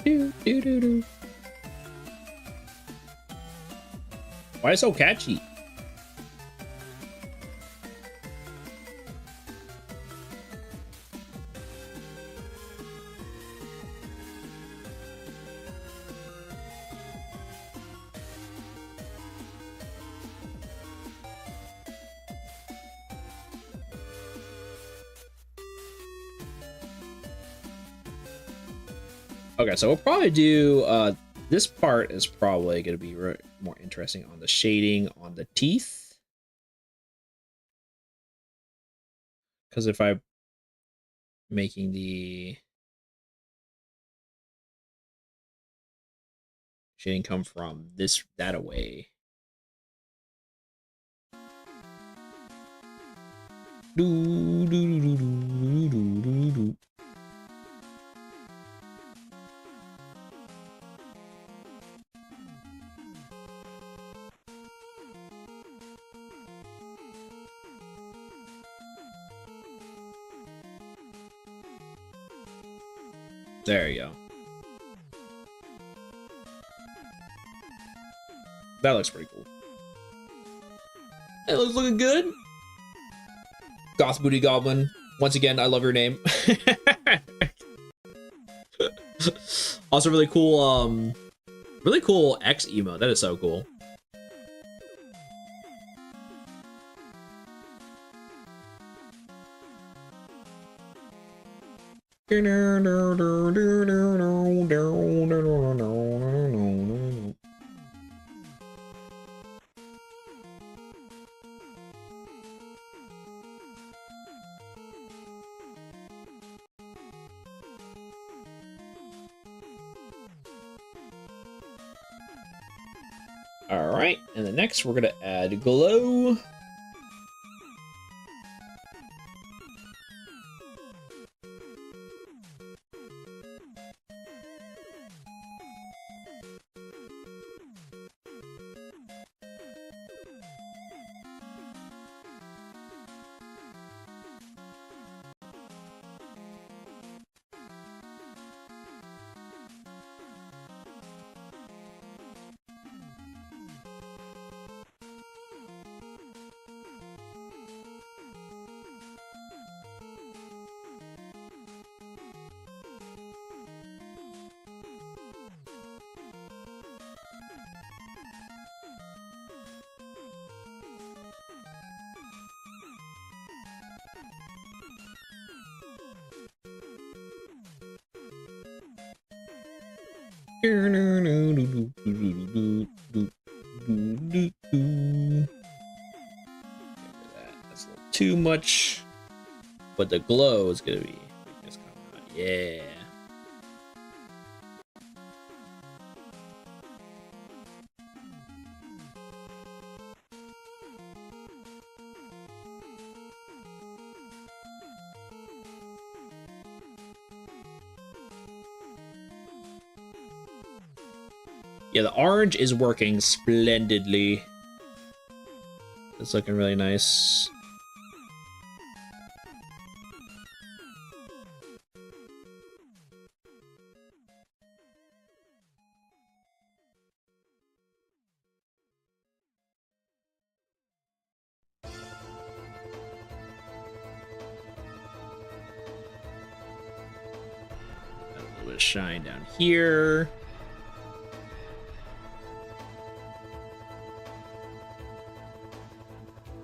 Do, do, do, do. Why is it so catchy? Okay, so we'll probably do, this part is probably going to be more interesting on the shading on the teeth. Because if I'm making the shading come from that away. Do, do, do, do, do, do, do, do. There you go. That looks pretty cool. It looks looking good. Goth Booty Goblin. Once again, I love your name. Also really cool X emote. That is so cool. All right, and then next we're gonna add glow. That's a little too much, but the glow is gonna be yeah. Yeah, the orange is working splendidly. It's looking really nice. A little bit of shine down here.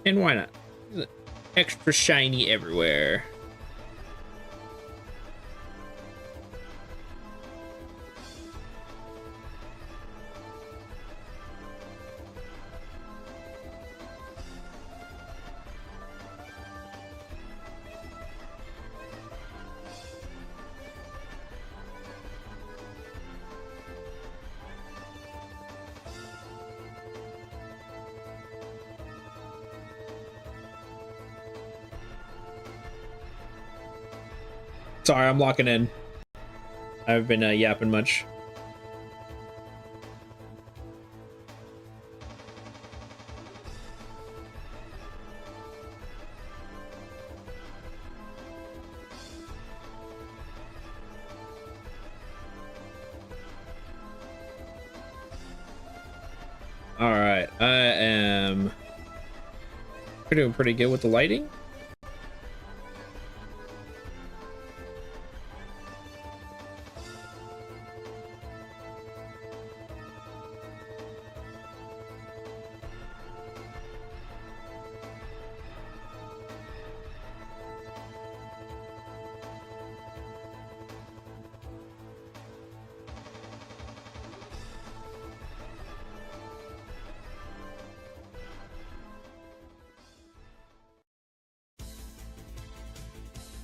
And why not? Extra shiny everywhere. Sorry, I'm locking in. I haven't been yapping much. All right, I am doing pretty good with the lighting.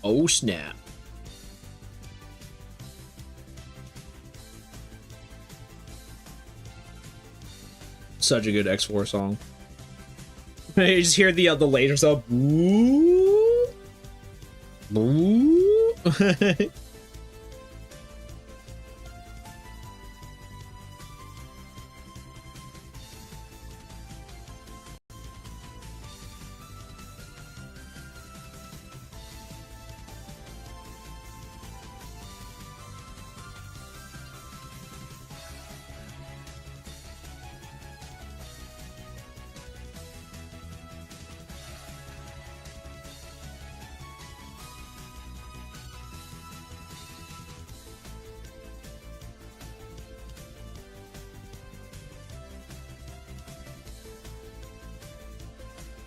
Oh snap. Such a good X4 song. You just hear the laser stuff. Boo. Boo.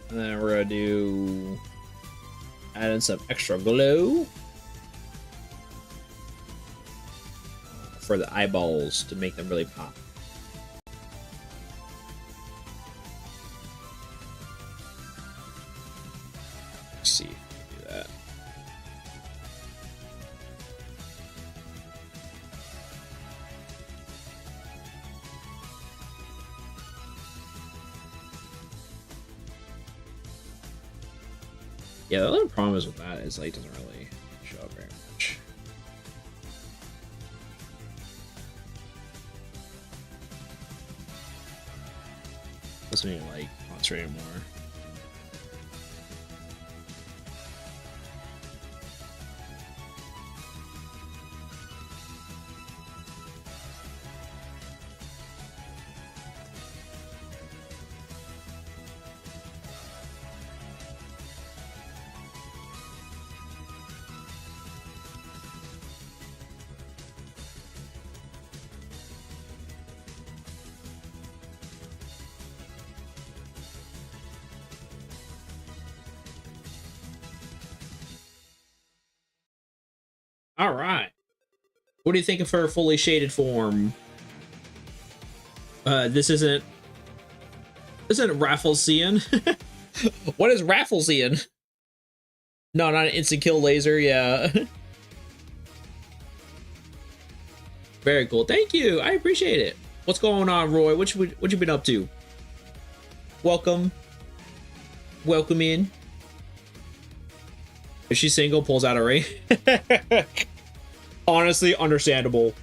And then we're gonna do add in some extra glow for the eyeballs to make them really pop. Let's see if we can do that. Yeah, the other problem is with that is like it doesn't really show up very much. Doesn't even like concentrate anymore. All right. What do you think of her fully shaded form? This isn't Rafflesian. What is Rafflesian? No, not an instant kill laser. Yeah. Very cool. Thank you. I appreciate it. What's going on, Roy? What you been up to? Welcome. Welcome in. Is she single? Pulls out a ring. Honestly, understandable.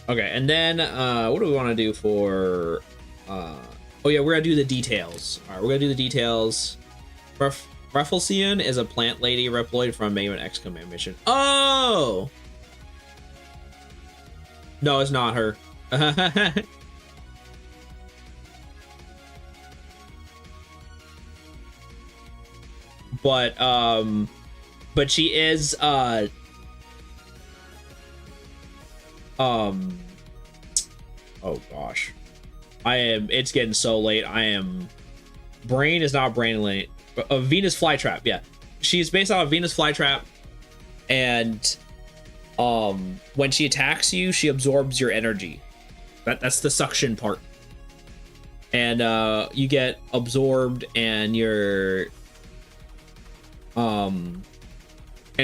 Okay, and then what do we want to do for oh yeah, we're gonna do the details. All right, we're gonna do the details. Rafflesian is a plant lady reploid from MegaMan X Command mission. Oh no, it's not her. But she is oh gosh, it's getting so late. Brain is not brain late. Venus flytrap. Yeah, she's based on a Venus flytrap, and when she attacks you, she absorbs your energy. That's the suction part, and you get absorbed, and you're and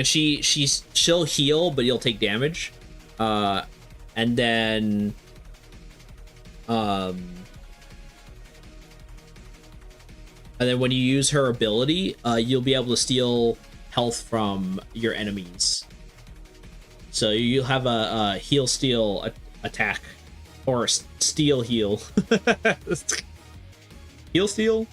she'll heal, but you'll take damage. And then when you use her ability, you'll be able to steal health from your enemies. So you'll have a heal steal attack, or steal heal. Heal.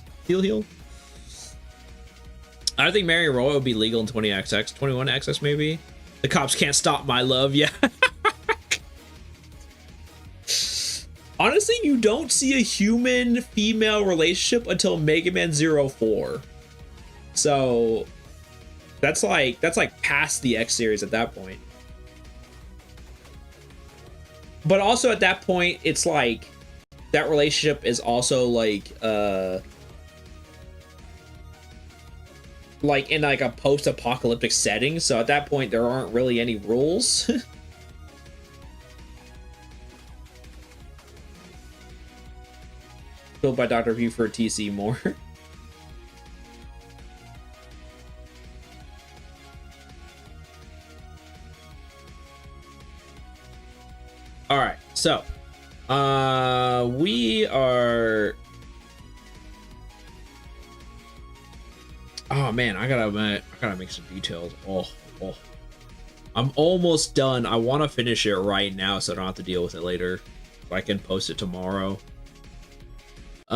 I don't think marrying Roy would be legal in 20XX, 21XX maybe. The cops can't stop my love. Yeah. Honestly, you don't see a human-female relationship until MegaMan 04. So that's like past the X series at that point. But also at that point, it's like that relationship is also like in like a post-apocalyptic setting. So at that point, there aren't really any rules. Built by Dr. View for TC more. All right, so we are. Oh man, I gotta make some details. Oh, I'm almost done. I want to finish it right now so I don't have to deal with it later. So I can post it tomorrow. This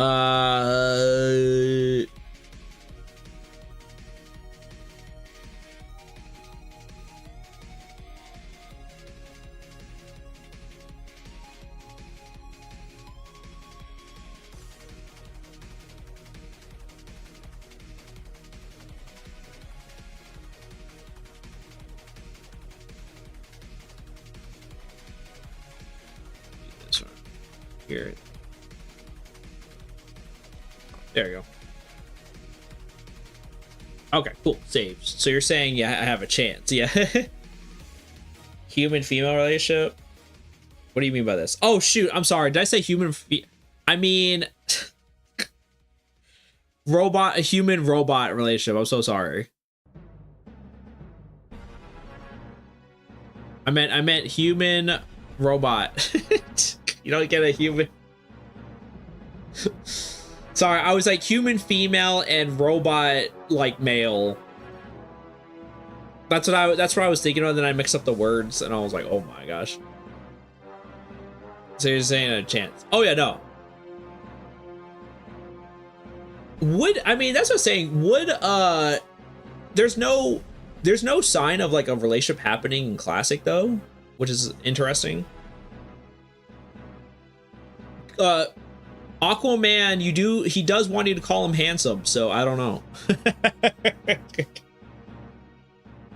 one here. There you go. Okay, cool. Saved. So you're saying, yeah, I have a chance. Yeah. Human-female relationship? What do you mean by this? Oh, shoot. I'm sorry. Did I say I mean... a human-robot relationship. I'm so sorry. I meant human-robot. You don't get a human... Sorry, I was like human female and robot like male. That's what I was thinking of, then I mixed up the words and I was like, oh my gosh. So you're saying a chance. Oh yeah, no. I mean that's what I'm saying. There's no sign of like a relationship happening in Classic though, which is interesting. Aquaman, he does want you to call him handsome, so I don't know.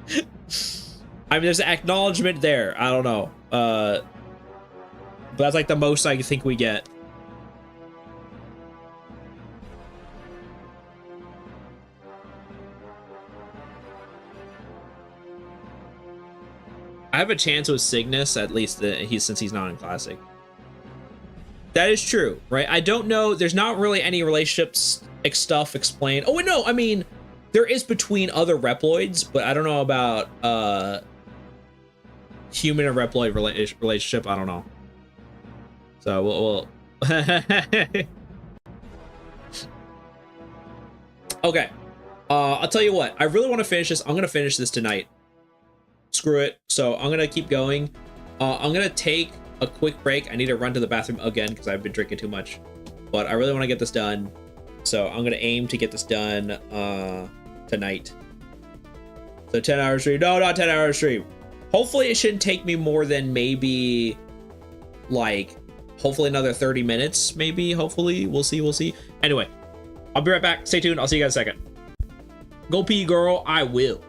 I mean, there's an acknowledgement there. I don't know. But that's like the most I think we get. I have a chance with Cygnus, at least since he's not in Classic. That is true, right? I don't know. There's not really any relationships stuff explained. Oh, wait, no. I mean, there is between other Reploids, but I don't know about human and Reploid relationship. I don't know. So we'll okay. I'll tell you what. I really want to finish this. I'm going to finish this tonight. Screw it. So I'm going to keep going. I'm going to take a quick break. I need to run to the bathroom again because I've been drinking too much. But I really want to get this done. So I'm going to aim to get this done tonight. So 10-hour stream. No, not 10-hour stream. Hopefully it shouldn't take me more than maybe like hopefully another 30 minutes. Maybe, hopefully. We'll see. We'll see. Anyway, I'll be right back. Stay tuned. I'll see you guys in a second. Go pee, girl. I will.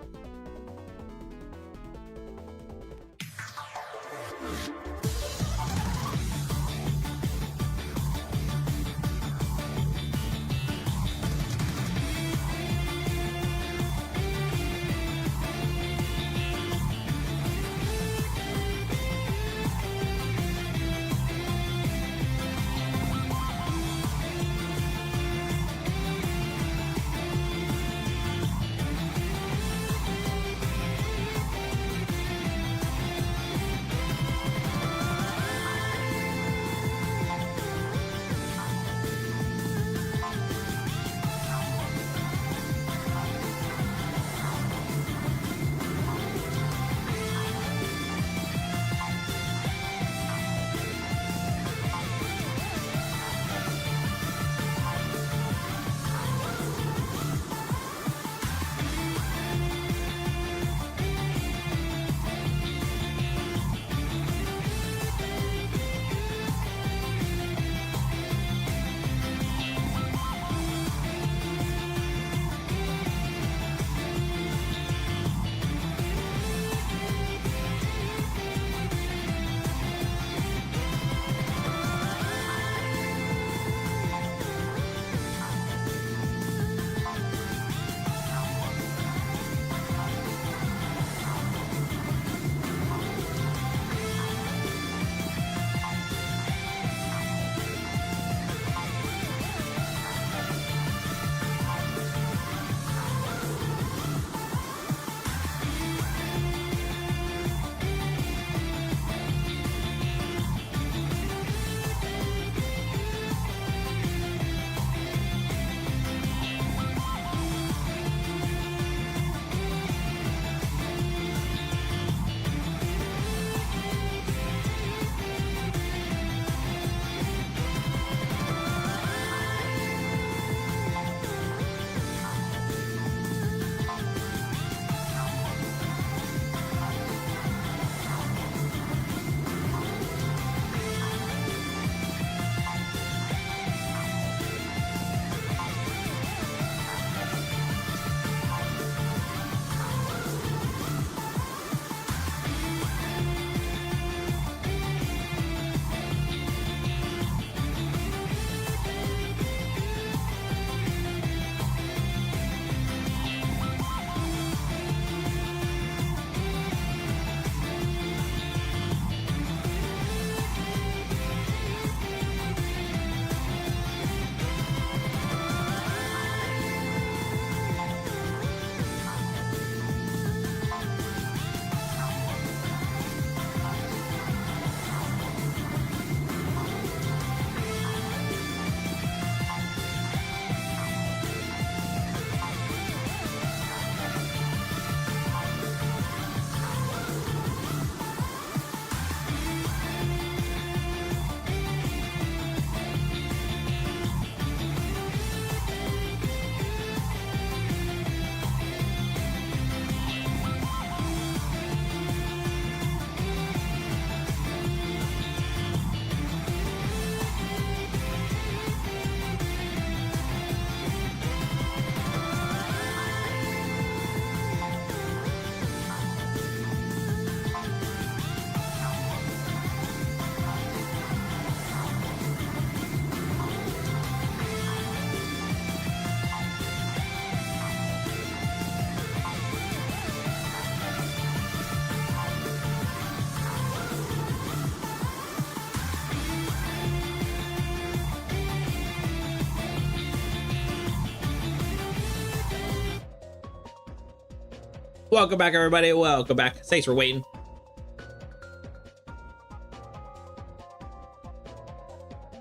Welcome back, everybody. Welcome back. Thanks for waiting.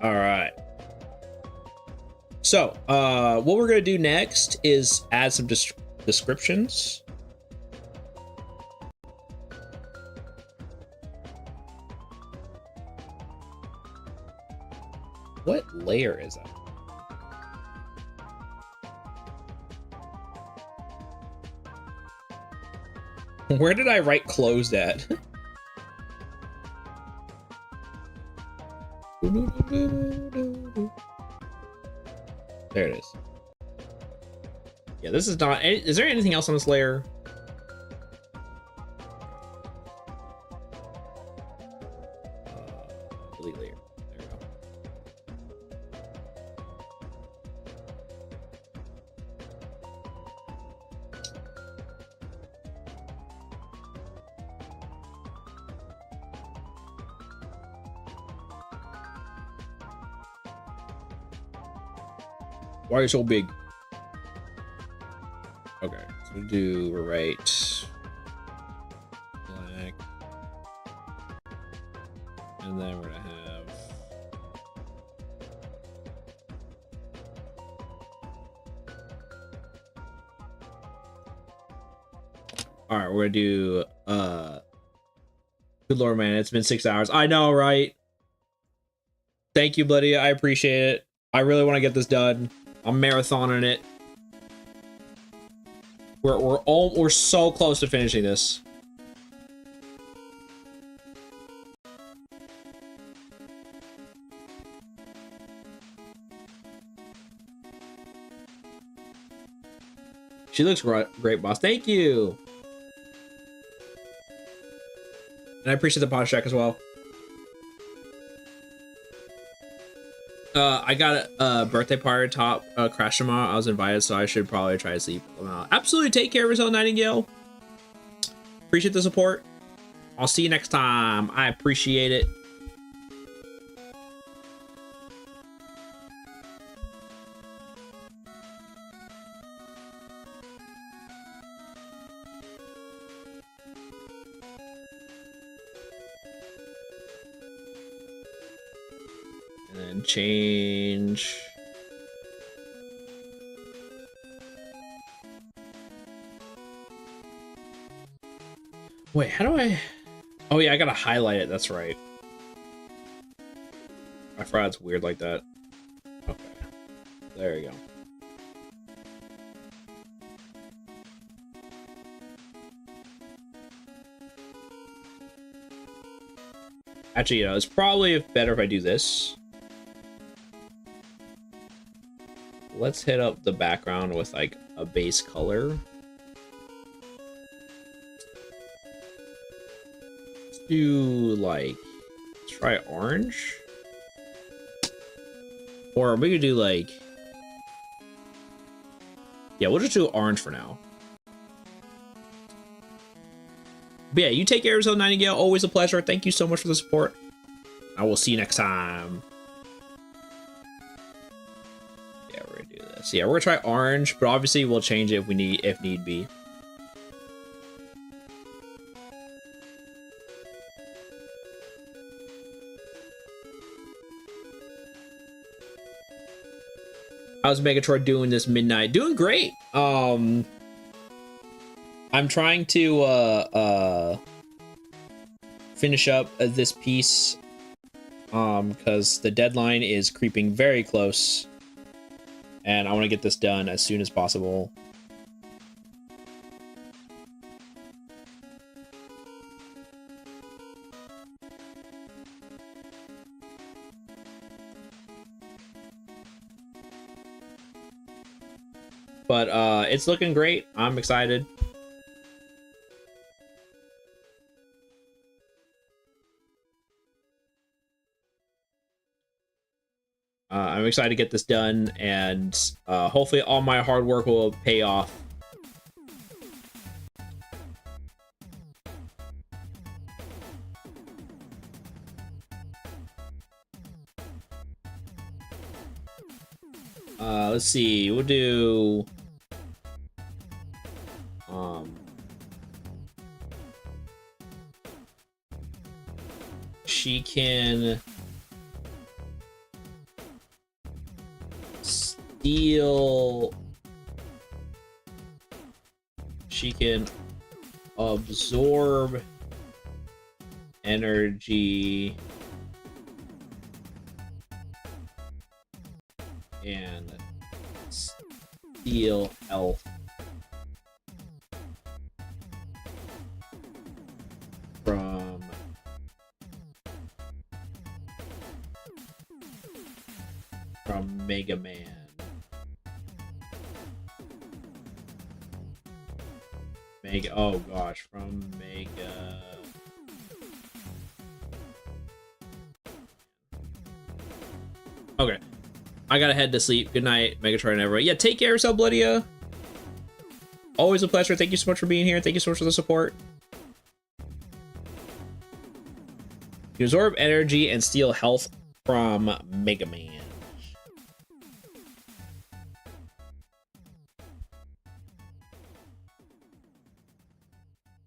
All right. So, what we're gonna do next is add some descriptions. What layer is that? Where did I write closed at? There it is. Yeah, this is not. Is there anything else on this layer? Delete layer. There we go. Why are you so big? Okay, so we'll do right black, and then we're gonna have all right. We're gonna do good lord, man, it's been 6 hours. I know, right? Thank you, buddy. I appreciate it. I really want to get this done. I'm marathoning it. We're so close to finishing this. She looks great, boss. Thank you. And I appreciate the pod check as well. I got a birthday party top crash tomorrow. I was invited, so I should probably try to sleep. Absolutely, take care of yourself, Nightingale. Appreciate the support. I'll see you next time. I appreciate it. And change. Wait, how do I? Oh yeah, I gotta highlight it. That's right. I forgot it's weird like that. Okay, there you go. Actually, you know, it's probably better if I do this. Let's hit up the background with like a base color. Let's do like, try orange. Or we could do like, yeah, we'll just do orange for now. But yeah, you take care of yourself, Nightingale. Always a pleasure. Thank you so much for the support. I will see you next time. Yeah, we're gonna do this. Yeah, we're gonna try orange, but obviously we'll change it if need be. How's Megatron doing this midnight? Doing great. I'm trying to finish up this piece because the deadline is creeping very close, and I want to get this done as soon as possible. But it's looking great. I'm excited. I'm excited to get this done, and hopefully all my hard work will pay off. Let's see, we'll do She can steal. She can absorb energy and steal health from MegaMan. Oh gosh, from Mega. Okay, I gotta head to sleep. Good night, Megatron and everyone. Yeah, take care of yourself, Lydia. Always a pleasure. Thank you so much for being here. Thank you so much for the support. You absorb energy and steal health from MegaMan.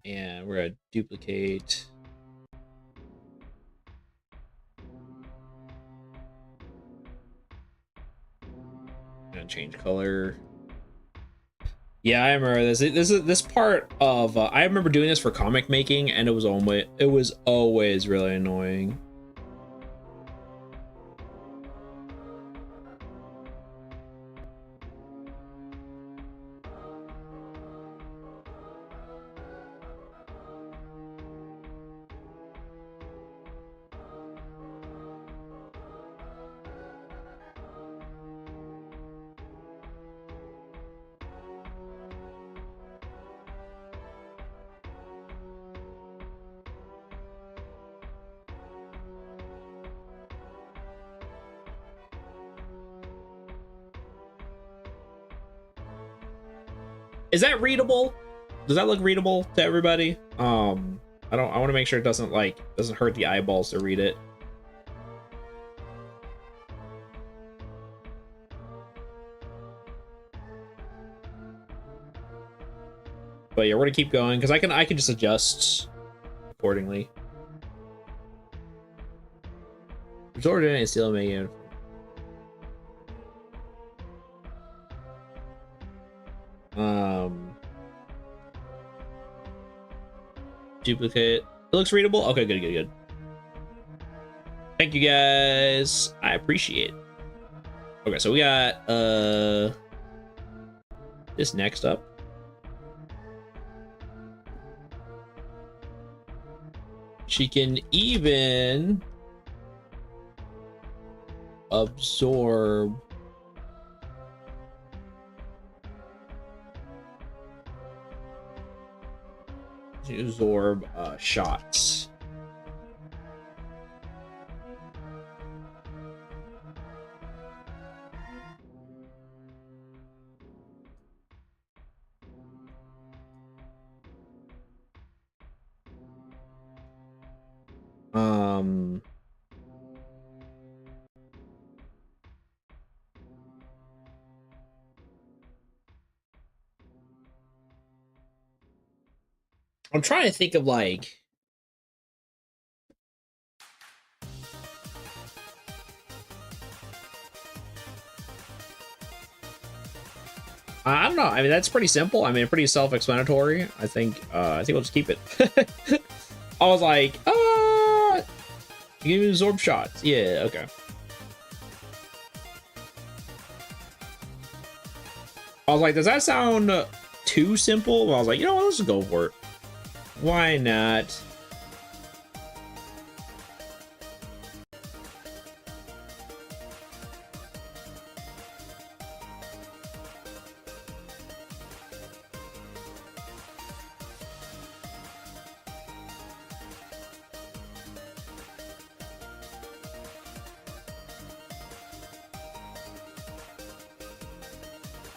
And we're gonna duplicate. Gonna change color. Yeah, I remember this. This part of I remember doing this for comic making, and it was always really annoying. Is that readable? Does that look readable to everybody? I want to make sure it doesn't hurt the eyeballs to read it. But yeah, we're gonna keep going because I can just adjust accordingly. Resort in and steal Megan. Duplicate. It looks readable. Okay, good. Thank you guys. I appreciate it. Okay, so we got this next up. She can even absorb shots. I'm trying to think of like I don't know. I mean, that's pretty simple. I mean, pretty self-explanatory. I think we'll just keep it. I was like, you can absorb shots. Yeah, okay. I was like, does that sound too simple? Well, I was like, you know what, let's just go for it. Why not?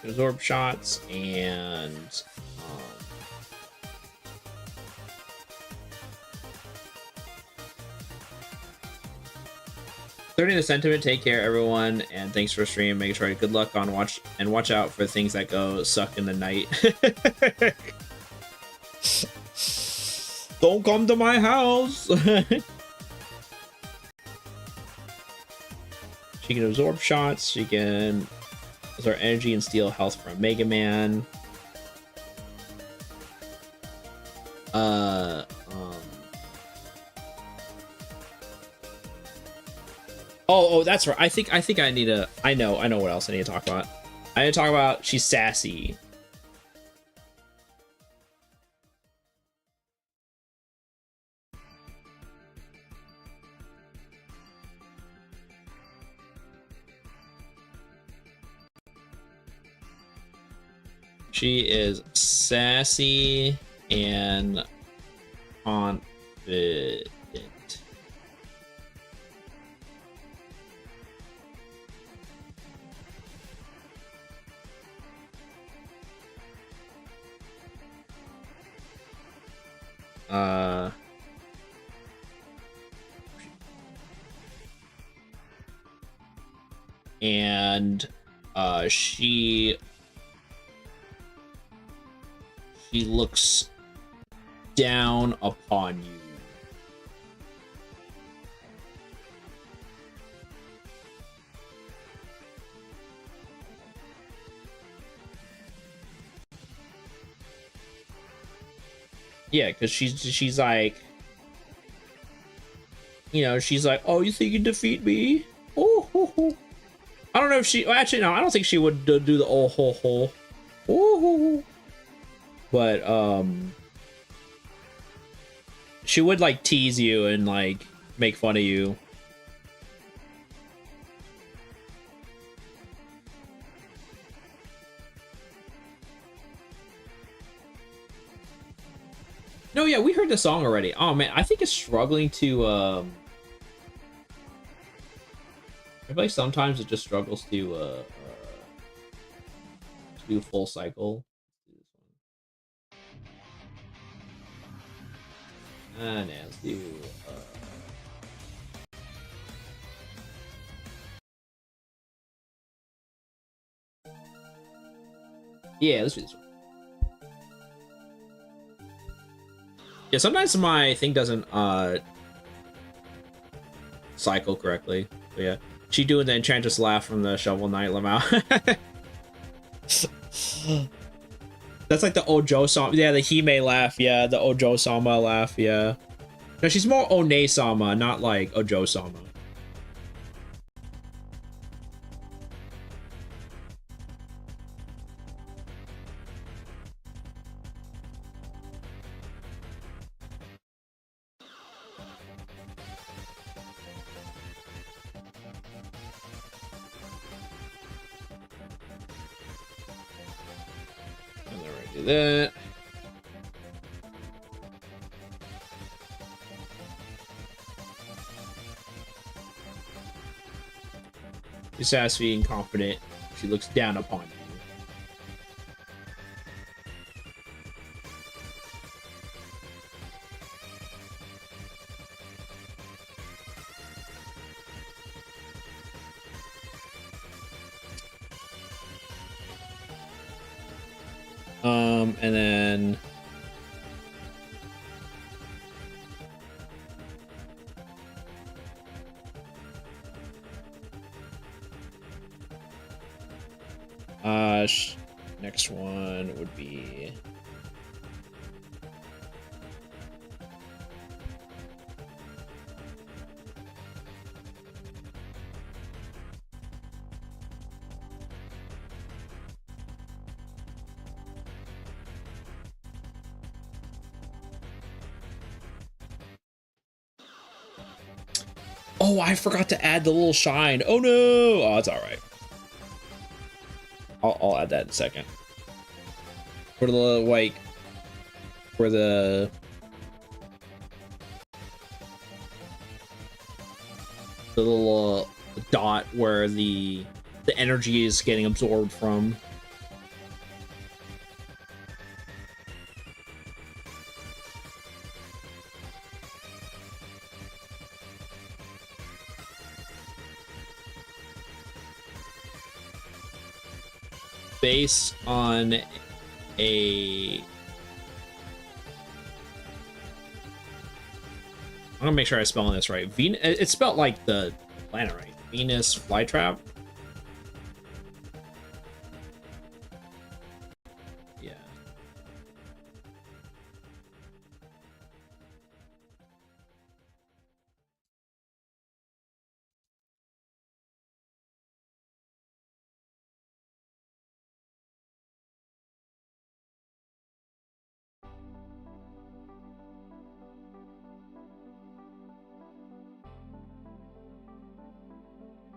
Absorb shots and Learning the sentiment. Take care, everyone, and thanks for streaming. Make sure good luck on watch out for things that go suck in the night. Don't come to my house. She can absorb shots. She can absorb energy and steal health from MegaMan. Oh, that's right. I think I need to. I know what else I need to talk about. I need to talk about she's sassy. She is sassy and confident. And she looks down upon you. Yeah, because she's like, you know, she's like, oh, you think you defeat me? Oh, ho, ho. I don't know if she, well, actually, no, I don't think she would do the oh, ho, ho. Oh, ho, ho. But, she would, like, tease you and, like, make fun of you. No, yeah, we heard the song already. Oh, man, I think it's struggling to, I feel like sometimes it just struggles to do full cycle. Nah, let's do, yeah, let's do this one. Yeah, sometimes my thing doesn't, cycle correctly. But yeah. She doing the Enchantress laugh from the Shovel Knight Lamau. That's like the Ojo-sama. Yeah, the Hime laugh. Yeah, the Ojo-sama laugh. Yeah. No, she's more One-sama, not like Ojo-sama. Do that. She's sassy and confident. She looks down upon you. And then next one would be oh, I forgot to add the little shine. Oh no! Oh, it's all right. I'll add that in a second. For the like, for the little dot where the energy is getting absorbed from. Based on a... I'm gonna make sure I'm spelling this right. It's spelled like the planet, right? Venus flytrap. Yeah.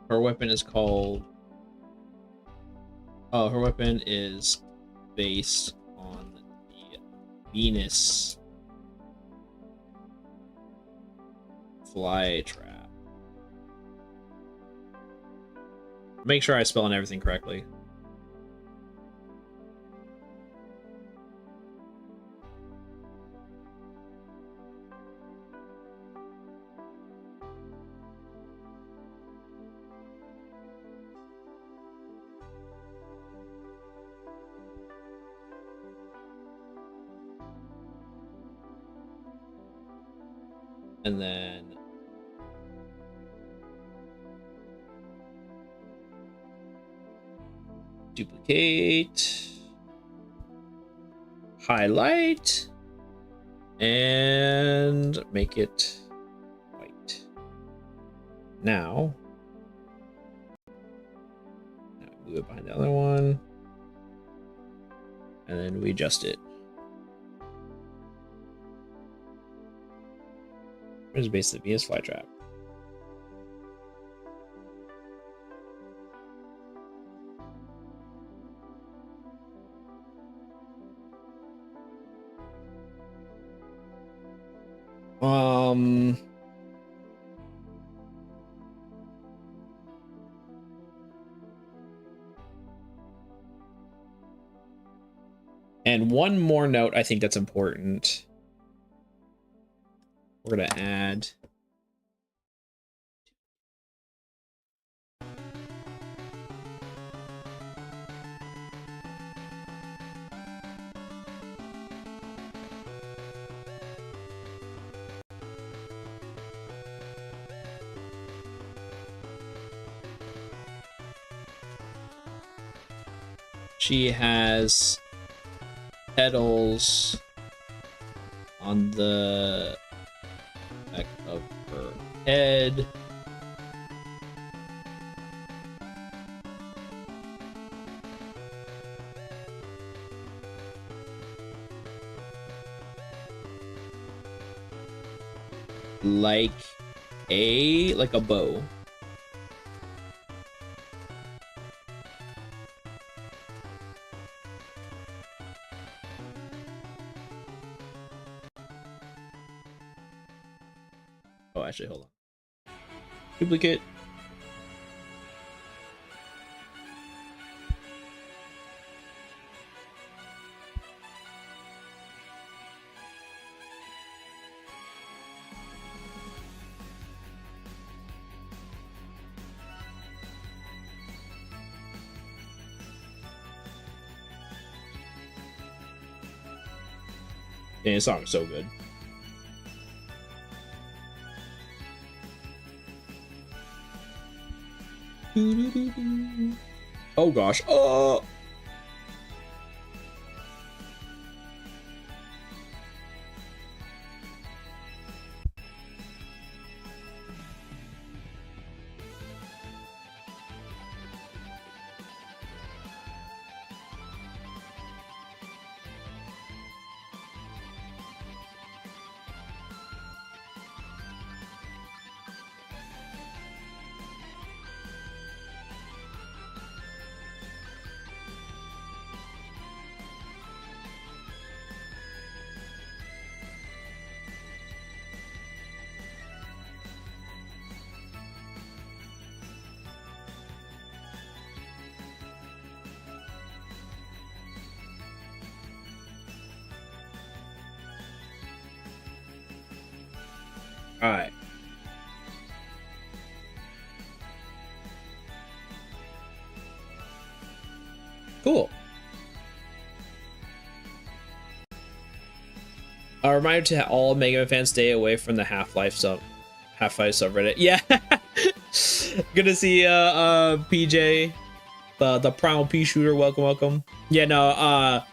Her weapon is called... Oh, her weapon is based on the Venus flytrap. Make sure I spell everything correctly. And then duplicate, highlight, and make it white. Now move it behind the other one, and then we adjust it. Where's basically Venus flytrap? And one more note I think that's important. We're gonna add she has petals on the back of her head. Like a bow. Oh, actually, hold on. Duplicate. And this song is so good. Oh gosh. Oh. All right. Cool. A reminder to all MegaMan fans: stay away from the Half-Life subreddit. Yeah. Good to see PJ, the primal pea shooter. Welcome. Yeah, no,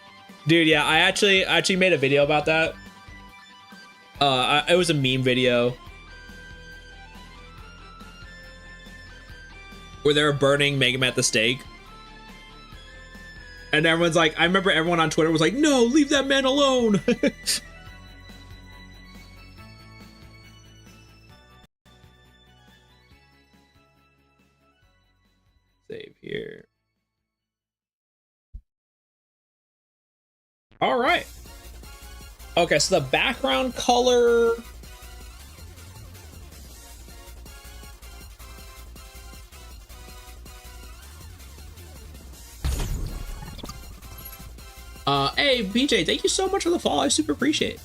dude, yeah, I actually made a video about that. It was a meme video where they were burning MegaMan at the stake. And everyone's like, I remember everyone on Twitter was like, no, leave that man alone. Save here. All right. Okay, so the background color. Hey, BJ, thank you so much for the follow. I super appreciate it.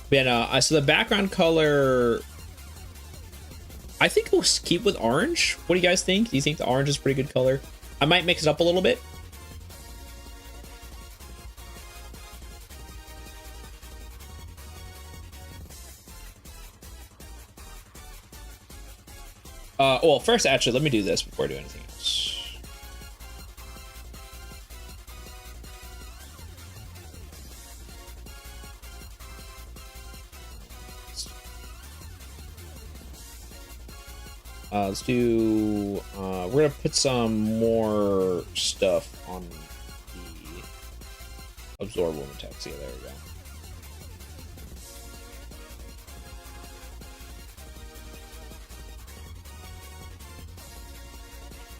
But yeah, so the background color, I think we'll keep with orange. What do you guys think? Do you think the orange is a pretty good color? I might mix it up a little bit. Well, first, actually, let me do this before I do anything else. Let's do, we're gonna put some more stuff on the absorbable text. Yeah, there we go.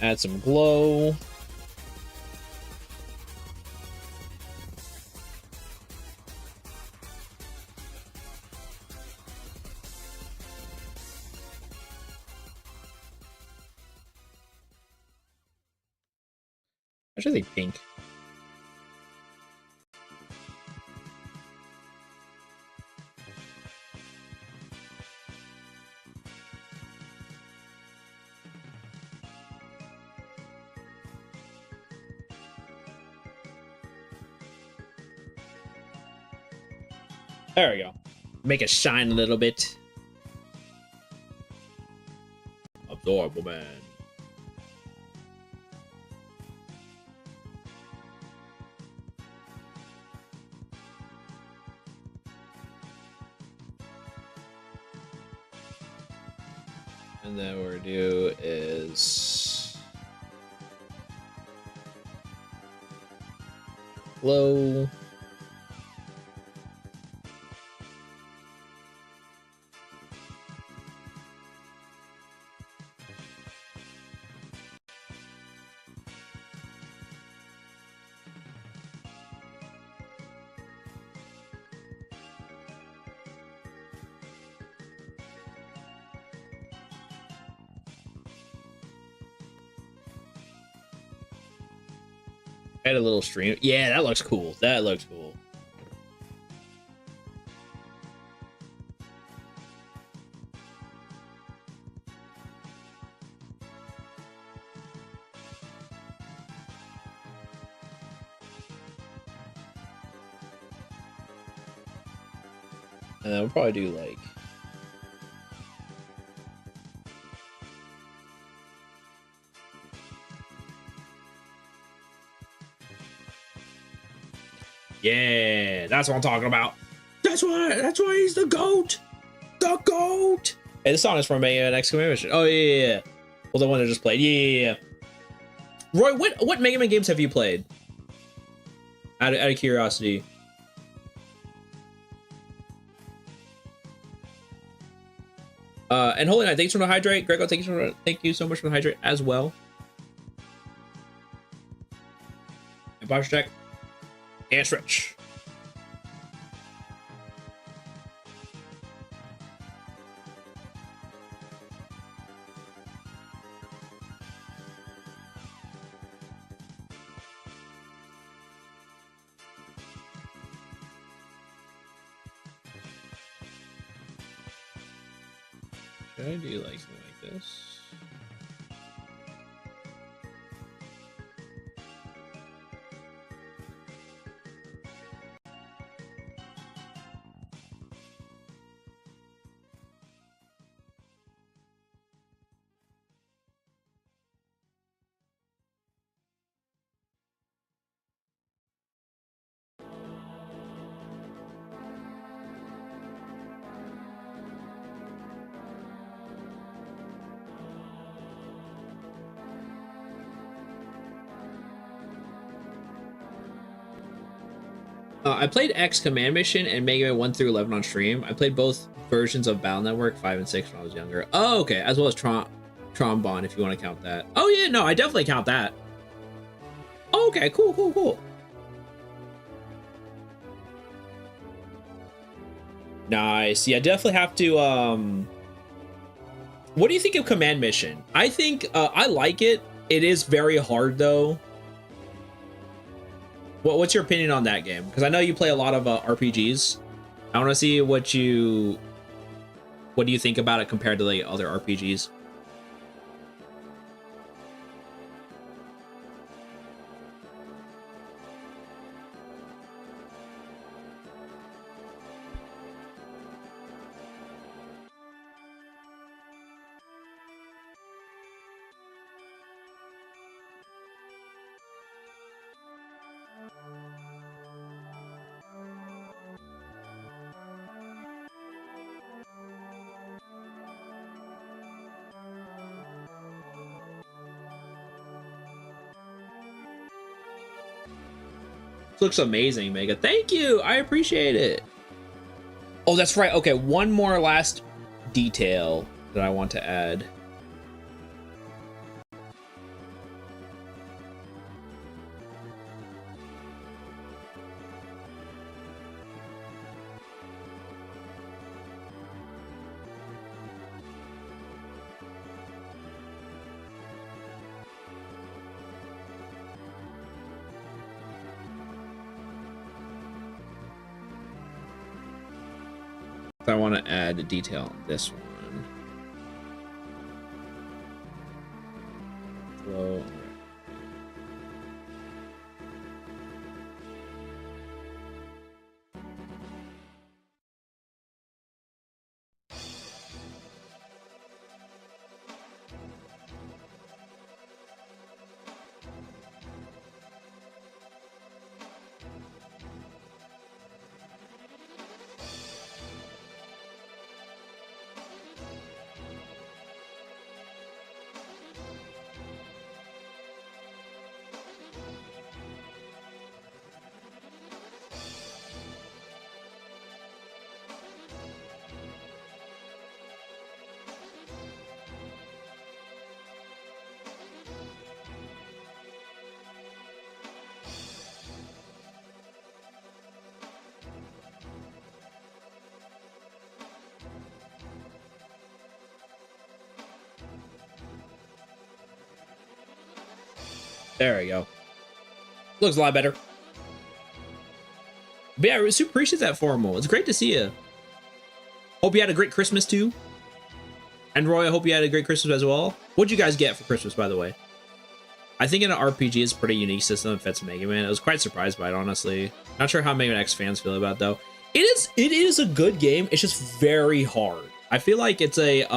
Add some glow. I should think pink. There we go. Make it shine a little bit. Absorbable man. And then what we're gonna do is glow. Add a little stream. Yeah, that looks cool. That looks cool. And then we'll probably do like yeah, that's what I'm talking about. That's why he's the GOAT. The GOAT. Hey, this song is from a exclamation. Oh yeah. Well, the one that just played. Yeah. Roy, what Mega Man games have you played? Out of curiosity. And Holy Knight, thanks for the hydrate. Grego, thank you so much for the hydrate as well. And box check. And stretch. Should I do like something like this? I played X Command Mission and Mega Man 1 through 11 on stream. I played both versions of Battle Network 5 and 6 when I was younger. Oh, okay. As well as Trombone, if you want to count that. Oh, yeah, no, I definitely count that. Oh, okay, cool, cool, cool. Nice. Yeah, definitely have to, what do you think of Command Mission? I think, I like it. It is very hard, though. What's your opinion on that game? Because I know you play a lot of RPGs. I want to see what do you think about it compared to the other RPGs? Looks amazing, Mega. Thank you. I appreciate it. Oh, that's right. Okay, one more last detail that I want to add. I want to add a detail on this one. Flow. There we go. Looks a lot better. But yeah, I super appreciate that, Formal. It's great to see you. Hope you had a great Christmas too. And Roy, I hope you had a great Christmas as well. What'd you guys get for Christmas, by the way? I think an RPG is a pretty unique system that fits Mega Man. I was quite surprised by it, honestly. Not sure how Mega Man X fans feel about it, though. It is a good game. It's just very hard. I feel like it's a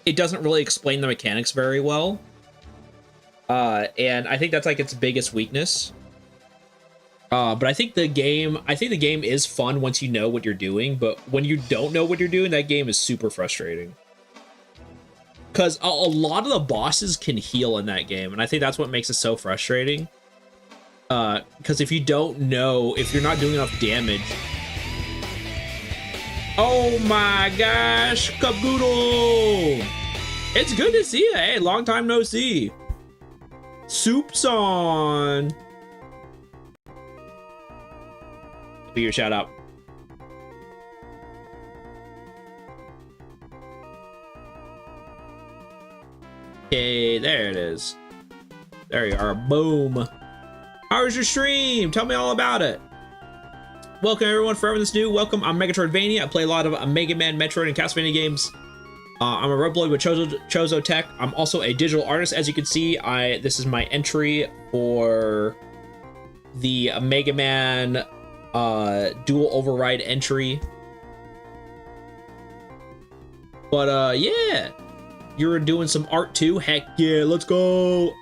it doesn't really explain the mechanics very well. And I think that's like its biggest weakness. But I think the game is fun once you know what you're doing, but when you don't know what you're doing, that game is super frustrating. Because a lot of the bosses can heal in that game, and I think that's what makes it so frustrating. Because if you don't know, if you're not doing enough damage... Oh my gosh, Caboodle! It's good to see you. Hey, long time no see. Soup's on. Be your shout out. Okay, there it is. There you are. Boom. How was your stream? Tell me all about it. Welcome everyone, for everyone that's new. Welcome. I'm Megatroidvania. I play a lot of Mega Man, Metroid, and Castlevania games. I'm a Rebloid with Chozo Tech. I'm also a digital artist. As you can see, this is my entry for the Mega Man dual override entry. But yeah, you're doing some art too. Heck yeah, let's go.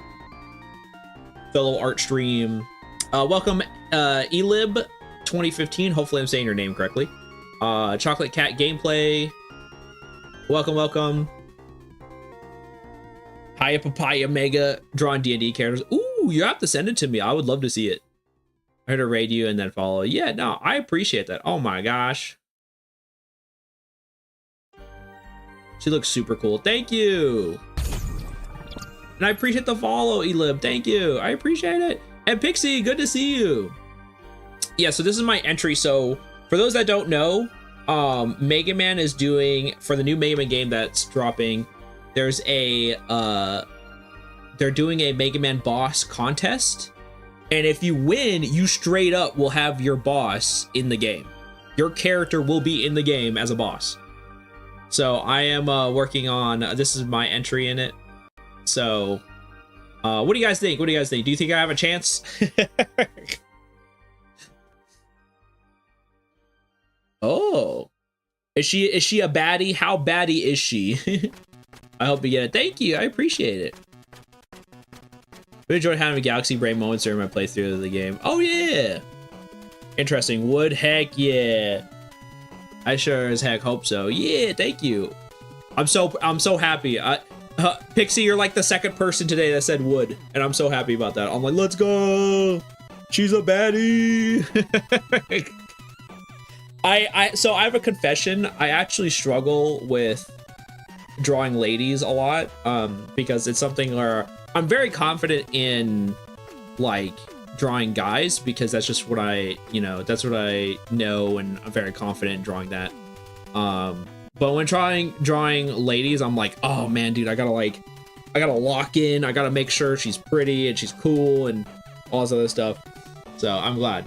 Fellow art stream. Welcome Elib 2015. Hopefully I'm saying your name correctly. Chocolate Cat gameplay. Welcome, welcome. Hiya Papaya Mega drawing D&D characters. Ooh, you have to send it to me. I would love to see it. her to raid you and then follow. Yeah, no, I appreciate that. Oh my gosh. She looks super cool. Thank you. And I appreciate the follow, Elib. Thank you. I appreciate it. And Pixie, good to see you. Yeah, so this is my entry. So for those that don't know, MegaMan is doing, for the new MegaMan game that's dropping, there's a they're doing a MegaMan boss contest. And if you win, you straight up will have your boss in the game. Your character will be in the game as a boss. So I am working on, this is my entry in it. So what do you guys think? What do you guys think? Do you think I have a chance? Oh, is she a baddie? How baddie is she? I hope you get it. Thank you. I appreciate it. I enjoyed having galaxy brain moments during my playthrough of the game. Oh yeah. Interesting. Wood. Heck yeah. I sure as heck hope so. Yeah. Thank you. I'm so happy. Pixie, you're like the second person today that said wood, and I'm so happy about that. I'm like, let's go. She's a baddie. So I have a confession. I actually struggle with drawing ladies a lot, because it's something where I'm very confident in like drawing guys, because that's just what that's what I know, and I'm very confident in drawing that. But when drawing ladies, I'm like, oh man, dude, I gotta lock in. I gotta make sure she's pretty and she's cool and all this other stuff. So I'm glad.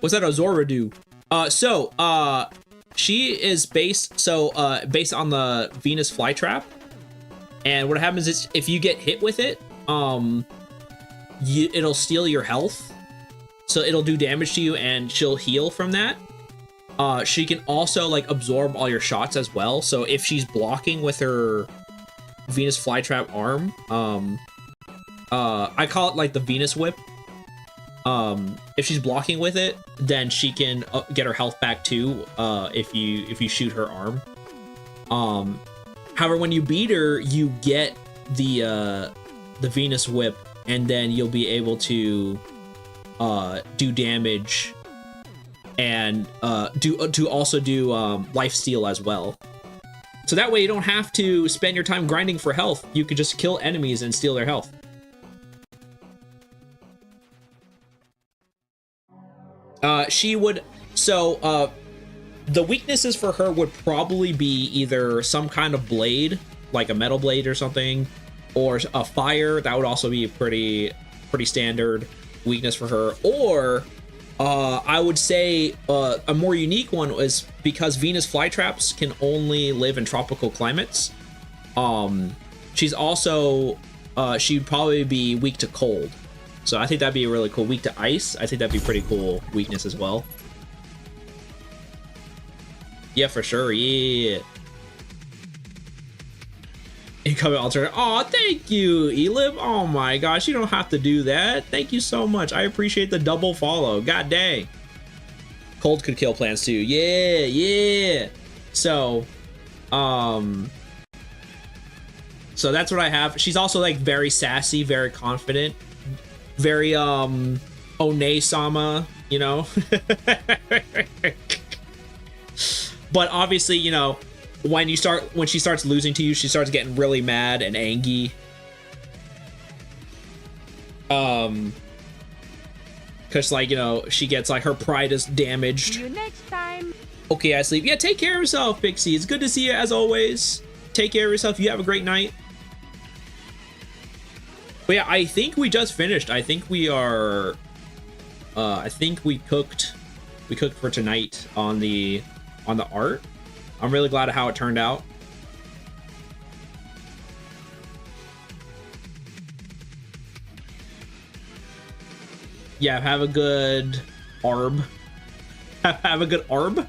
What's that Azora do? She is based on the Venus flytrap, and what happens is if you get hit with it, it'll steal your health, so it'll do damage to you, and she'll heal from that. She can also like absorb all your shots as well. So if she's blocking with her Venus flytrap arm, I call it like the Venus whip. If she's blocking with it, then she can get her health back too, if you shoot her arm. However, when you beat her, you get the Venus whip, and then you'll be able to do damage and also do life steal as well. So that way you don't have to spend your time grinding for health. You could just kill enemies and steal their health. The weaknesses for her would probably be either some kind of blade, like a metal blade or something, or a fire. That would also be a pretty standard weakness for her. Or I would say a more unique one is because Venus flytraps can only live in tropical climates. She's also she'd probably be weak to cold. So I think that'd be a really cool. Weak to ice, I think that'd be pretty cool weakness as well. Yeah, for sure. Yeah. Incoming alternate. Oh, thank you, Elib. Oh my gosh, you don't have to do that. Thank you so much. I appreciate the double follow. God dang. Cold could kill plants too. Yeah, yeah. So that's what I have. She's also like very sassy, very confident, very One-sama, you know. But obviously, you know, when she starts losing to you, she starts getting really mad and angry. Cause like, you know, she gets like her pride is damaged. See you next time. Okay, I sleep. Yeah, take care of yourself, Pixie. It's good to see you as always. Take care of yourself. You have a great night. But yeah, I think we just finished. I think we are. I think we cooked for tonight on the art. I'm really glad of how it turned out. Yeah, have a good arb. Have a good arb.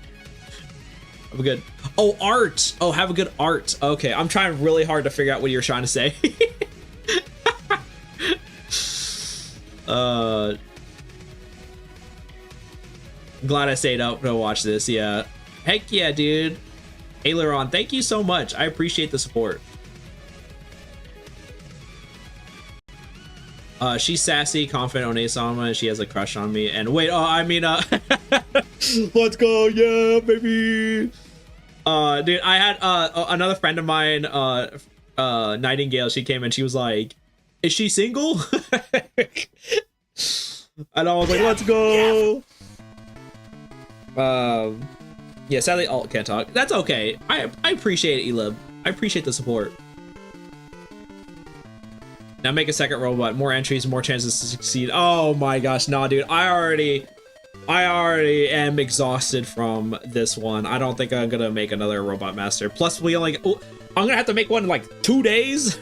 Have a good. Oh, art. Oh, have a good art. Okay, I'm trying really hard to figure out what you're trying to say. Glad I stayed up to watch this. Yeah. Heck yeah, dude. Aileron, thank you so much. I appreciate the support. She's sassy, confident, Onesama. She has a crush on me. And wait, let's go, yeah, baby. Dude, I had another friend of mine, Nightingale. She came and she was like, "Is she single?" And I was like, "Let's go." Yeah, sadly, Alt can't talk. That's okay. I appreciate it, Elib. I appreciate the support. Now make a second robot. More entries, more chances to succeed. Oh my gosh, nah, dude. I already am exhausted from this one. I don't think I'm gonna make another Robot Master. Plus, we only. Oh, I'm gonna have to make one in like 2 days.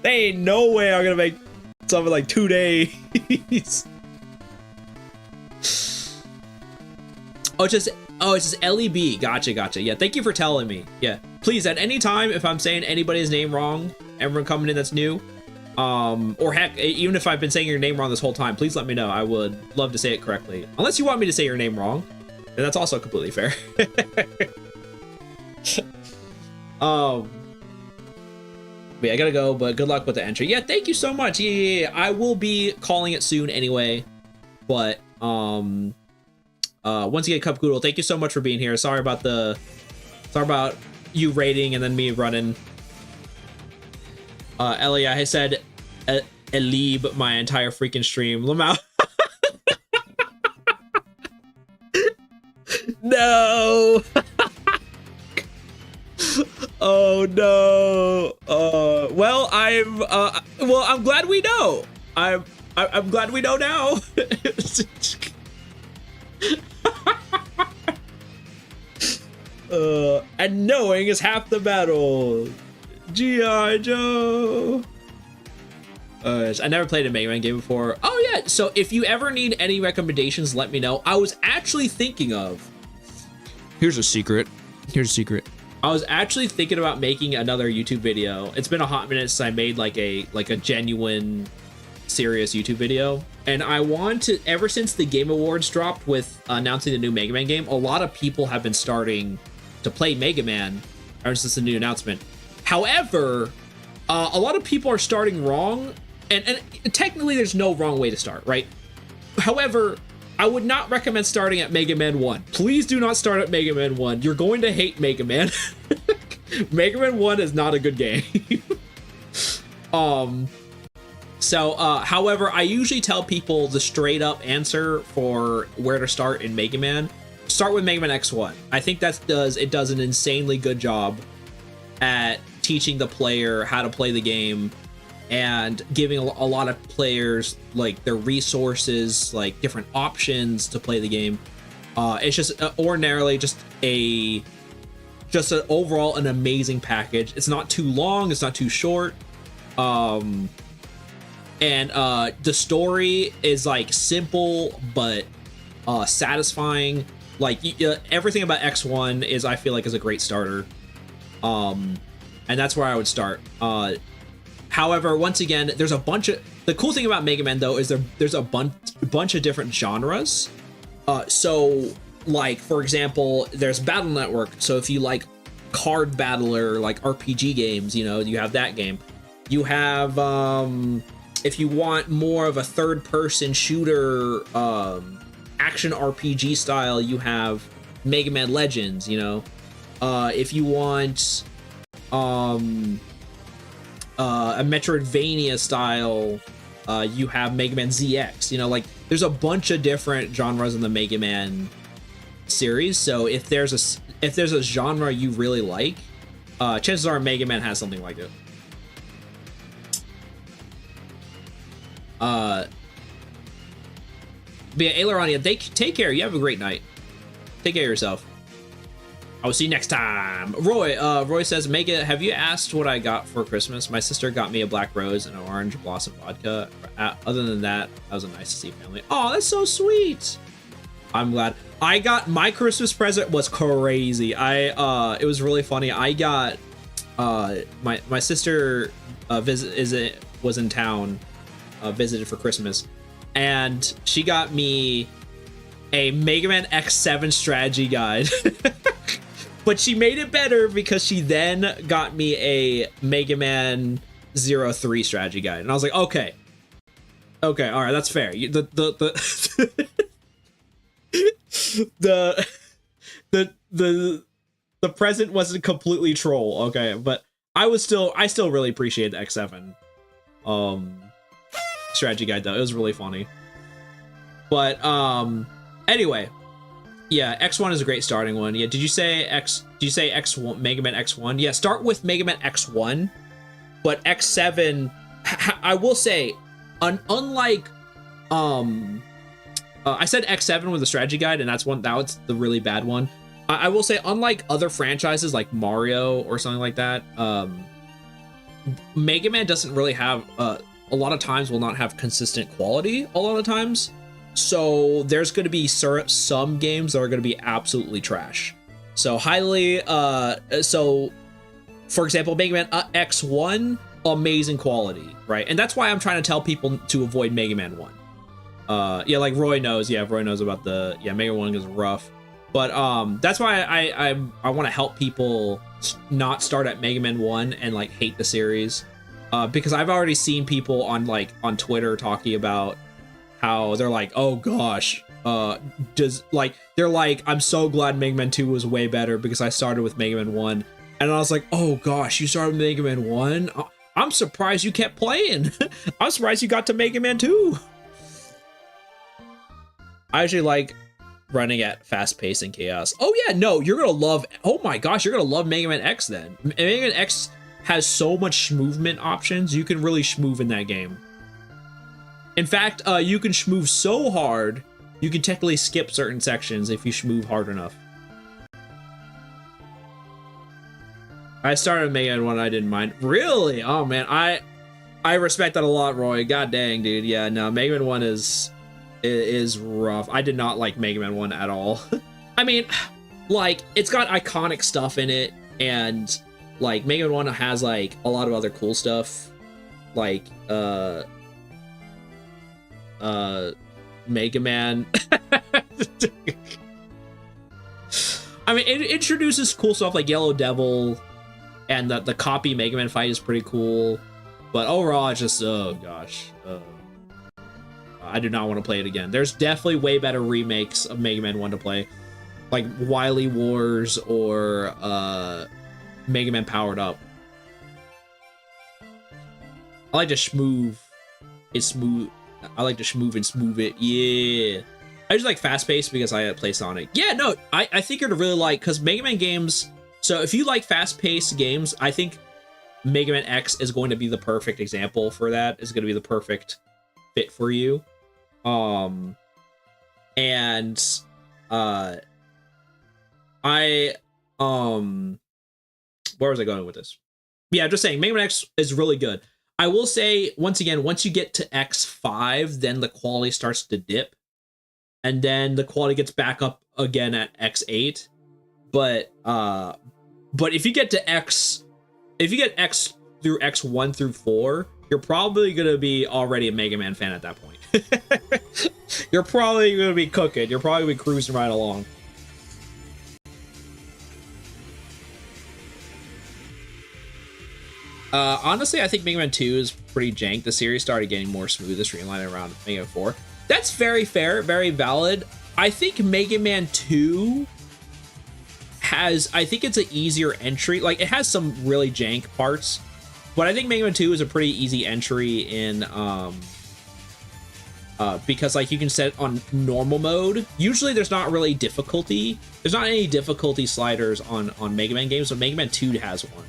There ain't no way I'm gonna make something in like 2 days. It's just LEB. Gotcha. Yeah, thank you for telling me. Yeah, please, at any time, if I'm saying anybody's name wrong, everyone coming in that's new, or heck, even if I've been saying your name wrong this whole time, please let me know. I would love to say it correctly. Unless you want me to say your name wrong, then that's also completely fair. But yeah, I gotta go, but good luck with the entry. Yeah, thank you so much. Yeah. I will be calling it soon anyway, but, once again, Cup Goodle, thank you so much for being here. Sorry about you raiding and then me running. Ellie, I said Elib my entire freaking stream. Lamau. No. Oh no. Well, I'm glad we know. I'm glad we know now. And knowing is half the battle. G.I. Joe. I never played a Mega Man game before. Oh yeah, so if you ever need any recommendations, let me know. I was actually thinking of... Here's a secret. I was actually thinking about making another YouTube video. It's been a hot minute since I made like a genuine, serious YouTube video. And I want to, ever since the Game Awards dropped with announcing the new Mega Man game, a lot of people have been starting to play Mega Man ever since the new announcement. However, a lot of people are starting wrong, and technically there's no wrong way to start, right? However, I would not recommend starting at Mega Man 1. Please do not start at Mega Man 1. You're going to hate Mega Man. Mega Man 1 is not a good game. However, I usually tell people the straight up answer for where to start in Mega Man. Start with Mega Man X1. I think it does an insanely good job at teaching the player how to play the game and giving a lot of players like their resources, like different options to play the game. It's just ordinarily just an overall an amazing package. It's not too long, it's not too short. And the story is like simple but satisfying. Like everything about X1 is, I feel like, is a great starter. And that's where I would start. However, once again, there's a bunch of... The cool thing about Mega Man, though, is there's a bunch of different genres. So, like, for example, there's Battle Network. So if you like card battler, like RPG games, you know, you have that game. You have, if you want more of a third-person shooter, action RPG style, you have Mega Man Legends, you know. If you want... a Metroidvania style, you have Mega Man ZX. You know, like, there's a bunch of different genres in the Mega Man series. So if there's a genre you really like, chances are Mega Man has something like it. But yeah, Ailerania, take care. You have a great night. Take care of yourself. I will see you next time. Roy says, Mega, have you asked what I got for Christmas? My sister got me a black rose and an orange blossom vodka. Other than that, that was a nice to see family. Oh, that's so sweet. I'm glad. I got, my Christmas present was crazy. It was really funny. I got, my sister was in town, visited for Christmas, and she got me a Mega Man X7 strategy guide. but she made it better because she then got me a Mega Man 03 strategy guide, and I was like, okay, all right, that's fair. The present wasn't completely troll, okay, but I still really appreciate the X7 strategy guide though. It was really funny. But anyway, yeah, X1 is a great starting one. Yeah, did you say X1, Mega Man X1? Yeah, start with Mega Man X1, but X7, I will say, unlike I said X7 with a strategy guide, and that was the really bad one. I will say, unlike other franchises like Mario or something like that, Mega Man doesn't really have a lot of times will not have consistent quality a lot of times. So there's going to be some games that are going to be absolutely trash. So so for example, Mega Man X1, amazing quality, right? And that's why I'm trying to tell people to avoid Mega Man 1. Yeah, like Roy knows. Yeah, Roy knows about Mega Man 1 is rough. But that's why I want to help people not start at Mega Man 1 and like hate the series. Because I've already seen people on Twitter talking about how they're like, oh gosh, they're like, I'm so glad Mega Man 2 was way better because I started with Mega Man 1. And I was like, oh gosh, you started with Mega Man 1? I'm surprised you kept playing. I'm surprised you got to Mega Man 2. I actually like running at fast pace and chaos. Oh yeah, no, you're gonna love, oh my gosh, you're gonna love Mega Man X then. Mega Man X has so much movement options. You can really schmoove in that game. In fact, you can schmoove so hard, you can technically skip certain sections if you schmoove hard enough. I started Mega Man 1, I didn't mind. Really? Oh man, I respect that a lot, Roy. God dang, dude. Yeah, no, Mega Man 1 is rough. I did not like Mega Man 1 at all. I mean, like, it's got iconic stuff in it, and like Mega Man 1 has like a lot of other cool stuff, like Mega Man. I mean, it introduces cool stuff like Yellow Devil, and the copy Mega Man fight is pretty cool, but overall it's just, oh gosh, I do not want to play it again. There's definitely way better remakes of Mega Man 1 to play, like Wily Wars or Mega Man Powered Up. I like to schmoove. It's smooth. I like to schmoove and smooth it. Yeah. I just like fast paced because I play Sonic. Yeah, no, I think you're to really like, because Mega Man games. So if you like fast paced games, I think Mega Man X is going to be the perfect example for that. Is going to be the perfect fit for you. I where was I going with this? Yeah, just saying Mega Man X is really good. I will say, once again, once you get to X5, then the quality starts to dip, and then the quality gets back up again at X8. But if you get to X through X1 through 4, you're probably gonna be already a Mega Man fan at that point. You're probably gonna be cooking. You're probably gonna be cruising right along. Honestly, I think Mega Man 2 is pretty jank. The series started getting more smooth, streamlined around Mega Man 4. That's very fair, very valid. I think Mega Man 2 has, I think it's an easier entry. Like, it has some really jank parts, but I think Mega Man 2 is a pretty easy entry in, because like you can set it on normal mode. Usually there's not really difficulty. There's not any difficulty sliders on Mega Man games, but Mega Man 2 has one.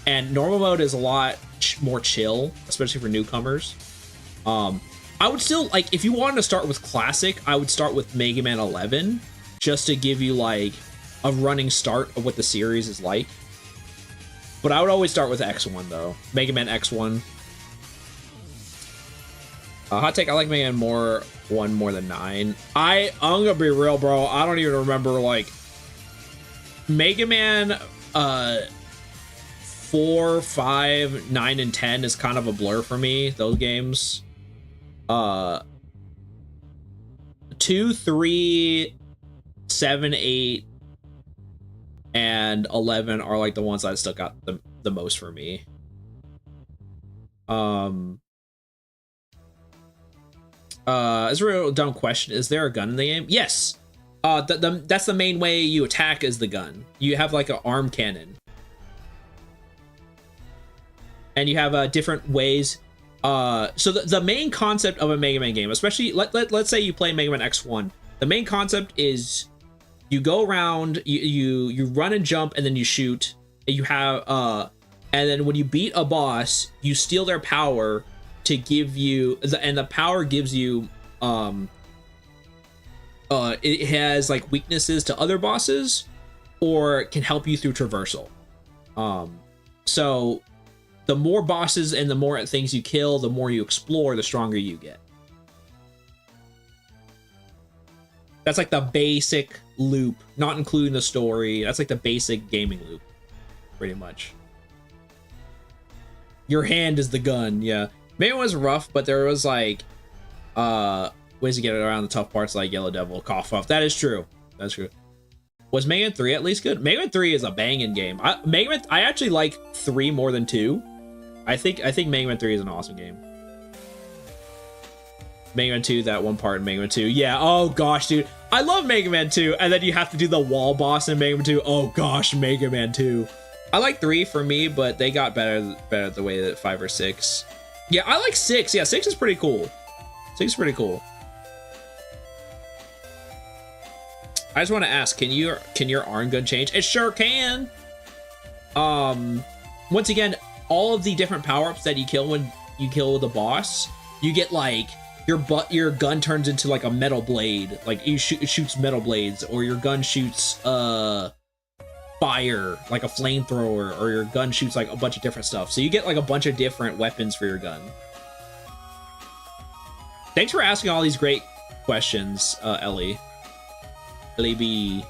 And normal mode is a lot more chill, especially for newcomers. I would still, like, if you wanted to start with classic, I would start with Mega Man 11, just to give you like a running start of what the series is like. But I would always start with X1 though. Mega Man X1. Hot take, I like Mega Man 1 more than 9. I'm gonna be real, bro. I don't even remember, like, Mega Man 4, 5, 9, and 10 is kind of a blur for me, those games. 2, 3, 7, 8, and 11 are like the ones that stuck out the most for me. It's a real dumb question. Is there a gun in the game? Yes. That's the main way you attack is the gun. You have like an arm cannon. And you have different ways. So the main concept of a Mega Man game, especially let's say you play Mega Man X1, the main concept is you go around, you run and jump, and then you shoot. And you have and then when you beat a boss, you steal their power to give you, and the power gives you it has like weaknesses to other bosses, or can help you through traversal. So the more bosses and the more things you kill, the more you explore, the stronger you get. That's like the basic loop, not including the story. That's like the basic gaming loop, pretty much. Your hand is the gun, yeah. Maybe it was rough, but there was like ways to get around the tough parts, like Yellow Devil, Cough Off. That is true. That's true. Was Mega Man 3 at least good? Mega Man 3 is a banging game. I actually like 3 more than 2. I think Mega Man 3 is an awesome game. Mega Man 2, that one part in Mega Man 2. Yeah, oh gosh, dude. I love Mega Man 2, and then you have to do the wall boss in Mega Man 2. Oh gosh, Mega Man 2. I like 3 for me, but they got better the way that 5 or 6. Yeah, I like 6. Yeah, 6 is pretty cool. 6 is pretty cool. I just want to ask, can your arm gun change? It sure can. Once again, all of the different power-ups that you kill when you kill the boss, you get like your gun turns into like a metal blade, like it shoots metal blades, or your gun shoots fire, like a flamethrower, or your gun shoots like a bunch of different stuff. So you get like a bunch of different weapons for your gun. Thanks for asking all these great questions, Ellie. Ellie B.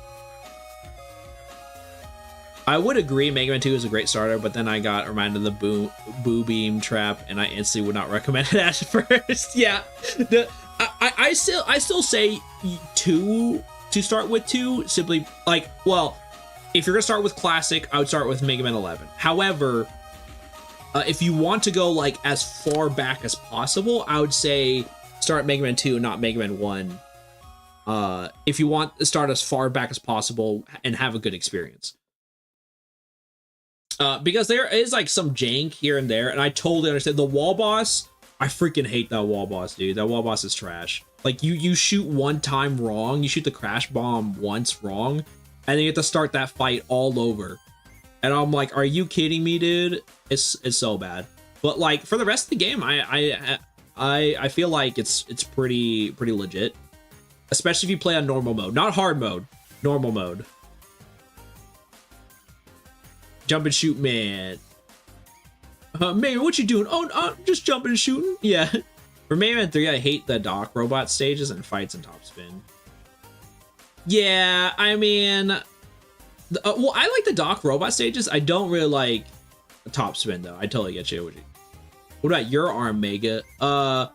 I would agree Mega Man 2 is a great starter, but then I got reminded of the Boo Beam trap, and I instantly would not recommend it at first. Yeah, I still say 2 to start with 2, simply like, well, if you're gonna start with classic, I would start with Mega Man 11. However, if you want to go like as far back as possible, I would say start Mega Man 2, not Mega Man 1. If you want to start as far back as possible and have a good experience. Because there is like some jank here and there, and I totally understand. The wall boss, I freaking hate that wall boss, dude. That wall boss is trash. Like you shoot one time wrong, you shoot the crash bomb once wrong, and then you have to start that fight all over. And I'm like, are you kidding me, dude? It's so bad. But like for the rest of the game, I feel like it's pretty legit. Especially if you play on normal mode, not hard mode, normal mode. Jump and shoot, man. Man, what you doing? Oh, just jumping and shooting. Yeah. For Mega Man 3, I hate the Doc Robot stages and fights in Top Spin. Yeah, I mean, well, I like the Doc Robot stages. I don't really like Top Spin though. I totally get you. What about your arm, Mega? My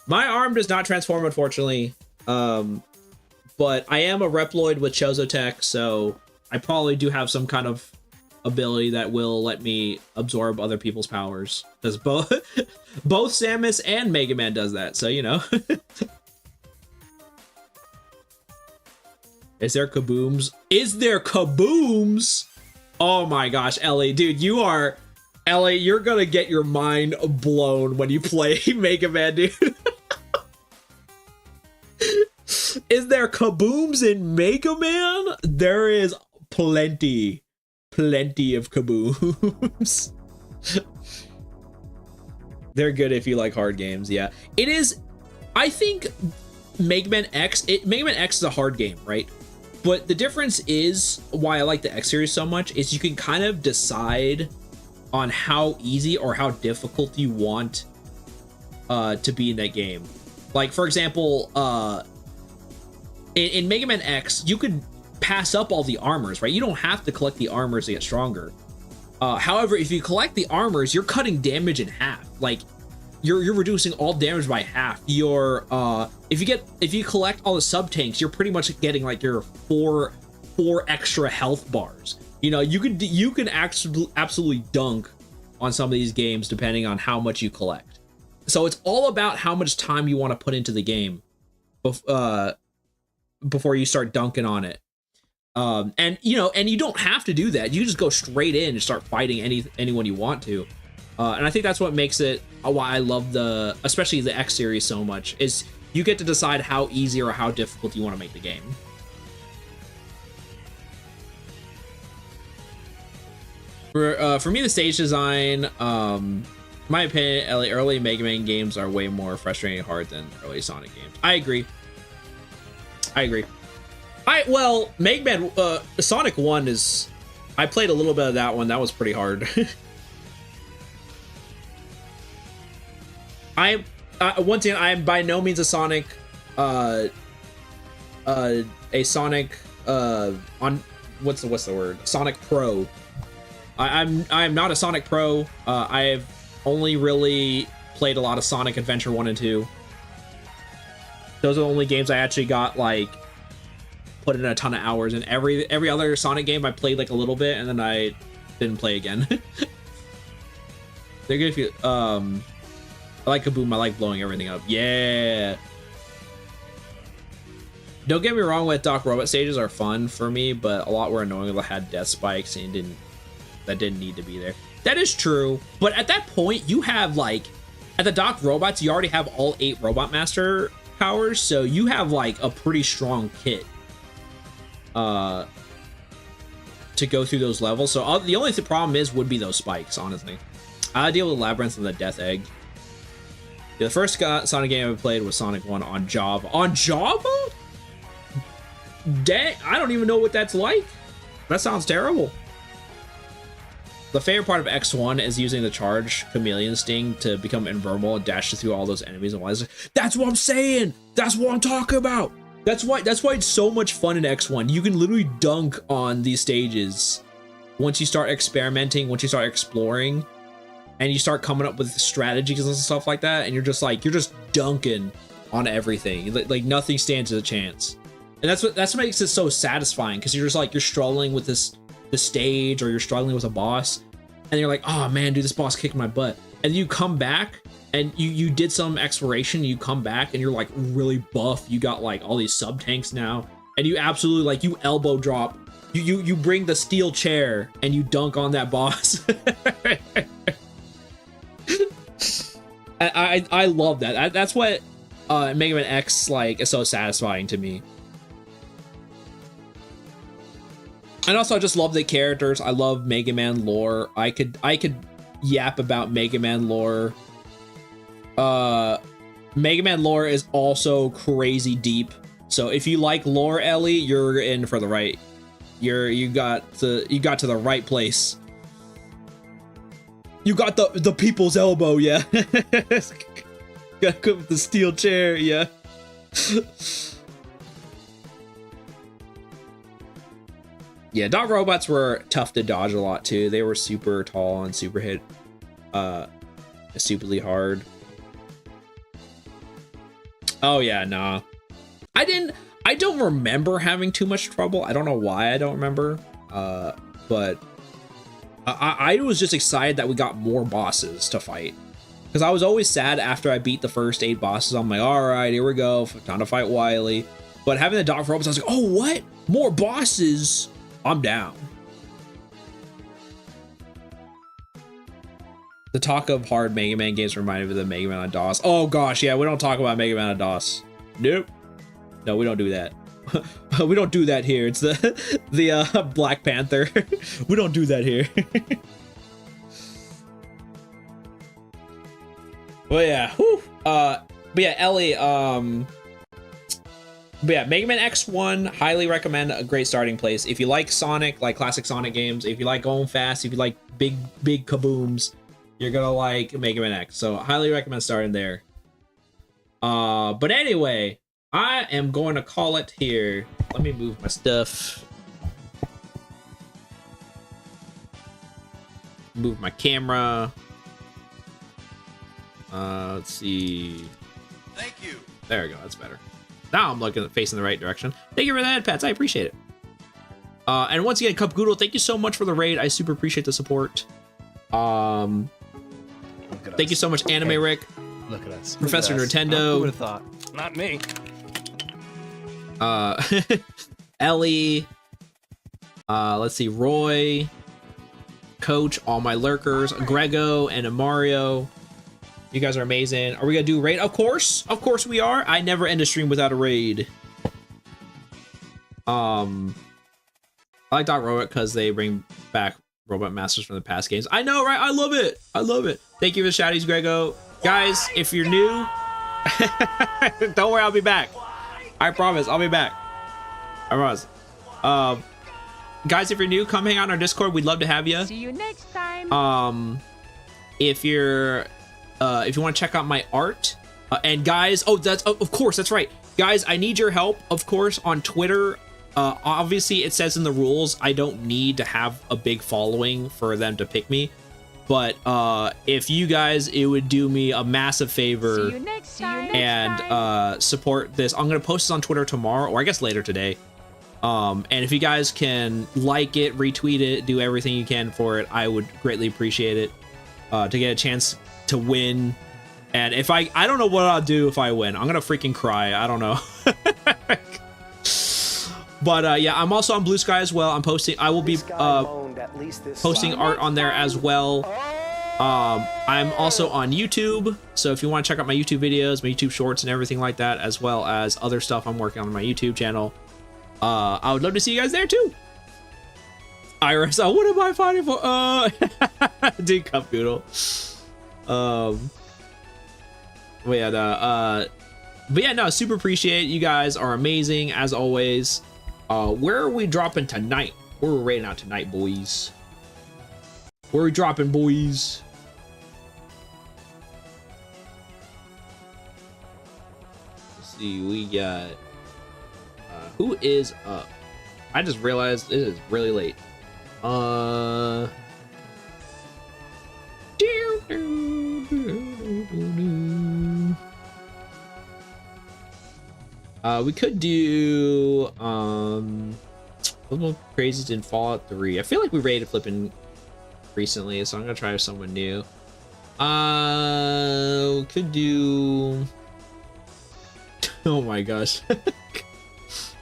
arm does not transform, unfortunately. But I am a Reploid with Chozo Tech, so I probably do have some kind of ability that will let me absorb other people's powers. Because both Samus and Mega Man does that, so you know. Is there kabooms? Is there kabooms? Oh my gosh, Ellie, dude, Ellie, you're gonna get your mind blown when you play Mega Man, dude. Is there kabooms in Mega Man? There is plenty of kabooms. They're good if you like hard games. Yeah, it is. I think Mega Man X is a hard game, right? But the difference is why I like the X series so much is you can kind of decide on how easy or how difficult you want to be in that game. Like for example, in Mega Man X, you could pass up all the armors, right? You don't have to collect the armors to get stronger. However, if you collect the armors, you're cutting damage in half. Like you're reducing all damage by half. If you collect all the sub tanks, you're pretty much getting like your four extra health bars. You know, you can absolutely dunk on some of these games depending on how much you collect. So it's all about how much time you want to put into the game before you start dunking on it. And you know, and you don't have to do that. You just go straight in and start fighting anyone you want to. And I think that's what makes it why I love especially the X series so much, is you get to decide how easy or how difficult you want to make the game. For me, the stage design, my opinion, early Mega Man games are way more frustrating hard than early Sonic games. I agree. Well, Mega Man, Sonic 1 is, I played a little bit of that one. That was pretty hard. Once again, I am by no means a Sonic, on what's the word? Sonic Pro. I'm not a Sonic Pro. I've only really played a lot of Sonic Adventure 1 and 2. Those are the only games I actually got, like, put in a ton of hours. And every other Sonic game I played like a little bit, and then I didn't play again. They're good if you, I like Kaboom. I like blowing everything up. Yeah. Don't get me wrong, with Doc Robot stages are fun for me, but a lot were annoying. They had death spikes and didn't need to be there. That is true, but at that point, you have, like, at the Doc Robots, you already have all 8 Robot Master powers, so you have, like, a pretty strong kit to go through those levels. So the only problem would be those spikes, honestly. I deal with Labyrinth and the Death Egg. Yeah, the first Sonic game I ever played was Sonic 1 on Java. On Java? Dang, I don't even know what that's like. That sounds terrible. The favorite part of X1 is using the charge chameleon sting to become invulnerable and dash through all those enemies and wise. That's what I'm saying. That's what I'm talking about. That's why it's so much fun in X1. You can literally dunk on these stages once you start experimenting, once you start exploring, and you start coming up with strategies and stuff like that, and you're just dunking on everything. Like nothing stands a chance. And that's what makes it so satisfying, because you're just like, you're struggling with the stage, or you're struggling with a boss, and you're like, oh man, dude, this boss kicked my butt. And you come back and you did some exploration, you come back and you're like really buff, you got like all these sub tanks now, and you absolutely, like, you elbow drop, you bring the steel chair and you dunk on that boss. I love that. That's what Mega Man X, like, is so satisfying to me. And also, I just love the characters. I love Mega Man lore. I could yap about Mega Man lore. Mega Man lore is also crazy deep. So if you like lore, Ellie, you're in for the right. You got to the right place. You got the people's elbow, yeah. Got go with the steel chair, yeah. Yeah, Dog Robots were tough to dodge a lot too. They were super tall and super hit stupidly hard. Oh yeah, nah. I don't remember having too much trouble. I don't know why I don't remember. But I was just excited that we got more bosses to fight. Because I was always sad after I beat the first 8 bosses. I'm like, alright, here we go. Time to fight Wily. But having the Dog Robots, I was like, oh, what? More bosses? I'm down. The talk of hard Mega Man games reminded me of the Mega Man on DOS. Oh gosh, yeah, we don't talk about Mega Man on DOS. Nope. No, we don't do that. We don't do that here. It's the Black Panther. We don't do that here. But yeah, whew. But yeah, Ellie, but yeah, Mega Man X1, highly recommend, a great starting place. If you like Sonic, like classic Sonic games, if you like going fast, if you like big kabooms, you're gonna like Mega Man X. So highly recommend starting there. But anyway, I am going to call it here. Let me move my stuff. Move my camera. Let's see. Thank you. There we go, that's better. Now I'm looking, facing the right direction. Thank you for that, Pats. I appreciate it. And once again, Cup Goodle, thank you so much for the raid. I super appreciate the support. Thank you so much, Anime Rick. Look at us. Professor Look at us. Nintendo. Who would have thought? Not me. Ellie. Let's see, Roy, Coach, all my lurkers, Grego, and Mario. You guys are amazing. Are we gonna do a raid? Of course we are. I never end a stream without a raid. I like Doc Robot because they bring back Robot Masters from the past games. I know, right? I love it. I love it. Thank you for the shouties, Grego. Guys, if you're new, don't worry, I'll be back. I promise, I'll be back. I promise. Guys, if you're new, come hang out on our Discord. We'd love to have you. See you next time. If you want to check out my art, and guys, of course, that's right. Guys, I need your help, of course, on Twitter. Obviously, it says in the rules I don't need to have a big following for them to pick me. But if you guys, it would do me a massive favor. See you next time. And support this. I'm gonna post this on Twitter tomorrow, or I guess later today. And if you guys can like it, retweet it, do everything you can for it, I would greatly appreciate it. To get a chance to win. And if I don't know what I'll do if I win. I'm gonna freaking cry. I don't know. But yeah, I'm also on Blue Sky as well. I will be posting art on there as well. I'm also on YouTube, so if you want to check out my YouTube videos, my YouTube shorts and everything like that, as well as other stuff I'm working on my YouTube channel, I would love to see you guys there too. Iris, what am I fighting for? Dude, Cup Goodle. But yeah, no, super appreciate it. You guys are amazing as always. Where are we dropping tonight? Where are we raiding out tonight, boys? Where are we dropping, boys? Let's see, we got who is up? I just realized it is really late. We could do Little Crazies in Fallout 3. I feel like we raided flipping recently, so I'm gonna try someone new. We could do oh my gosh.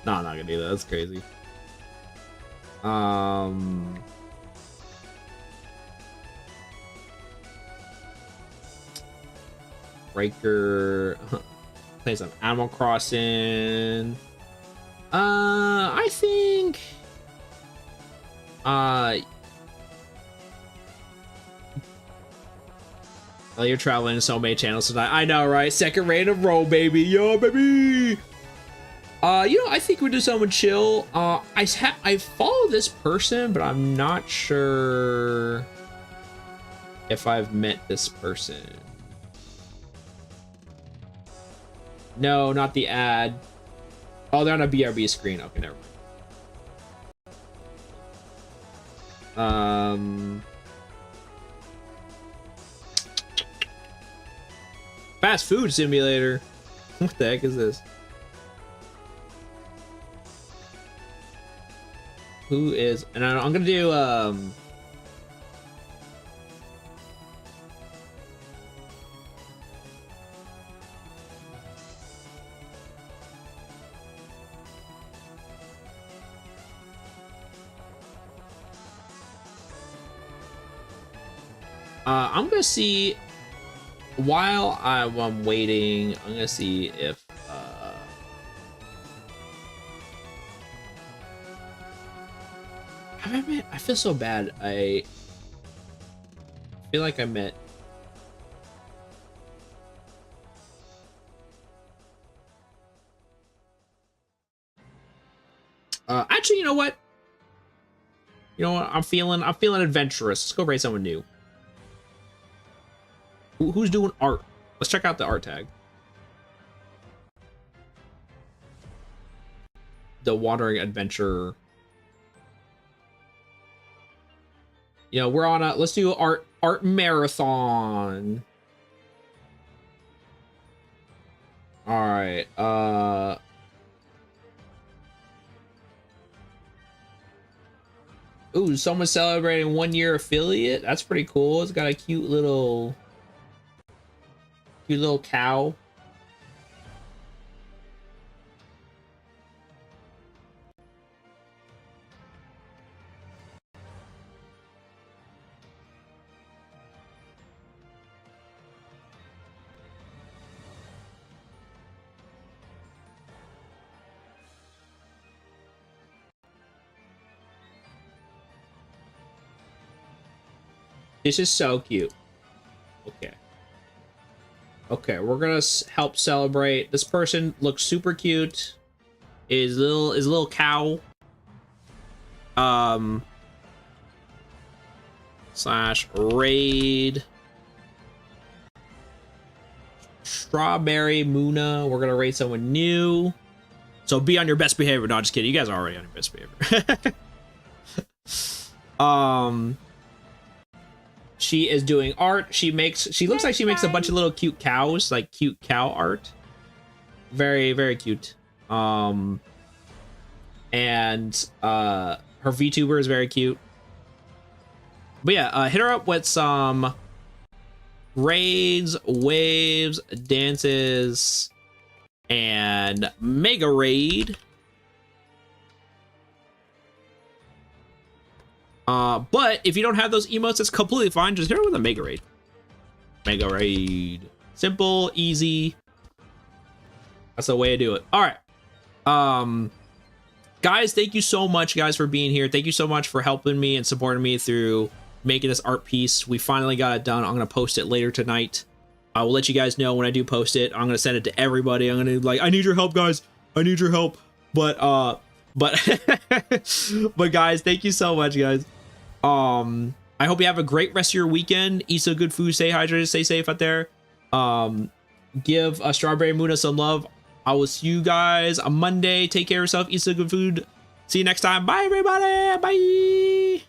No, I'm not gonna do that. That's crazy. Breaker. Play some Animal Crossing. I think. Oh, you're traveling to so many channels tonight. I know, right? Second raid in a row, baby. Yo, baby. I think we do someone chill. I follow this person, but I'm not sure if I've met this person. No, not the ad. Oh, they're on a BRB screen. Okay, never mind. Fast food simulator. What the heck is this? Who is? And I'm gonna do I'm gonna see while I'm waiting. I'm gonna see if have I met? I feel so bad. I feel like I met. Actually, you know what? I'm feeling adventurous. Let's go raid someone new. Who's doing art? Let's check out the art tag. The Wandering Adventure. We're on a, let's do art marathon. All right. Ooh, someone's celebrating 1 year affiliate. That's pretty cool. It's got a cute little cow. This is so cute. Okay. Okay, we're gonna help celebrate. This person looks super cute. Is little cow. Slash raid. Strawberry Muna. We're gonna raid someone new. So be on your best behavior. No, just kidding. You guys are already on your best behavior. She is doing art. She looks like she makes a bunch of little cute cows, like cute cow art. Very, very cute. And her VTuber is very cute. But yeah, hit her up with some raids, waves, dances, and mega raid. But if you don't have those emotes, it's completely fine. Just hit her with a mega raid. Mega raid. Simple, easy. That's the way to do it. All right. Guys, thank you so much, guys, for being here. Thank you so much for helping me and supporting me through making this art piece. We finally got it done. I'm going to post it later tonight. I will let you guys know when I do post it. I'm going to send it to everybody. I'm going to like, I need your help, guys. I need your help. But guys, thank you so much, guys. I hope you have a great rest of your weekend. Eat some good food, stay hydrated, stay safe out there. Give Strawberry Muna some love. I will see you guys on Monday. Take care of yourself, eat some good food. See you next time. Bye, everybody. Bye.